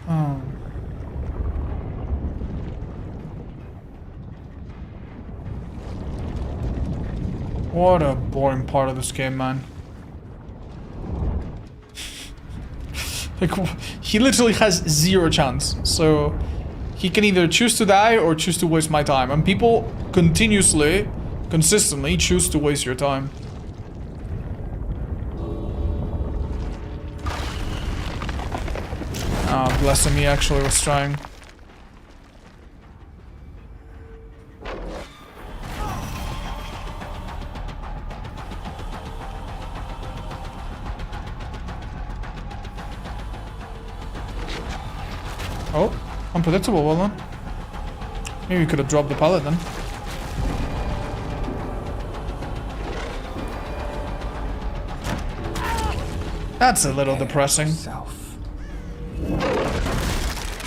Oh. What a boring part of this game, man. Like, he literally has 0 chance, so he can either choose to die or choose to waste my time, and people consistently choose to waste your time. Ah, bless him, he actually was trying. Oh, unpredictable, well done. Maybe we could have dropped the pallet then. That's a little depressing.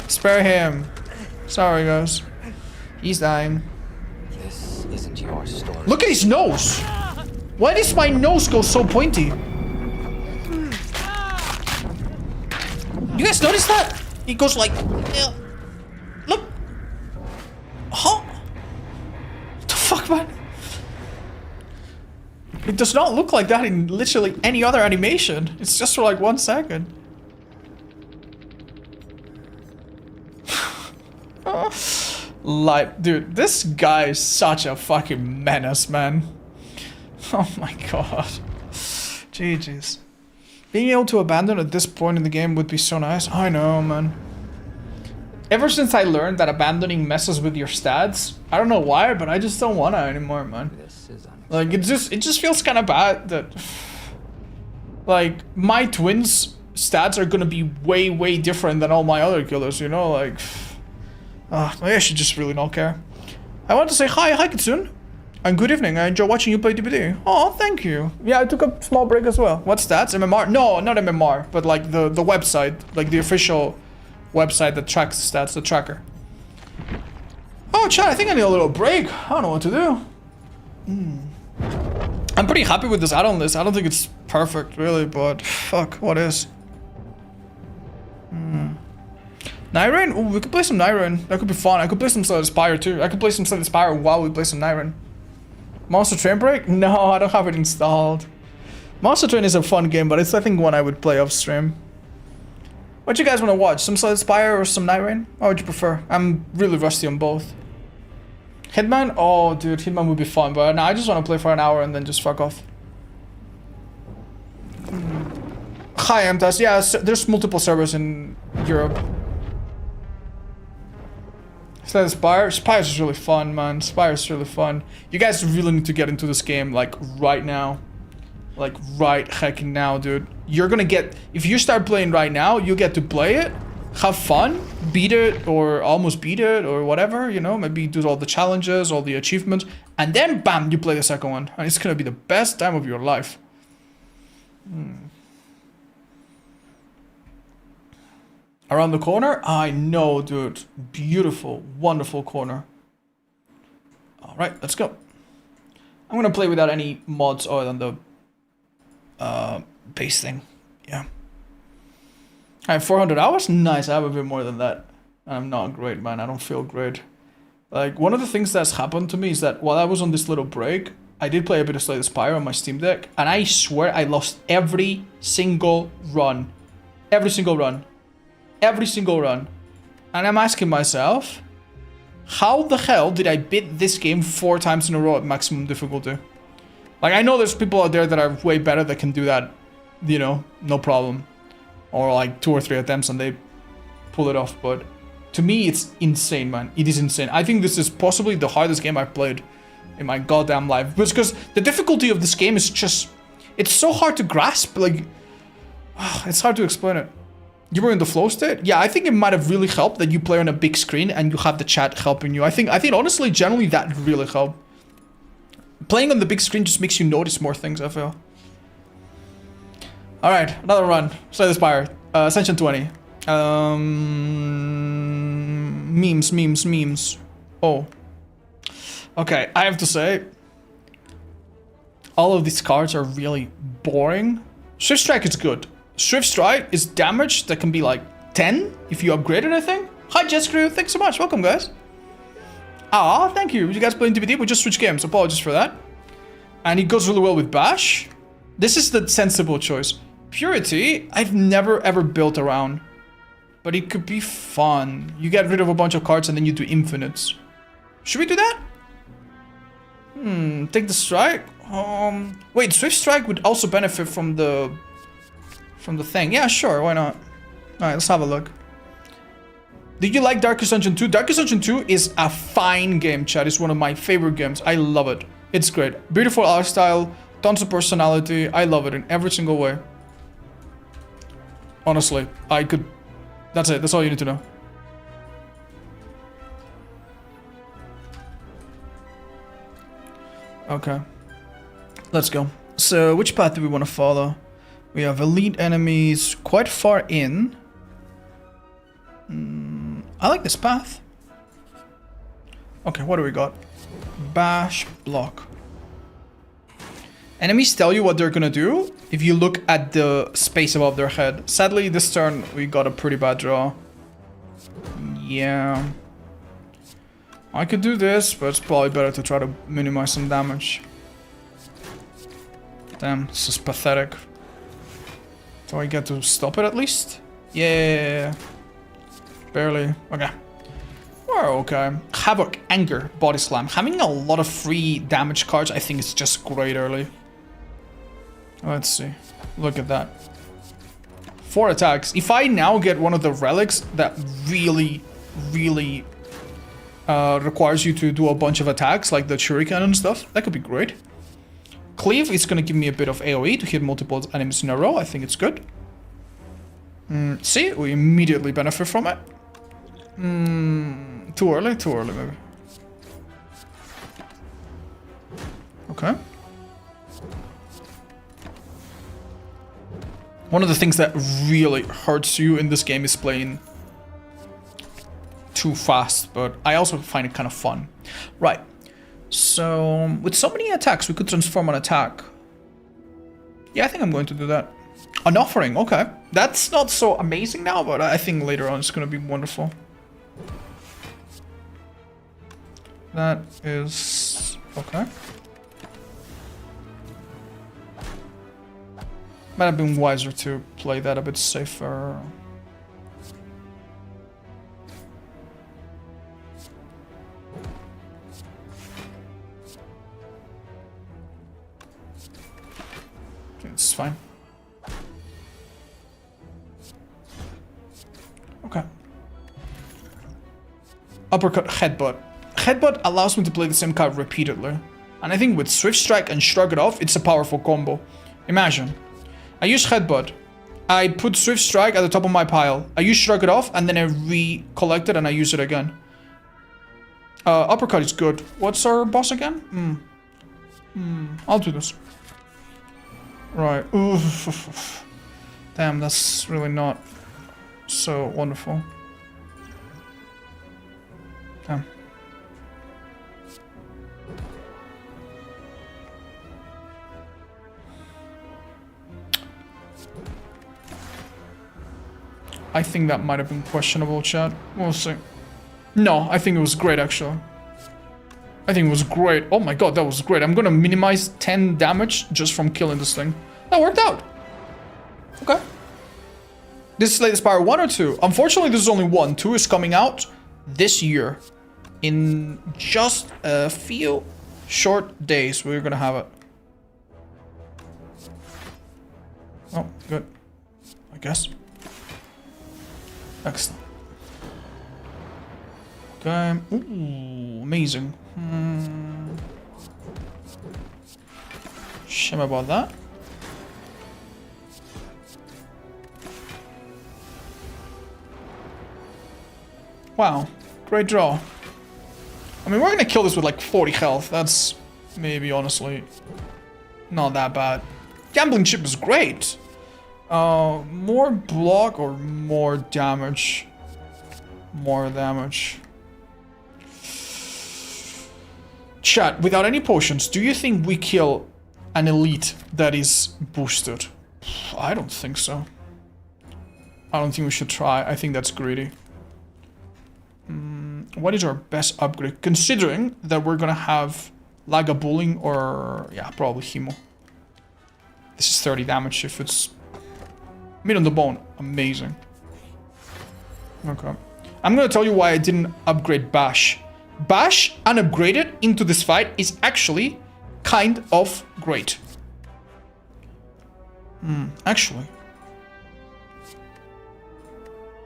Spare him. Sorry, guys. He's dying. This isn't your story. Look at his nose! Why does my nose go so pointy? You guys notice that? He goes like... Look! Huh? What the fuck, man? It does not look like that in literally any other animation. It's just for like 1 second. Like, dude, this guy is such a fucking menace, man. Oh my god. GG's. Being able to abandon at this point in the game would be so nice. I know, man. Ever since I learned that abandoning messes with your stats, I don't know why, but I just don't want to anymore, man. This is Like, it just feels kind of bad that... Like, my twins' stats are gonna be way, way different than all my other killers, you know? Like... maybe I should just really not care. I want to say hi Kitsune. And good evening, I enjoy watching you play DBD. Oh, thank you. Yeah, I took a small break as well. What stats? MMR? No, not MMR, but like the website. Like the official website that tracks stats, the tracker. Oh, chat, I think I need a little break. I don't know what to do. I'm pretty happy with this add-on list. I don't think it's perfect, really, but fuck, what is? Nyren? Ooh, we could play some Nyren. That could be fun. I could play some Slay the Spire too. I could play some Slay the Spire while we play some Nyren. Monster Train Break? No, I don't have it installed. Monster Train is a fun game, but it's I think one I would play off stream. What you guys want to watch? Some Slay the Spire or some Nyren? What would you prefer? I'm really rusty on both. Hitman? Oh, dude, Hitman would be fun, but no, I just want to play for an hour and then just fuck off. Hi, MTAS. Yeah, there's multiple servers in Europe. Slay the Spire? Spire is really fun, man. Spire is really fun. You guys really need to get into this game, like, right now. Like, right hecking now, dude. You're gonna get... If you start playing right now, you get to play it, have fun, beat it, or almost beat it, or whatever, you know? Maybe do all the challenges, all the achievements, and then, bam, you play the second one. And it's gonna be the best time of your life. Around the corner? I know, dude. Beautiful, wonderful corner. Alright, let's go. I'm gonna play without any mods other than the base thing. Yeah. I have 400 hours? Nice, I have a bit more than that. I'm not great, man. I don't feel great. Like, one of the things that's happened to me is that while I was on this little break, I did play a bit of Slay the Spire on my Steam Deck, and I swear I lost every single run. Every single run. Every single run. And I'm asking myself, how the hell did I beat this game 4 times in a row at maximum difficulty? Like, I know there's people out there that are way better that can do that, you know, no problem. Or like 2 or 3 attempts and they pull it off, but to me it's insane, man. It is insane. I think this is possibly the hardest game I've played in my goddamn life. Because the difficulty of this game is just, it's so hard to grasp, like, it's hard to explain it. You were in the flow state? Yeah, I think it might have really helped that you play on a big screen and you have the chat helping you. I think honestly, generally that really helped. Playing on the big screen just makes you notice more things, I feel. Alright, another run. Slay the Spire. Ascension 20. Memes. Oh. Okay, I have to say, all of these cards are really boring. Swift Strike is good. Swift Strike is damage that can be like 10 if you upgrade it, I think. Hi, Jess Crew. Thanks so much. Welcome, guys. Ah, thank you. You guys playing DBD? We just switched games. Apologies for that. And it goes really well with Bash. This is the sensible choice. Purity, I've never ever built around. But it could be fun. You get rid of a bunch of cards and then you do infinites. Should we do that? Take the strike. Wait, Swift Strike would also benefit from the thing. Yeah, sure, why not? Alright, let's have a look. Did you like Darkest Dungeon 2? Darkest Dungeon 2 is a fine game, chat. It's one of my favorite games. I love it. It's great. Beautiful art style, tons of personality. I love it in every single way. Honestly, I could... That's it. That's all you need to know. Okay. Let's go. So, which path do we want to follow? We have elite enemies quite far in. I like this path. Okay, what do we got? Bash, block. Enemies tell you what they're gonna do if you look at the space above their head. Sadly, this turn we got a pretty bad draw. Yeah. I could do this, but it's probably better to try to minimize some damage. Damn, this is pathetic. Do I get to stop it at least? Yeah. Barely. Okay. We're okay. Havoc, Anger, Body Slam. Having a lot of free damage cards, I think is just great early. Let's see. Look at that. 4 attacks. If I now get one of the relics that really requires you to do a bunch of attacks, like the Shuriken and stuff, that could be great. Cleave is going to give me a bit of AoE to hit multiple enemies in a row. I think it's good. See, we immediately benefit from it. Too early maybe. Okay. One of the things that really hurts you in this game is playing too fast, but I also find it kind of fun. Right. So, with so many attacks, we could transform an attack. Yeah, I think I'm going to do that. An offering, okay. That's not so amazing now, but I think later on it's going to be wonderful. That is... okay. Might have been wiser to play that a bit safer. It's fine. Okay. Uppercut, Headbutt. Headbutt allows me to play the same card repeatedly. And I think with Swift Strike and Shrug It Off, it's a powerful combo. Imagine. I use Headbutt. I put Swift Strike at the top of my pile. I use Shrug It Off, and then I recollect it and I use it again. Uppercut is good. What's our boss again? I'll do this. Right. Oof. Damn, that's really not so wonderful. Damn. I think that might have been questionable, chat. We'll see. No, I think it was great, actually. I think it was great. Oh my god, that was great. I'm gonna minimize 10 damage just from killing this thing. That worked out. Okay. This is Slay the Spire 1 or 2? Unfortunately, this is only 1. 2 is coming out this year. In just a few short days, we're gonna have it. Oh, good. I guess. Excellent. Okay. Ooh, amazing. Shame about that. Wow. Great draw. I mean, we're gonna kill this with like 40 health. That's maybe, honestly, not that bad. Gambling chip is great. More block or more damage? More damage. Chat, without any potions, do you think we kill an elite that is boosted? I don't think so. I don't think we should try. I think that's greedy. What is our best upgrade? Considering that we're gonna have Lagavulin or... yeah, probably Hemo. This is 30 damage if it's... Meat on the bone. Amazing. Okay. I'm gonna tell you why I didn't upgrade Bash. Bash, unupgraded into this fight, is actually kind of great. Actually.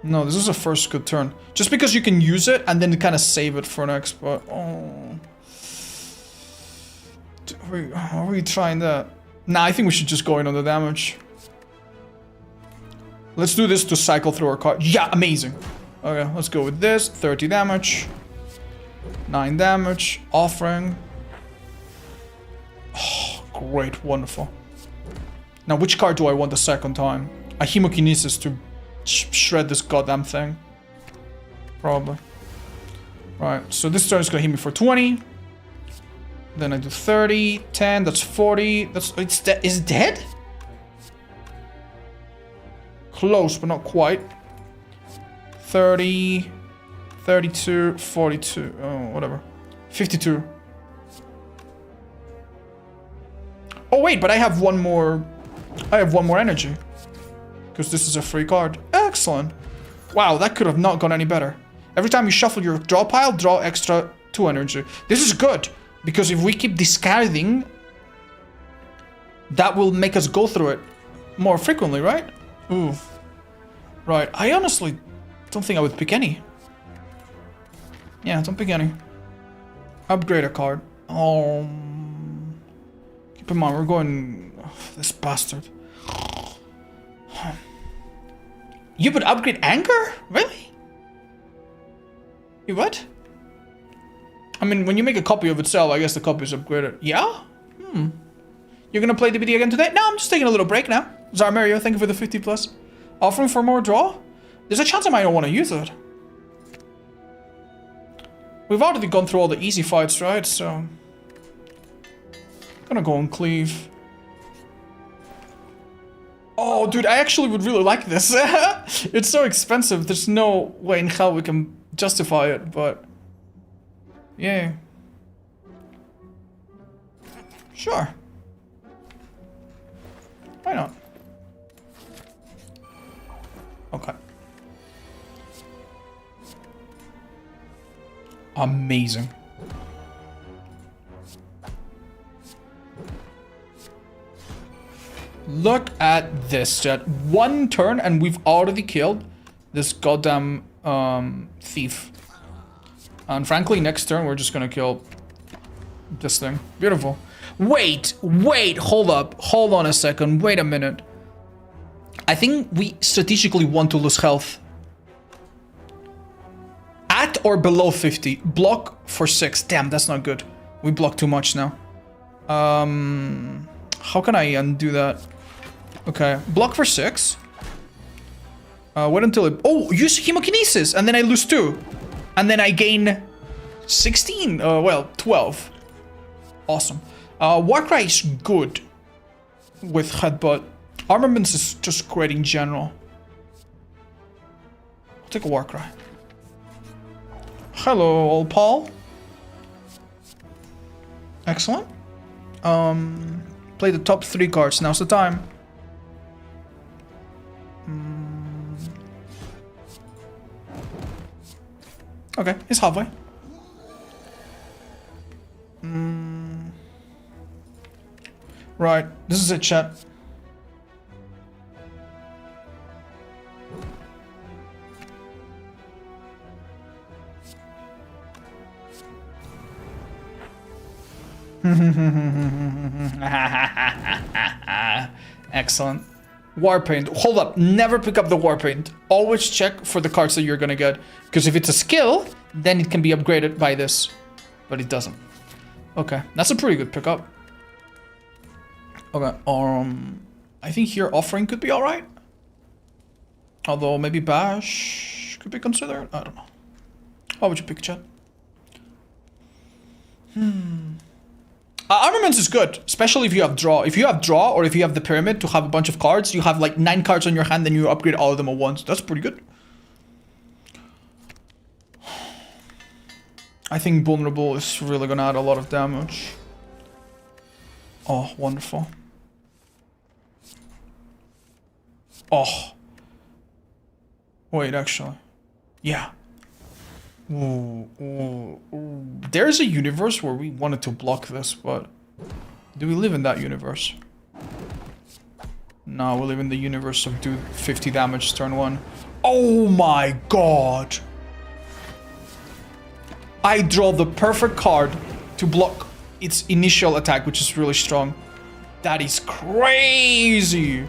No, this is a first good turn. Just because you can use it and then kind of save it for next, but... oh. Are we trying that? Nah, I think we should just go in on the damage. Let's do this to cycle through our card. Yeah, amazing. Okay, let's go with this. 30 damage. 9 damage. Offering. Oh, great. Wonderful. Now, which card do I want the second time? A Hemokinesis to shred this goddamn thing. Probably. Right, so this turn is gonna hit me for 20. Then I do 30, 10, that's 40. Is it dead? Close, but not quite. 30, 32, 42, oh, whatever. 52. Oh wait, but I have one more energy. Because this is a free card. Excellent. Wow, that could have not gone any better. Every time you shuffle your draw pile, draw extra 2 energy. This is good. Because if we keep discarding, that will make us go through it more frequently, right? Ooh. Right, I honestly don't think I would pick any. Yeah, don't pick any. Upgrade a card. Keep in mind, we're going... oh, this bastard. You would upgrade Anger? Really? You what? I mean, when you make a copy of itself, I guess the copy is upgraded. Yeah? You're gonna play DBD again today? No, I'm just taking a little break now. Zarmario, thank you for the 50 plus. Offering for more draw? There's a chance I might not want to use it. We've already gone through all the easy fights, right? So... I'm gonna go and cleave. Oh, dude, I actually would really like this. It's so expensive. There's no way in hell we can justify it, but... yeah. Sure. Why not? Okay. Amazing. Look at this, chat. One turn and we've already killed this goddamn thief. And frankly, next turn we're just gonna kill this thing. Beautiful. Wait, hold up. Hold on a second. Wait a minute. I think we strategically want to lose health. At or below 50. Block for 6. Damn, that's not good. We block too much now. How can I undo that? Okay, block for 6. Wait until it... oh, use Hemokinesis, and then I lose 2. And then I gain 16. Well, 12. Awesome. Warcry is good with Headbutt. Armaments is just great in general. I'll take a Warcry. Hello, old Paul. Excellent. Play the top 3 cards. Now's the time. Okay, it's halfway. Right, this is it, chat. Excellent. War Paint. Hold up. Never pick up the War Paint. Always check for the cards that you're gonna get. Because if it's a skill, then it can be upgraded by this. But it doesn't. Okay. That's a pretty good pickup. Okay. I think here Offering could be alright. Although maybe Bash could be considered. I don't know. What would you pick, chat? Armaments is good, especially if you have draw. If you have draw, or if you have the pyramid to have a bunch of cards, you have like 9 cards on your hand, then you upgrade all of them at once. That's pretty good. I think Vulnerable is really gonna add a lot of damage. Oh, wonderful. Oh. Wait, actually. Yeah. Ooh, ooh, ooh. There's a universe where we wanted to block this, but do we live in that universe? No, we live in the universe of do 50 damage turn 1. Oh my god! I draw the perfect card to block its initial attack, which is really strong. That is crazy!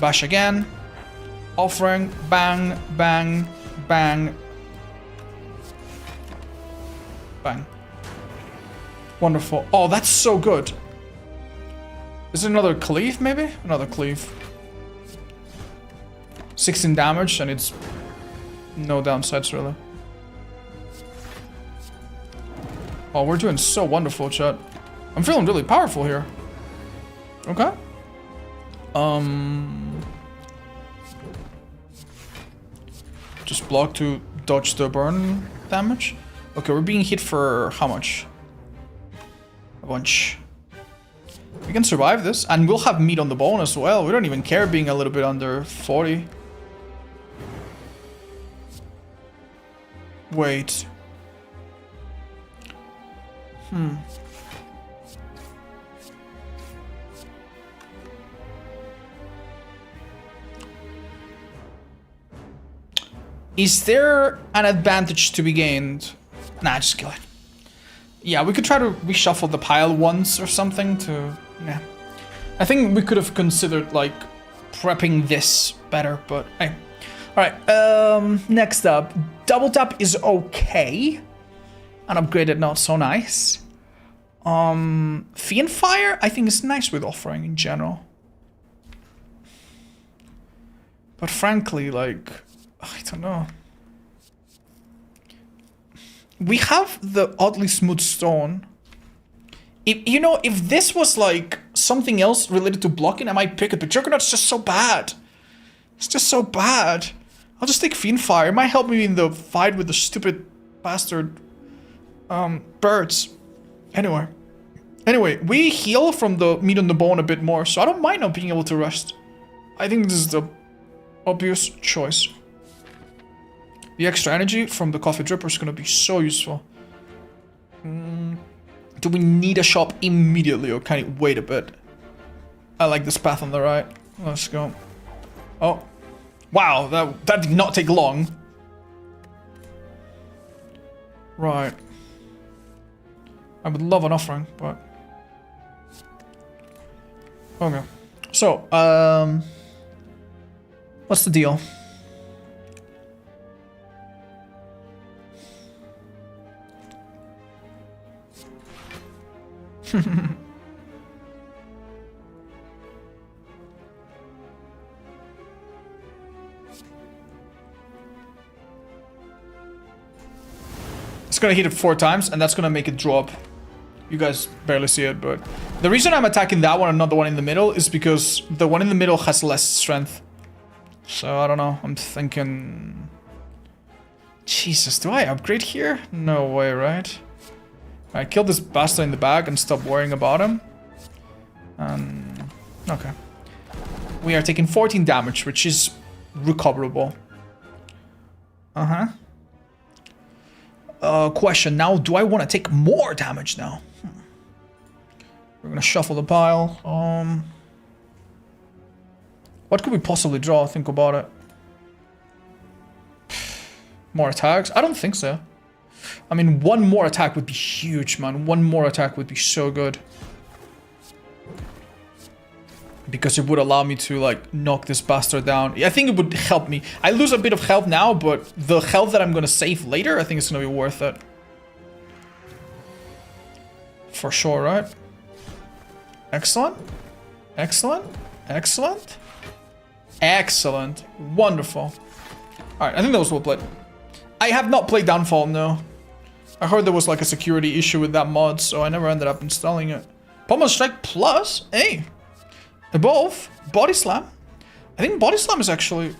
Bash again. Offering. Bang, bang, bang. Bang. Wonderful. Oh, that's so good. Is it another cleave, maybe? Another cleave. 16 damage, and it's no downsides, really. Oh, we're doing so wonderful, chat. I'm feeling really powerful here. Okay. Just block to dodge the burn damage. Okay, we're being hit for how much? A bunch. We can survive this, and we'll have meat on the bone as well. We don't even care being a little bit under 40. Wait. Is there an advantage to be gained? Nah, just kill it. Yeah, we could try to reshuffle the pile once or something to... Yeah. I think we could have considered, like, prepping this better, but hey. Alright, next up. Double tap is okay. Unupgraded, not so nice. Fiend Fire, I think is nice with Offering in general. But frankly, like... I don't know. We have the oddly smooth stone. If, you know, if this was like something else related to blocking, I might pick it, but Juggernaut's just so bad. It's just so bad. I'll just take Fiend Fire. It might help me in the fight with the stupid bastard birds. Anyway, we heal from the meat on the bone a bit more, so I don't mind not being able to rest. I think this is the obvious choice. The extra energy from the coffee dripper is going to be so useful. Do we need a shop immediately, or can it wait a bit? I like this path on the right. Let's go. Oh. Wow, that did not take long. Right. I would love an Offering, but... Okay. So, what's the deal? It's gonna hit it 4 times, and that's gonna make it drop. You guys barely see it, but... The reason I'm attacking that one and not the one in the middle is because the one in the middle has less strength. So, I don't know. I'm thinking... Jesus, do I upgrade here? No way, right? I kill this bastard in the back and stop worrying about him. Okay. We are taking 14 damage, which is recoverable. Question now, do I want to take more damage now? We're gonna shuffle the pile. What could we possibly draw? Think about it. More attacks? I don't think so. I mean, one more attack would be huge, man. One more attack would be so good. because it would allow me to like knock this bastard down. I think it would help me. I lose a bit of health now, but the health that I'm gonna save later, I think it's gonna be worth it. For sure, right? Excellent. Excellent. Excellent. Excellent. Wonderful. Alright, I think that was well played. I have not played Downfall, no. I heard there was like a security issue with that mod, so I never ended up installing it. Pommel Strike Plus, hey. Above, Body Slam. I think Body Slam is actually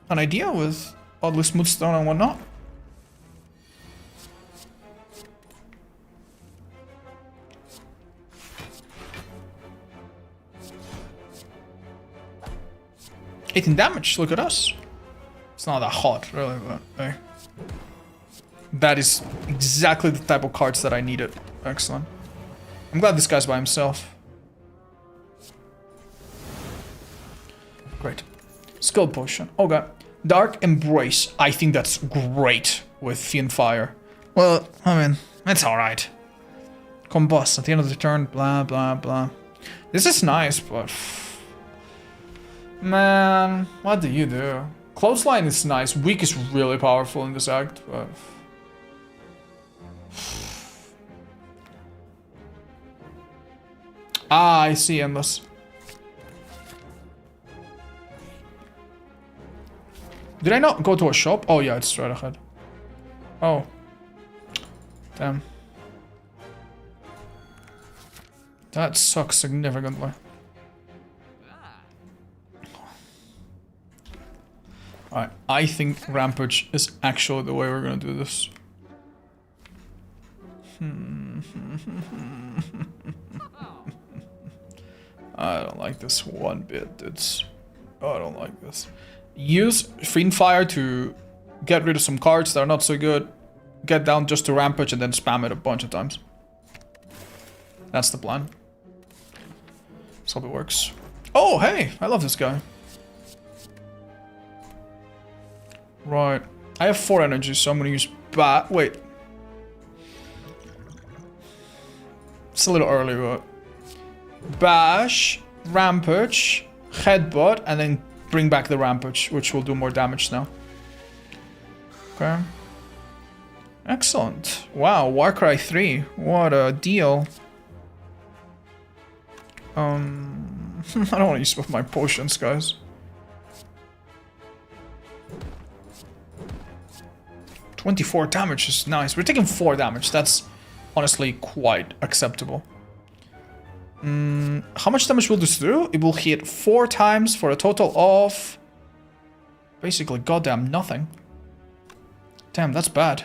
an idea with oddly smooth stone and whatnot. $18 damage, look at us. It's not that hot, really, but hey. That is exactly the type of cards that I needed. Excellent. I'm glad this guy's by himself. Great. Skill potion. Okay. Dark Embrace. I think that's great with Fiend Fire. Well, I mean, it's alright. Combust at the end of the turn, blah, blah, blah. This is nice, but... Man, what do you do? Clothesline is nice. Weak is really powerful in this act, but... Ah, I see, Endless. Did I not go to a shop? Oh yeah, it's straight ahead. Oh. Damn. That sucks significantly. Alright, I think Rampage is actually the way we're gonna do this. I don't like this one bit, dudes. Oh, I don't like this. Use Fiend Fire to get rid of some cards that are not so good. Get down just to Rampage and then spam it a bunch of times. That's the plan. Let's hope it works. Oh, hey! I love this guy. Right. I have 4 energies, so I'm gonna use wait. It's a little early, but... Bash, Rampage, Headbutt, and then bring back the Rampage, which will do more damage now. Okay. Excellent. Wow, Warcry 3. What a deal. I don't want to use both my potions, guys. 24 damage is nice. We're taking 4 damage. That's honestly quite acceptable. How much damage will this do? It will hit 4 times for a total of... basically goddamn nothing. Damn, that's bad.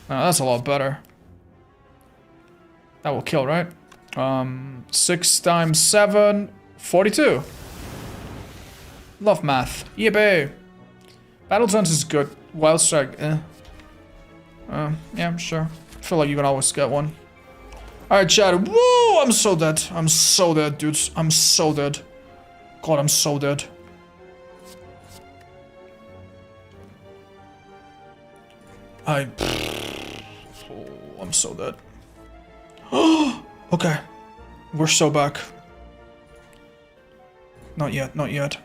No, that's a lot better. That will kill, right? 6 times 7... 42. Love math. Yeah, babe. Battle Zones is good. Wild Strike, eh. Yeah, sure. I feel like you can always get one. Alright, chat. Woo! I'm so dead. I'm so dead, dudes. I'm so dead. God, I'm so dead. I'm so dead. Okay. We're so back. Not yet, not yet.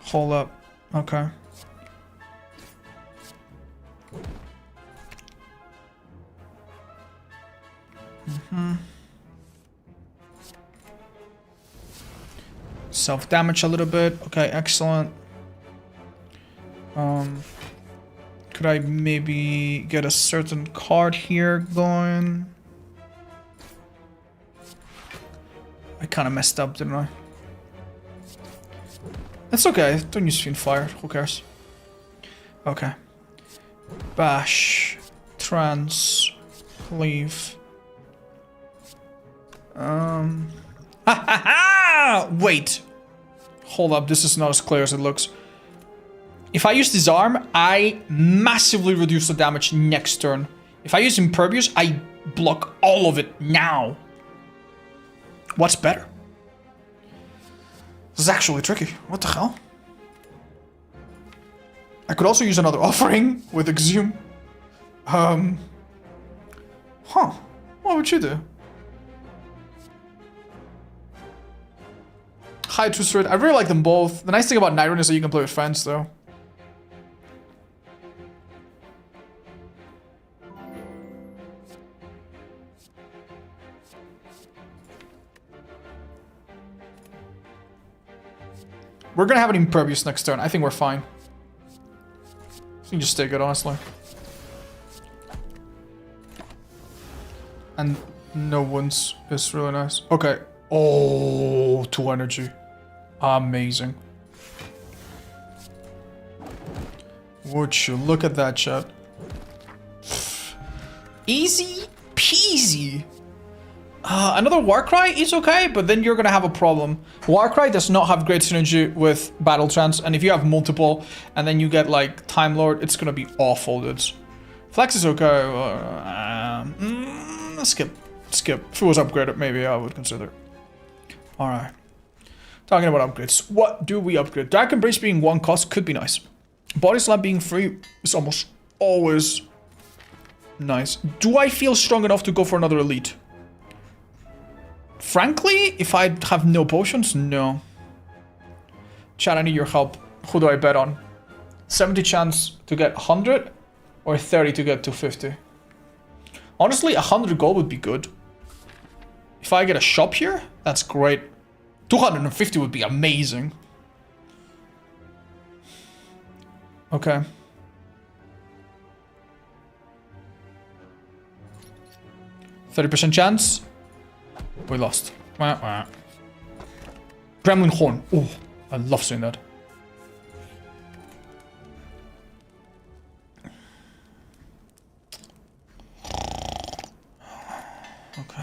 Hold up. Okay. Self-damage a little bit. Okay, excellent. Could I maybe get a certain card here going? I kind of messed up, didn't I? That's okay. Don't use Fiend Fire. Who cares? Okay. Bash. Trance. Cleave. Wait. Hold up. This is not as clear as it looks. If I use Disarm, I massively reduce the damage next turn. If I use Impervious, I block all of it now. What's better? This is actually tricky. What the hell? I could also use another offering with Exhume. Huh. What would you do? High twist rate. I really like them both. The nice thing about Night Run is that you can play with friends, though. We're gonna have an Impervious next turn. I think we're fine. You can just take it, honestly. And no wounds is really nice. Okay. Oh, 2 energy. Amazing. Would you look at that, chat? Easy peasy. Another Warcry is okay, but then you're gonna have a problem. Warcry does not have great synergy with Battle Trance, and if you have multiple, and then you get like Time Lord, it's gonna be awful, dudes. Flex is okay. Skip. If it was upgraded, maybe I would consider. Alright. Talking about upgrades. What do we upgrade? Dark Embrace being 1 cost could be nice. Body Slam being 3 is almost always nice. Do I feel strong enough to go for another elite? Frankly, if I have no potions, no. Chat, I need your help. Who do I bet on? 70 chance to get 100 or 30 to get 250? Honestly, 100 gold would be good. If I get a shop here, that's great. 250 would be amazing. Okay. %30 chance. We lost. Gremlin Horn. Oh, I love seeing that. Okay.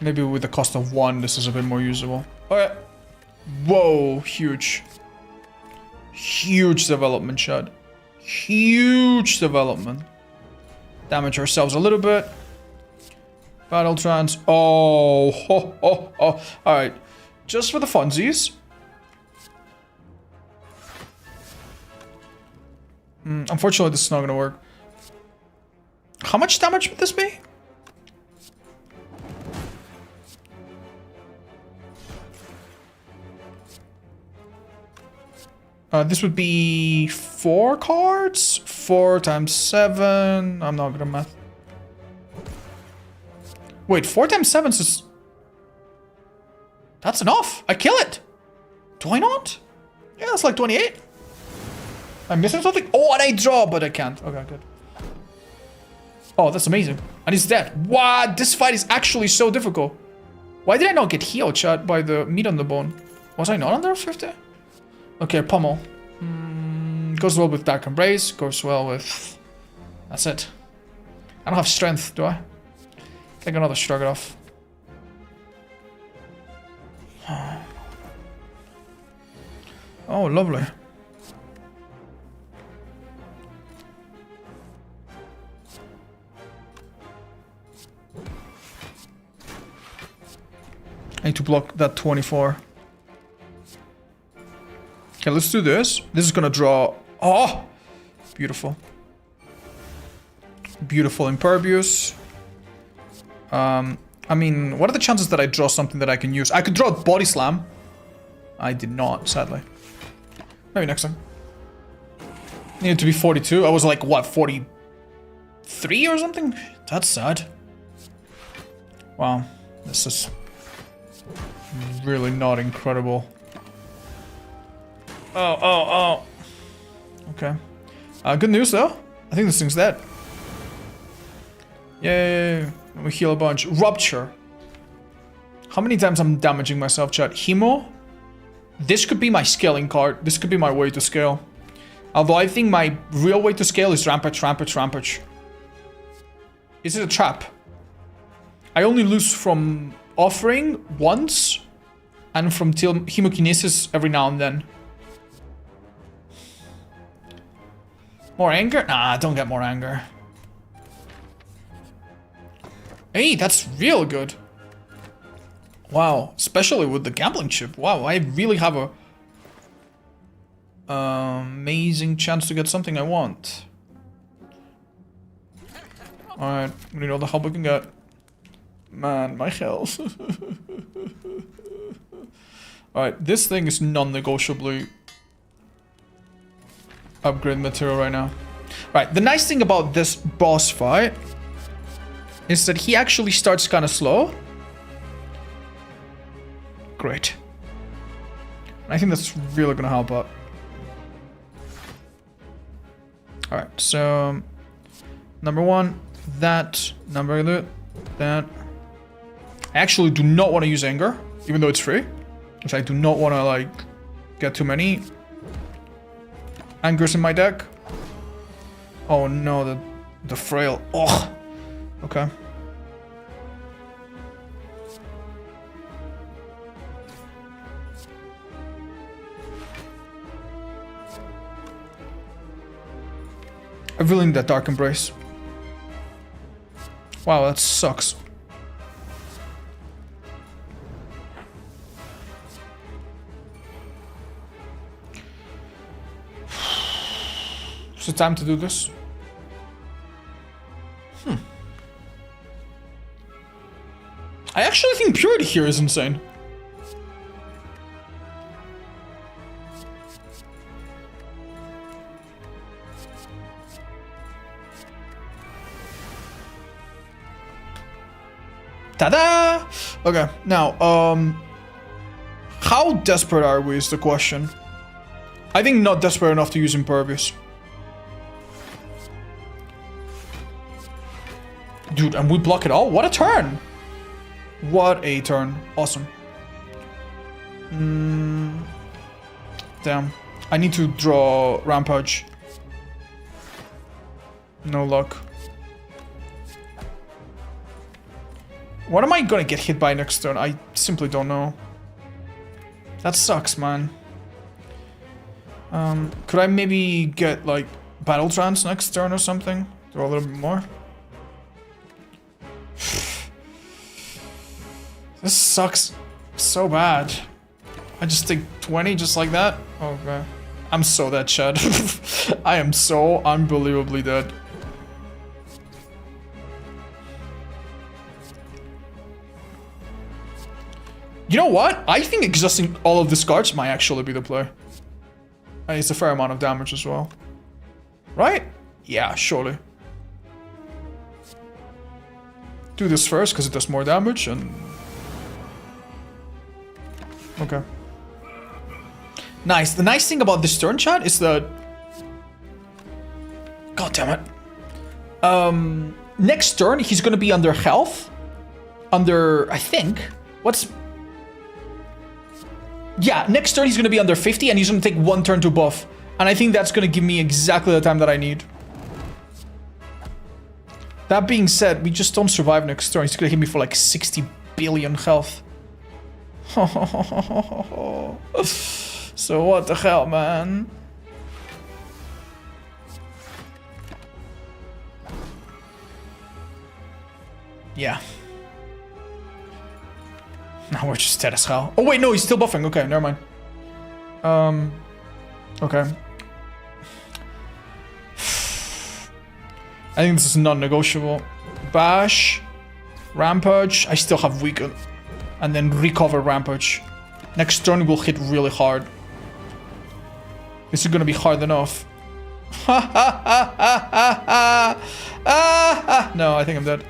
Maybe with the cost of 1, this is a bit more usable. Alright. Whoa, huge. Huge development, Chad. Huge development. Damage ourselves a little bit. Battle Trance. Oh, ho, ho, ho. Alright. Just for the funsies. Unfortunately, this is not gonna work. How much damage would this be? This would be 4 cards? 4 times 7. I'm not good at math. Wait, 4 times 7 is... That's enough. I kill it. Do I not? Yeah, that's like 28. I'm missing something? Oh, and I draw, but I can't. Okay, good. Oh, that's amazing. And he's dead. What? This fight is actually so difficult. Why did I not get healed, chat, by the meat on the bone? Was I not under 50? Okay, pummel. Goes well with Dark Embrace. Goes well with... That's it. I don't have strength, do I? Take another Stroganoff. Oh, lovely. I need to block that 24. Okay, let's do this. This is gonna draw... Oh! Beautiful. Beautiful Impervious. I mean, what are the chances that I draw something that I can use? I could draw Body Slam. I did not, sadly. Maybe next time. Needed to be 42. I was like, what, 43 or something? That's sad. Wow. This is really not incredible. Oh. Okay. Good news, though. I think this thing's dead. Yay. We heal a bunch. Rupture. How many times I'm damaging myself, chat? Hemo? This could be my scaling card. This could be my way to scale. Although I think my real way to scale is Rampage. Is it a trap? I only lose from Offering once. And from Hemokinesis every now and then. More anger? Nah, don't get more anger. Hey, that's real good. Wow, especially with the gambling chip. Wow, I really have a amazing chance to get something I want. Alright, we need all the help we can get. Man, my health. Alright, this thing is non-negotiably upgrade material right now. Right, the nice thing about this boss fight is that he actually starts kind of slow. Great. I think that's really gonna help out. Alright, so number one, that, number two, that. I actually do not want to use anger, even though it's free. Because I do not want to, like, get too many angers in my deck. Oh no, the frail. Oh, okay. I really need that Dark Embrace. Wow, that sucks. Is it time to do this? I actually think Purity here is insane. Ta-da! Okay, now, how desperate are we is the question. I think not desperate enough to use Impervious. Dude, and we block it all? What a turn! What a turn. Awesome. Damn. I need to draw Rampage. No luck. What am I gonna get hit by next turn? I simply don't know. That sucks, man. Could I maybe get, like, Battle Trance next turn or something? Draw a little bit more? This sucks so bad. I just take 20 just like that? Okay. I'm so dead, Chad. I am so unbelievably dead. You know what? I think exhausting all of these cards might actually be the play. And it's a fair amount of damage as well. Right? Yeah, surely. Do this first because it does more damage and... Okay. Nice. The nice thing about this turn, chat, is that... God damn it. Next turn, he's gonna be under health. Under, I think... What's... Yeah, next turn he's gonna be under 50 and he's gonna take one turn to buff. And I think that's gonna give me exactly the time that I need. That being said, we just don't survive next turn. He's gonna hit me for like 60 billion health. So what the hell, man? Yeah. Now we're just dead as hell. Oh wait, no, he's still buffing. Okay, never mind. Okay. I think this is non-negotiable. Bash. Rampage. I still have Weaken. And then recover Rampage. Next turn will hit really hard. This is gonna be hard enough. No, I think I'm dead.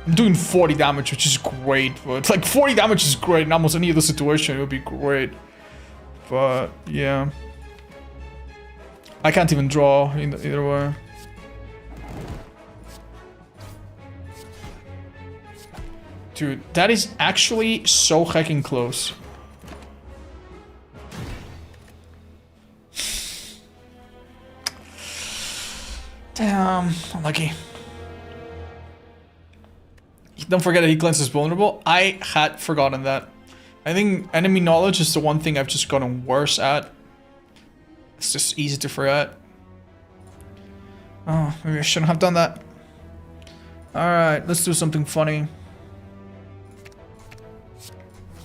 I'm doing 40 damage, which is great. But like 40 damage is great in almost any other situation. It would be great. But yeah. I can't even draw either way. Dude, that is actually so heckin' close. Damn, unlucky. Don't forget that he cleanses vulnerable. I had forgotten that. I think enemy knowledge is the one thing I've just gotten worse at. It's just easy to forget. Oh, maybe I shouldn't have done that. Alright, let's do something funny.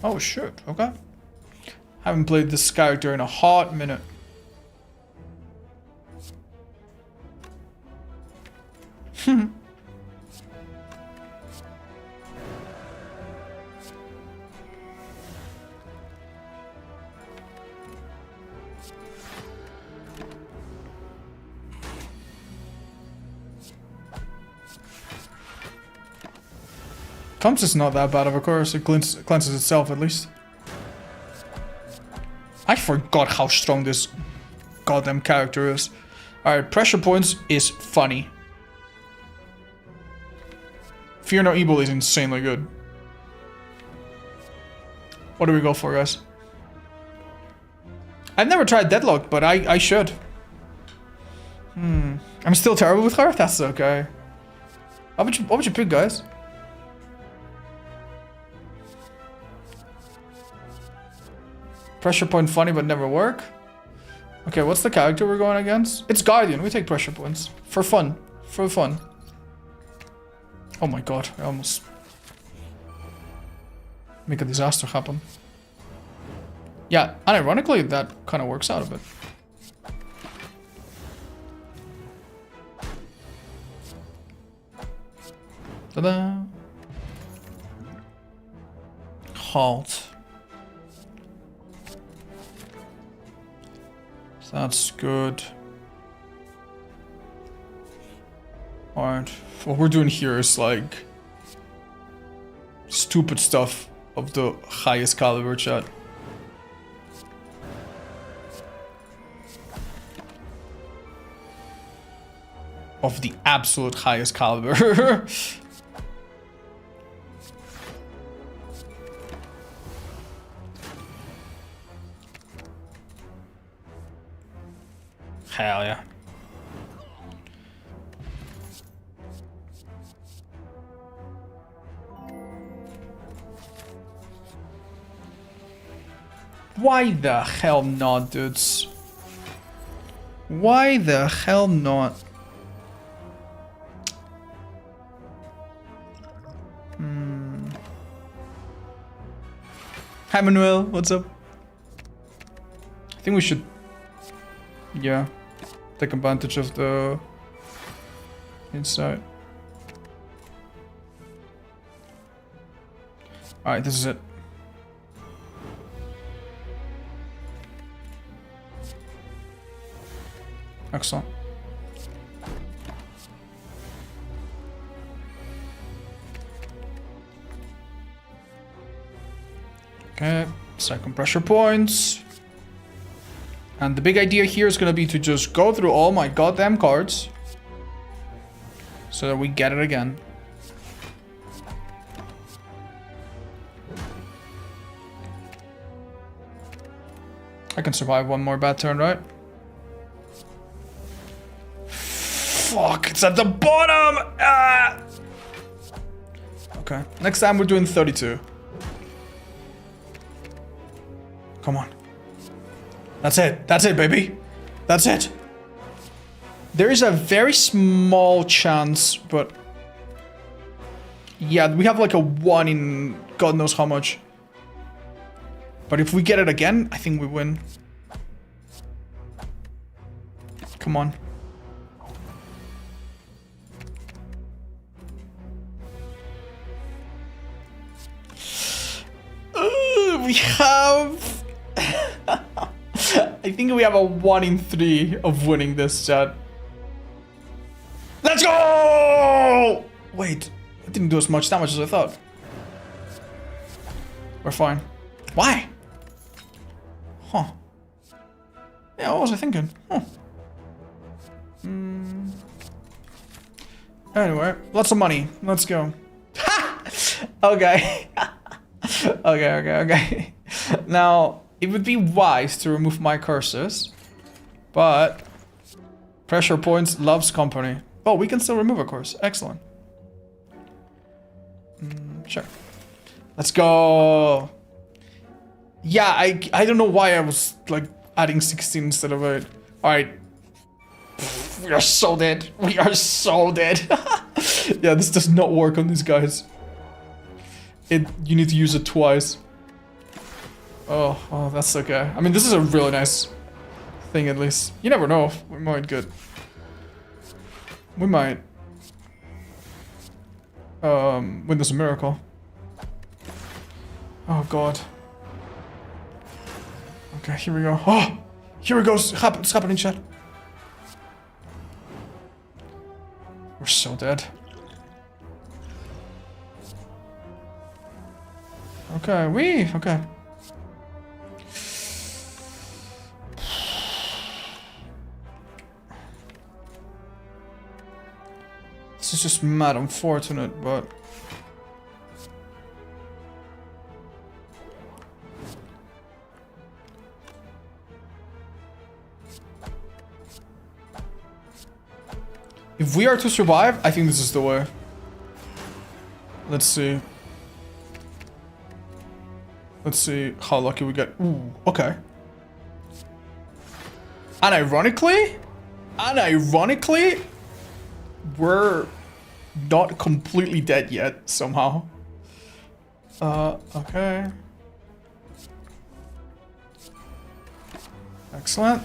Oh shit, okay. Haven't played this character in a hot minute. Comps is not that bad of a course. It cleanses itself at least. I forgot how strong this goddamn character is. Alright, pressure points is funny. Fear No Evil is insanely good. What do we go for, guys? I've never tried Deadlock, but I should. I'm still terrible with her? That's okay. What would you pick, guys? Pressure point funny but never work. Okay, what's the character we're going against? It's Guardian. We take pressure points. For fun. For fun. Oh my god, I almost make a disaster happen. Yeah, unironically that kind of works out a bit. Ta-da! Halt. That's good. Alright, what we're doing here is like stupid stuff of the highest caliber, chat. Of the absolute highest caliber. Hell yeah. Why the hell not, dudes? Why the hell not? Hi Manuel, what's up? I think we should, yeah, take advantage of the inside. Alright, this is it. Excellent. Okay, second pressure points. And the big idea here is gonna be to just go through all my goddamn cards so that we get it again. I can survive one more bad turn, right? Fuck, it's at the bottom! Ah! Okay, next time we're doing 32. Come on. That's it, baby. That's it. There is a very small chance, but... yeah, we have like a 1 in God knows how much. But if we get it again, I think we win. Come on. We have... I think we have a 1 in 3 of winning this, chat. Let's go! Wait, it didn't do as much damage as I thought. We're fine. Why? Huh. Yeah, what was I thinking? Huh. Anyway, lots of money. Let's go. Okay. Okay. Now, it would be wise to remove my curses, but pressure points loves company. Oh, we can still remove a curse. Excellent. Sure. Let's go. Yeah, I don't know why I was like adding 16 instead of 8. Alright. We are so dead. We are so dead. Yeah, this does not work on these guys. You need to use it twice. Oh, that's okay. I mean, this is a really nice thing, at least. You never know. We might get... we might when there's a miracle. Oh god. Okay, here we go. Oh! Here it goes. It's happening, chat. We're so dead. Okay, okay. This is just mad unfortunate, but... If we are to survive, I think this is the way. Let's see. Let's see how lucky we get. Ooh, okay. And ironically, we're not completely dead yet, somehow. Okay. Excellent.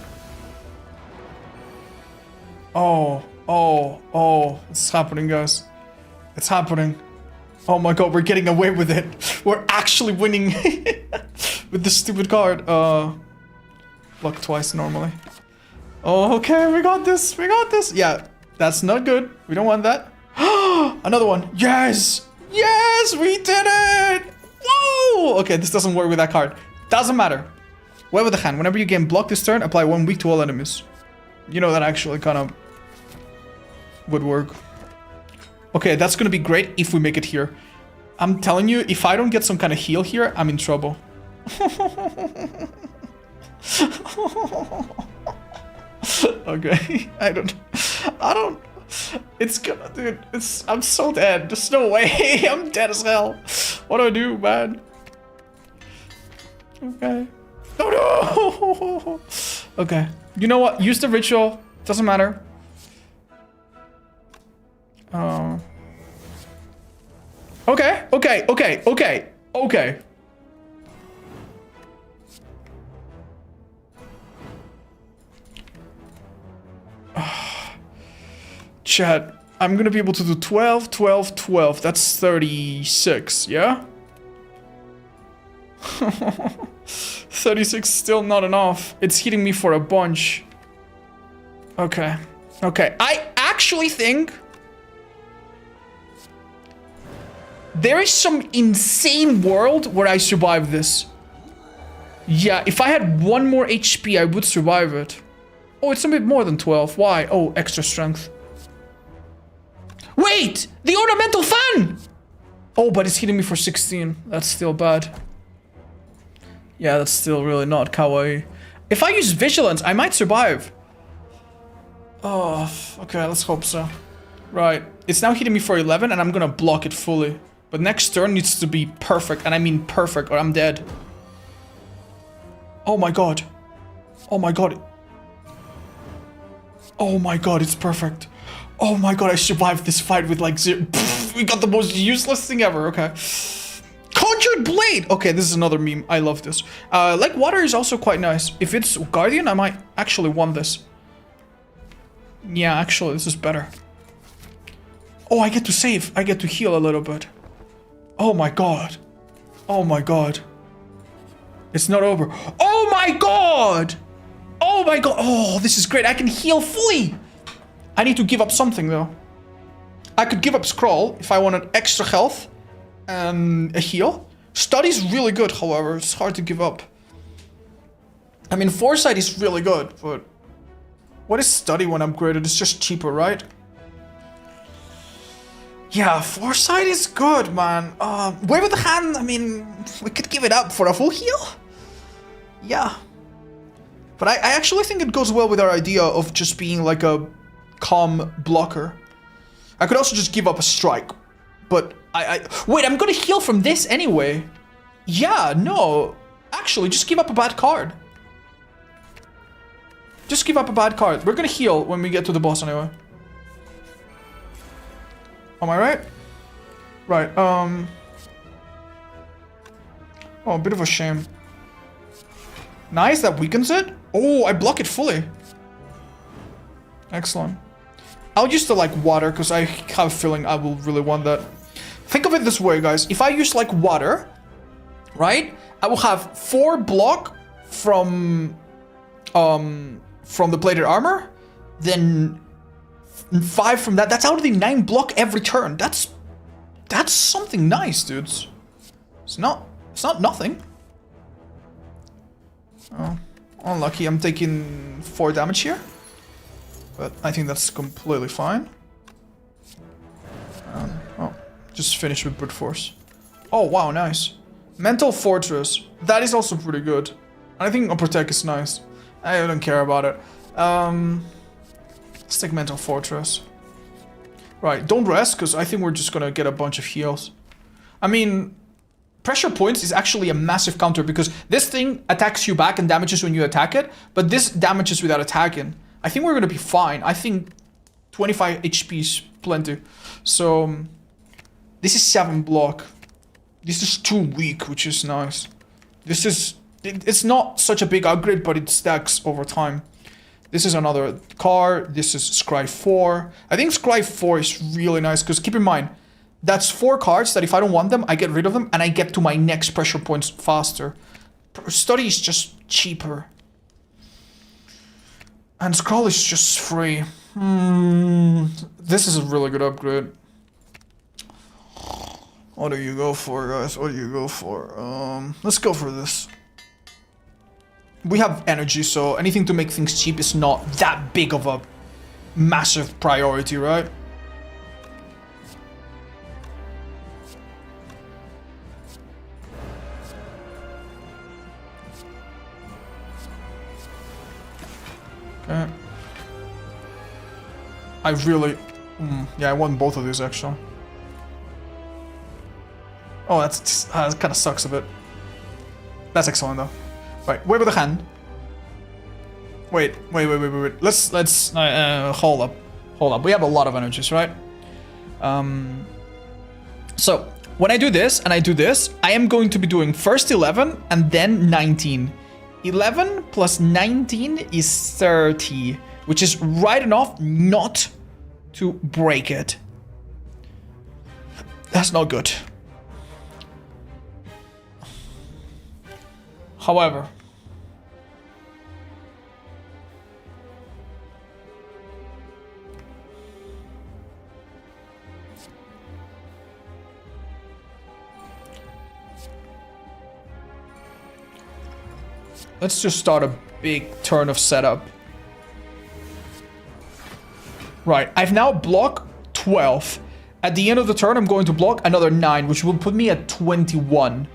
Oh, it's happening, guys. It's happening. Oh my god, we're getting away with it. We're actually winning with this stupid card. Block twice normally. Oh, okay, we got this. We got this. Yeah, that's not good. We don't want that. Another one. Yes. Yes, we did it. Whoa. Okay, this doesn't work with that card. Doesn't matter. Way with the hand. Whenever you gain block this turn, apply 1 weak to all enemies. You know that actually kind of would work. Okay, that's gonna be great if we make it here. I'm telling you, if I don't get some kind of heal here, I'm in trouble. Okay, I don't, it's gonna, dude, I'm so dead. There's no way. I'm dead as hell. What do I do, man? Okay. Oh no! Okay, you know what? Use the ritual. Doesn't matter. Okay. Chat, I'm gonna be able to do 12, 12, 12. That's 36, yeah? 36 still not enough. It's hitting me for a bunch. Okay. I actually think there is some insane world where I survive this. Yeah, if I had 1 more HP, I would survive it. Oh, it's a bit more than 12. Why? Oh, extra strength. Wait! The ornamental fan! Oh, but it's hitting me for 16. That's still bad. Yeah, that's still really not kawaii. If I use vigilance, I might survive. Oh, okay, let's hope so. Right, it's now hitting me for 11 and I'm gonna block it fully. But next turn needs to be perfect, and I mean perfect, or I'm dead. Oh my god. Oh my god. Oh my god, it's perfect. Oh my god, I survived this fight with like 0. Pfft, we got the most useless thing ever, okay. Conjured Blade! Okay, this is another meme. I love this. Like water is also quite nice. If it's Guardian, I might actually want this. Yeah, actually, this is better. Oh, I get to save. I get to heal a little bit. Oh my god. Oh my god. It's not over. Oh my god! Oh my god. Oh, this is great. I can heal fully. I need to give up something though. I could give up Scroll if I wanted extra health and a heal. Study's really good, however. It's hard to give up. I mean, Foresight is really good, but what is Study when upgraded? It's just cheaper, right? Yeah, Foresight is good, man. Wave of the Hand, I mean, we could give it up for a full heal? Yeah. But I actually think it goes well with our idea of just being like a calm blocker. I could also just give up a strike. But wait, I'm gonna heal from this anyway. Yeah, no. Actually, just give up a bad card. Just give up a bad card. We're gonna heal when we get to the boss anyway. Am I right? Right, oh, a bit of a shame. Nice, that weakens it. Oh, I block it fully. Excellent. I'll use the, like, water, because I have a feeling I will really want that. think of it this way, guys. If I use like water, right? I will have 4 block from the plated armor, then 5 from that. That's already 9 block every turn. That's something nice, dudes. It's not nothing. Oh, unlucky. I'm taking 4 damage here, but I think that's completely fine. Oh, just finished with brute force. Oh wow, nice. Mental fortress. That is also pretty good. I think protect is nice. I don't care about it. Let's take mental fortress. Right, don't rest, because I think we're just gonna get a bunch of heals. I mean, pressure points is actually a massive counter, because this thing attacks you back and damages when you attack it, but this damages without attacking. I think we're gonna be fine. I think 25 HP is plenty. So, this is 7 block. This is 2 weak, which is nice. This is... It's not such a big upgrade, but it stacks over time. This is another car. This is Scry 4. I think Scry 4 is really nice, because keep in mind, that's 4 cards that if I don't want them, I get rid of them, and I get to my next pressure points faster. Study is just cheaper. And Scroll is just free. This is a really good upgrade. What do you go for, guys? What do you go for? Let's go for this. We have energy, so anything to make things cheap is not that big of a massive priority, right? Okay. I really... yeah, I want both of these, actually. Oh, that kind of sucks a bit. That's excellent, though. Right, wait with the hand. Wait. Let's hold up. We have a lot of energies, right? So when I do this and I do this, I am going to be doing first 11 and then 19. 11 plus 19 is 30, which is right enough not to break it. That's not good. However, let's just start a big turn of setup. Right, I've now blocked 12. At the end of the turn, I'm going to block another 9, which will put me at 21.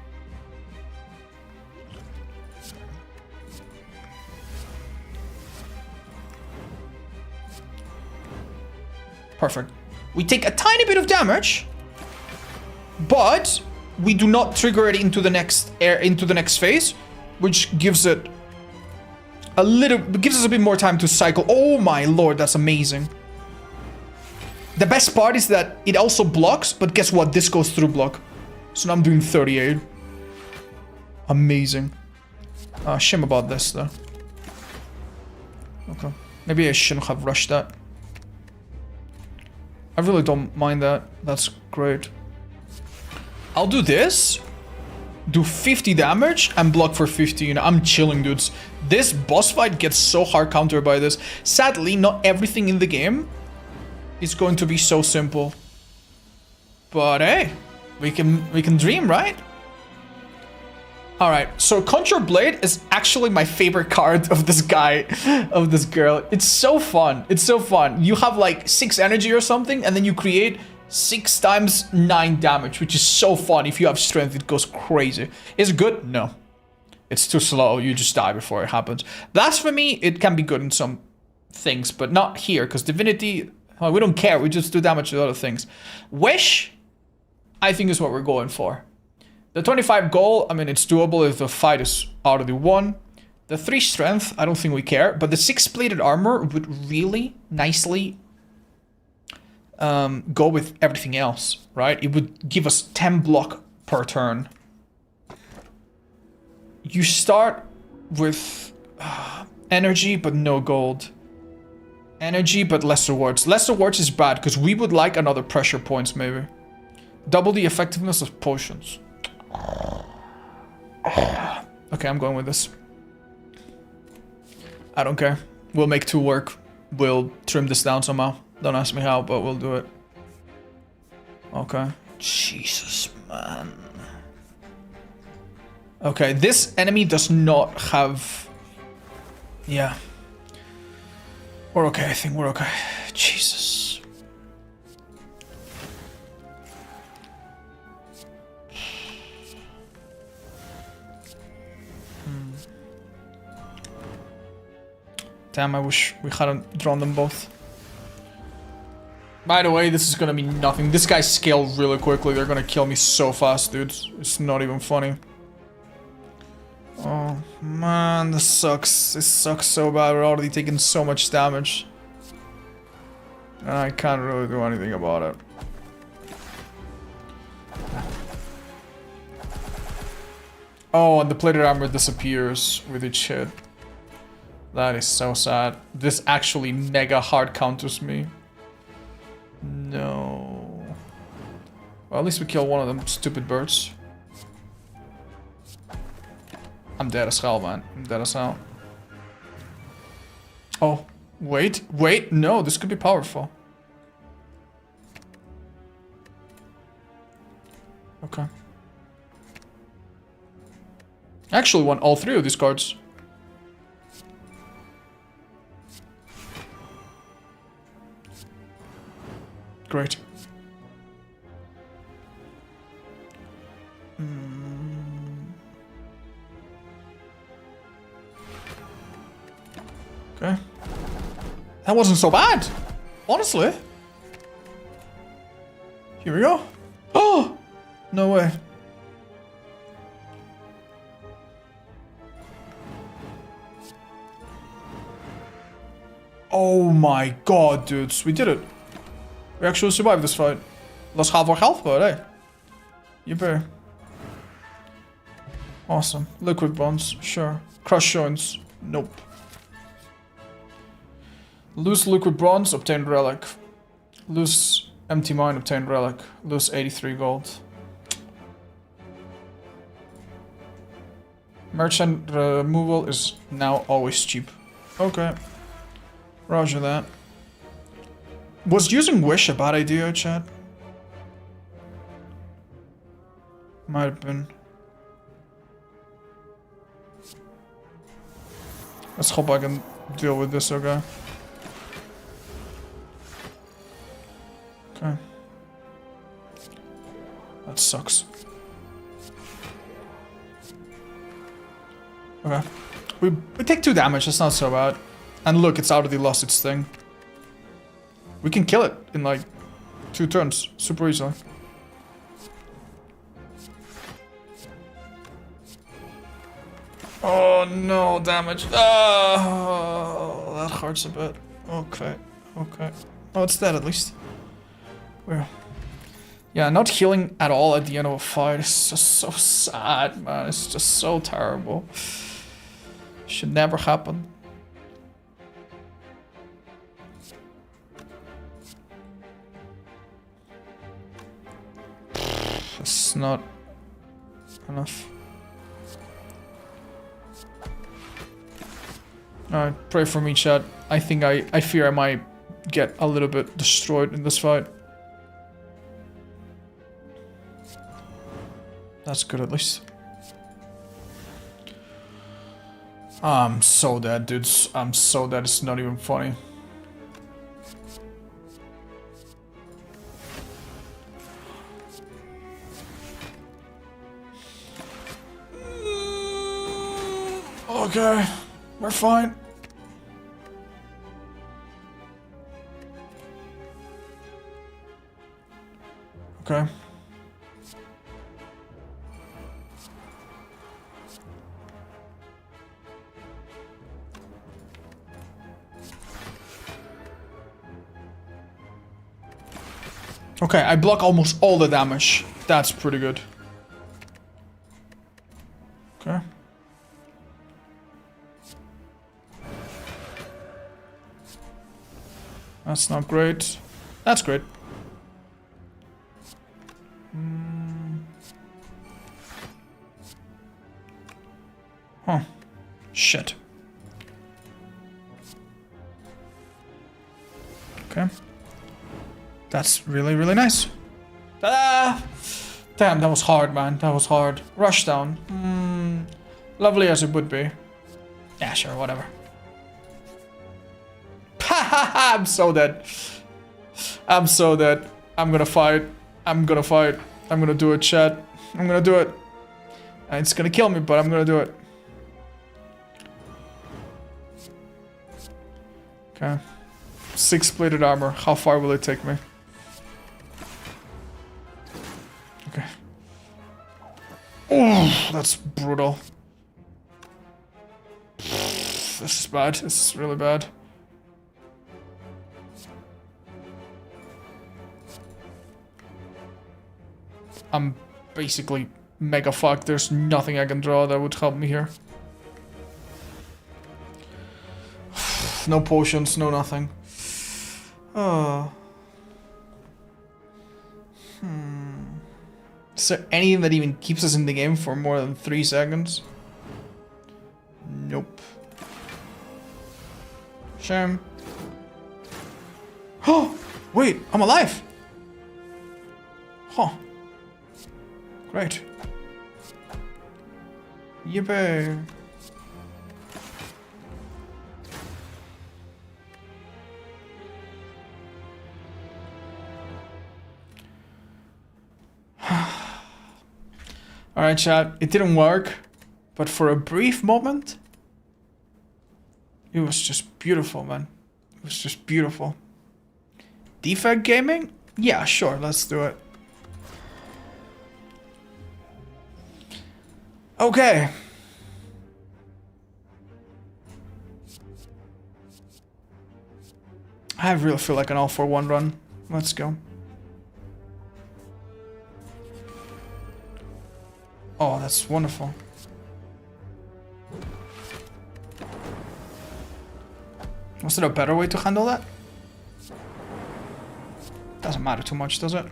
Perfect. We take a tiny bit of damage, but we do not trigger it into the next phase, which gives it gives us a bit more time to cycle. Oh my lord, that's amazing. The best part is that it also blocks, but guess what? This goes through block. So now I'm doing 38. Amazing. Shame about this though. Okay. Maybe I shouldn't have rushed that. I really don't mind that. That's great. I'll do this. Do 50 damage and block for 15. I'm chilling, dudes. This boss fight gets so hard countered by this. Sadly, not everything in the game is going to be so simple. But hey, we can dream, right? Alright, so Conjure Blade is actually my favorite card of this guy, of this girl. It's so fun. It's so fun. You have like 6 energy or something, and then you create 6 times 9 damage, which is so fun. If you have strength, it goes crazy. Is it good? No. It's too slow. You just die before it happens. Blasphemy, it can be good in some things, but not here, because Divinity, well, we don't care. We just do damage to other things. Wish, I think is what we're going for. The 25 goal, I mean, it's doable if the fight is already won. The 3 strength, I don't think we care. But the 6 plated armor would really nicely go with everything else, right? It would give us 10 block per turn. You start with energy, but no gold. Energy, but less rewards. Less rewards is bad, because we would like another pressure points, maybe. Double the effectiveness of potions. Okay, I'm going with this. I don't care. We'll make 2 work. We'll trim this down somehow. Don't ask me how, but we'll do it. Okay. Jesus, man. Okay, this enemy does not have... Yeah. We're okay, I think we're okay. Jesus. Damn, I wish we hadn't drawn them both. By the way, this is gonna be nothing. This guy scaled really quickly. They're gonna kill me so fast, dudes. It's not even funny. Oh, man, this sucks. This sucks so bad. We're already taking so much damage. And I can't really do anything about it. Oh, and the plated armor disappears with each hit. That is so sad. This actually mega hard counters me. No. Well, at least we kill one of them stupid birds. I'm dead as hell, man. I'm dead as hell. Oh, wait. Wait, no, this could be powerful. Okay. I actually want all 3 of these cards. Great. Okay. That wasn't so bad, honestly. Here we go. Oh! No way. Oh my god, dudes. We did it. We actually survived this fight. Lost half our health, but hey. You better. Awesome. Liquid bonds, sure. Crush joints, nope. Lose liquid bronze, obtain relic. Lose empty mine, obtain relic. Lose 83 gold. Merchant removal is now always cheap. Okay. Roger that. Was using Wish a bad idea, chat? Might have been. Let's hope I can deal with this, okay? Okay. That sucks. Okay. We take 2 damage, that's not so bad. And look, it's already lost its thing. We can kill it in like 2 turns, super easily. Oh no, damage. Oh, that hurts a bit. Okay, okay. Oh, it's dead at least. Where? Yeah, not healing at all at the end of a fight is just so sad, man. It's just so terrible. Should never happen. It's not enough. Alright, pray for me, chat. I think I fear I might get a little bit destroyed in this fight. That's good at least. I'm so dead, dudes. I'm so dead, it's not even funny. Okay, we're fine. Okay. Okay, I block almost all the damage. That's pretty good. Okay. That's not great. That's great. Huh. Shit. Okay. That's really, really nice. Ta-da! Damn, that was hard, man. That was hard. Rushdown. Lovely as it would be. Yeah, sure, whatever. I'm so dead. I'm so dead. I'm gonna fight. I'm gonna fight. I'm gonna do it, chat. I'm gonna do it. And it's gonna kill me, but I'm gonna do it. Okay. 6 plated armor. How far will it take me? Okay. Oh, that's brutal. This is bad. This is really bad. I'm basically mega fucked. There's nothing I can draw that would help me here. No potions, no nothing. Oh. Is there anything that even keeps us in the game for more than 3 seconds? Nope. Shame. Oh! Wait, I'm alive! Huh. Great. Yippee. Alright, chat. It didn't work, but for a brief moment, it was just beautiful, man. It was just beautiful. Defect gaming? Yeah, sure, let's do it. Okay. I really feel like an all-for-one run. Let's go. Oh, that's wonderful. Was there a better way to handle that? Doesn't matter too much, does it?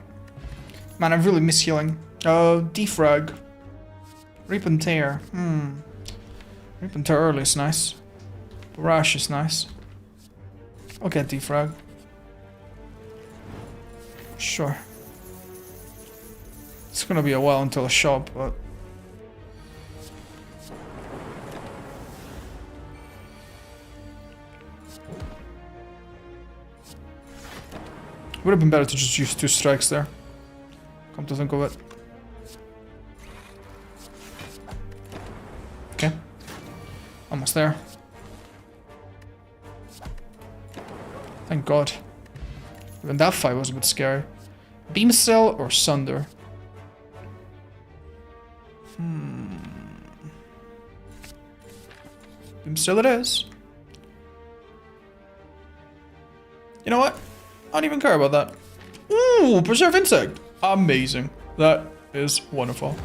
Man, I really miss healing. Defrag. Rip and Tear. Rip and Tear early is nice. Barrage is nice. I'll get Defrag. Sure. It's gonna be a while until a shop, but... would have been better to just use 2 strikes there. Come to think of it. Okay. Almost there. Thank God. Even that fight was a bit scary. Beam Cell or Sunder? Beam Cell it is. You know what? I don't even care about that. Ooh, Preserve Insect. Amazing. That is wonderful.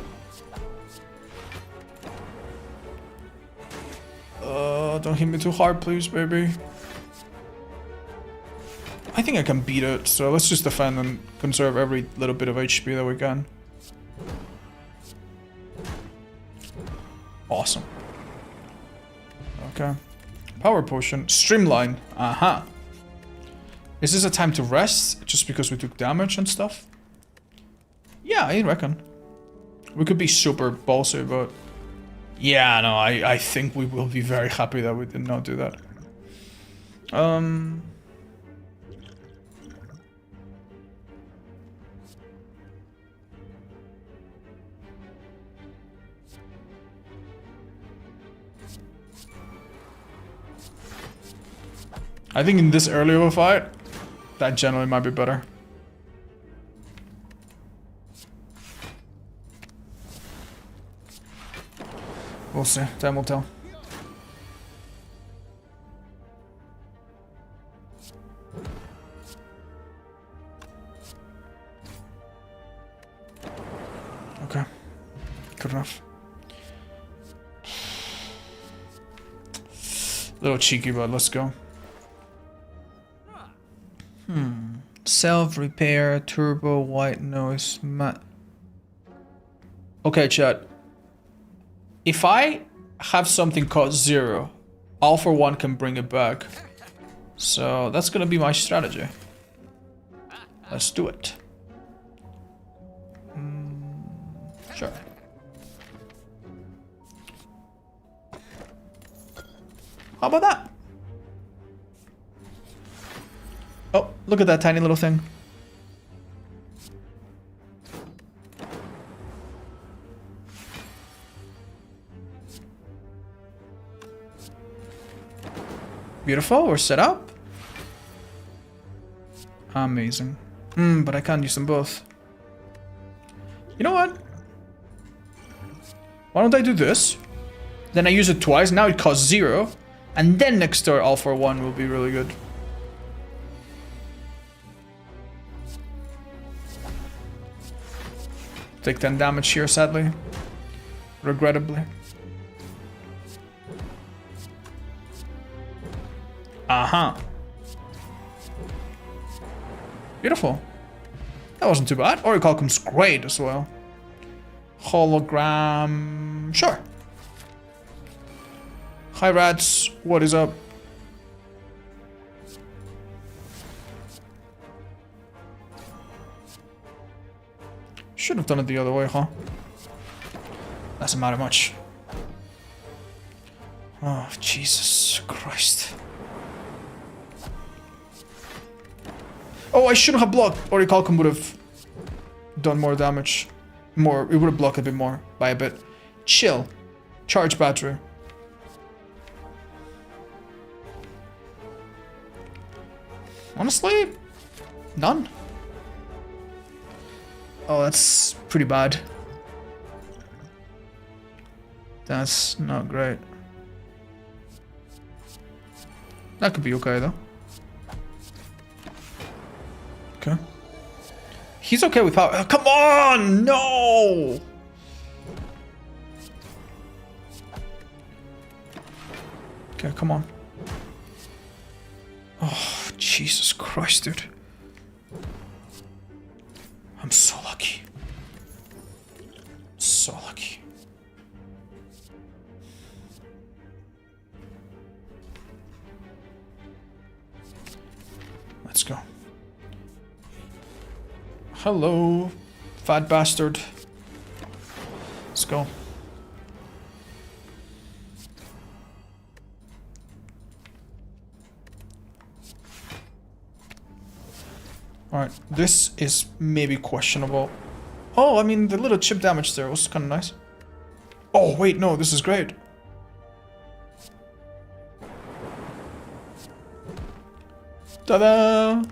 Don't hit me too hard, please, baby. I think I can beat it, so let's just defend and conserve every little bit of HP that we can. Awesome. Okay. Power Potion. Streamline. Aha. Is this a time to rest, just because we took damage and stuff? Yeah, I reckon. We could be super ballsy, but... yeah, no, I think we will be very happy that we did not do that. I think in this early of a fight, that generally might be better. We'll see. Time will tell. Okay. Good enough. Little cheeky, but let's go. Self-repair, turbo, white noise, matte. Okay, chat. If I have something cost 0. All for 1 can bring it back. So that's gonna be my strategy. Let's do it. Sure. How about that? Oh, look at that tiny little thing. Beautiful, we're set up. Amazing. But I can't use them both. You know what? Why don't I do this? Then I use it twice, now it costs 0. And then next door all for 1 will be really good. Take 10 damage here, sadly. Regrettably. Uh-huh. Beautiful. That wasn't too bad. Orichalcum's great as well. Hologram... Sure. Hi rats, what is up? Should have done it the other way, huh? Doesn't matter much. Oh, Jesus Christ. Oh, I shouldn't have blocked. Orichalcum would have done more damage. It would have blocked a bit more, by a bit. Chill. Charge battery. Honestly, none. Oh, that's pretty bad. That's not great. That could be okay, though. Okay. He's okay with power. Oh, come on! No! Okay, come on. Oh, Jesus Christ, dude. I'm so lucky. So lucky. Let's go. Hello, fat bastard. Let's go. Alright, this is maybe questionable. Oh, I mean, the little chip damage there was kind of nice. Oh, wait, no, this is great. Ta-da!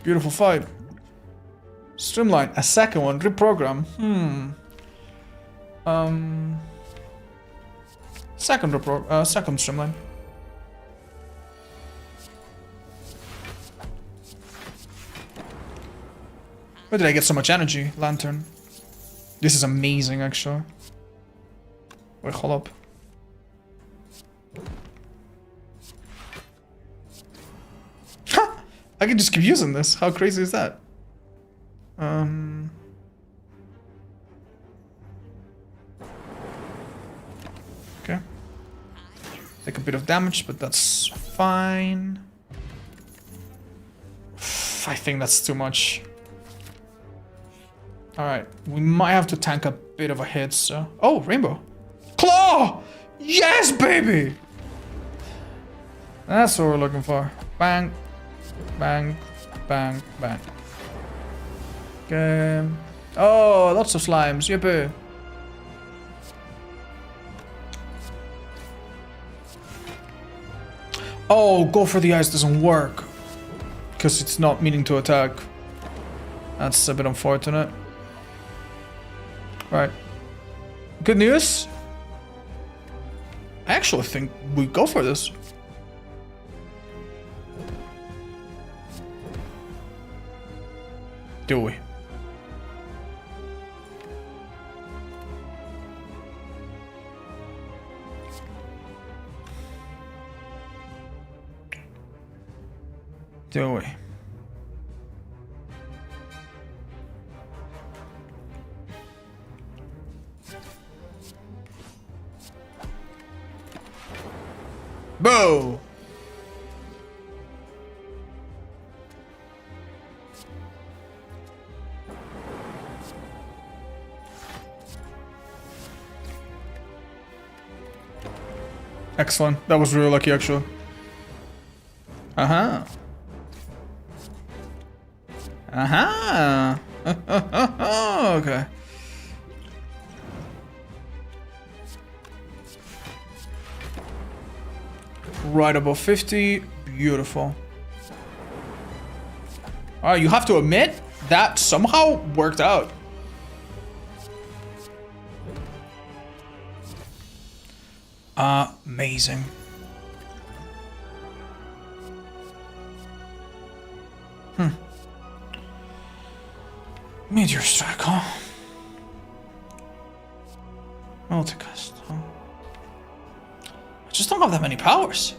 Beautiful fight. Streamline, a second one, reprogram. Second streamline. Where did I get so much energy? Lantern. This is amazing, actually. Wait, hold up. Ha! I can just keep using this. How crazy is that? Okay. Take a bit of damage, but that's fine. I think that's too much. Alright, we might have to tank a bit of a hit, so... Oh, rainbow! Claw! Yes, baby! That's what we're looking for. Bang, bang, bang, bang. Okay. Oh, lots of slimes, yippee. Oh, go for the eyes doesn't work. Because it's not meaning to attack. That's a bit unfortunate. Right. Good news. I actually think we go for this. Do we? Do we? Boo! Excellent. That was really lucky, actually. Uh-huh. Uh-huh. Okay. Right above 50. Beautiful. You have to admit, that somehow worked out. Amazing. Meteor strike, huh? Multicast, huh? I just don't have that many powers.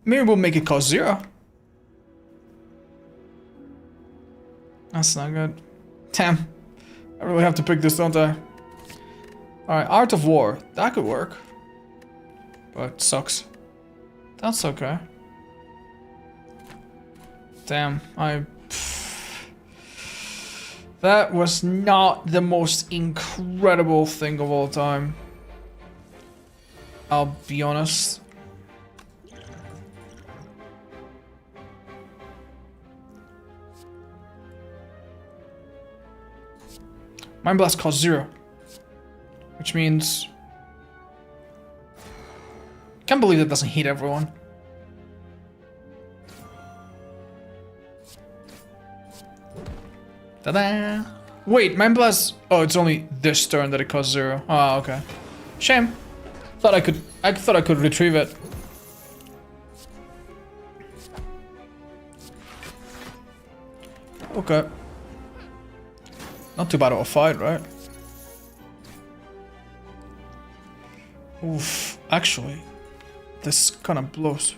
Maybe we'll make it cost 0. That's not good. Damn. I really have to pick this, don't I? Alright, Art of War. That could work. But sucks. That's okay. Damn, that was not the most incredible thing of all time. I'll be honest. Mind Blast costs 0. Which means... Can't believe that doesn't hit everyone. Ta-da! Wait, Mind Blast... Oh, it's only this turn that it costs 0. Oh, okay. Shame. I thought I could retrieve it. Okay. Not too bad of a fight, right? Oof. Actually, this kind of blows.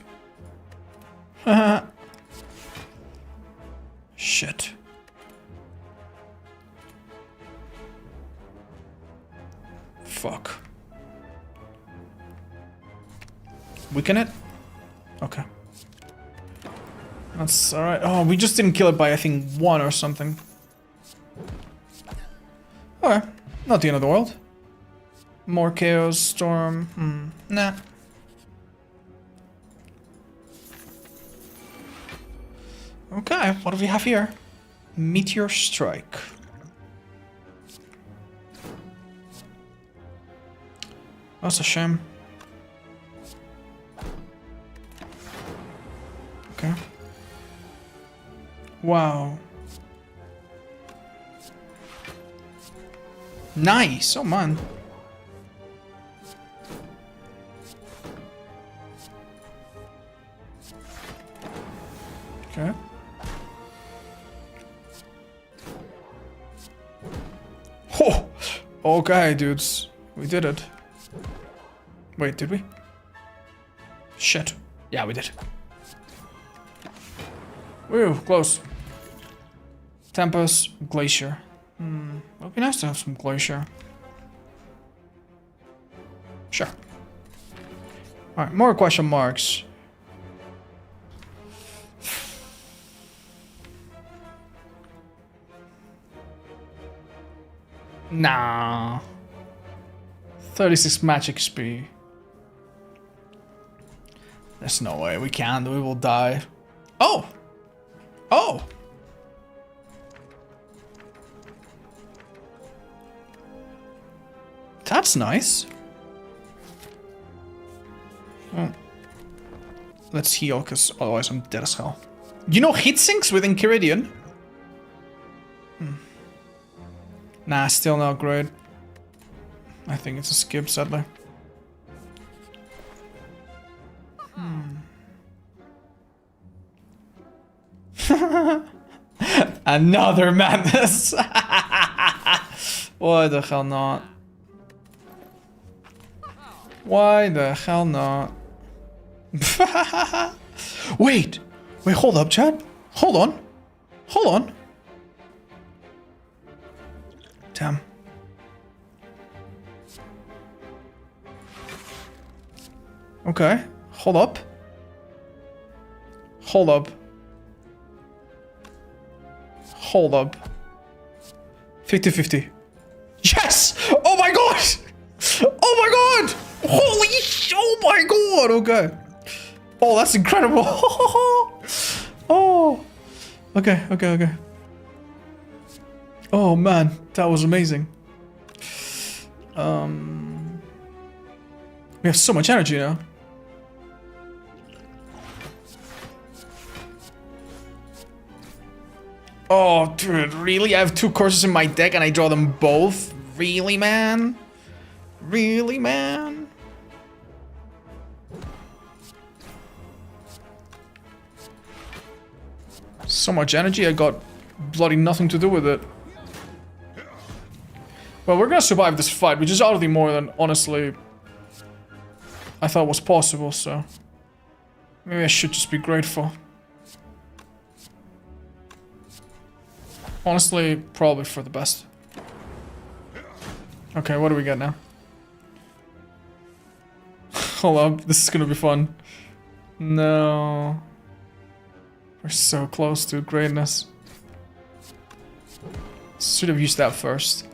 Shit. Fuck. Weaken it? Okay. That's alright. Oh, we just didn't kill it by, I think, 1 or something. Okay. Not the end of the world. More Chaos Storm. Nah. Okay, what do we have here? Meteor Strike. That's a shame. Okay. Wow. Nice, oh man. Okay. Oh, okay, dudes. We did it. Wait, did we? Shit. Yeah, we did. Woo, close. Tempest, Glacier. It would be nice to have some Glacier. Sure. Alright, more question marks. Nah. 36 magic XP. There's no way we can't. We will die. Oh! Oh! That's nice. Let's heal, because otherwise I'm dead as hell. You know hit sinks within Kiridian? Nah, still not great. I think it's a skip, sadly. Another madness! Why the hell not? Why the hell not? Wait! Wait, hold up, Chad. Hold on. Hold on. Damn. Okay. Hold up. Hold up. Hold up. 50-50. Yes! Oh my god! Oh my god! Holy oh my god! Okay. Oh, that's incredible. Oh. Okay. Oh man, that was amazing. We have so much energy now. Oh, dude, really? I have 2 courses in my deck and I draw them both? Really, man? Really, man? So much energy, I got bloody nothing to do with it. Well, we're gonna survive this fight, which is already more than, honestly, I thought was possible, so... Maybe I should just be grateful. Honestly, probably for the best. Okay, what do we get now? Hold up, this is gonna be fun. No. We're so close to greatness. Should have used that first.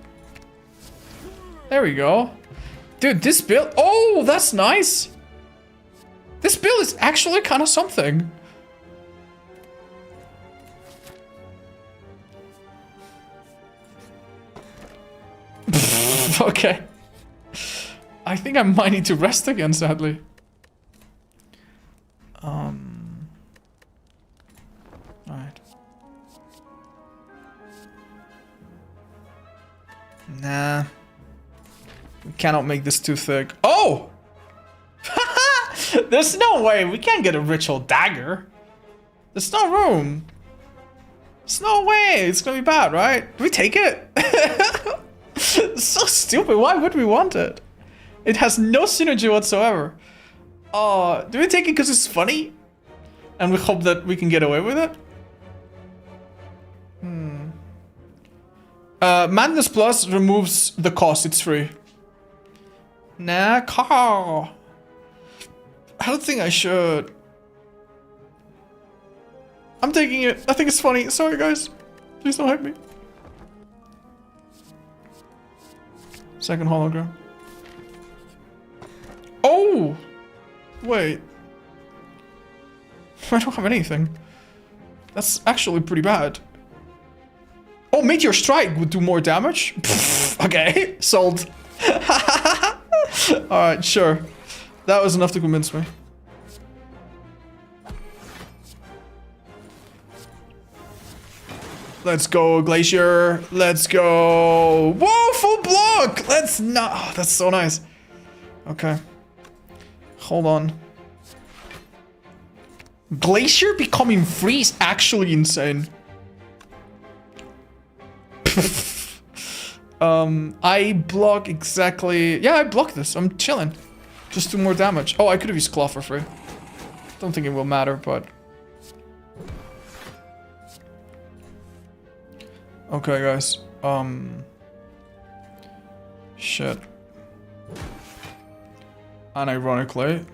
There we go. Dude, this build... Oh, that's nice! This build is actually kind of something. Okay. I think I might need to rest again, sadly. Alright. Nah. We cannot make this too thick. Oh! There's no way. We can't get a ritual dagger. There's no room. There's no way. It's gonna be bad, right? Do we take it? It's so stupid. Why would we want it? It has no synergy whatsoever. Oh, do we take it because it's funny? And we hope that we can get away with it? Madness Plus removes the cost. It's free. Nah, car. I don't think I should. I'm taking it. I think it's funny. Sorry, guys. Please don't hate me. Second hologram. Oh! Wait. I don't have anything. That's actually pretty bad. Oh, Meteor Strike would do more damage? Okay, sold. Alright, sure. That was enough to convince me. Let's go, Glacier. Let's go. Whoa, full block. Let's not. Oh, that's so nice. Okay. Hold on. Glacier becoming free is actually insane. I block exactly. Yeah, I block this. I'm chilling. Just 2 more damage. Oh, I could have used Claw for free. Don't think it will matter, but. Okay, guys. Shit. Unironically.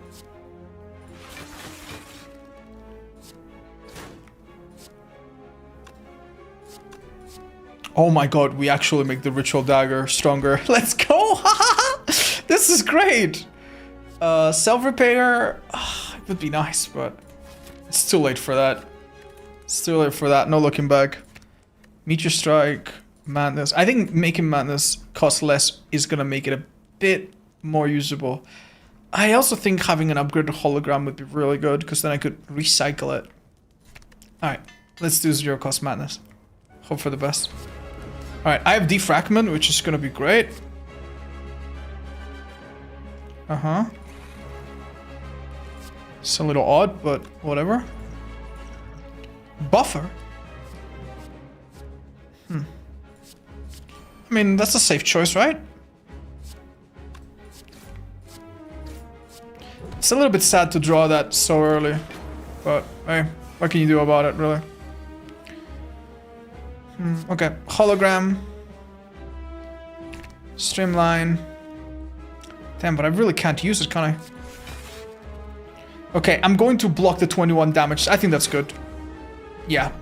Oh my god, we actually make the ritual dagger stronger. Let's go! This is great! Self-repair it would be nice, but it's too late for that. It's too late for that, no looking back. Meteor Strike, Madness. I think making Madness cost less is gonna make it a bit more usable. I also think having an upgraded hologram would be really good, because then I could recycle it. Alright, let's do 0 cost Madness. Hope for the best. Alright, I have Defragment, which is gonna be great. Uh-huh. It's a little odd, but whatever. Buffer? I mean, that's a safe choice, right? It's a little bit sad to draw that so early. But, hey, what can you do about it, really? Okay, hologram. Streamline. Damn, but I really can't use it, can I? Okay, I'm going to block the 21 damage. I think that's good. Yeah.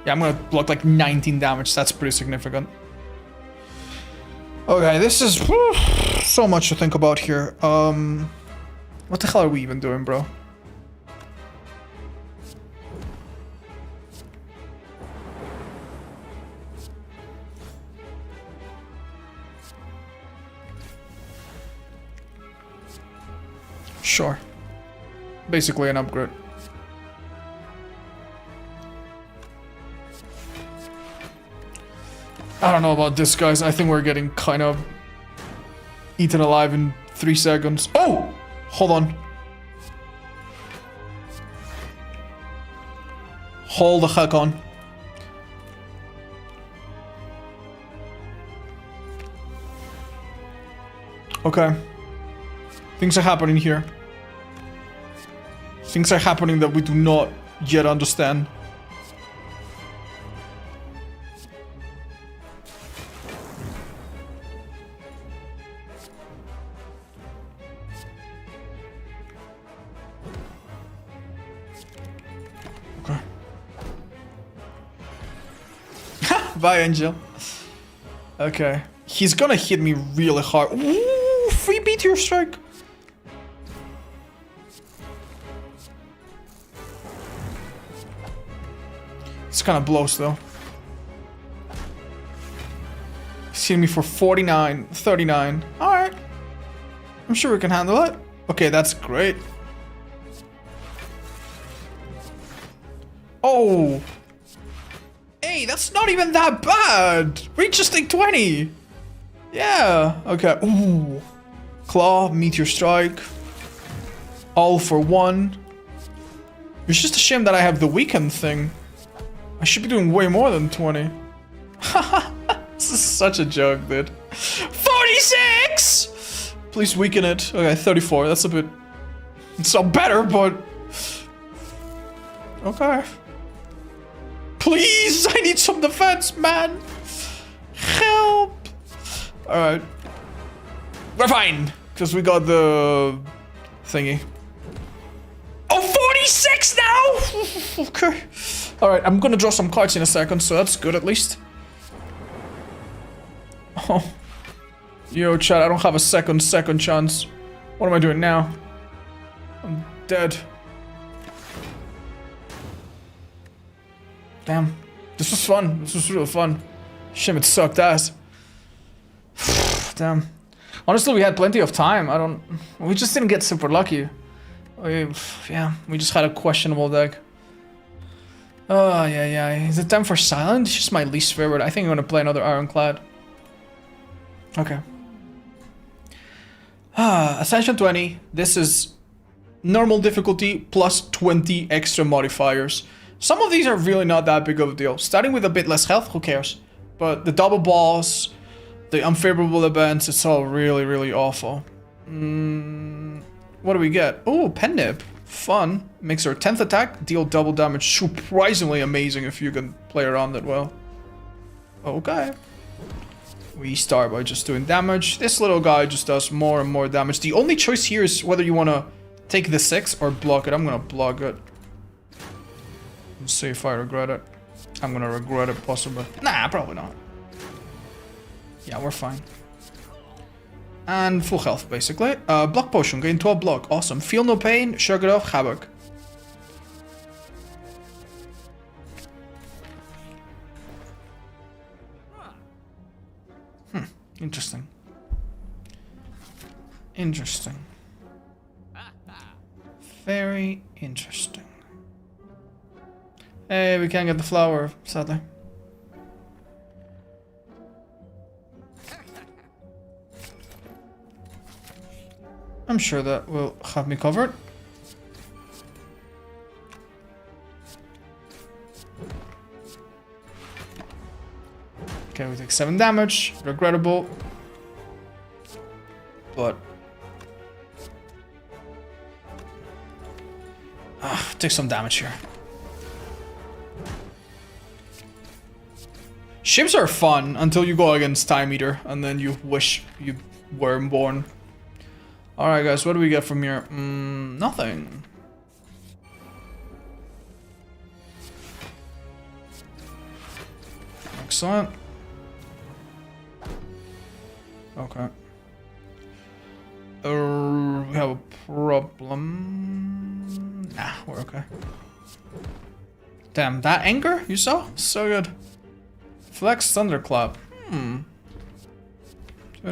Yeah, I'm gonna block like 19 damage. That's pretty significant. Okay, this is so much to think about here. What the hell are we even doing, bro? Sure. Basically an upgrade. I don't know about this, guys. I think we're getting kind of eaten alive in 3 seconds. Oh! Hold on. Hold the heck on. Okay. Things are happening here. Things are happening that we do not yet understand. Okay. Bye, Angel. Okay. He's gonna hit me really hard. Ooh, free meteor strike. It's kind of blows though. He's hitting me for 49, 39. Alright. I'm sure we can handle it. Okay, that's great. Oh. Hey, that's not even that bad. Reach just take 20. Yeah. Okay. Ooh. Claw, meteor strike. All for 1. It's just a shame that I have the weekend thing. I should be doing way more than 20. This is such a joke, dude. 46! Please weaken it. Okay, 34. That's a bit... It's not better, but... Okay. Please! I need some defense, man! Help! Alright. We're fine! Because we got the... thingy. Oh, 46 now! Okay. Alright, I'm gonna draw some cards in a second, so that's good at least. Oh. Yo, chat, I don't have a second chance. What am I doing now? I'm dead. Damn. This was fun. This was really fun. Shit, it sucked ass. Damn. Honestly, we had plenty of time. We just didn't get super lucky. Yeah, we just had a questionable deck. Oh, yeah. Is it time for Silent? It's just my least favorite. I think I'm gonna play another Ironclad. Okay. Ascension 20. This is normal difficulty plus 20 extra modifiers. Some of these are really not that big of a deal. Starting with a bit less health, who cares? But the double balls, the unfavorable events, it's all really, really awful. What do we get? Oh, Pen Nib. Fun. Makes our 10th attack deal double damage. Surprisingly amazing if you can play around it well. Okay. We start by just doing damage. This little guy just does more and more damage. The only choice here is whether you want to take the 6 or block it. I'm going to block it. Let's see if I regret it. I'm going to regret it possibly. Nah, probably not. Yeah, we're fine. And full health, basically. Block potion, gain 12 block. Awesome. Feel no pain, shrug it off, havoc. Interesting. Interesting. Very interesting. Hey, we can't get the flower, sadly. I'm sure that will have me covered. Okay, we take 7 damage. Regrettable. But... take some damage here. Ships are fun until you go against Time Eater, and then you wish you weren't born. Alright, guys, what do we get from here? Nothing. Excellent. Okay. We have a problem. Nah, we're okay. Damn, that anchor you saw? So good. Flex Thunderclap. Twin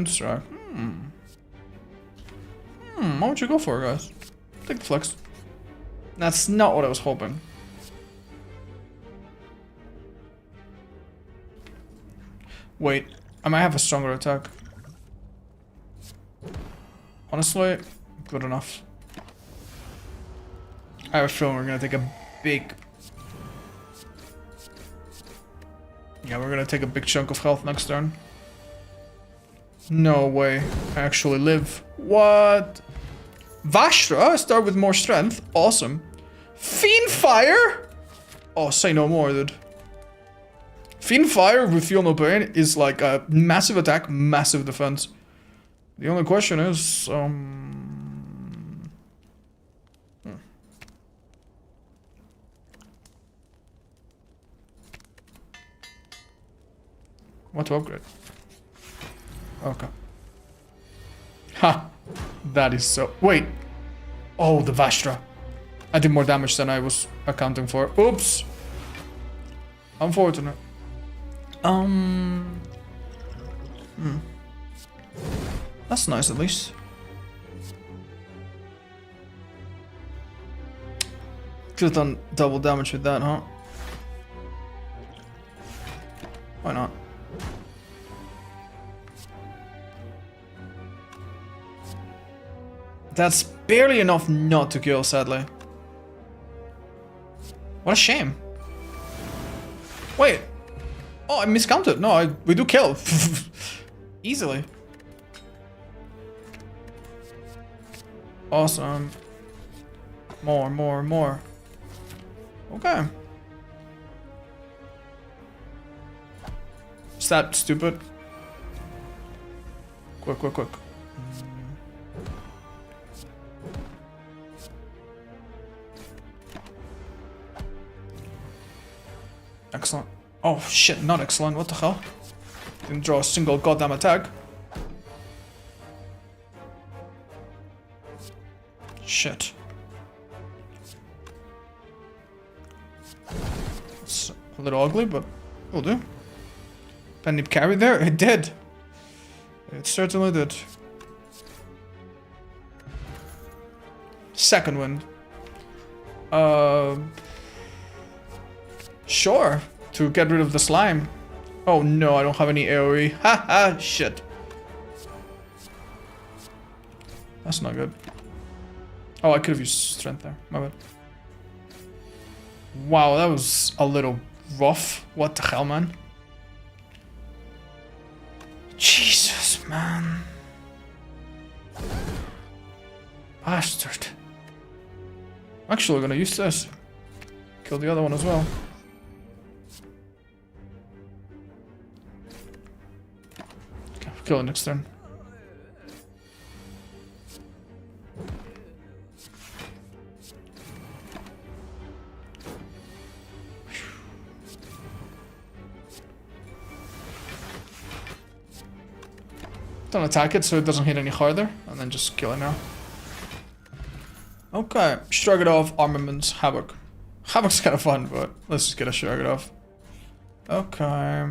Strike. What would you go for, guys? Take the flex. That's not what I was hoping. Wait, I might have a stronger attack. Honestly, good enough. I have a feeling we're gonna take a big... Yeah, we're gonna take a big chunk of health next turn. No way. I actually live. What? Vashtra, start with more strength. Awesome. Fiend Fire? Oh, say no more, dude. Fiend Fire with Feel No Pain is like a massive attack, massive defense. The only question is, what to upgrade? Okay. Ha! That is so... Wait! Oh, the Vashtra. I did more damage than I was accounting for. Oops! Unfortunate. That's nice, at least. Could have done double damage with that, huh? Why not? That's barely enough not to kill, sadly. What a shame. Wait. Oh, I miscounted. No, we do kill. Easily. Awesome. More. Okay. Is that stupid? Quick. Excellent. Oh shit, not excellent. What the hell? Didn't draw a single goddamn attack. Shit. It's a little ugly, but will do. Penny carry there? It did. It certainly did. Second wind. Sure. To get rid of the slime. Oh no, I don't have any AoE. Haha, shit. That's not good. Oh, I could have used strength there. My bad. Wow, that was a little rough. What the hell, man? Jesus, man. Bastard. I'm actually gonna use this. Kill the other one as well. Okay, kill it next turn. Don't attack it so it doesn't hit any harder, and then just kill it now. Okay, shrug it off, armaments, Havoc. Havoc's kind of fun, but let's just get a shrug it off. Okay.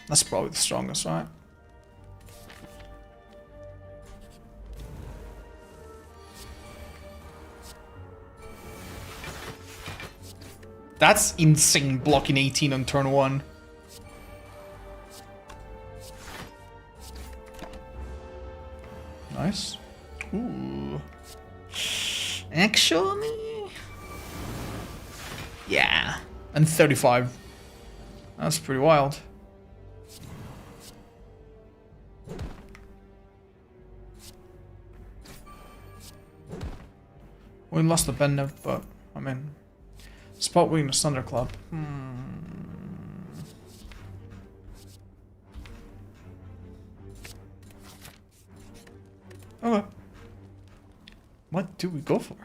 That's probably the strongest, right? That's insane, blocking 18 on turn 1. Nice. Ooh. Actually... yeah. And 35. That's pretty wild. We lost the bend, but I mean... spot weakness, Thunderclap. Okay. What do we go for?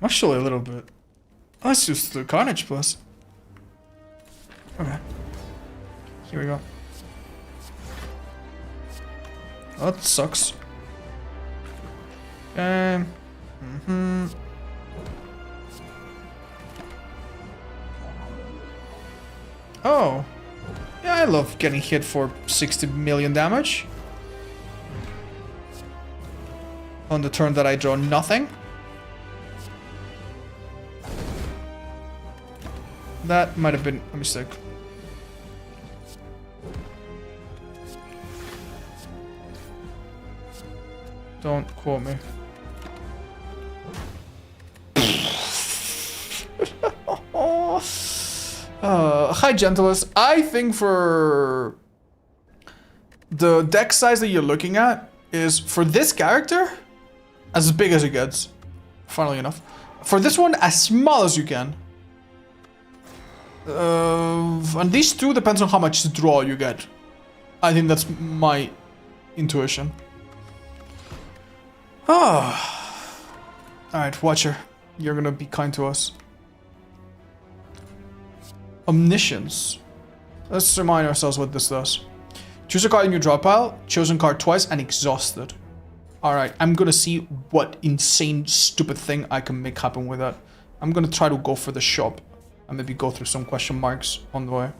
Actually, a little bit. Let's just do Carnage Plus. Okay. Here we go. Oh, that sucks. Oh. Yeah, I love getting hit for 60 million damage. On the turn that I draw nothing. That might have been a mistake. Don't quote me. Hi, Gentlest. I think for the deck size that you're looking at is for this character as big as it gets. Funnily enough, for this one as small as you can. And these two depends on how much draw you get. I think that's my intuition. Oh. Alright, Watcher. You're gonna be kind to us. Omniscience. Let's remind ourselves what this does. Choose a card in your draw pile, chosen card twice, and exhausted. Alright, I'm gonna see what insane, stupid thing I can make happen with that. I'm gonna try to go for the shop. And maybe go through some question marks on the way.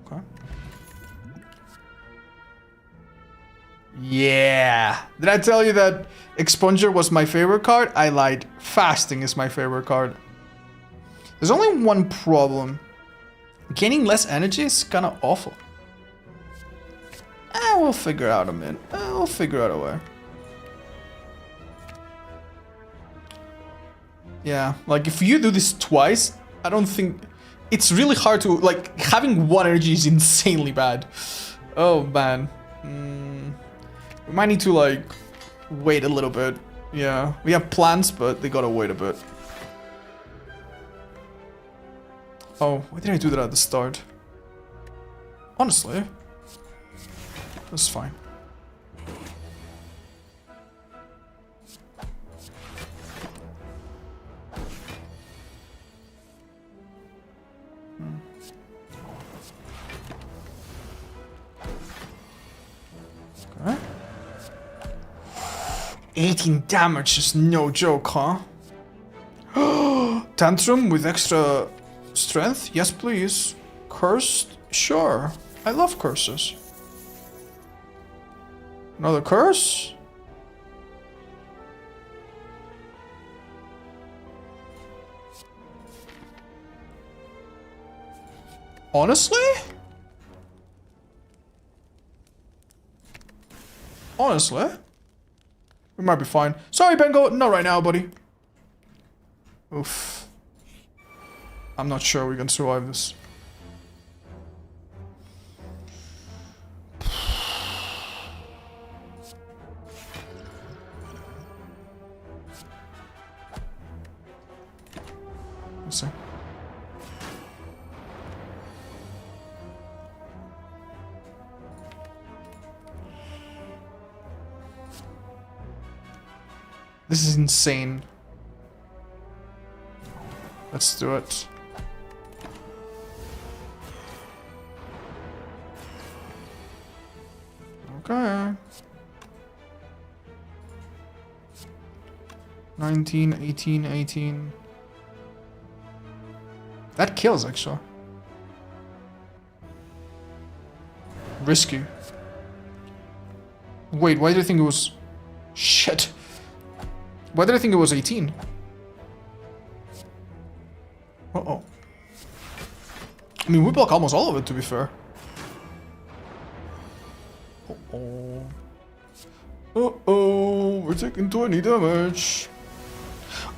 Okay. Yeah! Did I tell you that Expunger was my favorite card? I lied. Fasting is my favorite card. There's only one problem. Gaining less energy is kind of awful. We'll figure out a minute. We'll figure out a way. Yeah, like if you do this twice, I don't think... It's really hard to... Like, having one energy is insanely bad. Oh, man. We might need to, like, wait a little bit. Yeah, we have plans, but they gotta wait a bit. Oh, why did I do that at the start? Honestly, that's fine. Okay. 18 damage is no joke, huh? Tantrum with extra... Strength? Yes, please. Cursed? Sure. I love curses. Another curse? Honestly? Honestly? We might be fine. Sorry, Bengo. Not right now, buddy. Oof. I'm not sure we can survive this. Let's see. This is insane. Let's do it. Okay. 19, 18, 18. That kills, actually. Risky. Wait, why did I think it was... Shit. Why did I think it was 18? Uh-oh. I mean, we block almost all of it, to be fair. Uh-oh. Uh-oh. We're taking 20 damage.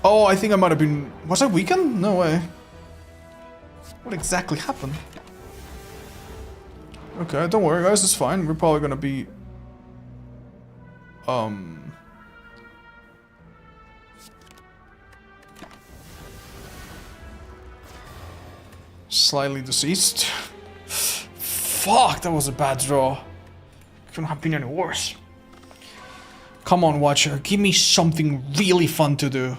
Oh, I think I might have been... Was I weakened? No way. What exactly happened? Okay, don't worry guys, it's fine. We're probably gonna be... slightly deceased. Fuck, that was a bad draw. Couldn't have been any worse. Come on, Watcher, give me something really fun to do.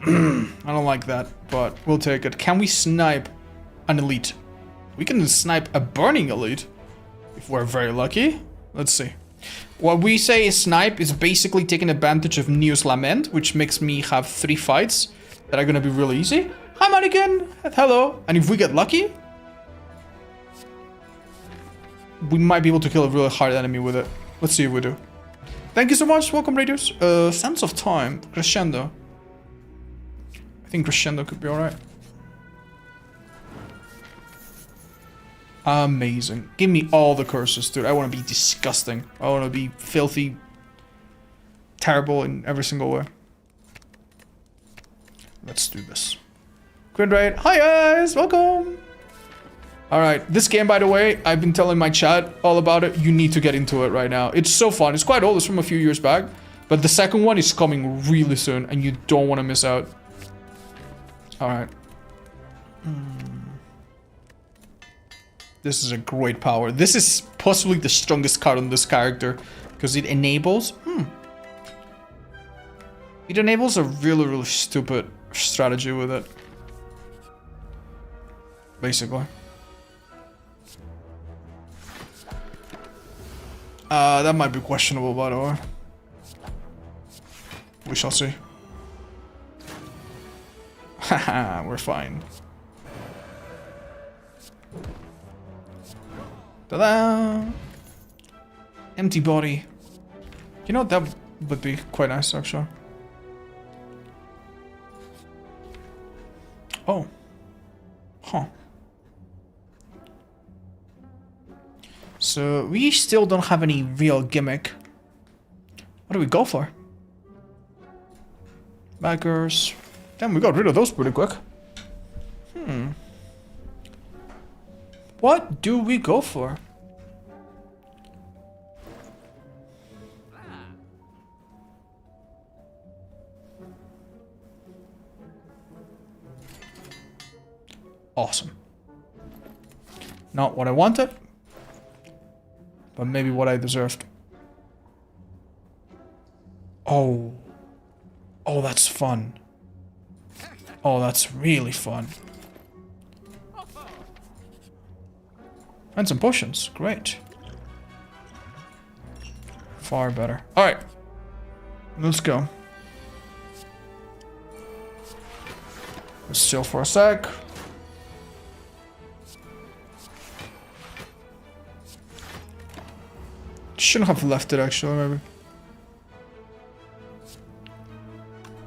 I don't like that, but we'll take it. Can we snipe an elite? We can snipe a burning elite if we're very lucky. Let's see. What we say is snipe is basically taking advantage of Neo's Lament, which makes me have 3 fights that are gonna be really easy. Hi, Mannequin! Hello! And if we get lucky, we might be able to kill a really hard enemy with it. Let's see if we do. Thank you so much. Welcome, Raiders. Sense of Time. Crescendo. I think Crescendo could be alright. Amazing. Give me all the curses, dude. I want to be disgusting. I want to be filthy, terrible in every single way. Let's do this. Quinn Raid. Hi guys, welcome. All right, this game, by the way, I've been telling my chat all about it. You need to get into it right now. It's so fun. It's quite old. It's from a few years back, but the second one is coming really soon, and you don't want to miss out. All right. This is a great power. This is possibly the strongest card on this character because it enables. It enables a really stupid strategy with it. Basically. That might be questionable, by the way. We shall see. Haha, we're fine. Ta-da! Empty body. You know, that would be quite nice, actually. Oh. Huh. So, we still don't have any real gimmick. What do we go for? Backers. Damn, we got rid of those pretty quick. What do we go for? Awesome. Not what I wanted, but maybe what I deserved. Oh. Oh, that's fun. Oh, that's really fun. And some potions. Great. Far better. Alright. Let's go. Let's chill for a sec. Shouldn't have left it actually,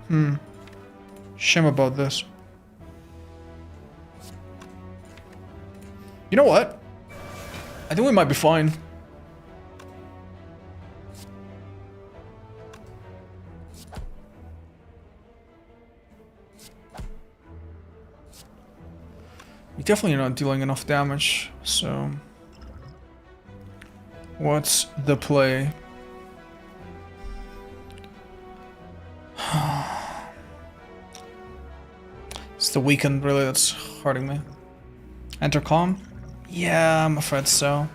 maybe. Shame about this. You know what? I think we might be fine. We're definitely not dealing enough damage, so... What's the play? It's the weekend, really, that's hurting me. Enter calm? Yeah, I'm afraid so.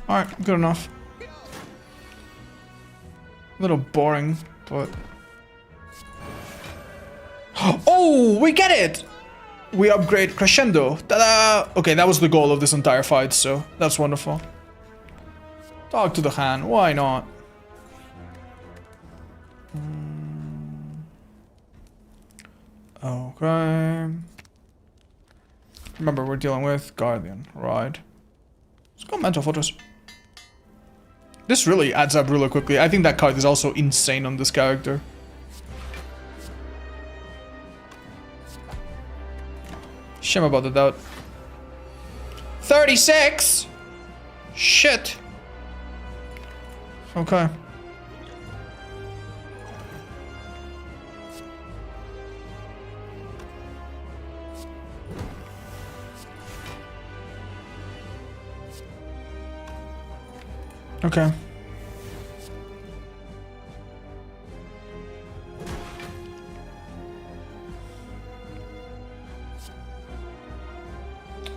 Alright, good enough. A little boring, but... Oh, we get it! We upgrade Crescendo. Ta-da! Okay, that was the goal of this entire fight, so that's wonderful. Talk to the hand, why not? Okay. Remember, we're dealing with Guardian, right? Let's go Mental Fortress. This really adds up really quickly. I think that card is also insane on this character. Shame about the doubt. 36? Shit. Okay. Okay.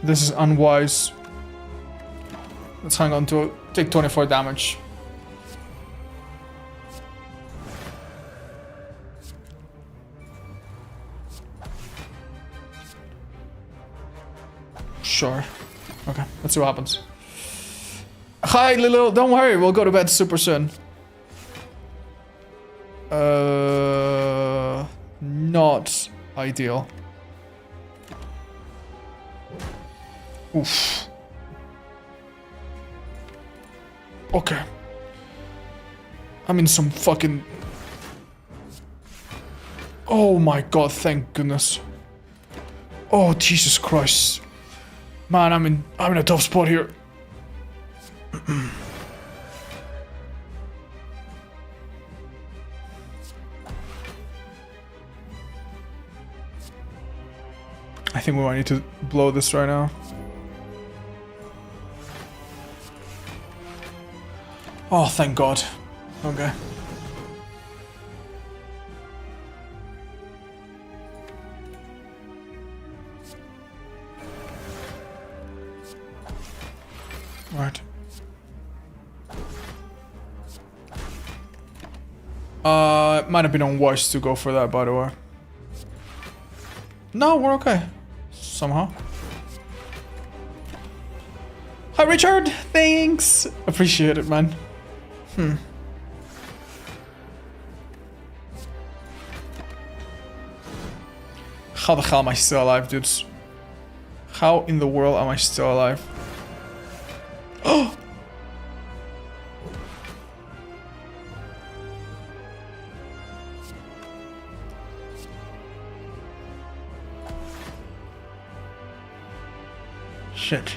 This is unwise. Let's hang on to it. Take 24 damage. Sure. Okay, let's see what happens. Hi, Lilo. Don't worry, we'll go to bed super soon. Not ideal. Oof. Okay. I'm in some fucking... Oh my god, thank goodness. Oh, Jesus Christ. Man, I'm in a tough spot here. I think we might need to blow this right now. Oh, thank God. Okay. Right. It might have been unwise to go for that, by the way. No, we're okay. Somehow. Hi, Richard. Thanks. Appreciate it, man. How the hell am I still alive, dudes? How in the world am I still alive? Oh! Shit.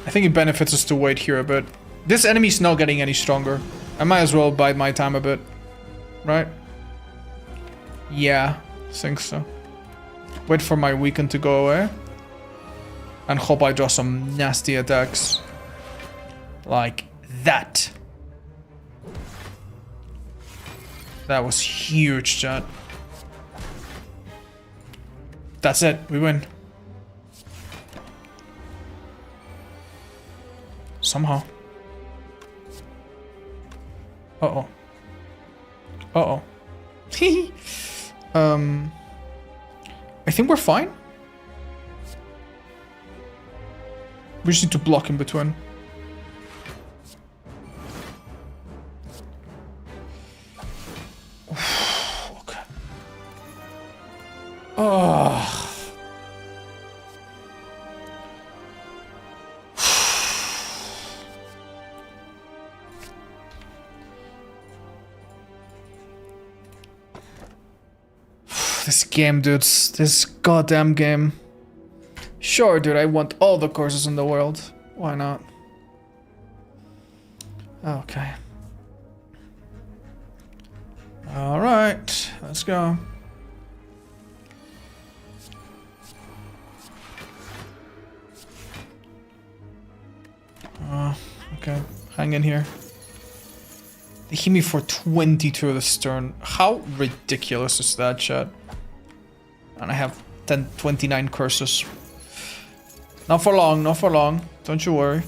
I think it benefits us to wait here a bit. This enemy's not getting any stronger. I might as well bide my time a bit. Right? Yeah, I think so. Wait for my weaken to go away. And hope I draw some nasty attacks. Like that. That was huge, chat. That's it, we win. Somehow. Uh-oh. Uh-oh. I think we're fine. We just need to block in between. Okay. Oh. This game, dudes. This goddamn game. Sure, dude, I want all the courses in the world. Why not? Okay. Alright, let's go. Okay, hang in here. They hit me for 22 this turn. How ridiculous is that, chat? And I have 29 curses. Not for long, not for long. Don't you worry.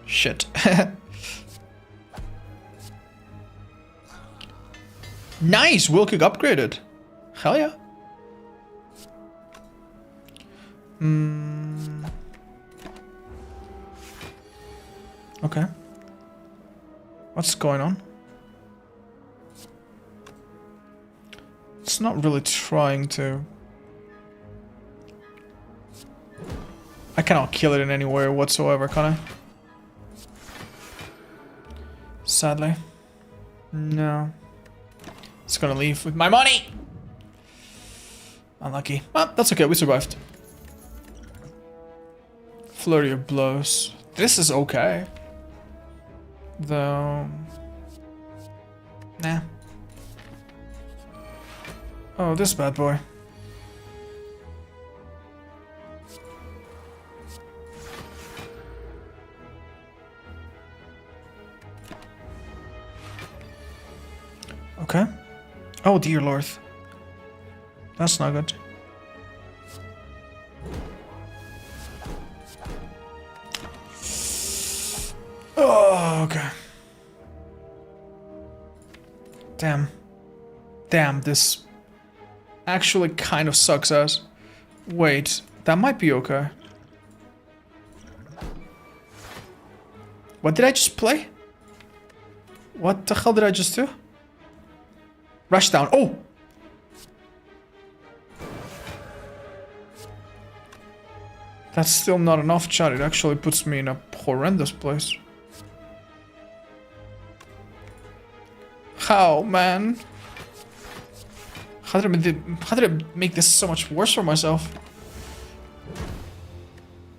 Shit. Nice! Will kick upgraded. Hell yeah. Okay. What's going on? It's not really trying to... I cannot kill it in any way whatsoever, can I? Sadly. No. It's gonna leave with my money! Unlucky. Well, that's okay, we survived. Flurry of blows. This is okay. Though... Nah. Oh, this bad boy. Okay. Oh, dear lord. That's not good. Oh, okay. Damn. Damn, this actually kind of sucks ass. Wait, that might be okay. What did I just play? What the hell did I just do? Rush down. Oh! That's still not enough, chat. It actually puts me in a horrendous place. How, man? How did I make this so much worse for myself?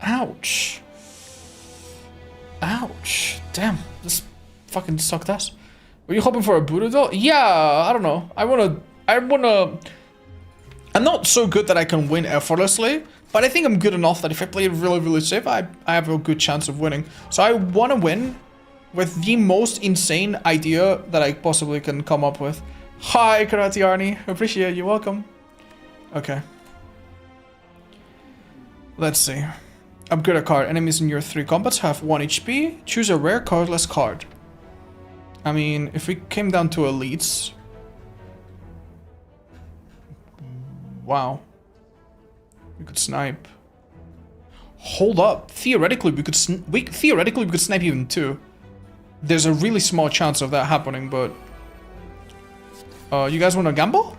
Ouch. Ouch. Damn, this fucking sucked ass. Were you hoping for a Buddha doll? Yeah, I don't know. I'm not so good that I can win effortlessly, but I think I'm good enough that if I play it really, really safe, I have a good chance of winning. So I want to win with the most insane idea that I possibly can come up with. Hi, Karate Arnie. Appreciate you. Welcome. Okay. Let's see. Upgrade a card. Enemies in your 3 combats have 1 HP. Choose a rare cardless card. I mean, if we came down to elites... Wow. We could snipe. Hold up. Theoretically, we could snipe even 2. There's a really small chance of that happening, but... you guys want to gamble?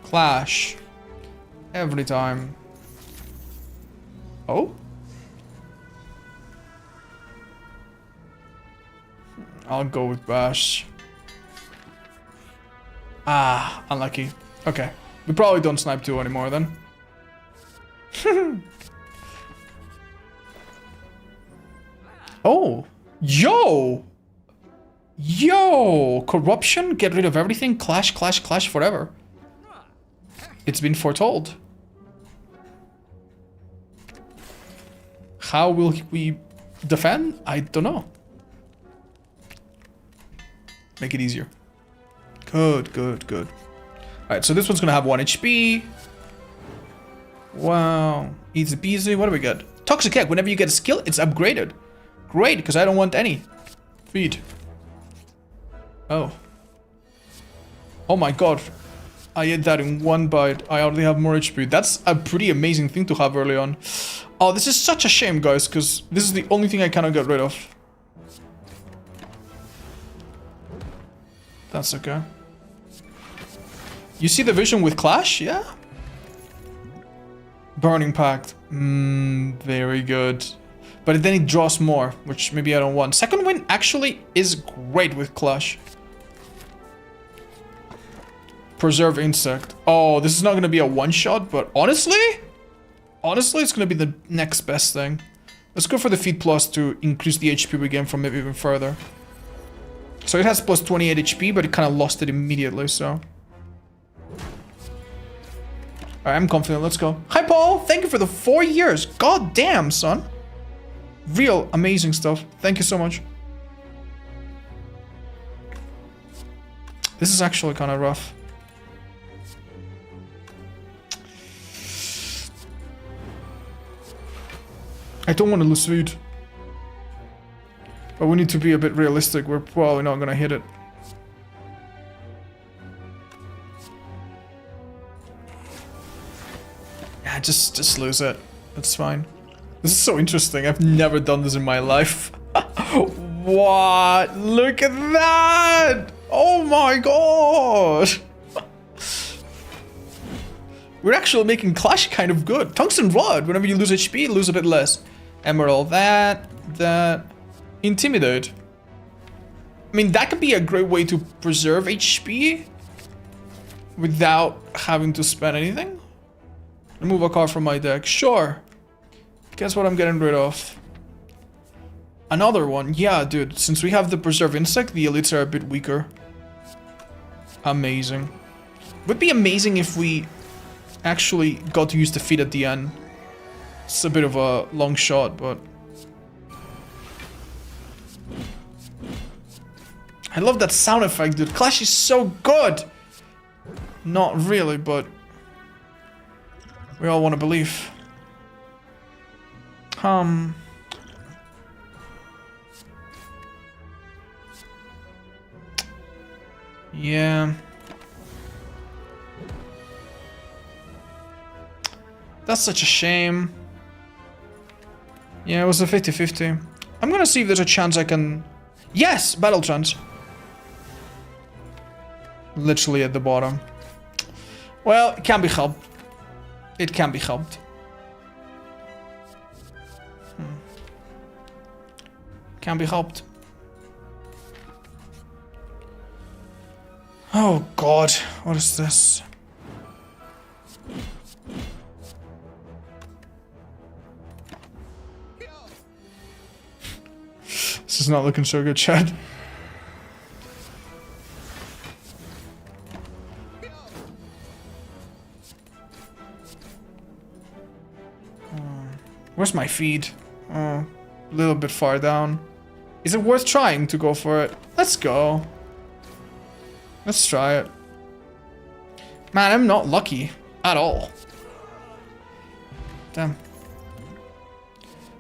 Clash. Every time. Oh? I'll go with Bash. Ah, unlucky. Okay. We probably don't snipe 2 anymore then. Oh. Yo! Yo! Corruption? Get rid of everything? Clash, clash, clash forever. It's been foretold. How will we defend? I don't know. Make it easier. Good, good, good. Alright, so this one's gonna have 1 HP. Wow. Easy peasy. What do we get? Toxic Egg. Whenever you get a skill, it's upgraded. Great, because I don't want any. Feed. Oh. Oh my god. I ate that in 1 bite. I already have more HP. That's a pretty amazing thing to have early on. Oh, this is such a shame, guys, because this is the only thing I cannot get rid of. That's okay. You see the vision with Clash? Yeah? Burning Pact. Very good. But then it draws more, which maybe I don't want. Second Wind actually is great with Clash. Preserve Insect. Oh, this is not going to be a one-shot, but honestly, it's going to be the next best thing. Let's go for the Feed Plus to increase the HP we gain from it even further. So it has plus 28 HP, but it kind of lost it immediately, so... Alright, I'm confident. Let's go. Hi, Paul. Thank you for the 4 years. God damn, son. Real amazing stuff. Thank you so much. This is actually kind of rough. I don't want to lose feed. But we need to be a bit realistic. We're probably not gonna hit it. Yeah, just lose it. That's fine. This is so interesting. I've never done this in my life. What? Look at that! Oh my god! We're actually making Clash kind of good. Tungsten Rod. Whenever you lose HP, you lose a bit less. Emerald. That. Intimidate. I mean, that could be a great way to preserve HP without having to spend anything. Remove a card from my deck. Sure. Guess what I'm getting rid of? Another one. Yeah, dude. Since we have the Preserve Insect, the elites are a bit weaker. Amazing. Would be amazing if we actually got to use the feat at the end. It's a bit of a long shot, but... I love that sound effect, dude. Clash is so good! Not really, but... we all want to believe. Yeah. That's such a shame. Yeah, it was a 50-50. I'm gonna see if there's a chance I can... Yes! Battle chance. Literally at the bottom. Well, it can be helped. It can be helped. Can be helped. Oh god, what is this? This is not looking so good, Chad. Where's my feed? Oh, a little bit far down. Is it worth trying to go for it? Let's go. Let's try it. Man, I'm not lucky at all. Damn.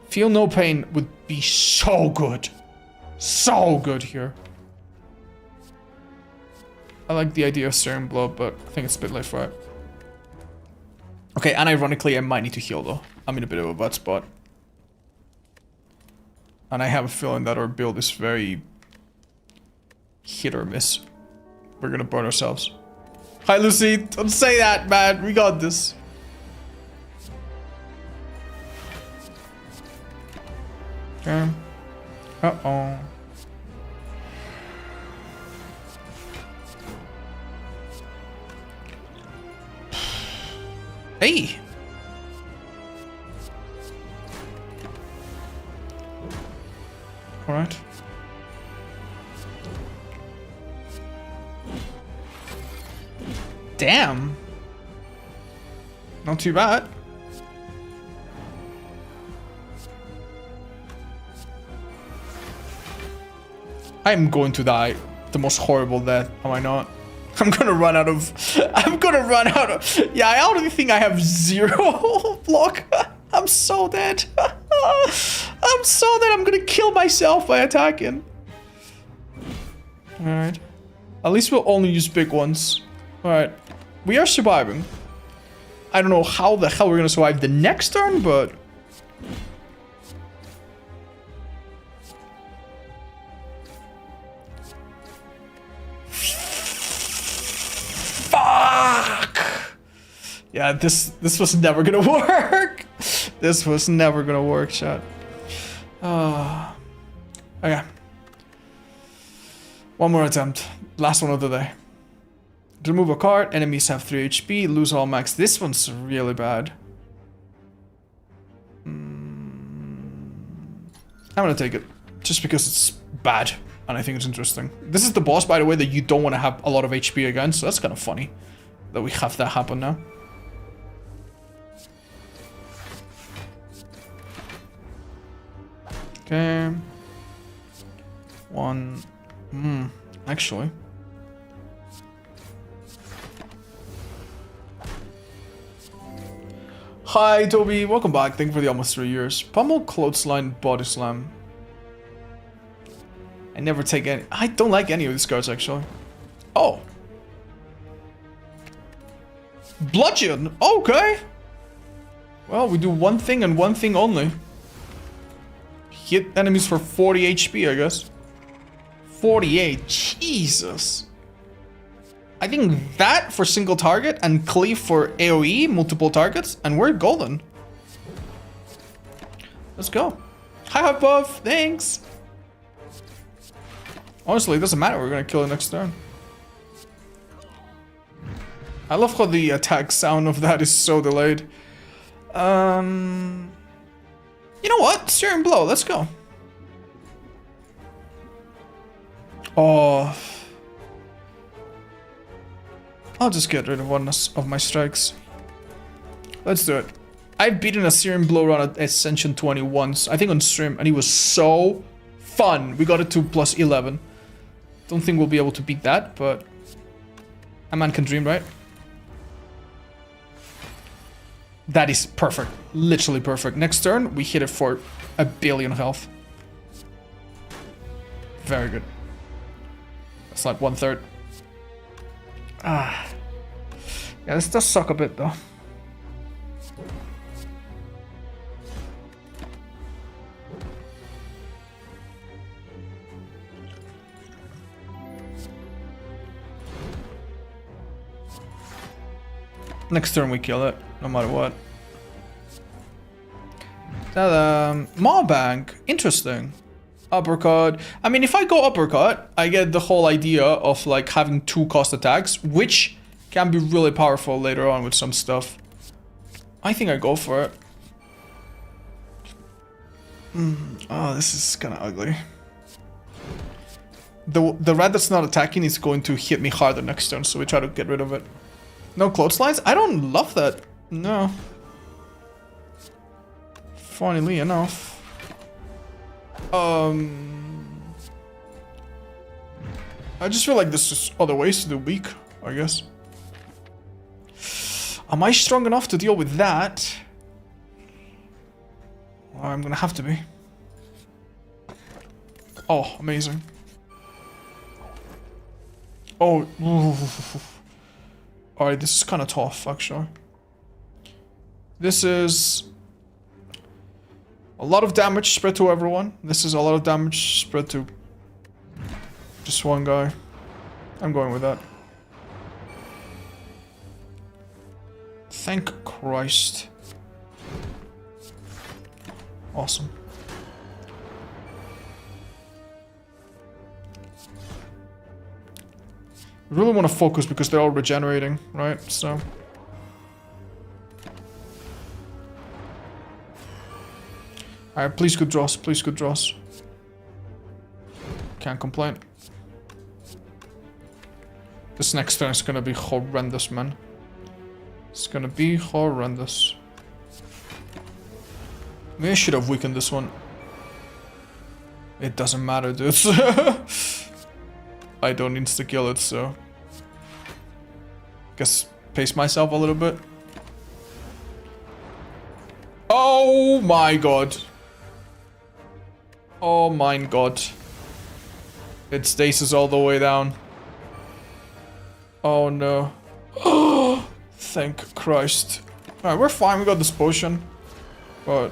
Feel no pain would be so good. So good here. I like the idea of Serum Blow, but I think it's a bit late for it. Okay, and ironically, I might need to heal though. I'm in a bit of a bad spot. And I have a feeling that our build is very hit or miss. We're gonna burn ourselves. Hi, Lucy. Don't say that, man. We got this. Okay. Uh-oh. Hey! Alright. Damn! Not too bad. I'm going to die the most horrible death, am I not? I'm gonna run out of... Yeah, I already think I have 0 block. I'm so dead. I'm so dead. I'm gonna kill myself by attacking. Alright. At least we'll only use big ones. Alright. We are surviving. I don't know how the hell we're gonna survive the next turn, but... Fuck! Yeah, this was never gonna work. This was never gonna work, chat. Okay. One more attempt. Last one of the day. Remove a card. Enemies have 3 HP. Lose all max. This one's really bad. I'm gonna take it. Just because it's bad. And I think it's interesting. This is the boss, by the way, that you don't want to have a lot of HP against. So that's kind of funny. That we have that happen now. Okay. One. Actually. Hi, Toby. Welcome back. Thank you for the almost 3 years. Pummel, Clothesline, Body Slam. I never take any. I don't like any of these cards, actually. Oh. Bludgeon. Okay. Well, we do one thing and one thing only. Hit enemies for 40 HP, I guess. 48. Jesus. I think that for single target and cleave for AoE, multiple targets, and we're golden. Let's go. Hi, Puff. Thanks. Honestly, it doesn't matter. We're gonna kill it next turn. I love how the attack sound of that is so delayed. You know what? Serum Blow. Let's go. Oh. I'll just get rid of one of my strikes. Let's do it. I've beaten a Syrian blow run at Ascension 20 once, I think on stream, and it was so fun. We got it to plus 11. Don't think we'll be able to beat that, but a man can dream, right? That is perfect. Literally perfect. Next turn, we hit it for 1 billion health. Very good. That's like 1/3. Ah. Yeah, this does suck a bit though. Next turn we kill it, no matter what. Maw Bank, interesting. Uppercut. I mean, if I go uppercut, I get the whole idea of like having 2 cost attacks, which can be really powerful later on with some stuff. I think I go for it. Oh, this is kind of ugly. The rat that's not attacking is going to hit me harder next turn, so we try to get rid of it. No clotheslines? I don't love that. No. Funnily enough. I just feel like there's just other ways to do weak, I guess. Am I strong enough to deal with that? Well, I'm gonna have to be. Oh, amazing. Oh, alright, this is kind of tough, actually. This is a lot of damage spread to everyone. This is a lot of damage spread to just one guy. I'm going with that. Thank Christ. Awesome. I really want to focus because they're all regenerating, right? So. Alright, please good draws, please good draws. Can't complain. This next turn is gonna be horrendous, man. It's gonna be horrendous. Maybe I should have weakened this one. It doesn't matter, dude. I don't insta-kill it, so... Guess pace myself a little bit. Oh my god. Oh my god. It stasis all the way down. Oh no. Oh, thank Christ. Alright, we're fine, we got this potion. But...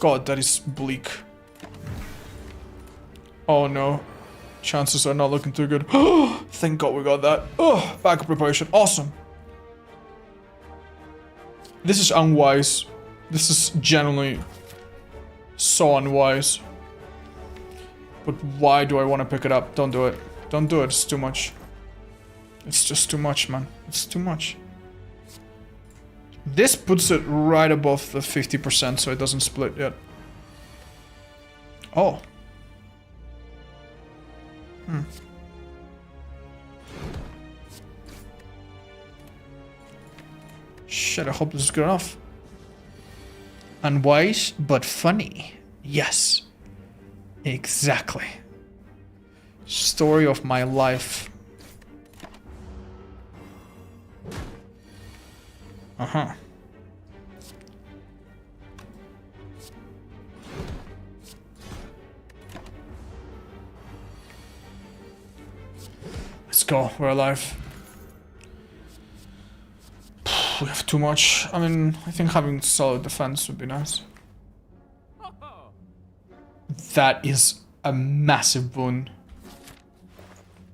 God, that is bleak. Oh no. Chances are not looking too good. Oh, thank God we got that. Oh, backup preparation. Awesome. This is unwise. This is genuinely so unwise. But why do I want to pick it up? Don't do it. Don't do it. It's too much. It's just too much, man. It's too much. This puts it right above the 50%, so it doesn't split yet. Oh. Shit, I hope this is good enough. Unwise, but funny. Yes. Exactly. Story of my life. Uh-huh. Let's go, we're alive. We have too much. I mean, I think having solid defense would be nice. That is a massive boon.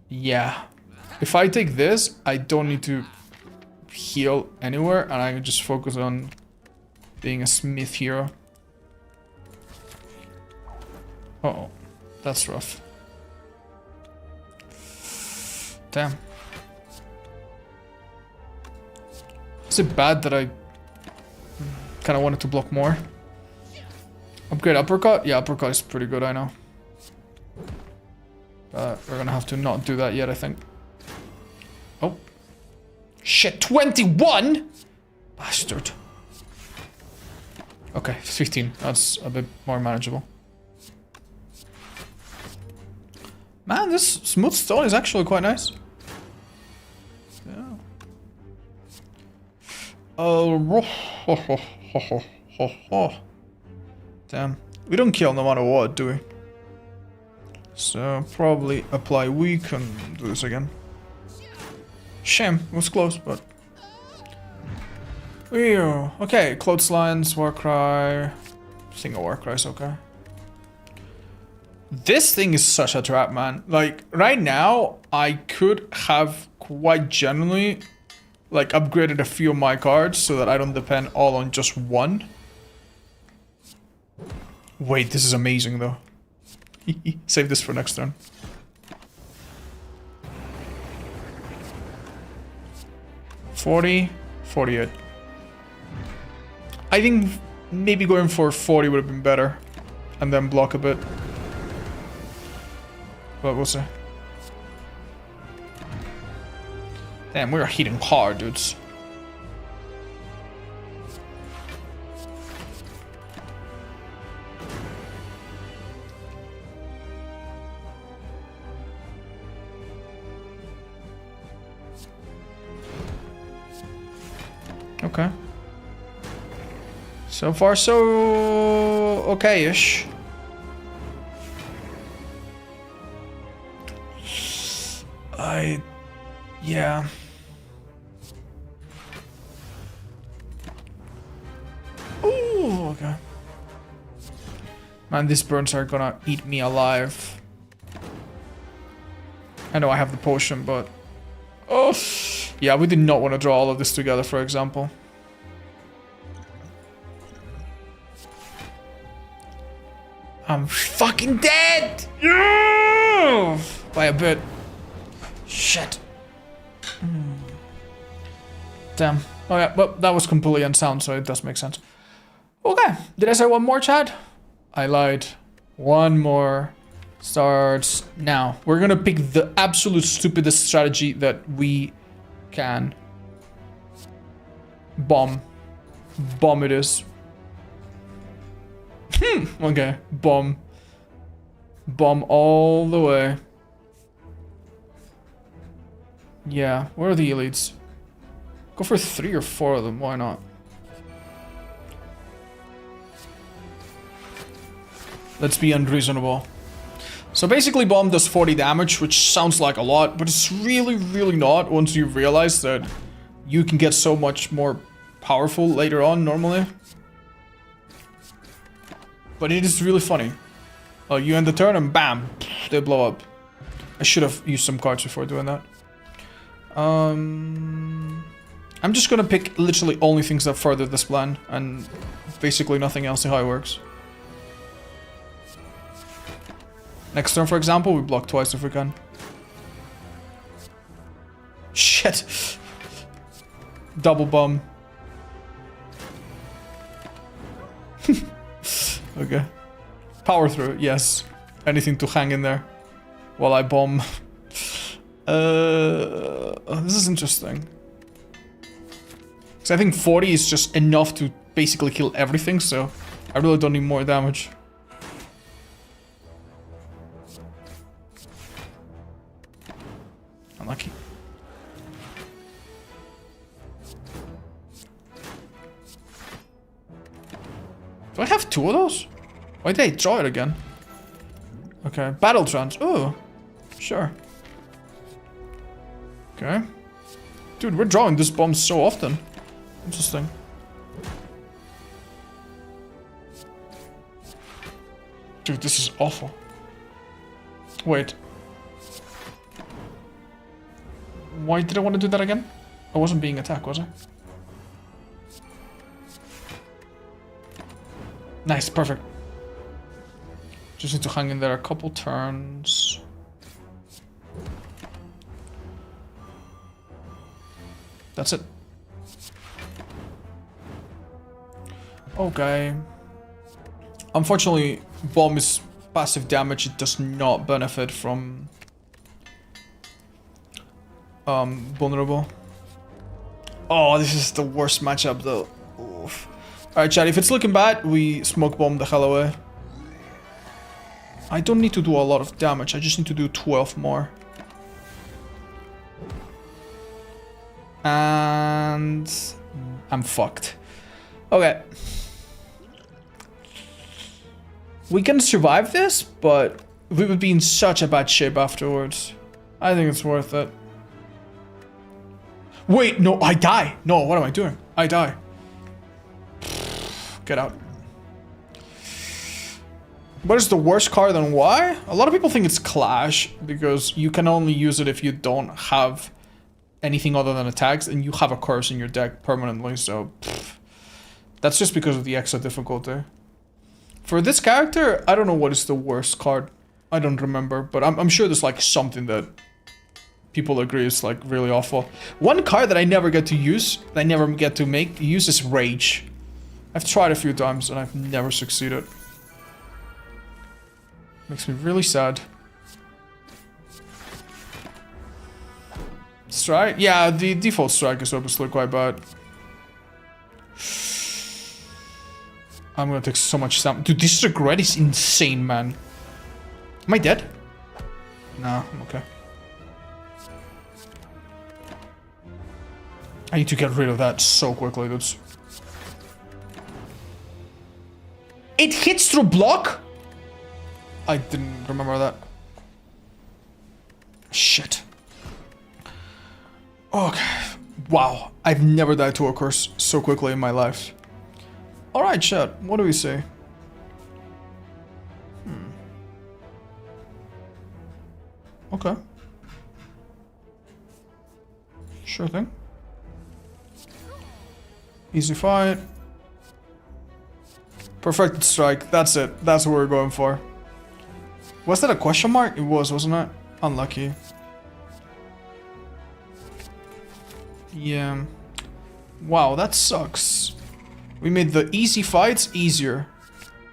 Yeah. If I take this, I don't need to heal anywhere, and I can just focus on being a smith hero. Uh-oh. That's rough. Damn. Is it bad that I kind of wanted to block more? Upgrade uppercut? Yeah, uppercut is pretty good, I know. But we're gonna have to not do that yet, I think. Oh. Shit, 21? Bastard. Okay, 15. That's a bit more manageable. Man, this smooth stone is actually quite nice. Yeah. Damn. We don't kill no matter what, do we? So, probably apply weak and do this again. Shame, it was close, but... Ew. Okay, clotheslines, Warcry. Single Warcry is okay. This thing is such a trap, man. Like, right now, I could have quite genuinely, like, upgraded a few of my cards so that I don't depend all on just one. Wait, this is amazing, though. Save this for next turn. $40, 48. I think maybe going for 40 would have been better. And then block a bit. But we'll see. Damn, we are hitting hard, dudes. Okay. So far, so okay-ish. Yeah. Ooh, okay. Man, these burns are gonna eat me alive. I know I have the potion, but... Oh! Yeah, we did not want to draw all of this together, for example. I'm fucking dead! Yeah! By a bit. Shit. Damn. Oh yeah, well, that was completely unsound, so it does make sense. Okay, did I say one more, Chad? I lied. One more starts now. We're gonna pick the absolute stupidest strategy that we can. Bomb. Bomb it is. Okay, bomb. Bomb all the way. Yeah, where are the elites? Go for 3 or 4 of them, why not? Let's be unreasonable. So basically bomb does 40 damage, which sounds like a lot, but it's really, really not once you realize that you can get so much more powerful later on normally. But it is really funny. You end the turn and bam, they blow up. I should have used some cards before doing that. I'm just gonna pick literally only things that further this plan, and basically nothing else to how it works. Next turn, for example, we block twice if we can. Shit. Double bomb. Okay. Power through, yes. Anything to hang in there while I bomb. This is interesting. Because I think 40 is just enough to basically kill everything, so I really don't need more damage. Unlucky. Do I have 2 of those? Why did I draw it again? Okay, battle trance. Oh, sure. Okay. Dude, we're drawing this bomb so often. Interesting. Dude, this is awful. Wait. Why did I want to do that again? I wasn't being attacked, was I? Nice, perfect. Just need to hang in there a couple turns. That's it. Okay. Unfortunately, bomb is passive damage. It does not benefit from vulnerable. Oh, this is the worst matchup though. Oof. Alright, chat, if it's looking bad, we smoke bomb the hell away. I don't need to do a lot of damage, I just need to do 12 more. And I'm fucked. Okay. We can survive this, but we would be in such a bad shape afterwards. I think it's worth it. Wait, no, I die. No, what am I doing? I die. Get out. What is the worst card and why? A lot of people think it's Clash, because you can only use it if you don't have anything other than attacks, and you have a curse in your deck permanently, so... That's just because of the extra difficulty. For this character, I don't know what is the worst card. I don't remember, but I'm sure there's like something that people agree is like really awful. One card that I never get to use, that I never get to use is Rage. I've tried a few times and I've never succeeded. Makes me really sad. Strike? Yeah, the default strike is obviously quite bad. I'm gonna take so much damage. Dude, this regret is insane, man. Am I dead? No, I'm okay. I need to get rid of that so quickly, dudes. It hits through block? I didn't remember that. Shit. Okay. Wow. I've never died to a curse so quickly in my life. Alright, chat. What do we say? Okay. Sure thing. Easy fight. Perfected strike. That's it. That's what we're going for. Was that a question mark? It was, wasn't it? Unlucky. Yeah. Wow, that sucks. We made the easy fights easier.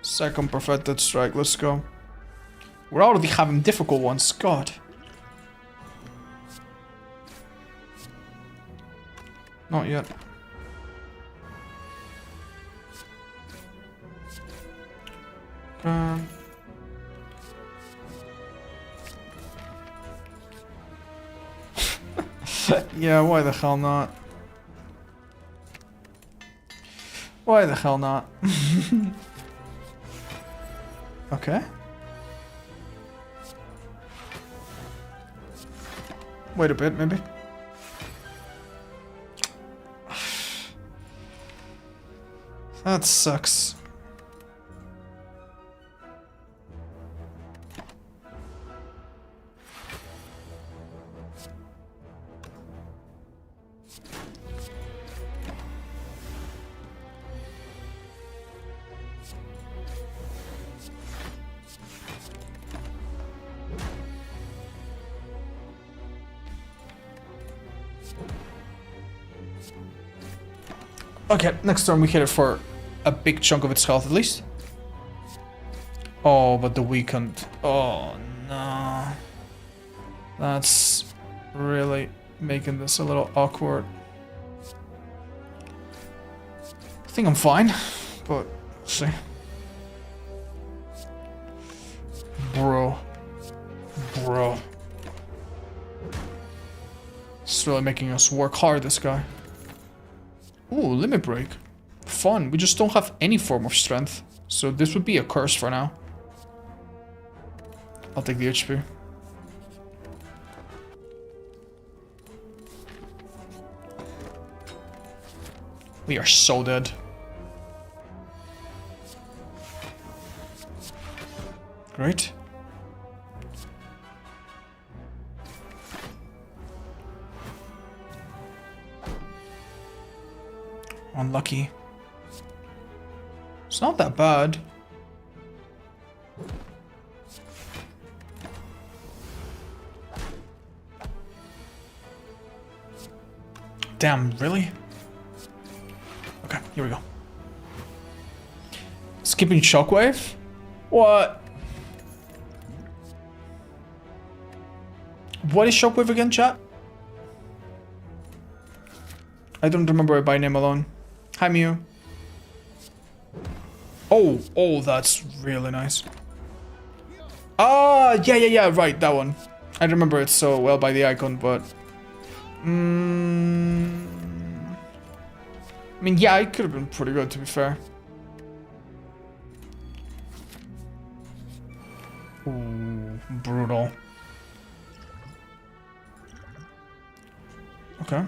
Second perfected strike. Let's go. We're already having difficult ones. God. Not yet. Yeah, why the hell not? Why the hell not? Okay. Wait a bit, maybe. That sucks. Okay, next turn we hit it for a big chunk of its health at least. Oh, but the weakened. Oh no. That's really making this a little awkward. I think I'm fine, but we'll see. Bro. Bro. It's really making us work hard, this guy. Ooh, limit break. Fun. We just don't have any form of strength. So this would be a curse for now. I'll take the HP. We are so dead. Great. Unlucky. It's not that bad. Damn, really? Okay, here we go. Skipping shockwave? What? What is shockwave again, chat? I don't remember it by name alone. Hi, Mew. Oh, that's really nice. Ah, yeah, right, that one. I remember it so well by the icon, but... I mean, yeah, it could have been pretty good, to be fair. Ooh, brutal. Okay.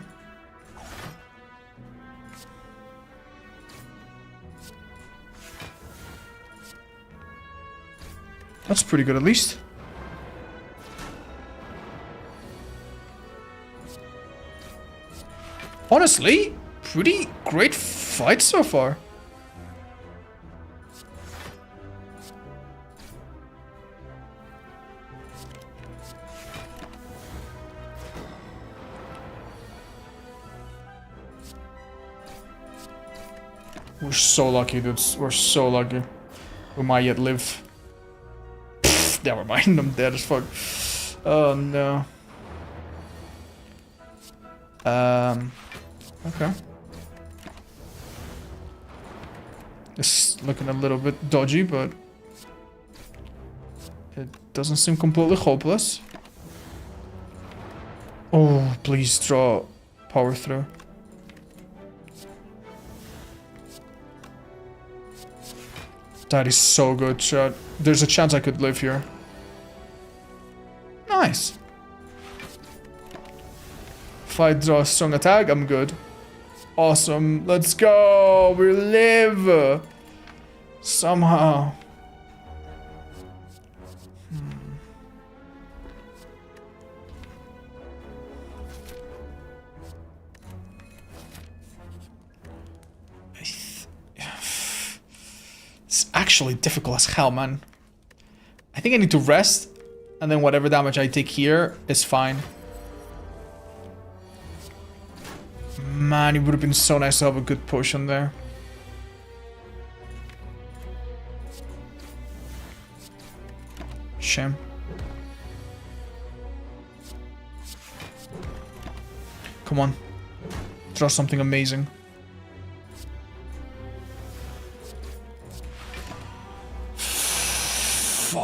That's pretty good, at least. Honestly, pretty great fight so far. We're so lucky, dudes. We're so lucky. We might yet live. Pfft, never mind, I'm dead as fuck. Oh no. Okay. It's looking a little bit dodgy, but it doesn't seem completely hopeless. Oh, please draw power through. That is so good, chat. There's a chance I could live here. Nice. If I draw a strong attack, I'm good. Awesome. Let's go. We live. Somehow. It's actually difficult as hell, man. I think I need to rest, and then whatever damage I take here is fine. Man, it would have been so nice to have a good potion there. Shame. Come on. Draw something amazing. Fuck.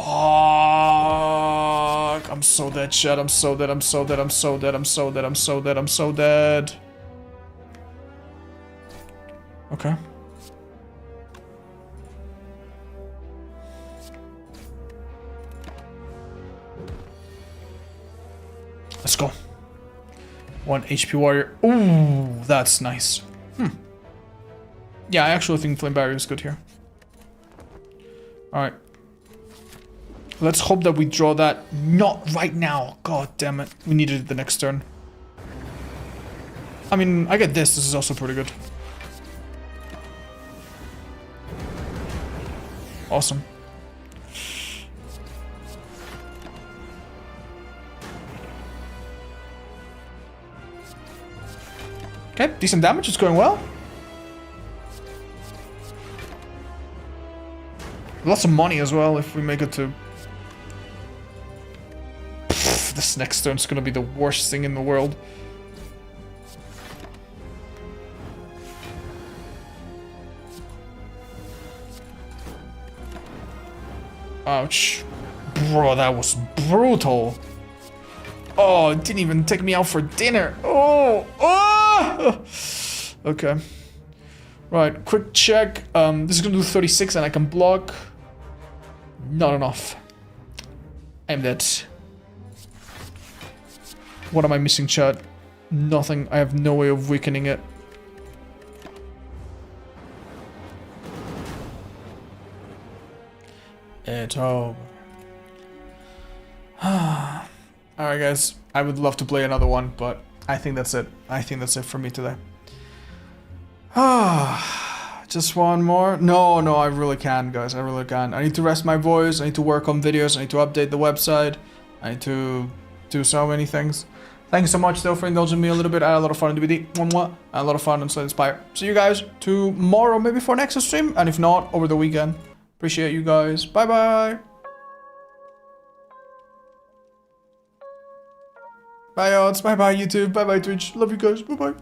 I'm so dead, shit. I'm so dead. I'm so dead. I'm so dead. I'm so dead. I'm so dead. I'm so dead. Okay. Let's go. 1 HP warrior. Ooh, that's nice. Yeah, I actually think Flame Barrier is good here. Alright. Let's hope that we draw that. Not right now. God damn it. We needed it the next turn. I mean, I get this. This is also pretty good. Awesome. Okay, decent damage. It's going well. Lots of money as well if we make it to... Pfft, this next turn's gonna be the worst thing in the world. Ouch. Bro, that was brutal. Oh, it didn't even take me out for dinner. Oh! Oh! Okay. Right, quick check. This is gonna do 36 and I can block. Not enough. I'm dead. What am I missing, chat? Nothing. I have no way of weakening it. It's over. Alright guys, I would love to play another one, but I think that's it. I think that's it for me today. Just one more? No, I really can't, guys. I really can't. I need to rest my voice. I need to work on videos. I need to update the website. I need to do so many things. Thank you so much, though, for indulging me a little bit. I had a lot of fun in DVD. I had a lot of fun on Slay Inspire. See you guys tomorrow, maybe for next stream. And if not, over the weekend. Appreciate you guys. Bye-bye. Bye, odds. Bye-bye, YouTube. Bye-bye, Twitch. Love you guys. Bye-bye.